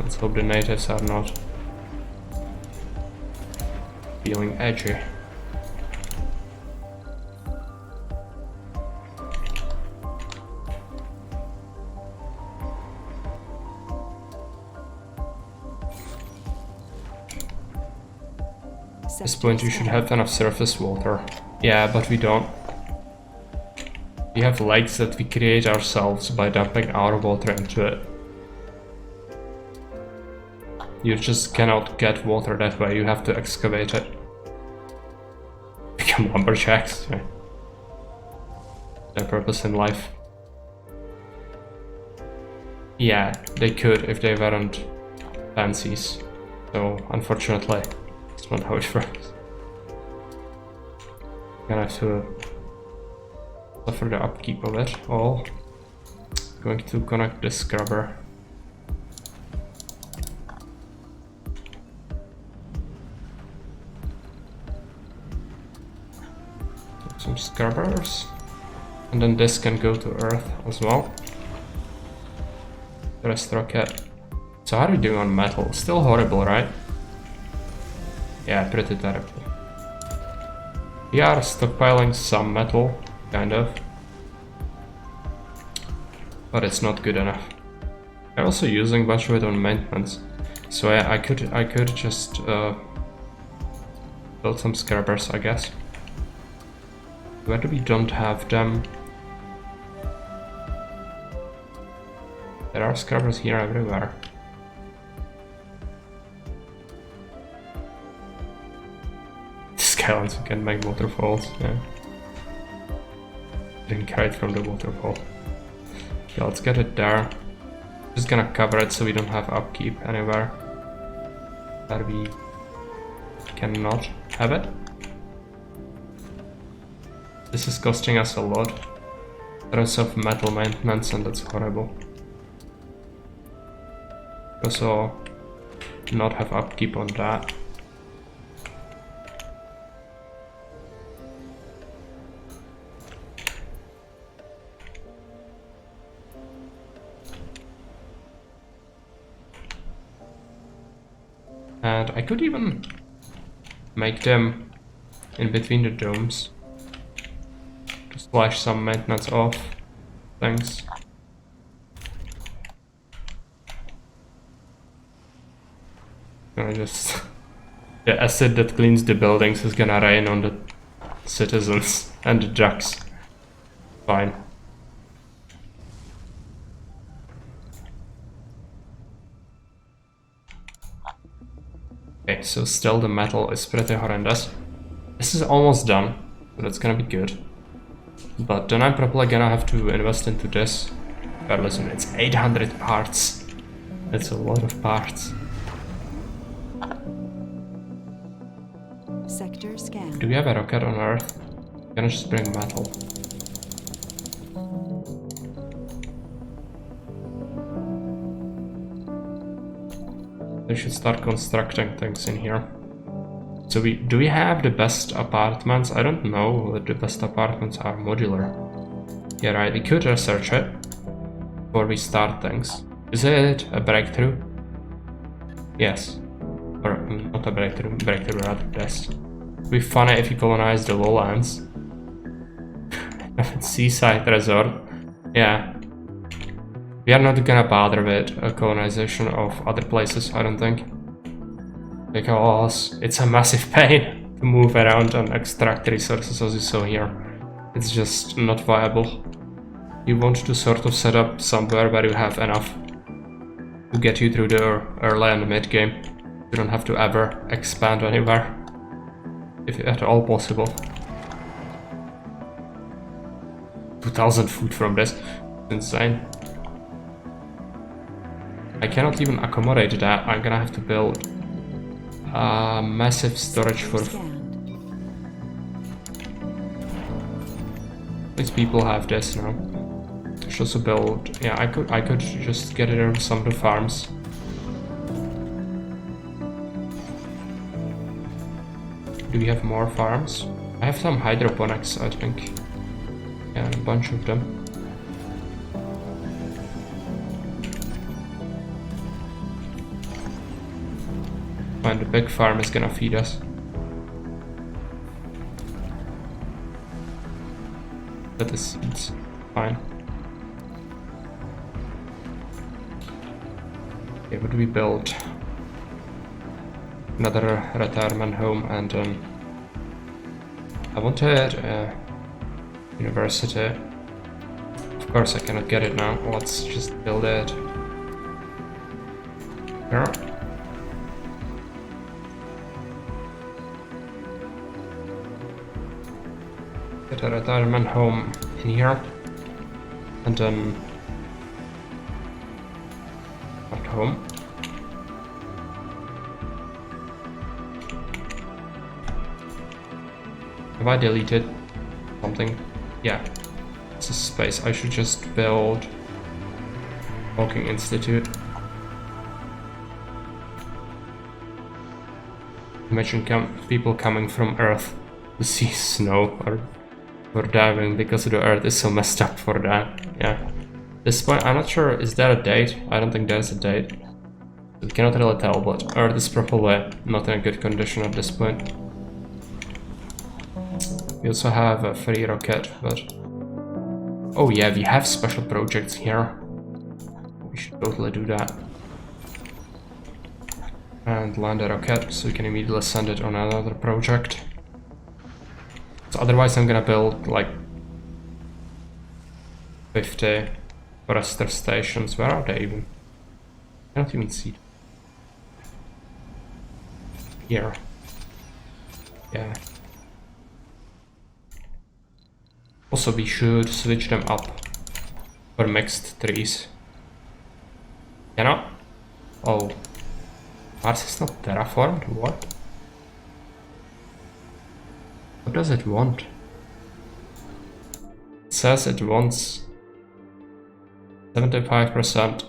Let's hope the natives are not feeling edgy. At this point you should have enough surface water. Yeah, but we don't. We have lakes that we create ourselves by dumping our water into it. You just cannot get water that way, you have to excavate it. Become lumberjacks. Right? Their purpose in life. Yeah, they could if they weren't fancies. So, unfortunately, that's not how it works. Gonna have to suffer the upkeep of it all. Going to connect this scrubber. Some scrubbers. And then this can go to Earth as well. The rest rocket. So how are we doing on metal? Still horrible, right? Yeah, pretty terrible. We are stockpiling some metal, kind of. But it's not good enough. I'm also using much of it on maintenance. So yeah, I could just build some scrubbers, I guess. Where do we don't have them? There are scrubbers here everywhere. Skylines can make waterfalls, yeah. Didn't carry it from the waterfall. Okay, let's get it there. Just gonna cover it so we don't have upkeep anywhere where we cannot have it. This is costing us a lot. There's of metal maintenance and that's horrible. Also, not have upkeep on that. And I could even make them in between the domes. To slash some maintenance off things. Gonna just... the acid that cleans the buildings is gonna rain on the citizens and the jacks. Fine. Okay, so still the metal is pretty horrendous. This is almost done, so that's gonna be good. But then I'm probably gonna have to invest into this. But listen, it's 800 parts. That's a lot of parts. Sector scan. Do we have a rocket on Earth? I'm gonna just bring metal. They should start constructing things in here. So do we have the best apartments? I don't know that the best apartments are modular. Yeah, right, we could research it before we start things. Is it a breakthrough? Yes. Or not a breakthrough rather, yes. It'd be funny if you colonize the lowlands. Seaside resort. Yeah. We are not gonna bother with a colonization of other places, I don't think. Because it's a massive pain to move around and extract resources as you saw here. It's just not viable. You want to sort of set up somewhere where you have enough to get you through the early and mid game. You don't have to ever expand anywhere, if at all possible. 2,000 food from this. Insane. I cannot even accommodate that. I'm gonna have to build massive storage for... These people have this now. I should also build... Yeah, I could just get rid of some of the farms. Do we have more farms? I have some hydroponics, I think. Yeah, a bunch of them. And the big farm is gonna feed us. That is seeds. Fine. Okay, what do we build? Another retirement home, and I wanted a university. Of course I cannot get it now. Let's just build it. Here. Get a retirement home in here, and then at home. Have I deleted something? Yeah, it's a space. I should just build Walking Institute. Imagine people coming from Earth to see snow or diving because the Earth is so messed up for that. Yeah. This point, I'm not sure, is there a date? I don't think there's a date. We cannot really tell, but Earth is probably not in a good condition at this point. We also have a free rocket, but... Oh yeah, we have special projects here. We should totally do that. And land a rocket, so we can immediately send it on another project. So otherwise I'm gonna build like 50 forester stations. Where are they even? I don't even see them. Here. Yeah. Also, we should switch them up for mixed trees. Cannot? Oh. Mars is not terraformed? What? What does it want? It says it wants 75%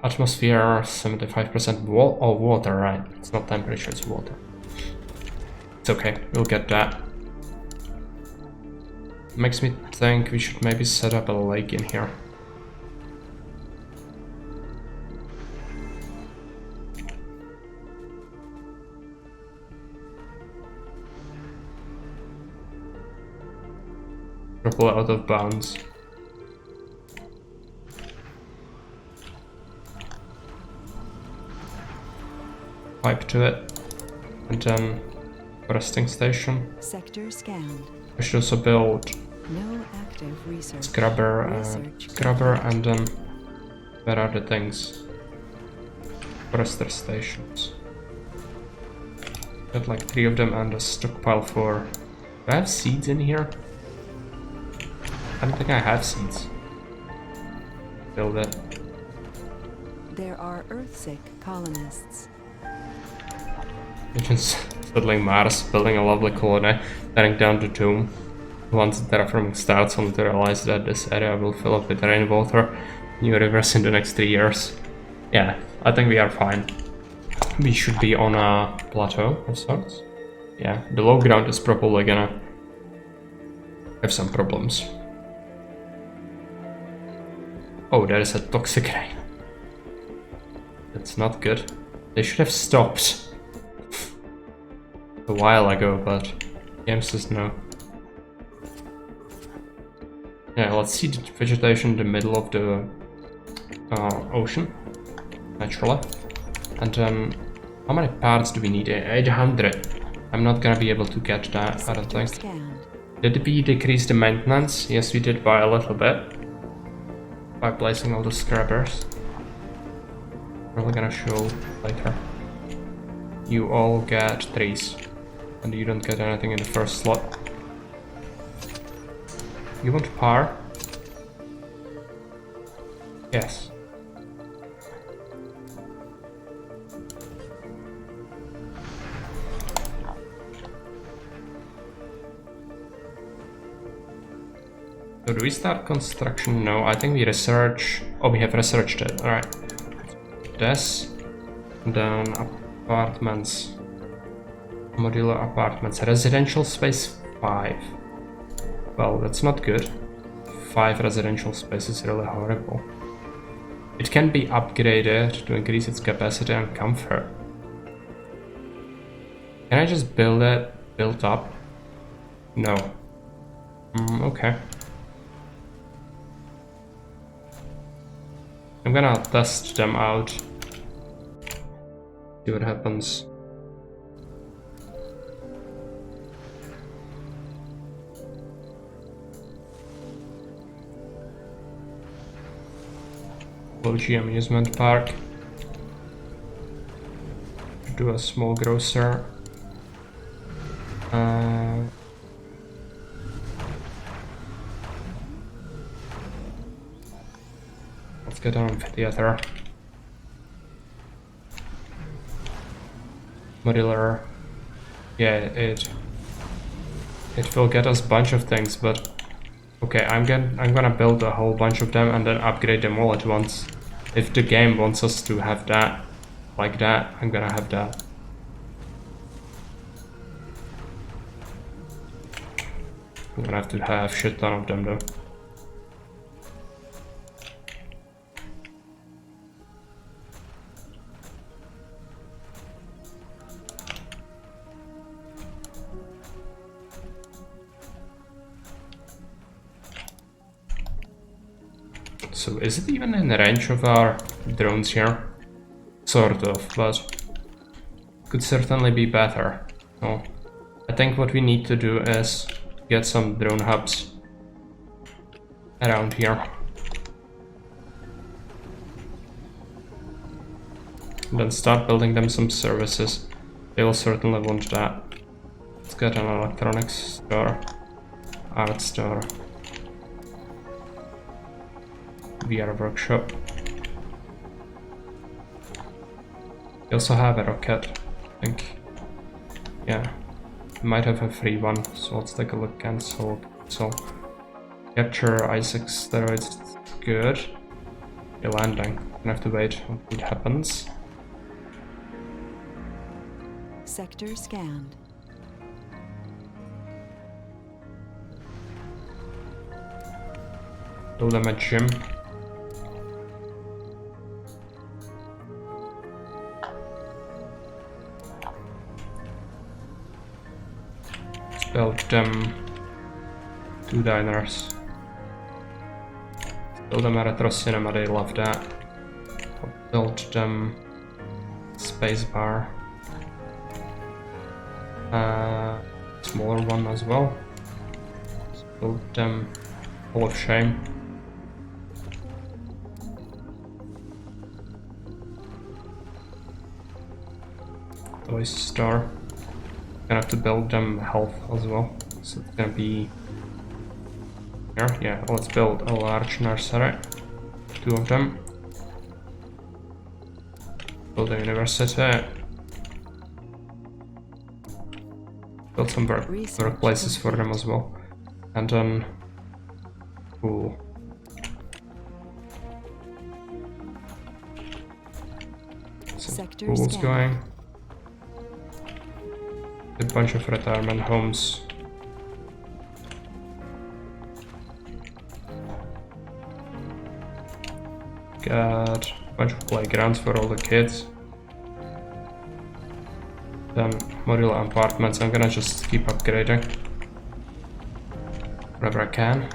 atmosphere, 75% water, right? It's not temperature, it's water. It's okay, we'll get that. Makes me think we should maybe set up a lake in here. Probably out of bounds. Pipe to it, and then resting station. Sector scanned. I should also build no active research. Scrubber, and then where are the things? Forester stations. Got like 3 of them and a stockpile for... Do I have seeds in here? I don't think I have seeds. Build it. There are Earthsick colonists. Agents settling Mars, building a lovely colony, tearing down the tomb. Once terraforming starts, only to realize that this area will fill up with rainwater, new rivers in the next 3 years. Yeah, I think we are fine. We should be on a plateau of sorts. Yeah, the low ground is probably gonna have some problems. Oh, there is a toxic rain. That's not good. They should have stopped a while ago, but game says no. Yeah, let's see the vegetation in the middle of the ocean, naturally. And then, how many parts do we need? 800. I'm not gonna be able to get that, I don't think. Did we decrease the maintenance? Yes, we did by a little bit. By placing all the scrubbers. Probably gonna show later. you all get 3s. And you don't get anything in the first slot. You want par? Yes. So do we start construction? No, I think we research. Oh, we have researched it. Alright. This. Then apartments. Modular apartments. Residential space 5. Well, that's not good. 5 residential space is really horrible. It can be upgraded to increase its capacity and comfort. Can I just build it? Build up? No. Okay. I'm gonna test them out. See what happens. Logi amusement park. Do a small grocer. Let's get an amphitheater. Modular. Yeah, it will get us a bunch of things, but okay, I'm gonna build a whole bunch of them and then upgrade them all at once. If the game wants us to have that, like that, I'm gonna have that. I'm gonna have to have shit ton of them though. So is it even in the range of our drones here? Sort of, but could certainly be better. So I think what we need to do is get some drone hubs around here. And then start building them some services. They will certainly want that. Let's get an electronics store, art store, VR workshop. We also have a rocket, I think. Yeah, we might have a free one, so let's take a look. Cancel. So, capture Isaac steroids, good. The landing. Gonna have to wait until it happens. Sector scanned. Build them a gym. Build them 2 diners. Build them a retro cinema, they love that. Build them space bar. Smaller one as well. Build them Hall of Shame. Toy store. Gonna have to build them health as well, so it's gonna be here. Yeah, let's build a large nursery, 2 of them. Build a university. Build some workplaces for them as well, and then cool. Some schools going. A bunch of retirement homes. Got a bunch of playgrounds for all the kids. Then modular apartments. I'm gonna just keep upgrading wherever I can.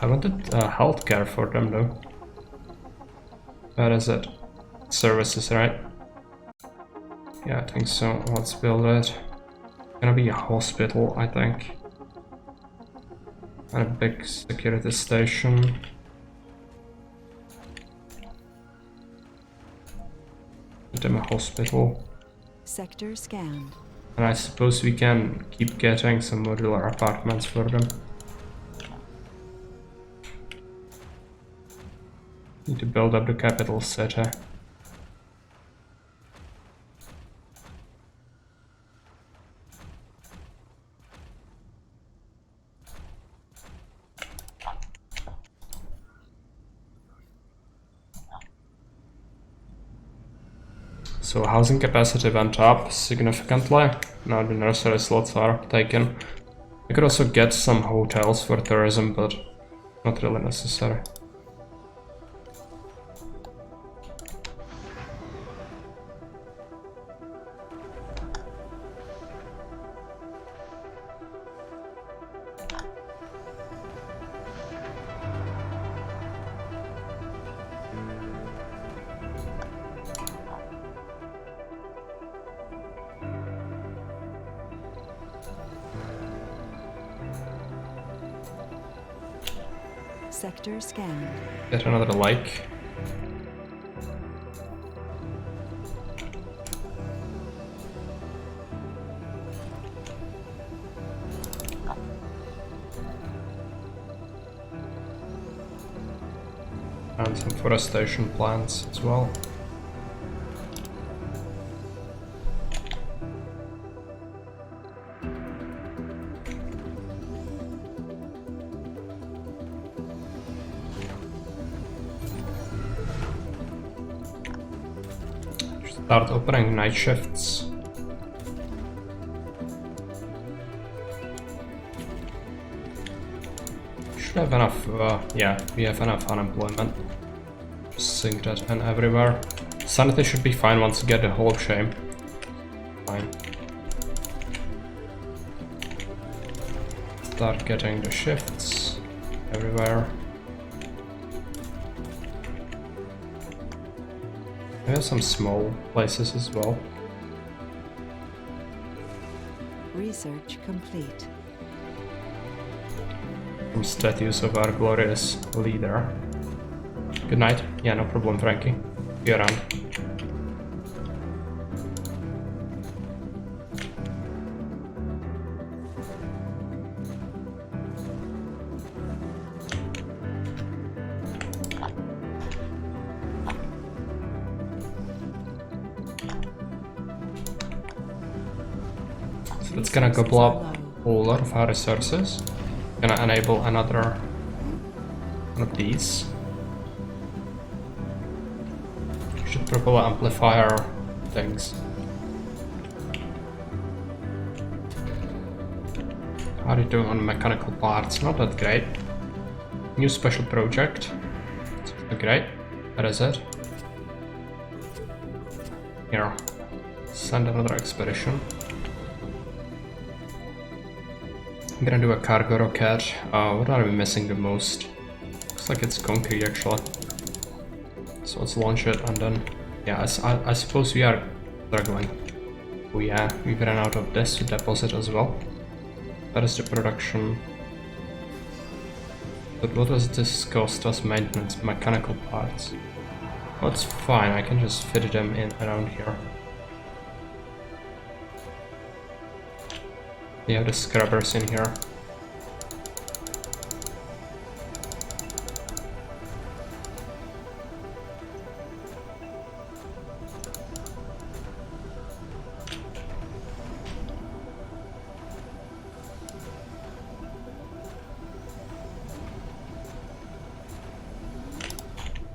I wanted healthcare for them though. Where is it? Services, right? Yeah, I think so. Let's build it. Gonna be a hospital, I think. And a big security station. Give them a hospital. Sector scanned. And I suppose we can keep getting some modular apartments for them. Need to build up the capital city. So housing capacity went up significantly. Now the nursery slots are taken. I could also get some hotels for tourism, but not really necessary. Sector scanned. Get another lake. And some forestation plants as well. Start opening night shifts. Should have enough, yeah, we have enough unemployment. Just sink that in everywhere. Sanity should be fine once you get the Hall of Shame. Fine. Start getting the shifts everywhere. We have some small places as well. Research complete. Some statues of our glorious leader. Good night. Yeah, no problem, Frankie. Be around. So that's gonna gobble up a lot of our resources. Gonna enable another one of these. Should properly amplify our things. How are you doing on mechanical parts? Not that great. New special project. Great. That is it. Here. Send another expedition. I'm gonna do a cargo rocket. What are we missing the most? Looks like it's concrete actually. So let's launch it and then, yeah, I suppose we are struggling. Oh yeah, we ran out of this to deposit as well. That is the production. But what does this cost us? Maintenance, mechanical parts. Oh, it's fine, I can just fit them in around here. We have the scrubbers in here.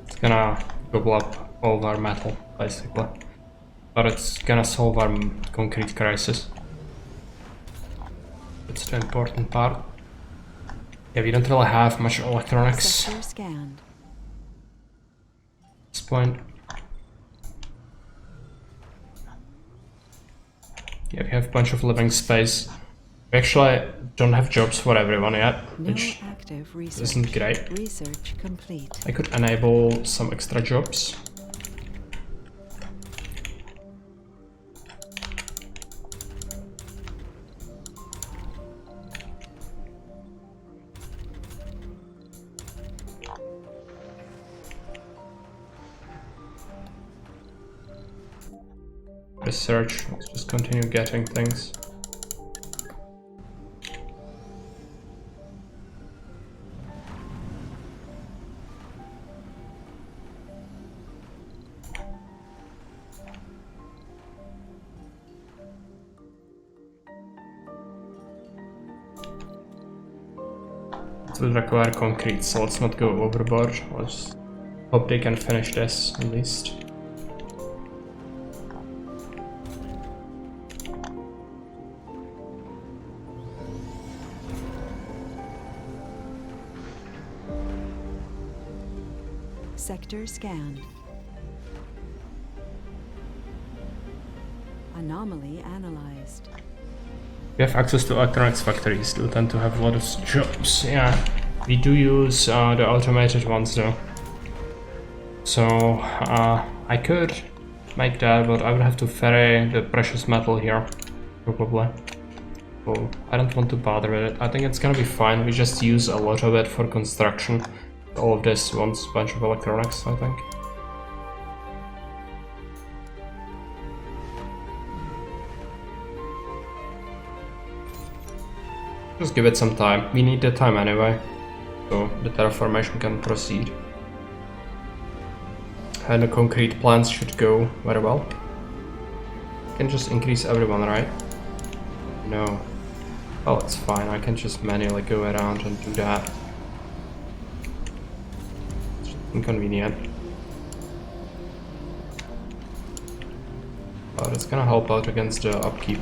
It's gonna gobble up all of our metal, basically. But it's gonna solve our concrete crisis. That's the important part. Yeah, we don't really have much electronics Sector scanned. at this point. Yeah, we have a bunch of living space. We actually don't have jobs for everyone yet, No which active research. isn't great. Research complete. I could enable some extra jobs. research. Let's just continue getting things. It will require concrete, so let's not go overboard. Let's hope they can finish this at least. Sector scanned. Anomaly analyzed. We have access to electronics factories, they tend to have a lot of jobs. Yeah, we do use the automated ones though. So I could make that, but I would have to ferry the precious metal here, probably. So I don't want to bother with it. I think it's gonna be fine. We just use a lot of it for construction. All of this wants a bunch of electronics, I think. Just give it some time. We need the time anyway, so the terraformation can proceed. And the concrete plants should go very well. Can just increase everyone, right? No. Oh, it's fine. I can just manually go around and do that. It's inconvenient. But it's gonna help out against the upkeep.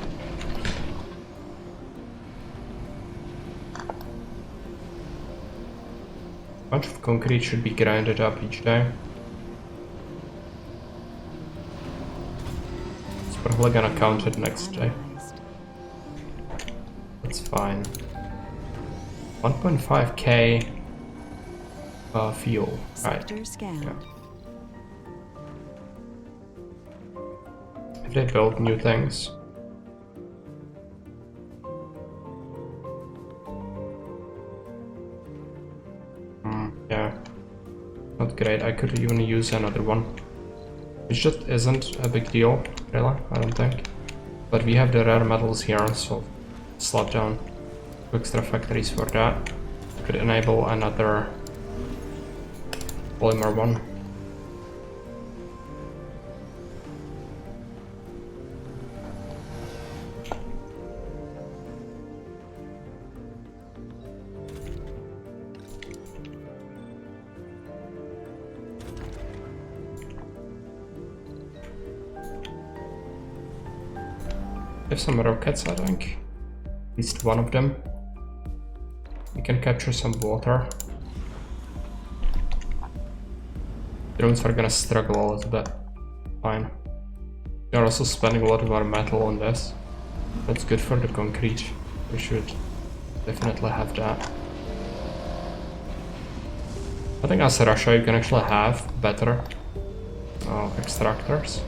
A bunch of concrete should be grinded up each day. It's probably gonna count it next day. That's fine. 1.5k fuel. Right. Sector scanned. Yeah. If they build new things. Yeah. Not great. I could even use another one. Which just isn't a big deal, really, I don't think. But we have the rare metals here, so slot down 2 extra factories for that. Could enable another polymer one. Have some rockets, I think. At least one of them. We can capture some water. Drones are gonna struggle a little bit. Fine. We are also spending a lot of our metal on this. That's good for the concrete. We should definitely have that. I think as Russia you can actually have better extractors.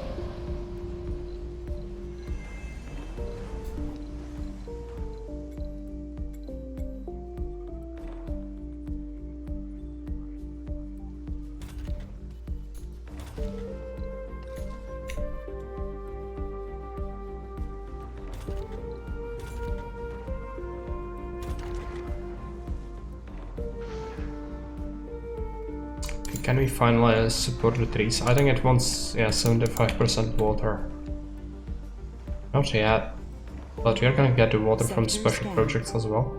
Can we finally support the trees? I think it wants, yeah, 75% water. Not yet, but we're gonna get the water from special projects as well.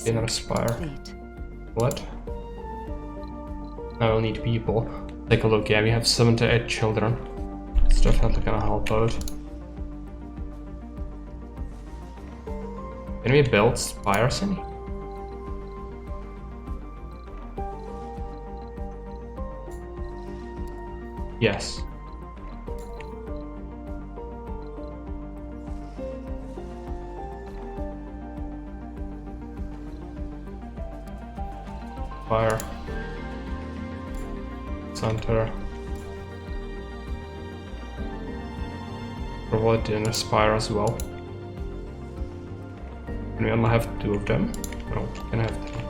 Inner spire. What? I will need people. Take a look, yeah, we have 78 children. It's definitely gonna help out. Can we build spires in? Yes. Fire. Center. Provide the inner spire as well. Can we only have 2 of them? No, we can have 3.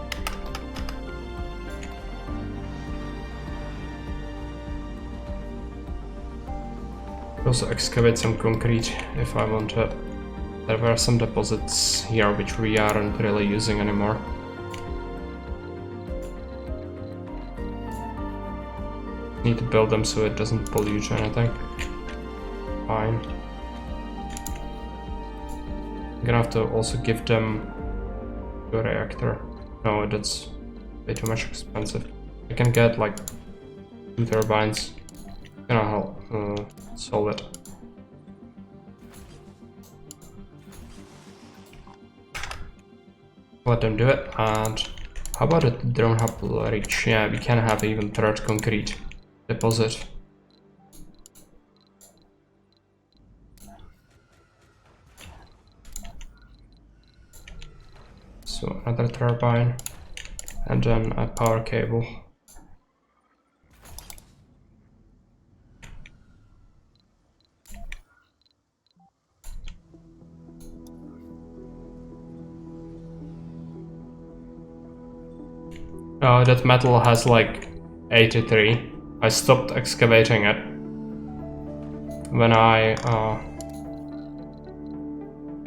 Also excavate some concrete if I want to. There were some deposits here which we aren't really using anymore. Need to build them so it doesn't pollute anything. Fine. I'm gonna have to also give them a reactor. No, that's way too much expensive. I can get like 2 turbines. Gonna help solve it. Let them do it. And how about it? They don't have reach. Yeah, we can have even third concrete deposit. So another turbine and then a power cable. That metal has like 83. I stopped excavating it when I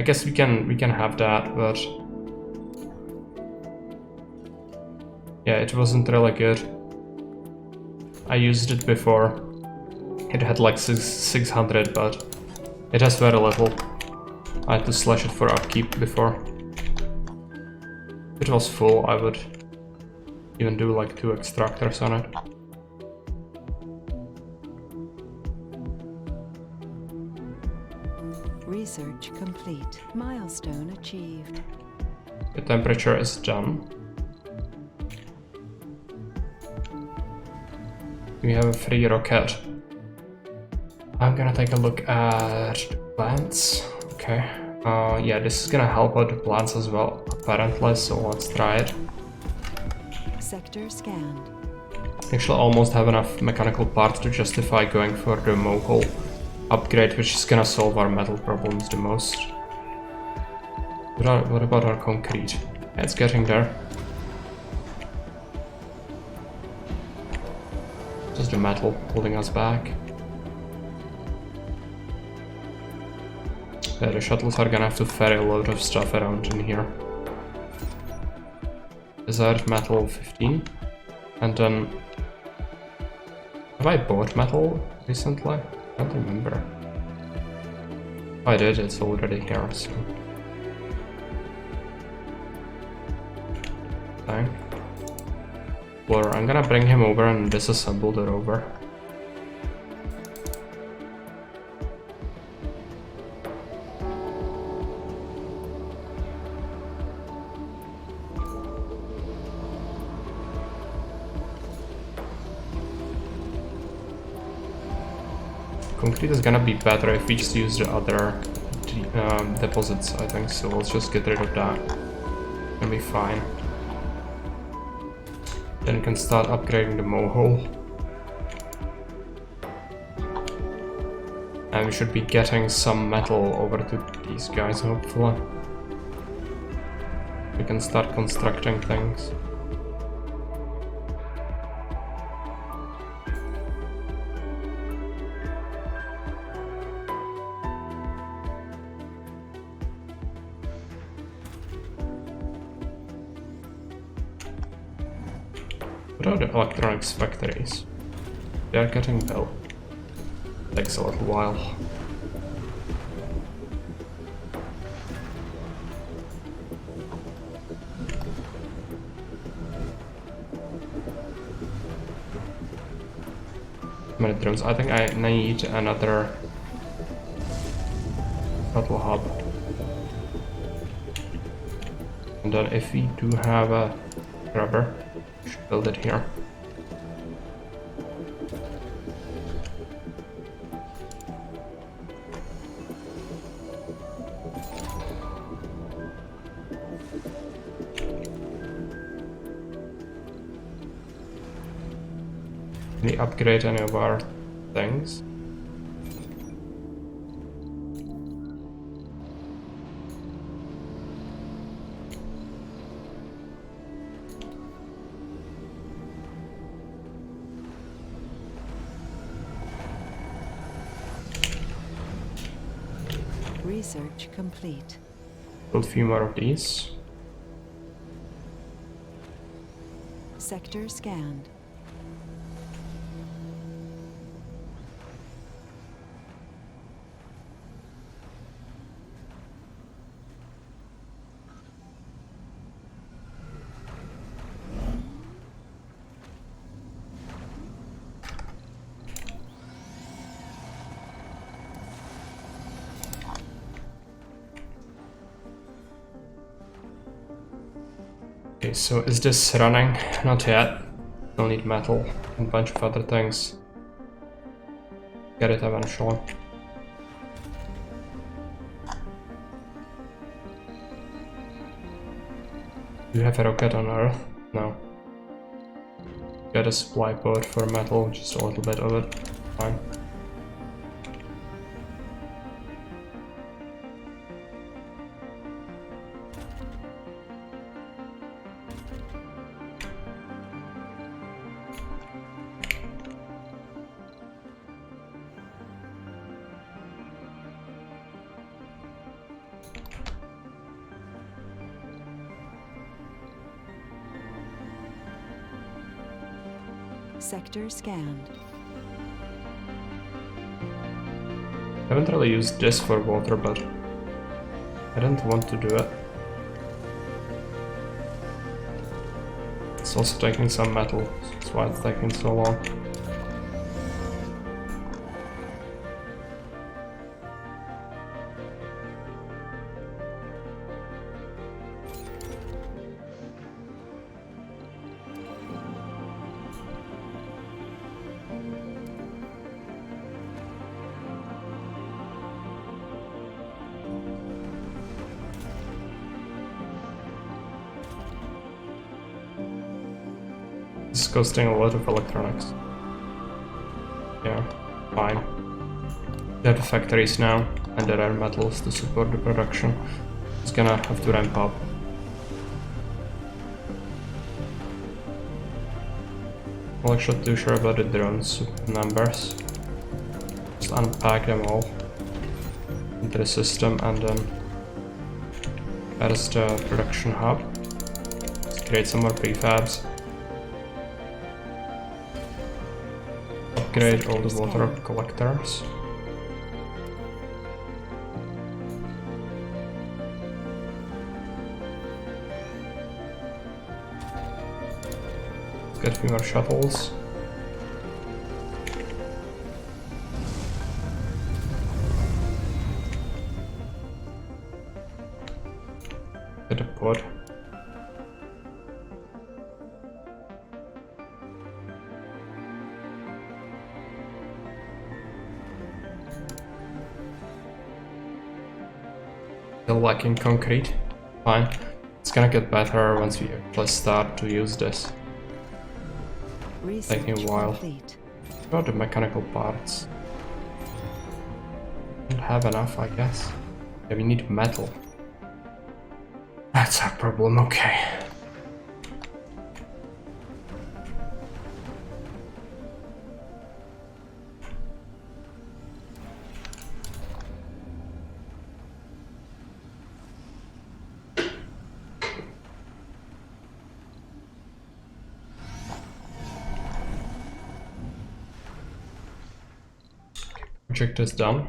guess we can have that, but yeah, it wasn't really good. I used it before. It had like 600, but it has very little. I had to slash it for upkeep before. If it was full, I would even do like 2 extractors on it. Research complete. Milestone achieved. The temperature is done. We have a free rocket. I'm gonna take a look at plants. Okay. Yeah, this is gonna help out the plants as well, apparently, so let's try it. Sector scanned. Actually, almost have enough mechanical parts to justify going for the Mohole upgrade, which is gonna solve our metal problems the most. What about our concrete? Yeah, it's getting there. Just the metal holding us back. Yeah, the shuttles are gonna have to ferry a load of stuff around in here. Desired metal 15. And then... have I bought metal recently? I don't remember. If I did, it's already here, so... Thank. Well, I'm gonna bring him over and disassemble the rover. Concrete is gonna be better if we just use the other deposits, I think, so let's just get rid of that. Gonna be fine. Then we can start upgrading the Mohole. And we should be getting some metal over to these guys, hopefully. We can start constructing things. What are the electronics factories? They are getting built. Takes a little while. How many drones? I think I need another shuttle hub. And then if we do have a rubber, we should build it here. Can we upgrade any of our things? Research complete. Build a few more of these. Sector scanned. Okay, so is this running? Not yet. Still need metal and a bunch of other things. Get it eventually. Do you have a rocket on Earth? No. Get a supply pod for metal, just a little bit of it. Fine. Sector scanned. I haven't really used this for water, but I didn't want to do it. It's also taking some metal, so that's why it's taking so long. This is costing a lot of electronics. Yeah, fine. They have the factories now, and there are metals to support the production. It's gonna have to ramp up. Well, I'm not too sure about the drones numbers. Just unpack them all into the system, and then that is the production hub. Let's create some more prefabs. Upgrade all the water collectors. Let's get a few more shuttles. Get a pod. Still lacking concrete. Fine. It's gonna get better once we actually start to use this. Research Taking a while. complete. What about the mechanical parts? Don't have enough, I guess. Yeah, we need metal. That's a problem, okay. Project is done.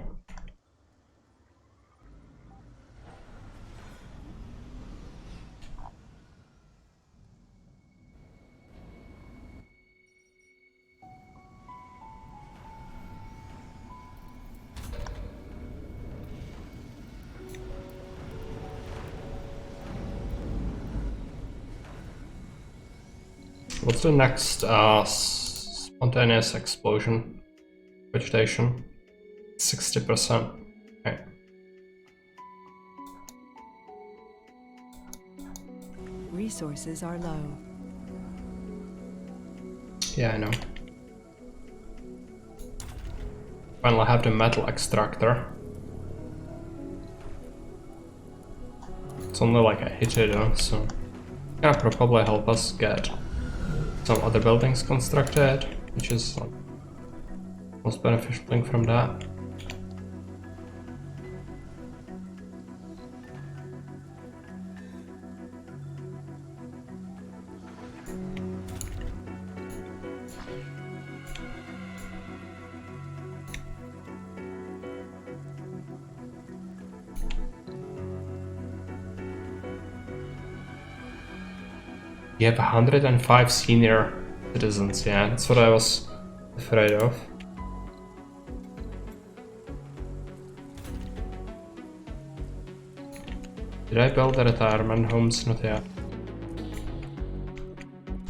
What's the next spontaneous explosion? Vegetation. 60%. Okay. Resources are low. Yeah, I know. Finally have the metal extractor. It's only like a hitter though, so gonna probably help us get some other buildings constructed, which is like most beneficial thing from that. You have 105 senior citizens, yeah, that's what I was afraid of. Did I build the retirement homes? Not yet.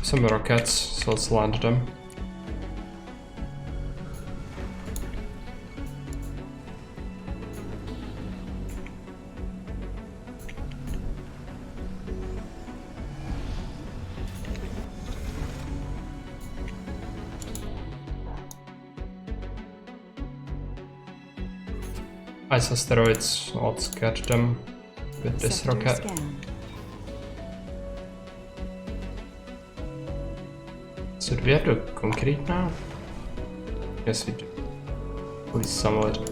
Some rockets, so let's land them. Ice asteroids, let's get them with this Sector rocket. scanned. So do we have the concrete now? Yes, we do. At least some of it.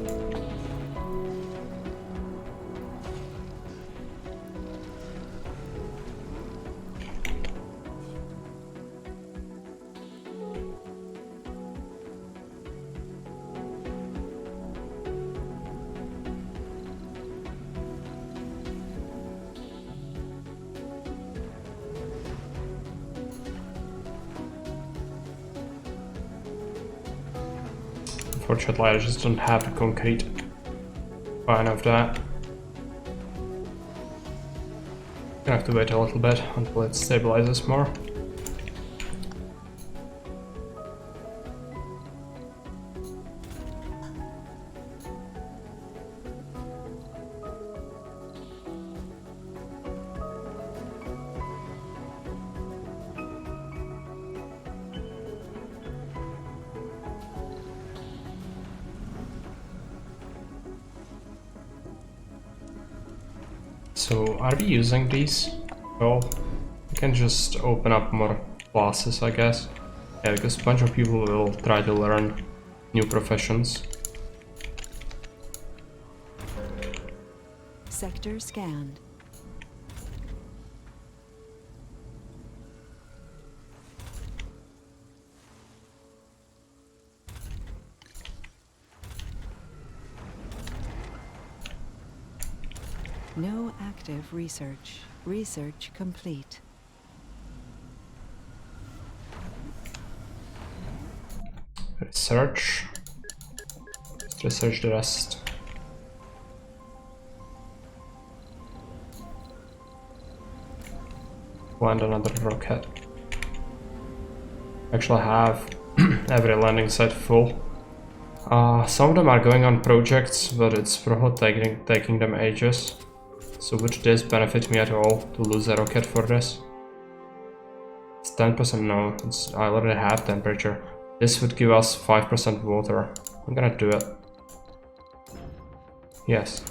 Unfortunately, I just don't have the concrete. Fine of that. Gonna have to wait a little bit until it stabilizes more. So, are we using these? Well, we can just open up more classes, I guess. Yeah, because a bunch of people will try to learn new professions. Sector scanned. No active research. Research complete. Research. Let's research the rest. Land another rocket. Actually have every landing site full. Some of them are going on projects, but it's probably taking them ages. So would this benefit me at all to lose a rocket for this? It's 10%, no, I already have temperature. This would give us 5% water. I'm gonna do it. Yes.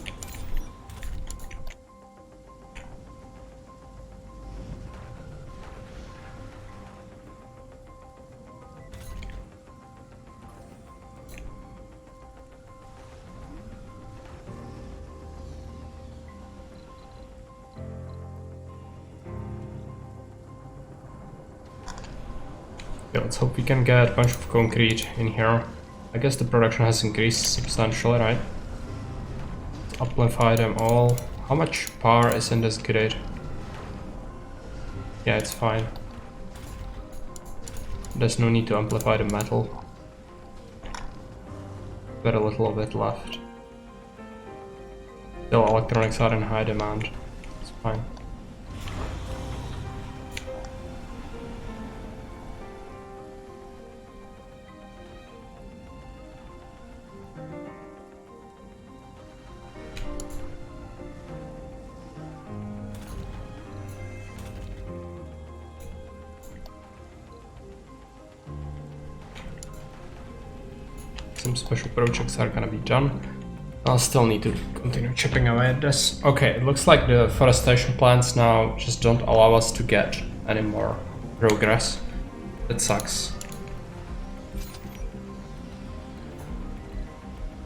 Okay, let's hope we can get a bunch of concrete in here. I guess the production has increased substantially, right? Amplify them all. How much power is in this grid? Yeah, it's fine. There's no need to amplify the metal. Very little of it left. Still, electronics are in high demand. It's fine. Some special projects are gonna be done. I'll still need to continue chipping away at this. Okay, it looks like the forestation plants now just don't allow us to get any more progress. That sucks.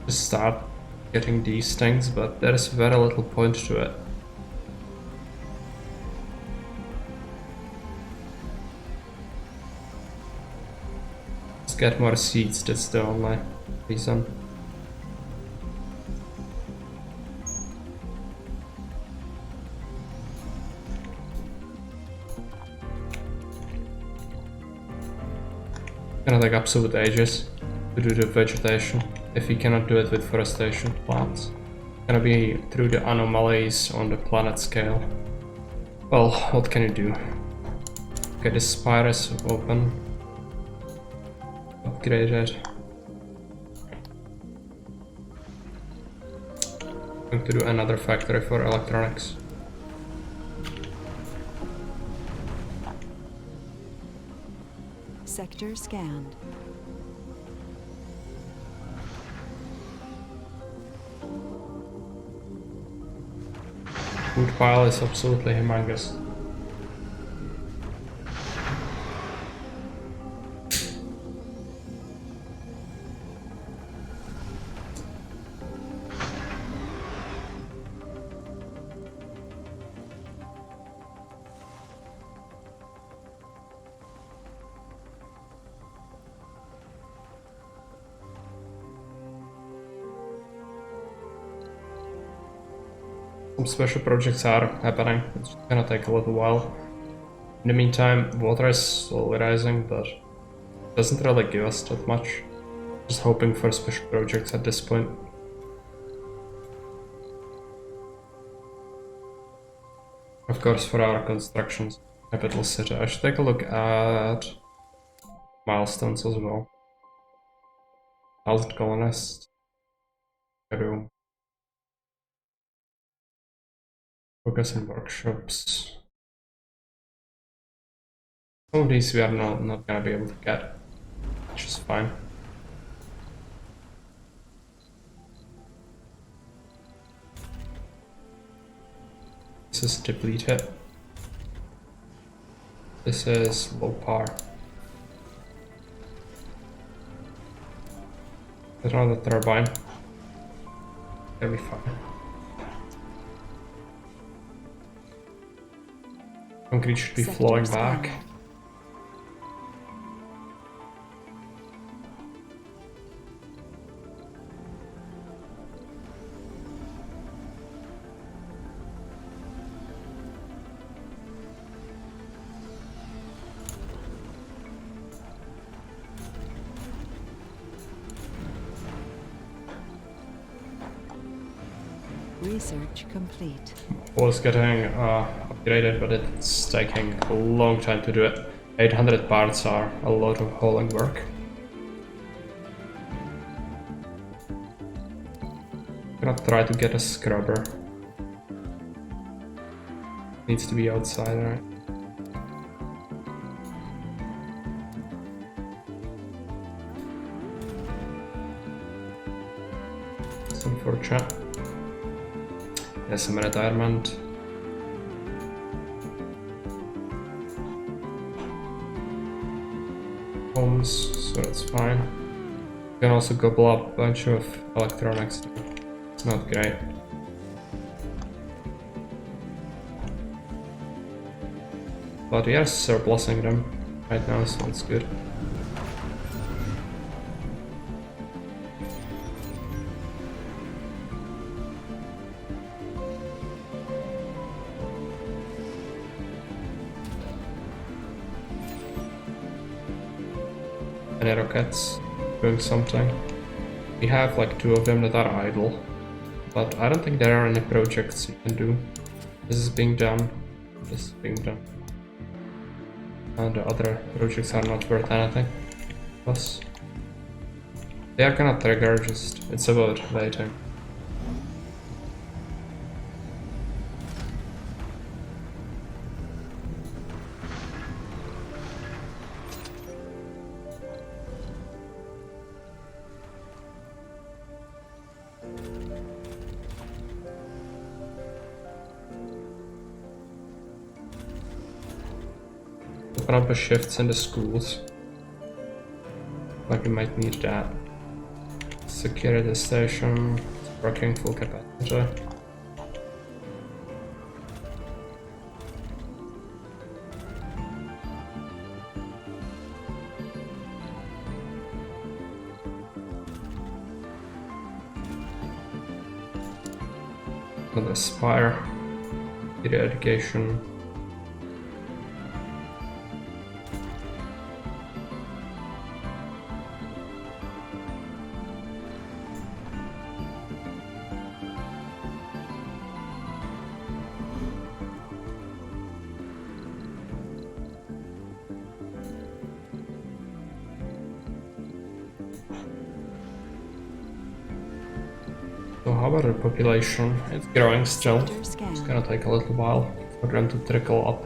Just start getting these things, but there is very little point to it. Let's get more seeds, that's the only reason. Gonna take absolute ages to do the vegetation if you cannot do it with forestation plants. Gonna be through the anomalies on the planet scale. Well, what can you do? Okay, this spire is open. Upgraded. Going to do another factory for electronics. Sector scanned. Food pile is absolutely humongous. Some special projects are happening. It's gonna take a little while. In the meantime, water is slowly rising, but it doesn't really give us that much. Just hoping for special projects at this point. Of course, for our constructions, capital city. I should take a look at milestones as well. 1,000 colonists. Room. Focus on workshops. Some of these we are not gonna be able to get, which is fine. This is depleted. This is low power. There's another turbine. That'll be fine. Concrete should be flowing back. Research complete. Was getting upgraded, but it's taking a long time to do it. 800 parts are a lot of hauling work. I'm gonna try to get a scrubber. Needs to be outside, right? It's unfortunate. Yes, some retirement. Homes, so that's fine. You can also gobble up a bunch of electronics. It's not great. But we are surplusing them right now, so it's good. Any rockets doing something. We have like 2 of them that are idle, but I don't think there are any projects you can do. This is being done. This is being done. And the other projects are not worth anything. Plus, they are gonna trigger, just it's about waiting. Open up a shifts in the schools. Like we might need that. Security station, working full capacity. Another spire. Video education. how about the population? It's growing still. Sector It's scan. gonna take a little while for them to trickle up.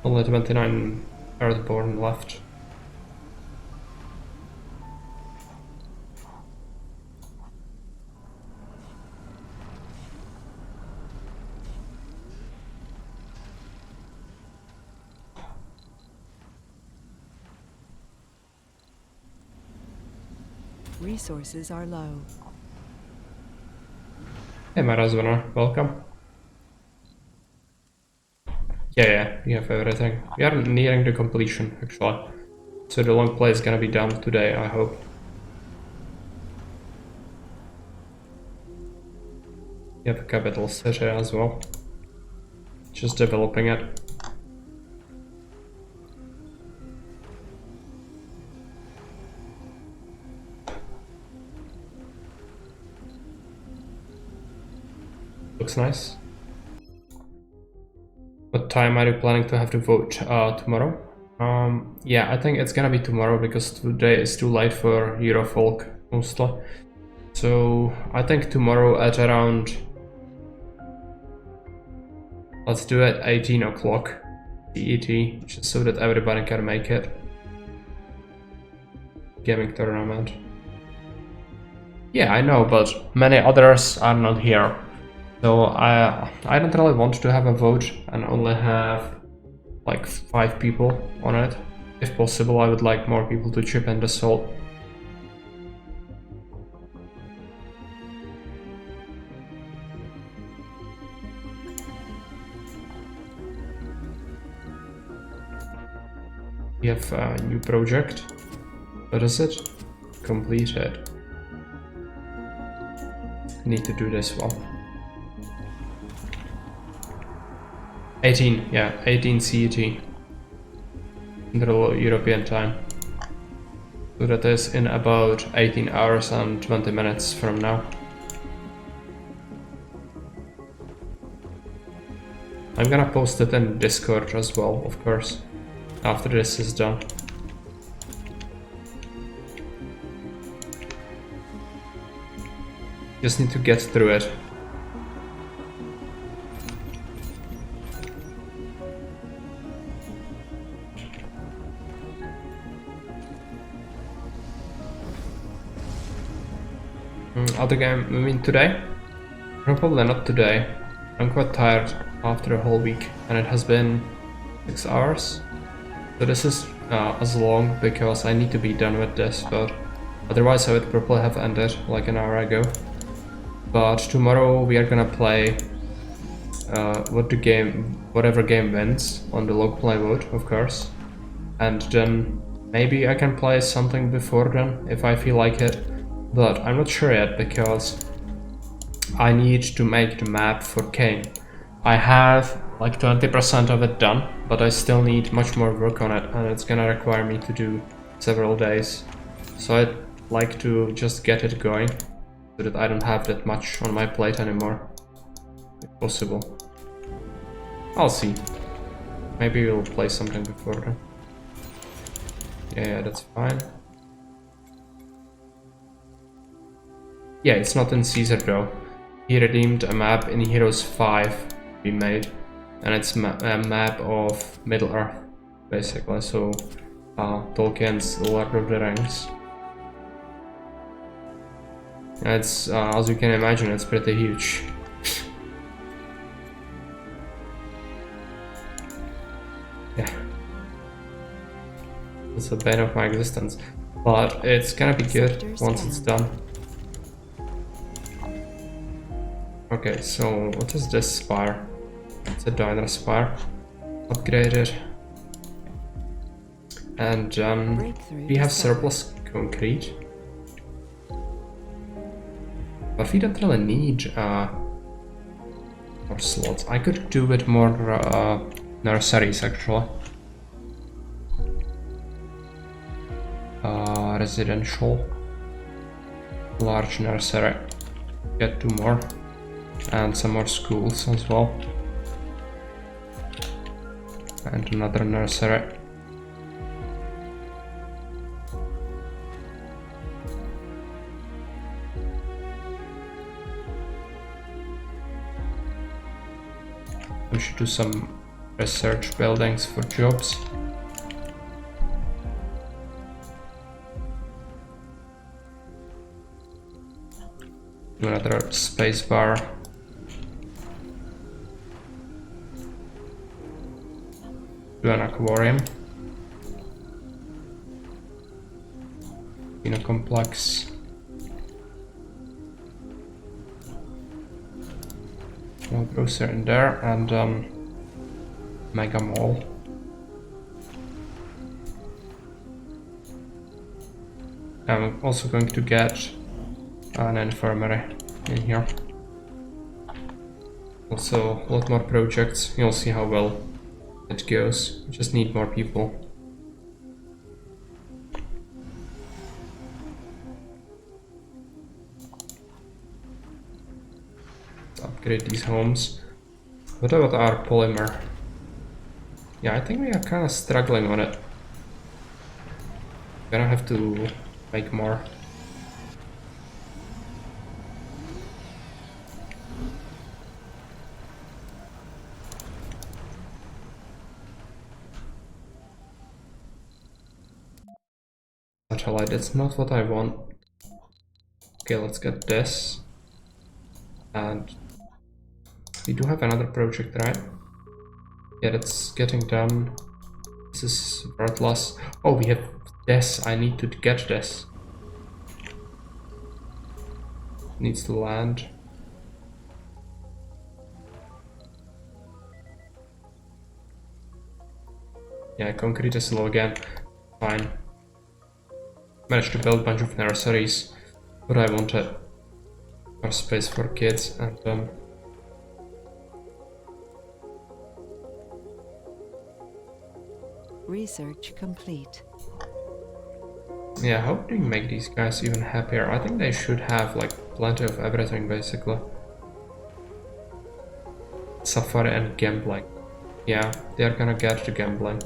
Only 29 Earthborn left. Resources are low. Hey Marazvana, welcome. Yeah, we have everything. We are nearing the completion, actually. So the long play is gonna be done today, I hope. We have a capital city as well. Just developing it. Looks nice. What time are you planning to have to vote? Tomorrow? Yeah, I think it's gonna be tomorrow because today is too late for Eurofolk, mostly. So I think tomorrow at around... Let's do it 18 o'clock CET, just so that everybody can make it. Gaming tournament. Yeah, I know, but many others are not here. So I don't really want to have a vote and only have like 5 people on it. If possible, I would like more people to chip in the salt. We have a new project. What is it? Completed. Need to do this one. 18, yeah, 18 CET. Central European time. So that is in about 18 hours and 20 minutes from now. I'm gonna post it in Discord as well, of course, after this is done. Just need to get through it. Other game, I mean today? Probably not today. I'm quite tired after a whole week and it has been 6 hours. So this is as long because I need to be done with this, but otherwise I would probably have ended like an hour ago. But tomorrow we are gonna play whatever game wins on the log play vote, of course. And then maybe I can play something before then if I feel like it. But I'm not sure yet because I need to make the map for Kane. I have like 20% of it done, but I still need much more work on it and it's gonna require me to do several days. So I'd like to just get it going so that I don't have that much on my plate anymore, if possible. I'll see. Maybe we'll play something before then. Yeah, that's fine. Yeah, it's not in Caesar though. He redeemed a map in Heroes 5 we made, and it's a map of Middle Earth, basically, so Tolkien's Lord of the Rings. And it's, as you can imagine, it's pretty huge. Yeah. It's the bane of my existence. But it's gonna be good once it's done. Okay, so what is this spire? It's a diner spire. Upgraded. And we have surplus concrete. But we don't really need more slots. I could do with more nurseries actually. Residential. Large nursery. Get 2 more. And some more schools as well. And another nursery. We should do some research buildings for jobs. Do another space bar. Do an aquarium. In a complex. Small grocer in there and mega mall. I'm also going to get an infirmary in here. Also a lot more projects. You'll see how well it goes. We just need more people. Let's upgrade these homes. What about our polymer? Yeah, I think we are kind of struggling on it. Gonna have to make more. Satellite, it's not what I want. Okay, let's get this. And we do have another project, right? Yeah, that's getting done. This is worthless. Oh, we have this. I need to get this. Needs to land. Yeah, concrete is low again. Fine. Managed to build a bunch of nurseries. What I wanted. More space for kids and Research complete. yeah, how do you make these guys even happier? I think they should have like plenty of everything basically. Safari and gambling. Yeah, they're gonna get to gambling.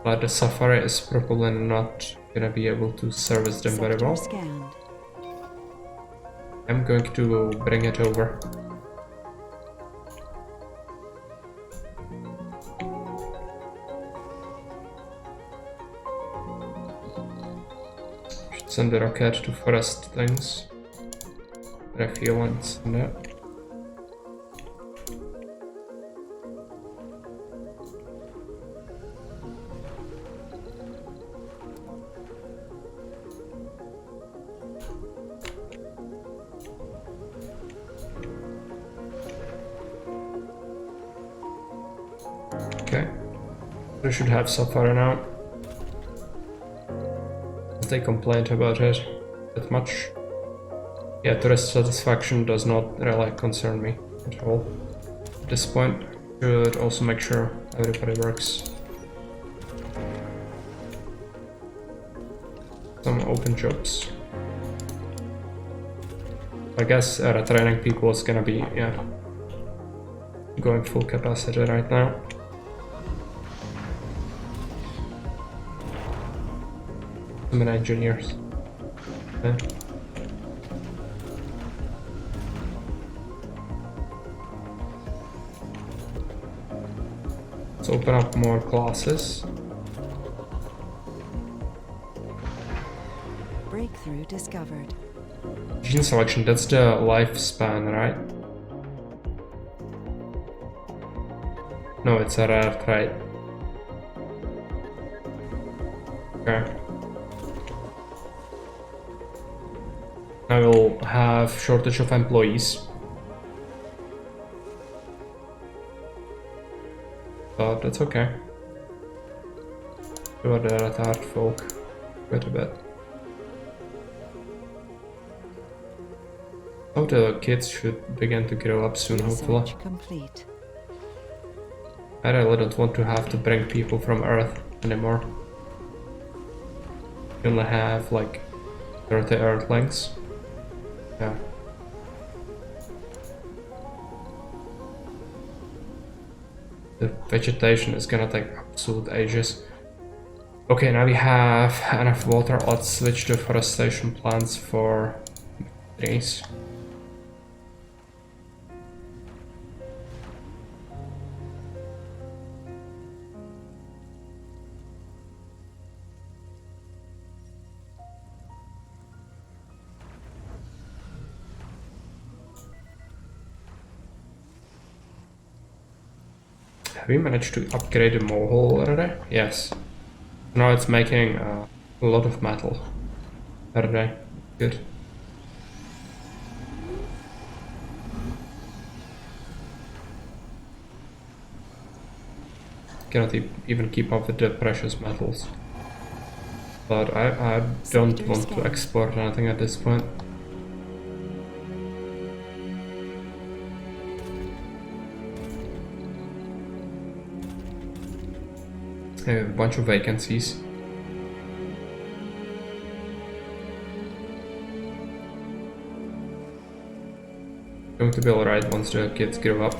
But the Safari is probably not gonna be able to service them very well. Scanned. I'm going to bring it over. Should send the rocket to forest things. There are a few ones in there. Okay, we should have Safari now. They complained about it that much. Yeah, tourist satisfaction does not really concern me at all. At this point, should also make sure everybody works. Some open jobs. I guess retraining people is gonna be, yeah, going full capacity right now. So many engineers. Yeah. Let's open up more classes. Breakthrough discovered. Gene selection, that's the lifespan, right? No, it's a rare trait. Okay. I will have shortage of employees. But that's okay. Do the retard folk quite a bit. Oh, the kids should begin to grow up soon, hopefully. Research complete. I really don't want to have to bring people from Earth anymore. You only have like 30 Earthlings. Yeah. The vegetation is gonna take absolute ages. Okay, now we have enough water. Let's switch to forestation plants for trees. Have we managed to upgrade the mole already? Yes. Now it's making a lot of metal already. Good. Cannot even keep up with the precious metals. But I don't want to export anything at this point. I have a bunch of vacancies. Going to be alright once the kids grow up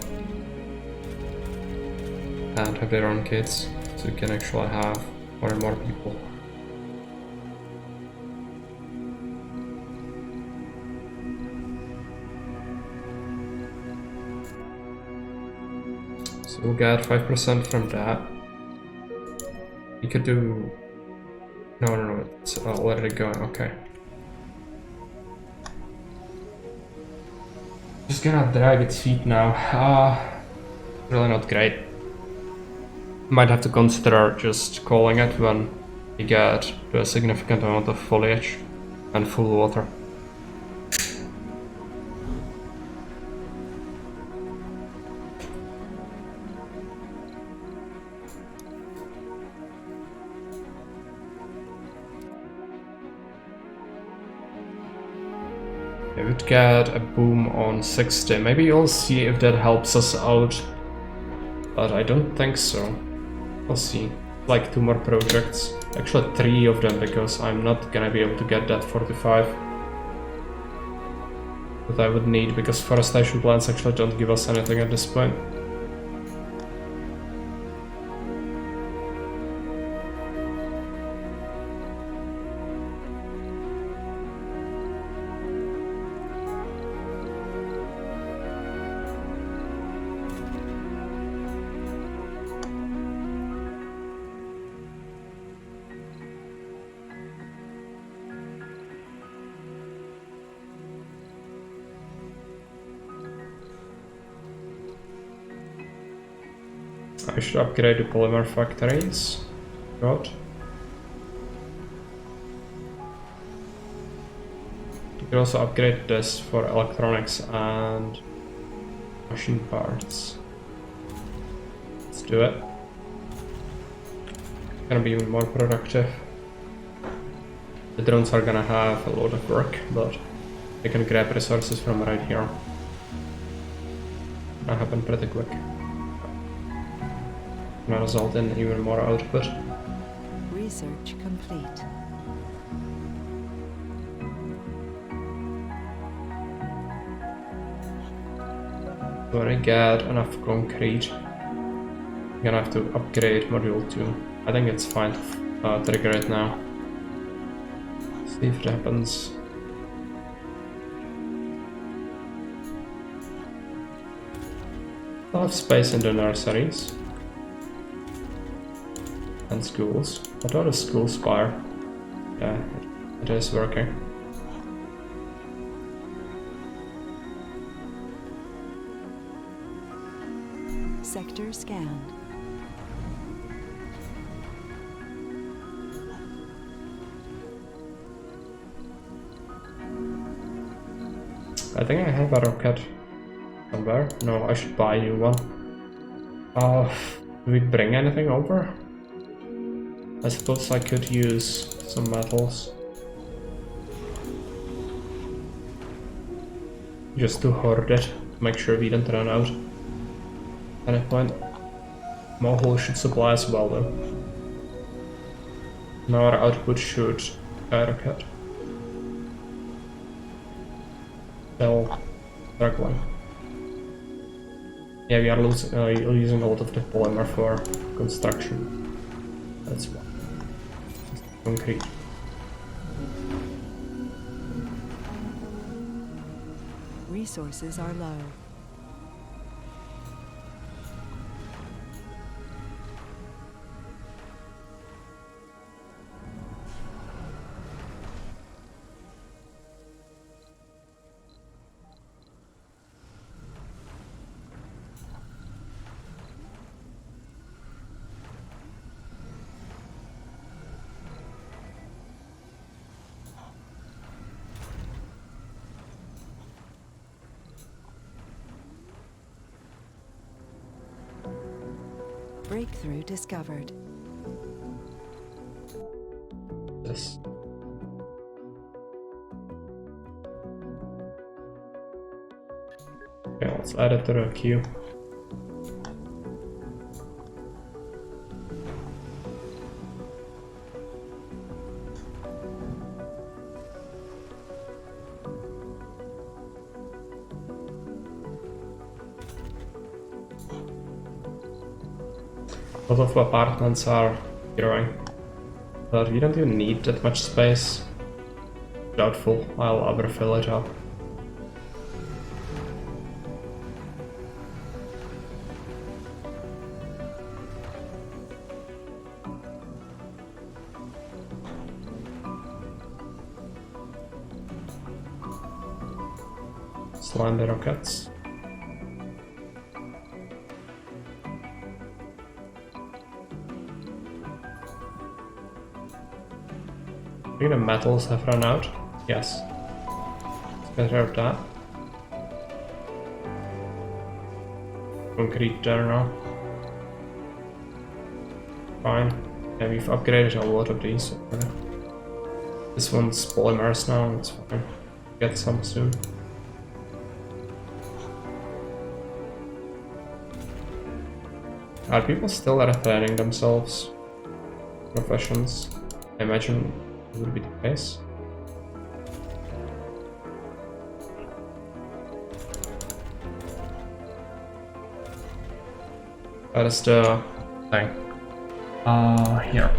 and have their own kids, so we can actually have more and more people. So we'll get 5% from that. We could do... No, it's already going, okay. Just gonna drag its feet now. Really not great. Might have to consider just calling it when we get to a significant amount of foliage and full water. We would get a boom on 60. Maybe you'll see if that helps us out. But I don't think so. We'll see. Like 2 more projects. Actually 3 of them, because I'm not gonna be able to get that 45. That I would need, because forestation plants actually don't give us anything at this point. I should upgrade the polymer factories. Good. You can also upgrade this for electronics and machine parts. Let's do it. Gonna be even more productive. The drones are gonna have a lot of work, but they can grab resources from right here. That happened pretty quick. Gonna result in even more output. Research complete. When I get enough concrete, I'm gonna have to upgrade module 2. I think it's fine to trigger it now. See if it happens. I'll have space in the nurseries and schools. I thought a school spire. Yeah, it is working. Sector scanned. I think I have a rocket somewhere. No, I should buy you one. Do we bring anything over? I suppose I could use some metals. Just to hoard it, make sure we don't run out. At any point. Mohol should supply as well though. Now our output should skyrocket. Still struggling. Yeah, we are using a lot of the polymer for construction. That's why. Concrete. Resources are low. Breakthrough discovered. This. Okay, let's add it to the queue. A lot of apartments are growing, but we don't even need that much space. Doubtful, I'll overfill it up. Slime the rockets. I think the metals have run out. Yes. Let's get rid of that. Concrete there now. Fine. Yeah, we've upgraded a lot of these already. This one's polymers now, it's fine. Get some soon. Are people still retaining themselves? Professions? I imagine it would be the case. That is the thing. Here.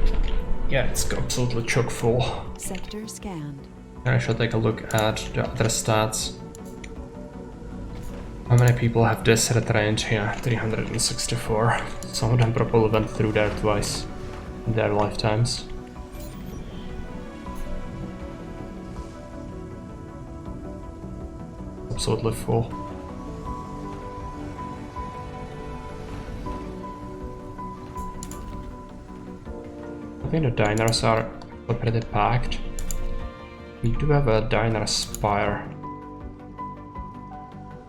Yeah, it's absolutely chock full. Sector scanned. And I should take a look at the other stats. How many people have this retained here? 364. Some of them probably went through there twice in their lifetimes. Absolutely full. I think the diners are pretty packed. We do have a diner spire.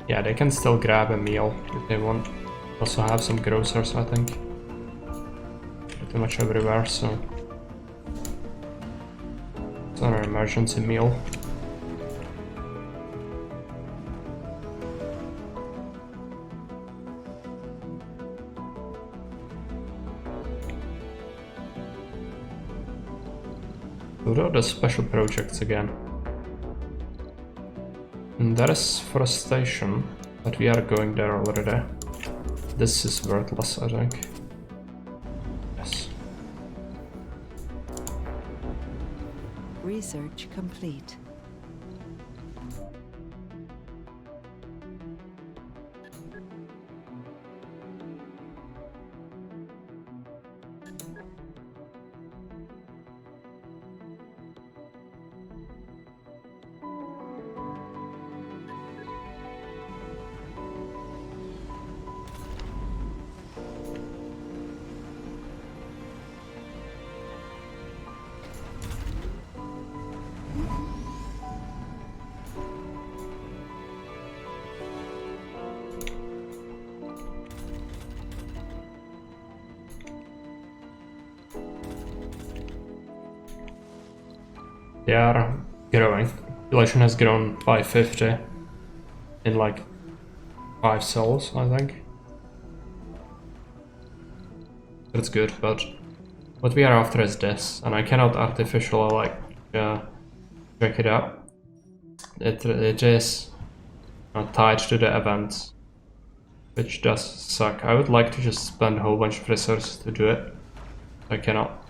Yeah, they can still grab a meal if they want. Also have some grocers, I think. Pretty much everywhere, so it's not an emergency meal. What are the special projects again? And that is for a station, but we are going there already. This is worthless, I think. Yes. Research complete. They are growing. Population has grown by 50 in like 5 cells, I think. That's good, but what we are after is this, and I cannot artificially like check it out. It is tied to the event, which does suck. I would like to just spend a whole bunch of resources to do it. I cannot.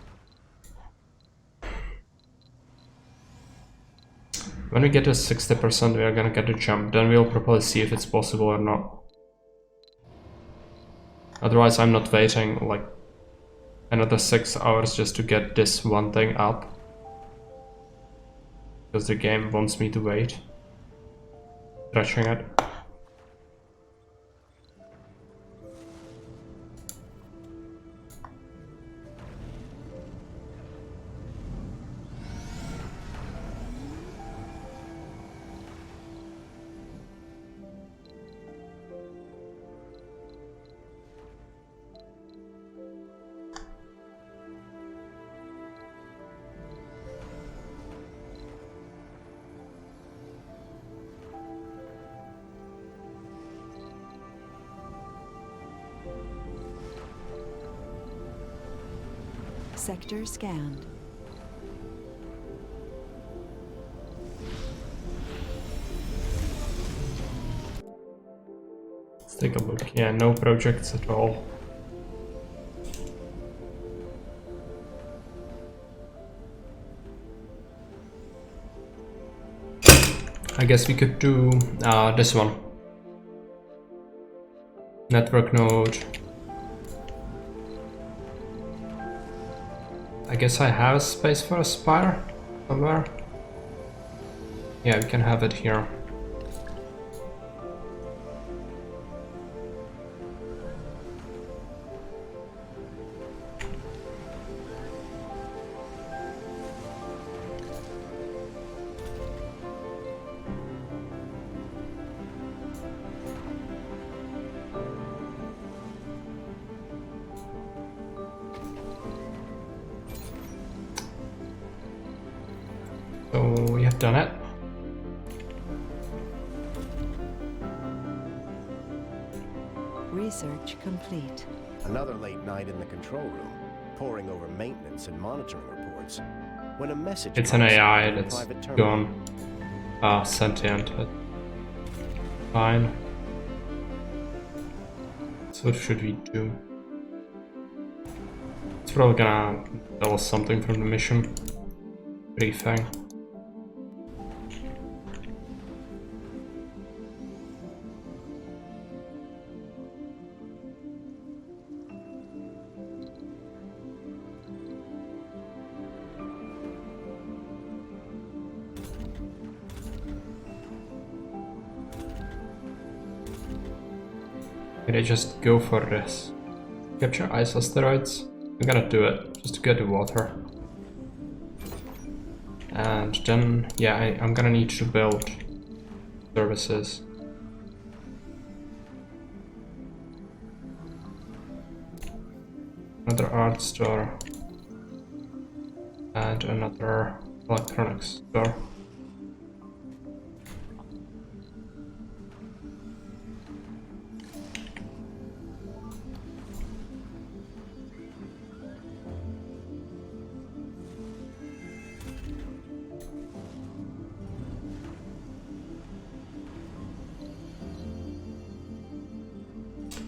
When we get to 60%, we are gonna get a jump. Then we'll probably see if it's possible or not. Otherwise, I'm not waiting like another 6 hours just to get this one thing up. Because the game wants me to wait. Stretching it. Sector scanned. Let's take a look. Yeah, no projects at all. I guess we could do this one. Network node. I guess I have space for a spire somewhere. Yeah, we can have it here. So we have done it. Research complete. Another late night in the control room, poring over maintenance and monitoring reports, when a message It's an pops up AI on the that's private terminal. gone sentient. Fine. So what should we do? It's probably gonna tell us something from the mission briefing. Can I just go for this? Capture ice asteroids? I'm gonna do it, just to get the water. And then, yeah, I'm gonna need to build services. Another art store. And another electronics store.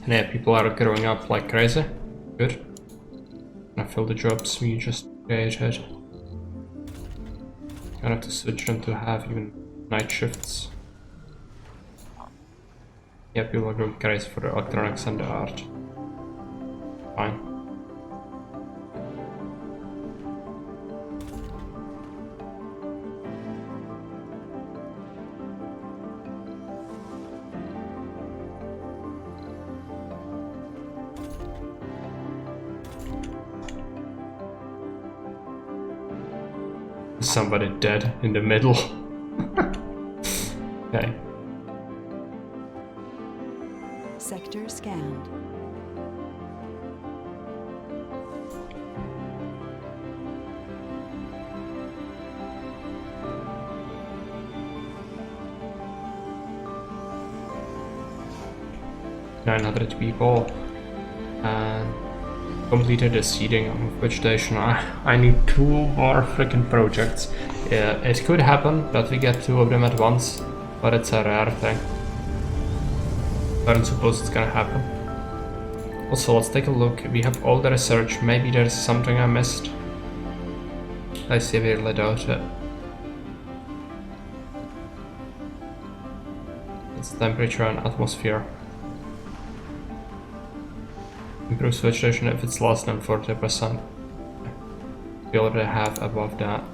And yeah, people are growing up like crazy. Good. I fill the jobs we just created. Gonna have to switch them to have even night shifts. Yeah, people are going crazy for the electronics and the art. Fine. Somebody dead in the middle. Okay. Sector scanned. .900 people and completed the seeding of vegetation. I need 2 more freaking projects. Yeah, it could happen that we get 2 of them at once, but it's a rare thing. I don't suppose it's gonna happen. Also, let's take a look. We have all the research. Maybe there's something I missed. I severely doubt it. It's temperature and atmosphere. Improves vegetation if it's less than 40%. We already have above that.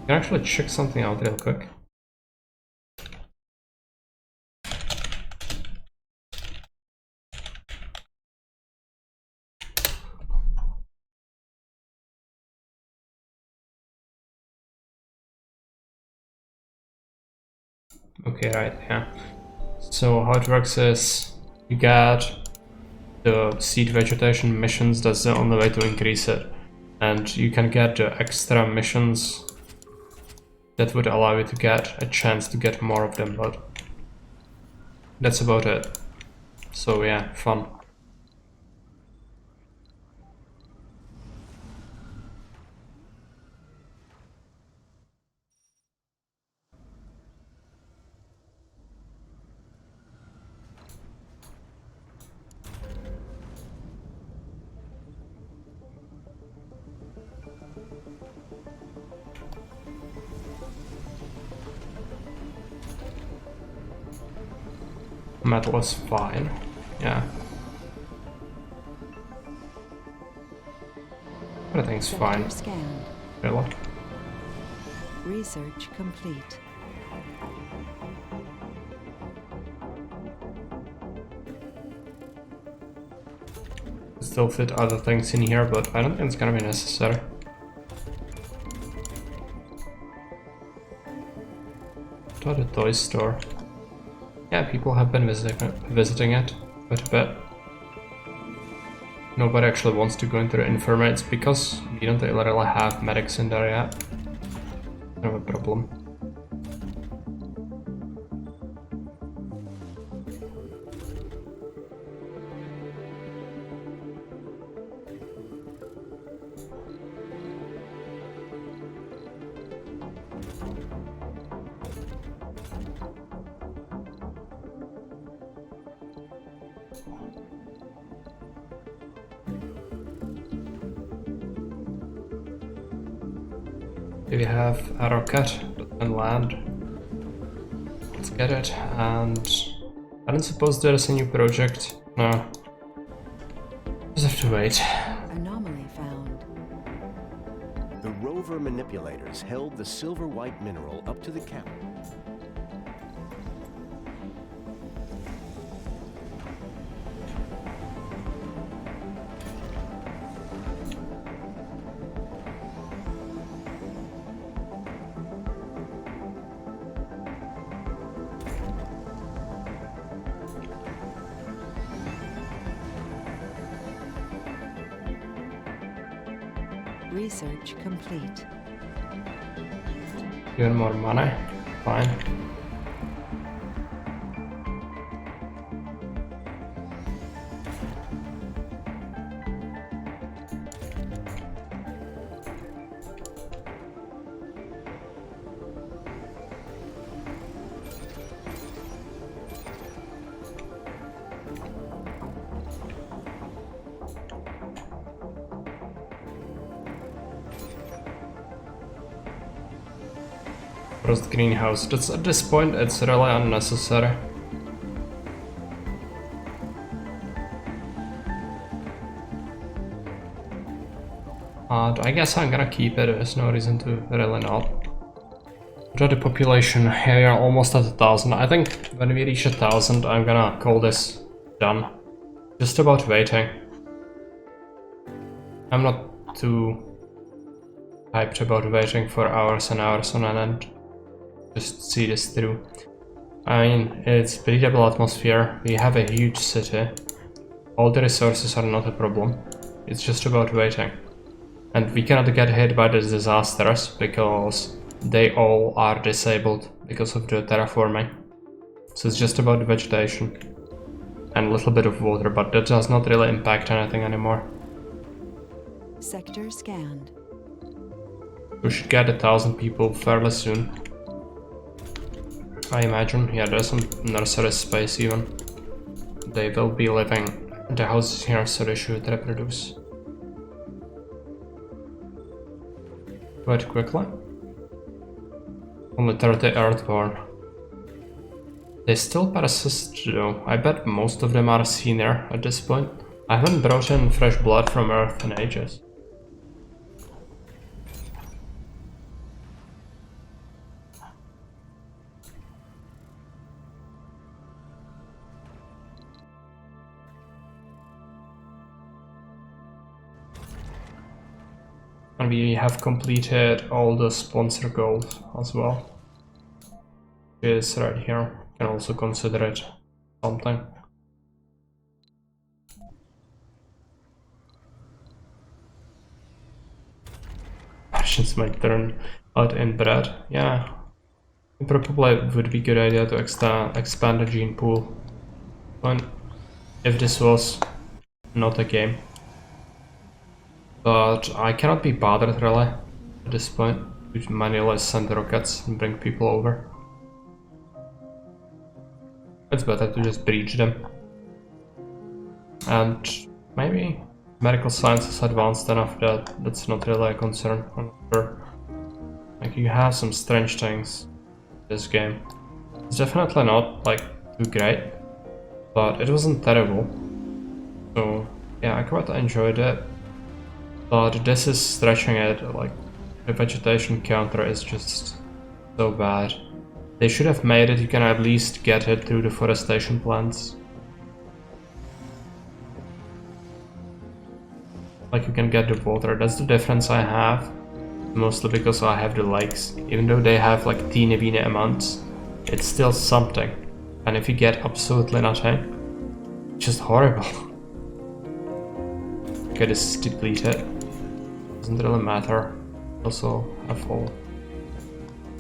Can I actually check something out real quick? Okay, right, yeah. So how it works is you get the seed vegetation missions, that's the only way to increase it. And you can get the extra missions that would allow you to get a chance to get more of them, but that's about it. So yeah, fun. Metal is fine. Yeah. Everything's fine. Scanned. Really. Research complete. Still fit other things in here, but I don't think it's gonna be necessary. To the toy store. Yeah, people have been visiting it quite a bit. Nobody actually wants to go into the infirmary. It's because we don't really have medics in there yet. Kind of a problem. We have a rocket and land. Let's get it. And I don't suppose there is a new project. No. Just have to wait. Anomaly found. The rover manipulators held the silver white mineral up to the cap. Research complete. Even more money. Fine. First greenhouse. That's, at this point, it's really unnecessary. I guess I'm gonna keep it. There's no reason to really not. Draw the population. Here we are almost at 1,000. I think when we reach 1,000, I'm gonna call this done. Just about waiting. I'm not too hyped about waiting for hours and hours on end. Just see this through. I mean, it's breathable atmosphere. We have a huge city. All the resources are not a problem. It's just about waiting. And we cannot get hit by the disasters because they all are disabled because of the terraforming. So it's just about the vegetation and a little bit of water, but that does not really impact anything anymore. Sector scanned. We should get 1,000 people fairly soon, I imagine. Yeah, there's some nursery space even. They will be living in the houses here, so they should reproduce quite quickly. Only 30 Earthborn. They still persist though. I bet most of them are senior at this point. I haven't brought in fresh blood from Earth in ages. And we have completed all the sponsor goals as well. Which is right here. You can also consider it something. Martians might turn out inbred. Yeah. It probably would be a good idea to expand the gene pool. Fine. if this was not a game. But I cannot be bothered really at this point. We manually send rockets and bring people over. It's better to just breach them. And maybe medical science is advanced enough that that's not really a concern. I'm not sure. Like, you have some strange things in this game. It's definitely not like too great, but it wasn't terrible. So yeah, I quite enjoyed it. But this is stretching it. Like, the vegetation counter is just so bad. They should have made it you can at least get it through deforestation plants. Like, you can get the water. That's the difference I have. Mostly because I have the lakes. Even though they have like teeny weeny amounts, it's still something. And if you get absolutely nothing, it's just horrible. Okay, this is depleted. Doesn't really matter. Also have all.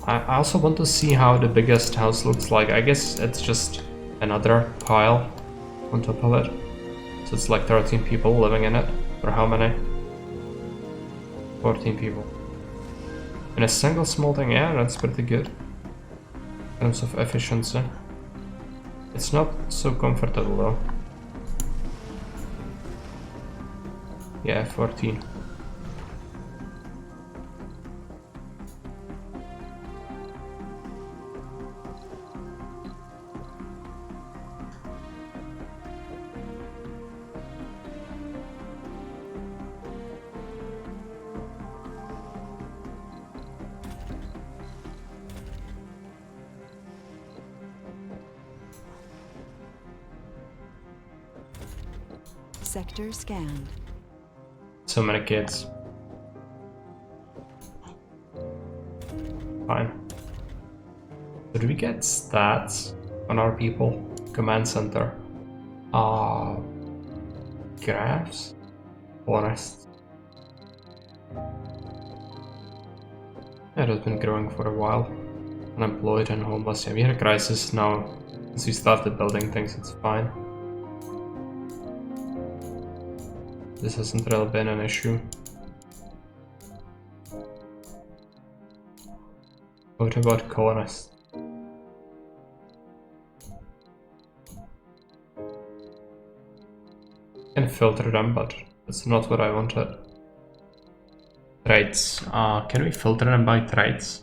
I also want to see how the biggest house looks like. I guess it's just another pile on top of it. So it's like 13 people living in it. Or how many? 14 people. In a single smelting, yeah, that's pretty good. In terms of efficiency. It's not so comfortable though. Yeah, 14. Sector scanned. So many kids. Fine. So do we get stats on our people? Command center. Graphs? Honest. Yeah, that's been growing for a while. Unemployed and homeless. Yeah, we had a crisis now. Since we started building things, it's fine. This hasn't really been an issue. What about colonists? I can filter them, but that's not what I wanted. Traits. Can we filter them by traits?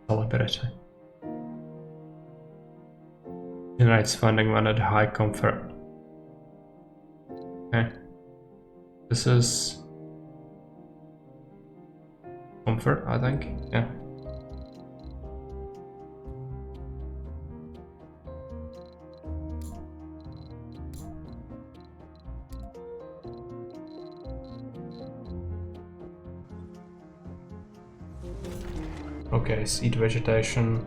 Celebrity. Generates funding when at high comfort. Okay. This is comfort, I think. Yeah. Okay, seed vegetation.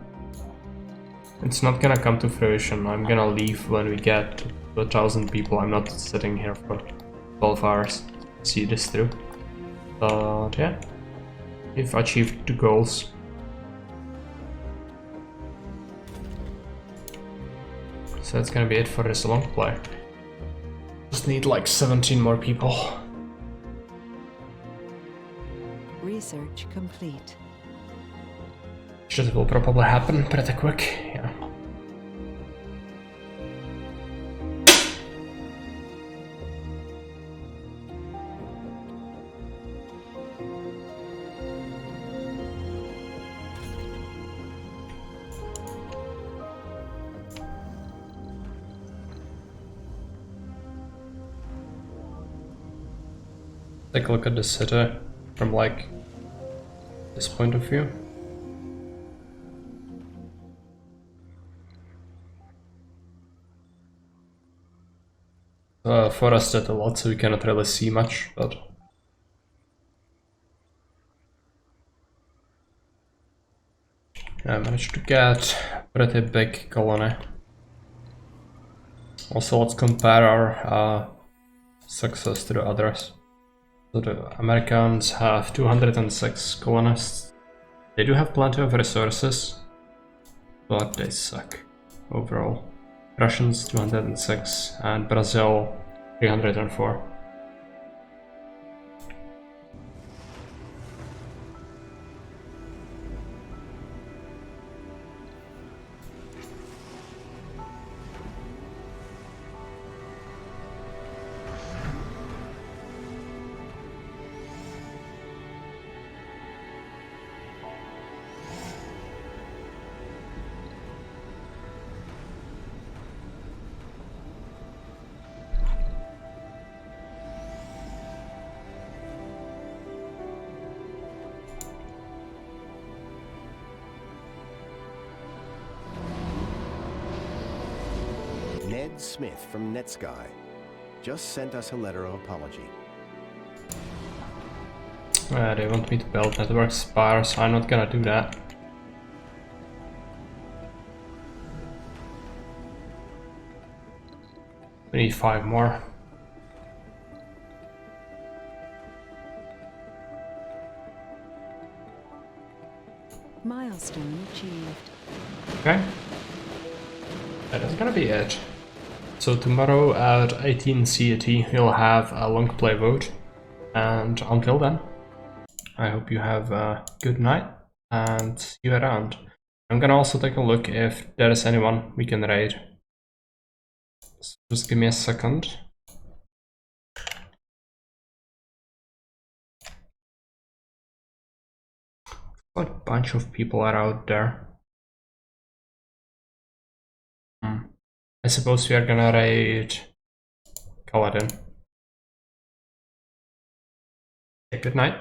It's not gonna come to fruition. I'm gonna leave when we get to 1,000 people. I'm not sitting here for 12 hours to see this through. But yeah, we've achieved the goals. So that's gonna be it for this long play. Just need like 17 more people. Research complete. Shit will probably happen pretty quick, yeah. Take a look at the city from like this point of view. Forested a lot, so we cannot really see much, but I managed to get a pretty big colony. Also, let's compare our success to the others. So the Americans have 206 colonists. They do have plenty of resources, but they suck overall. Russians 206 and Brazil 304. Ned Smith from Netsky just sent us a letter of apology. They want me to build network spires, so I'm not gonna do that. We need 5 more. Milestone achieved. Okay. That is gonna be it. So tomorrow at 18 CET we'll have a long play vote. And until then, I hope you have a good night and see you around. I'm gonna also take a look if there is anyone we can raid. So just give me a second. A bunch of people are out there. I suppose we are gonna raid Kaladin. Okay, good night.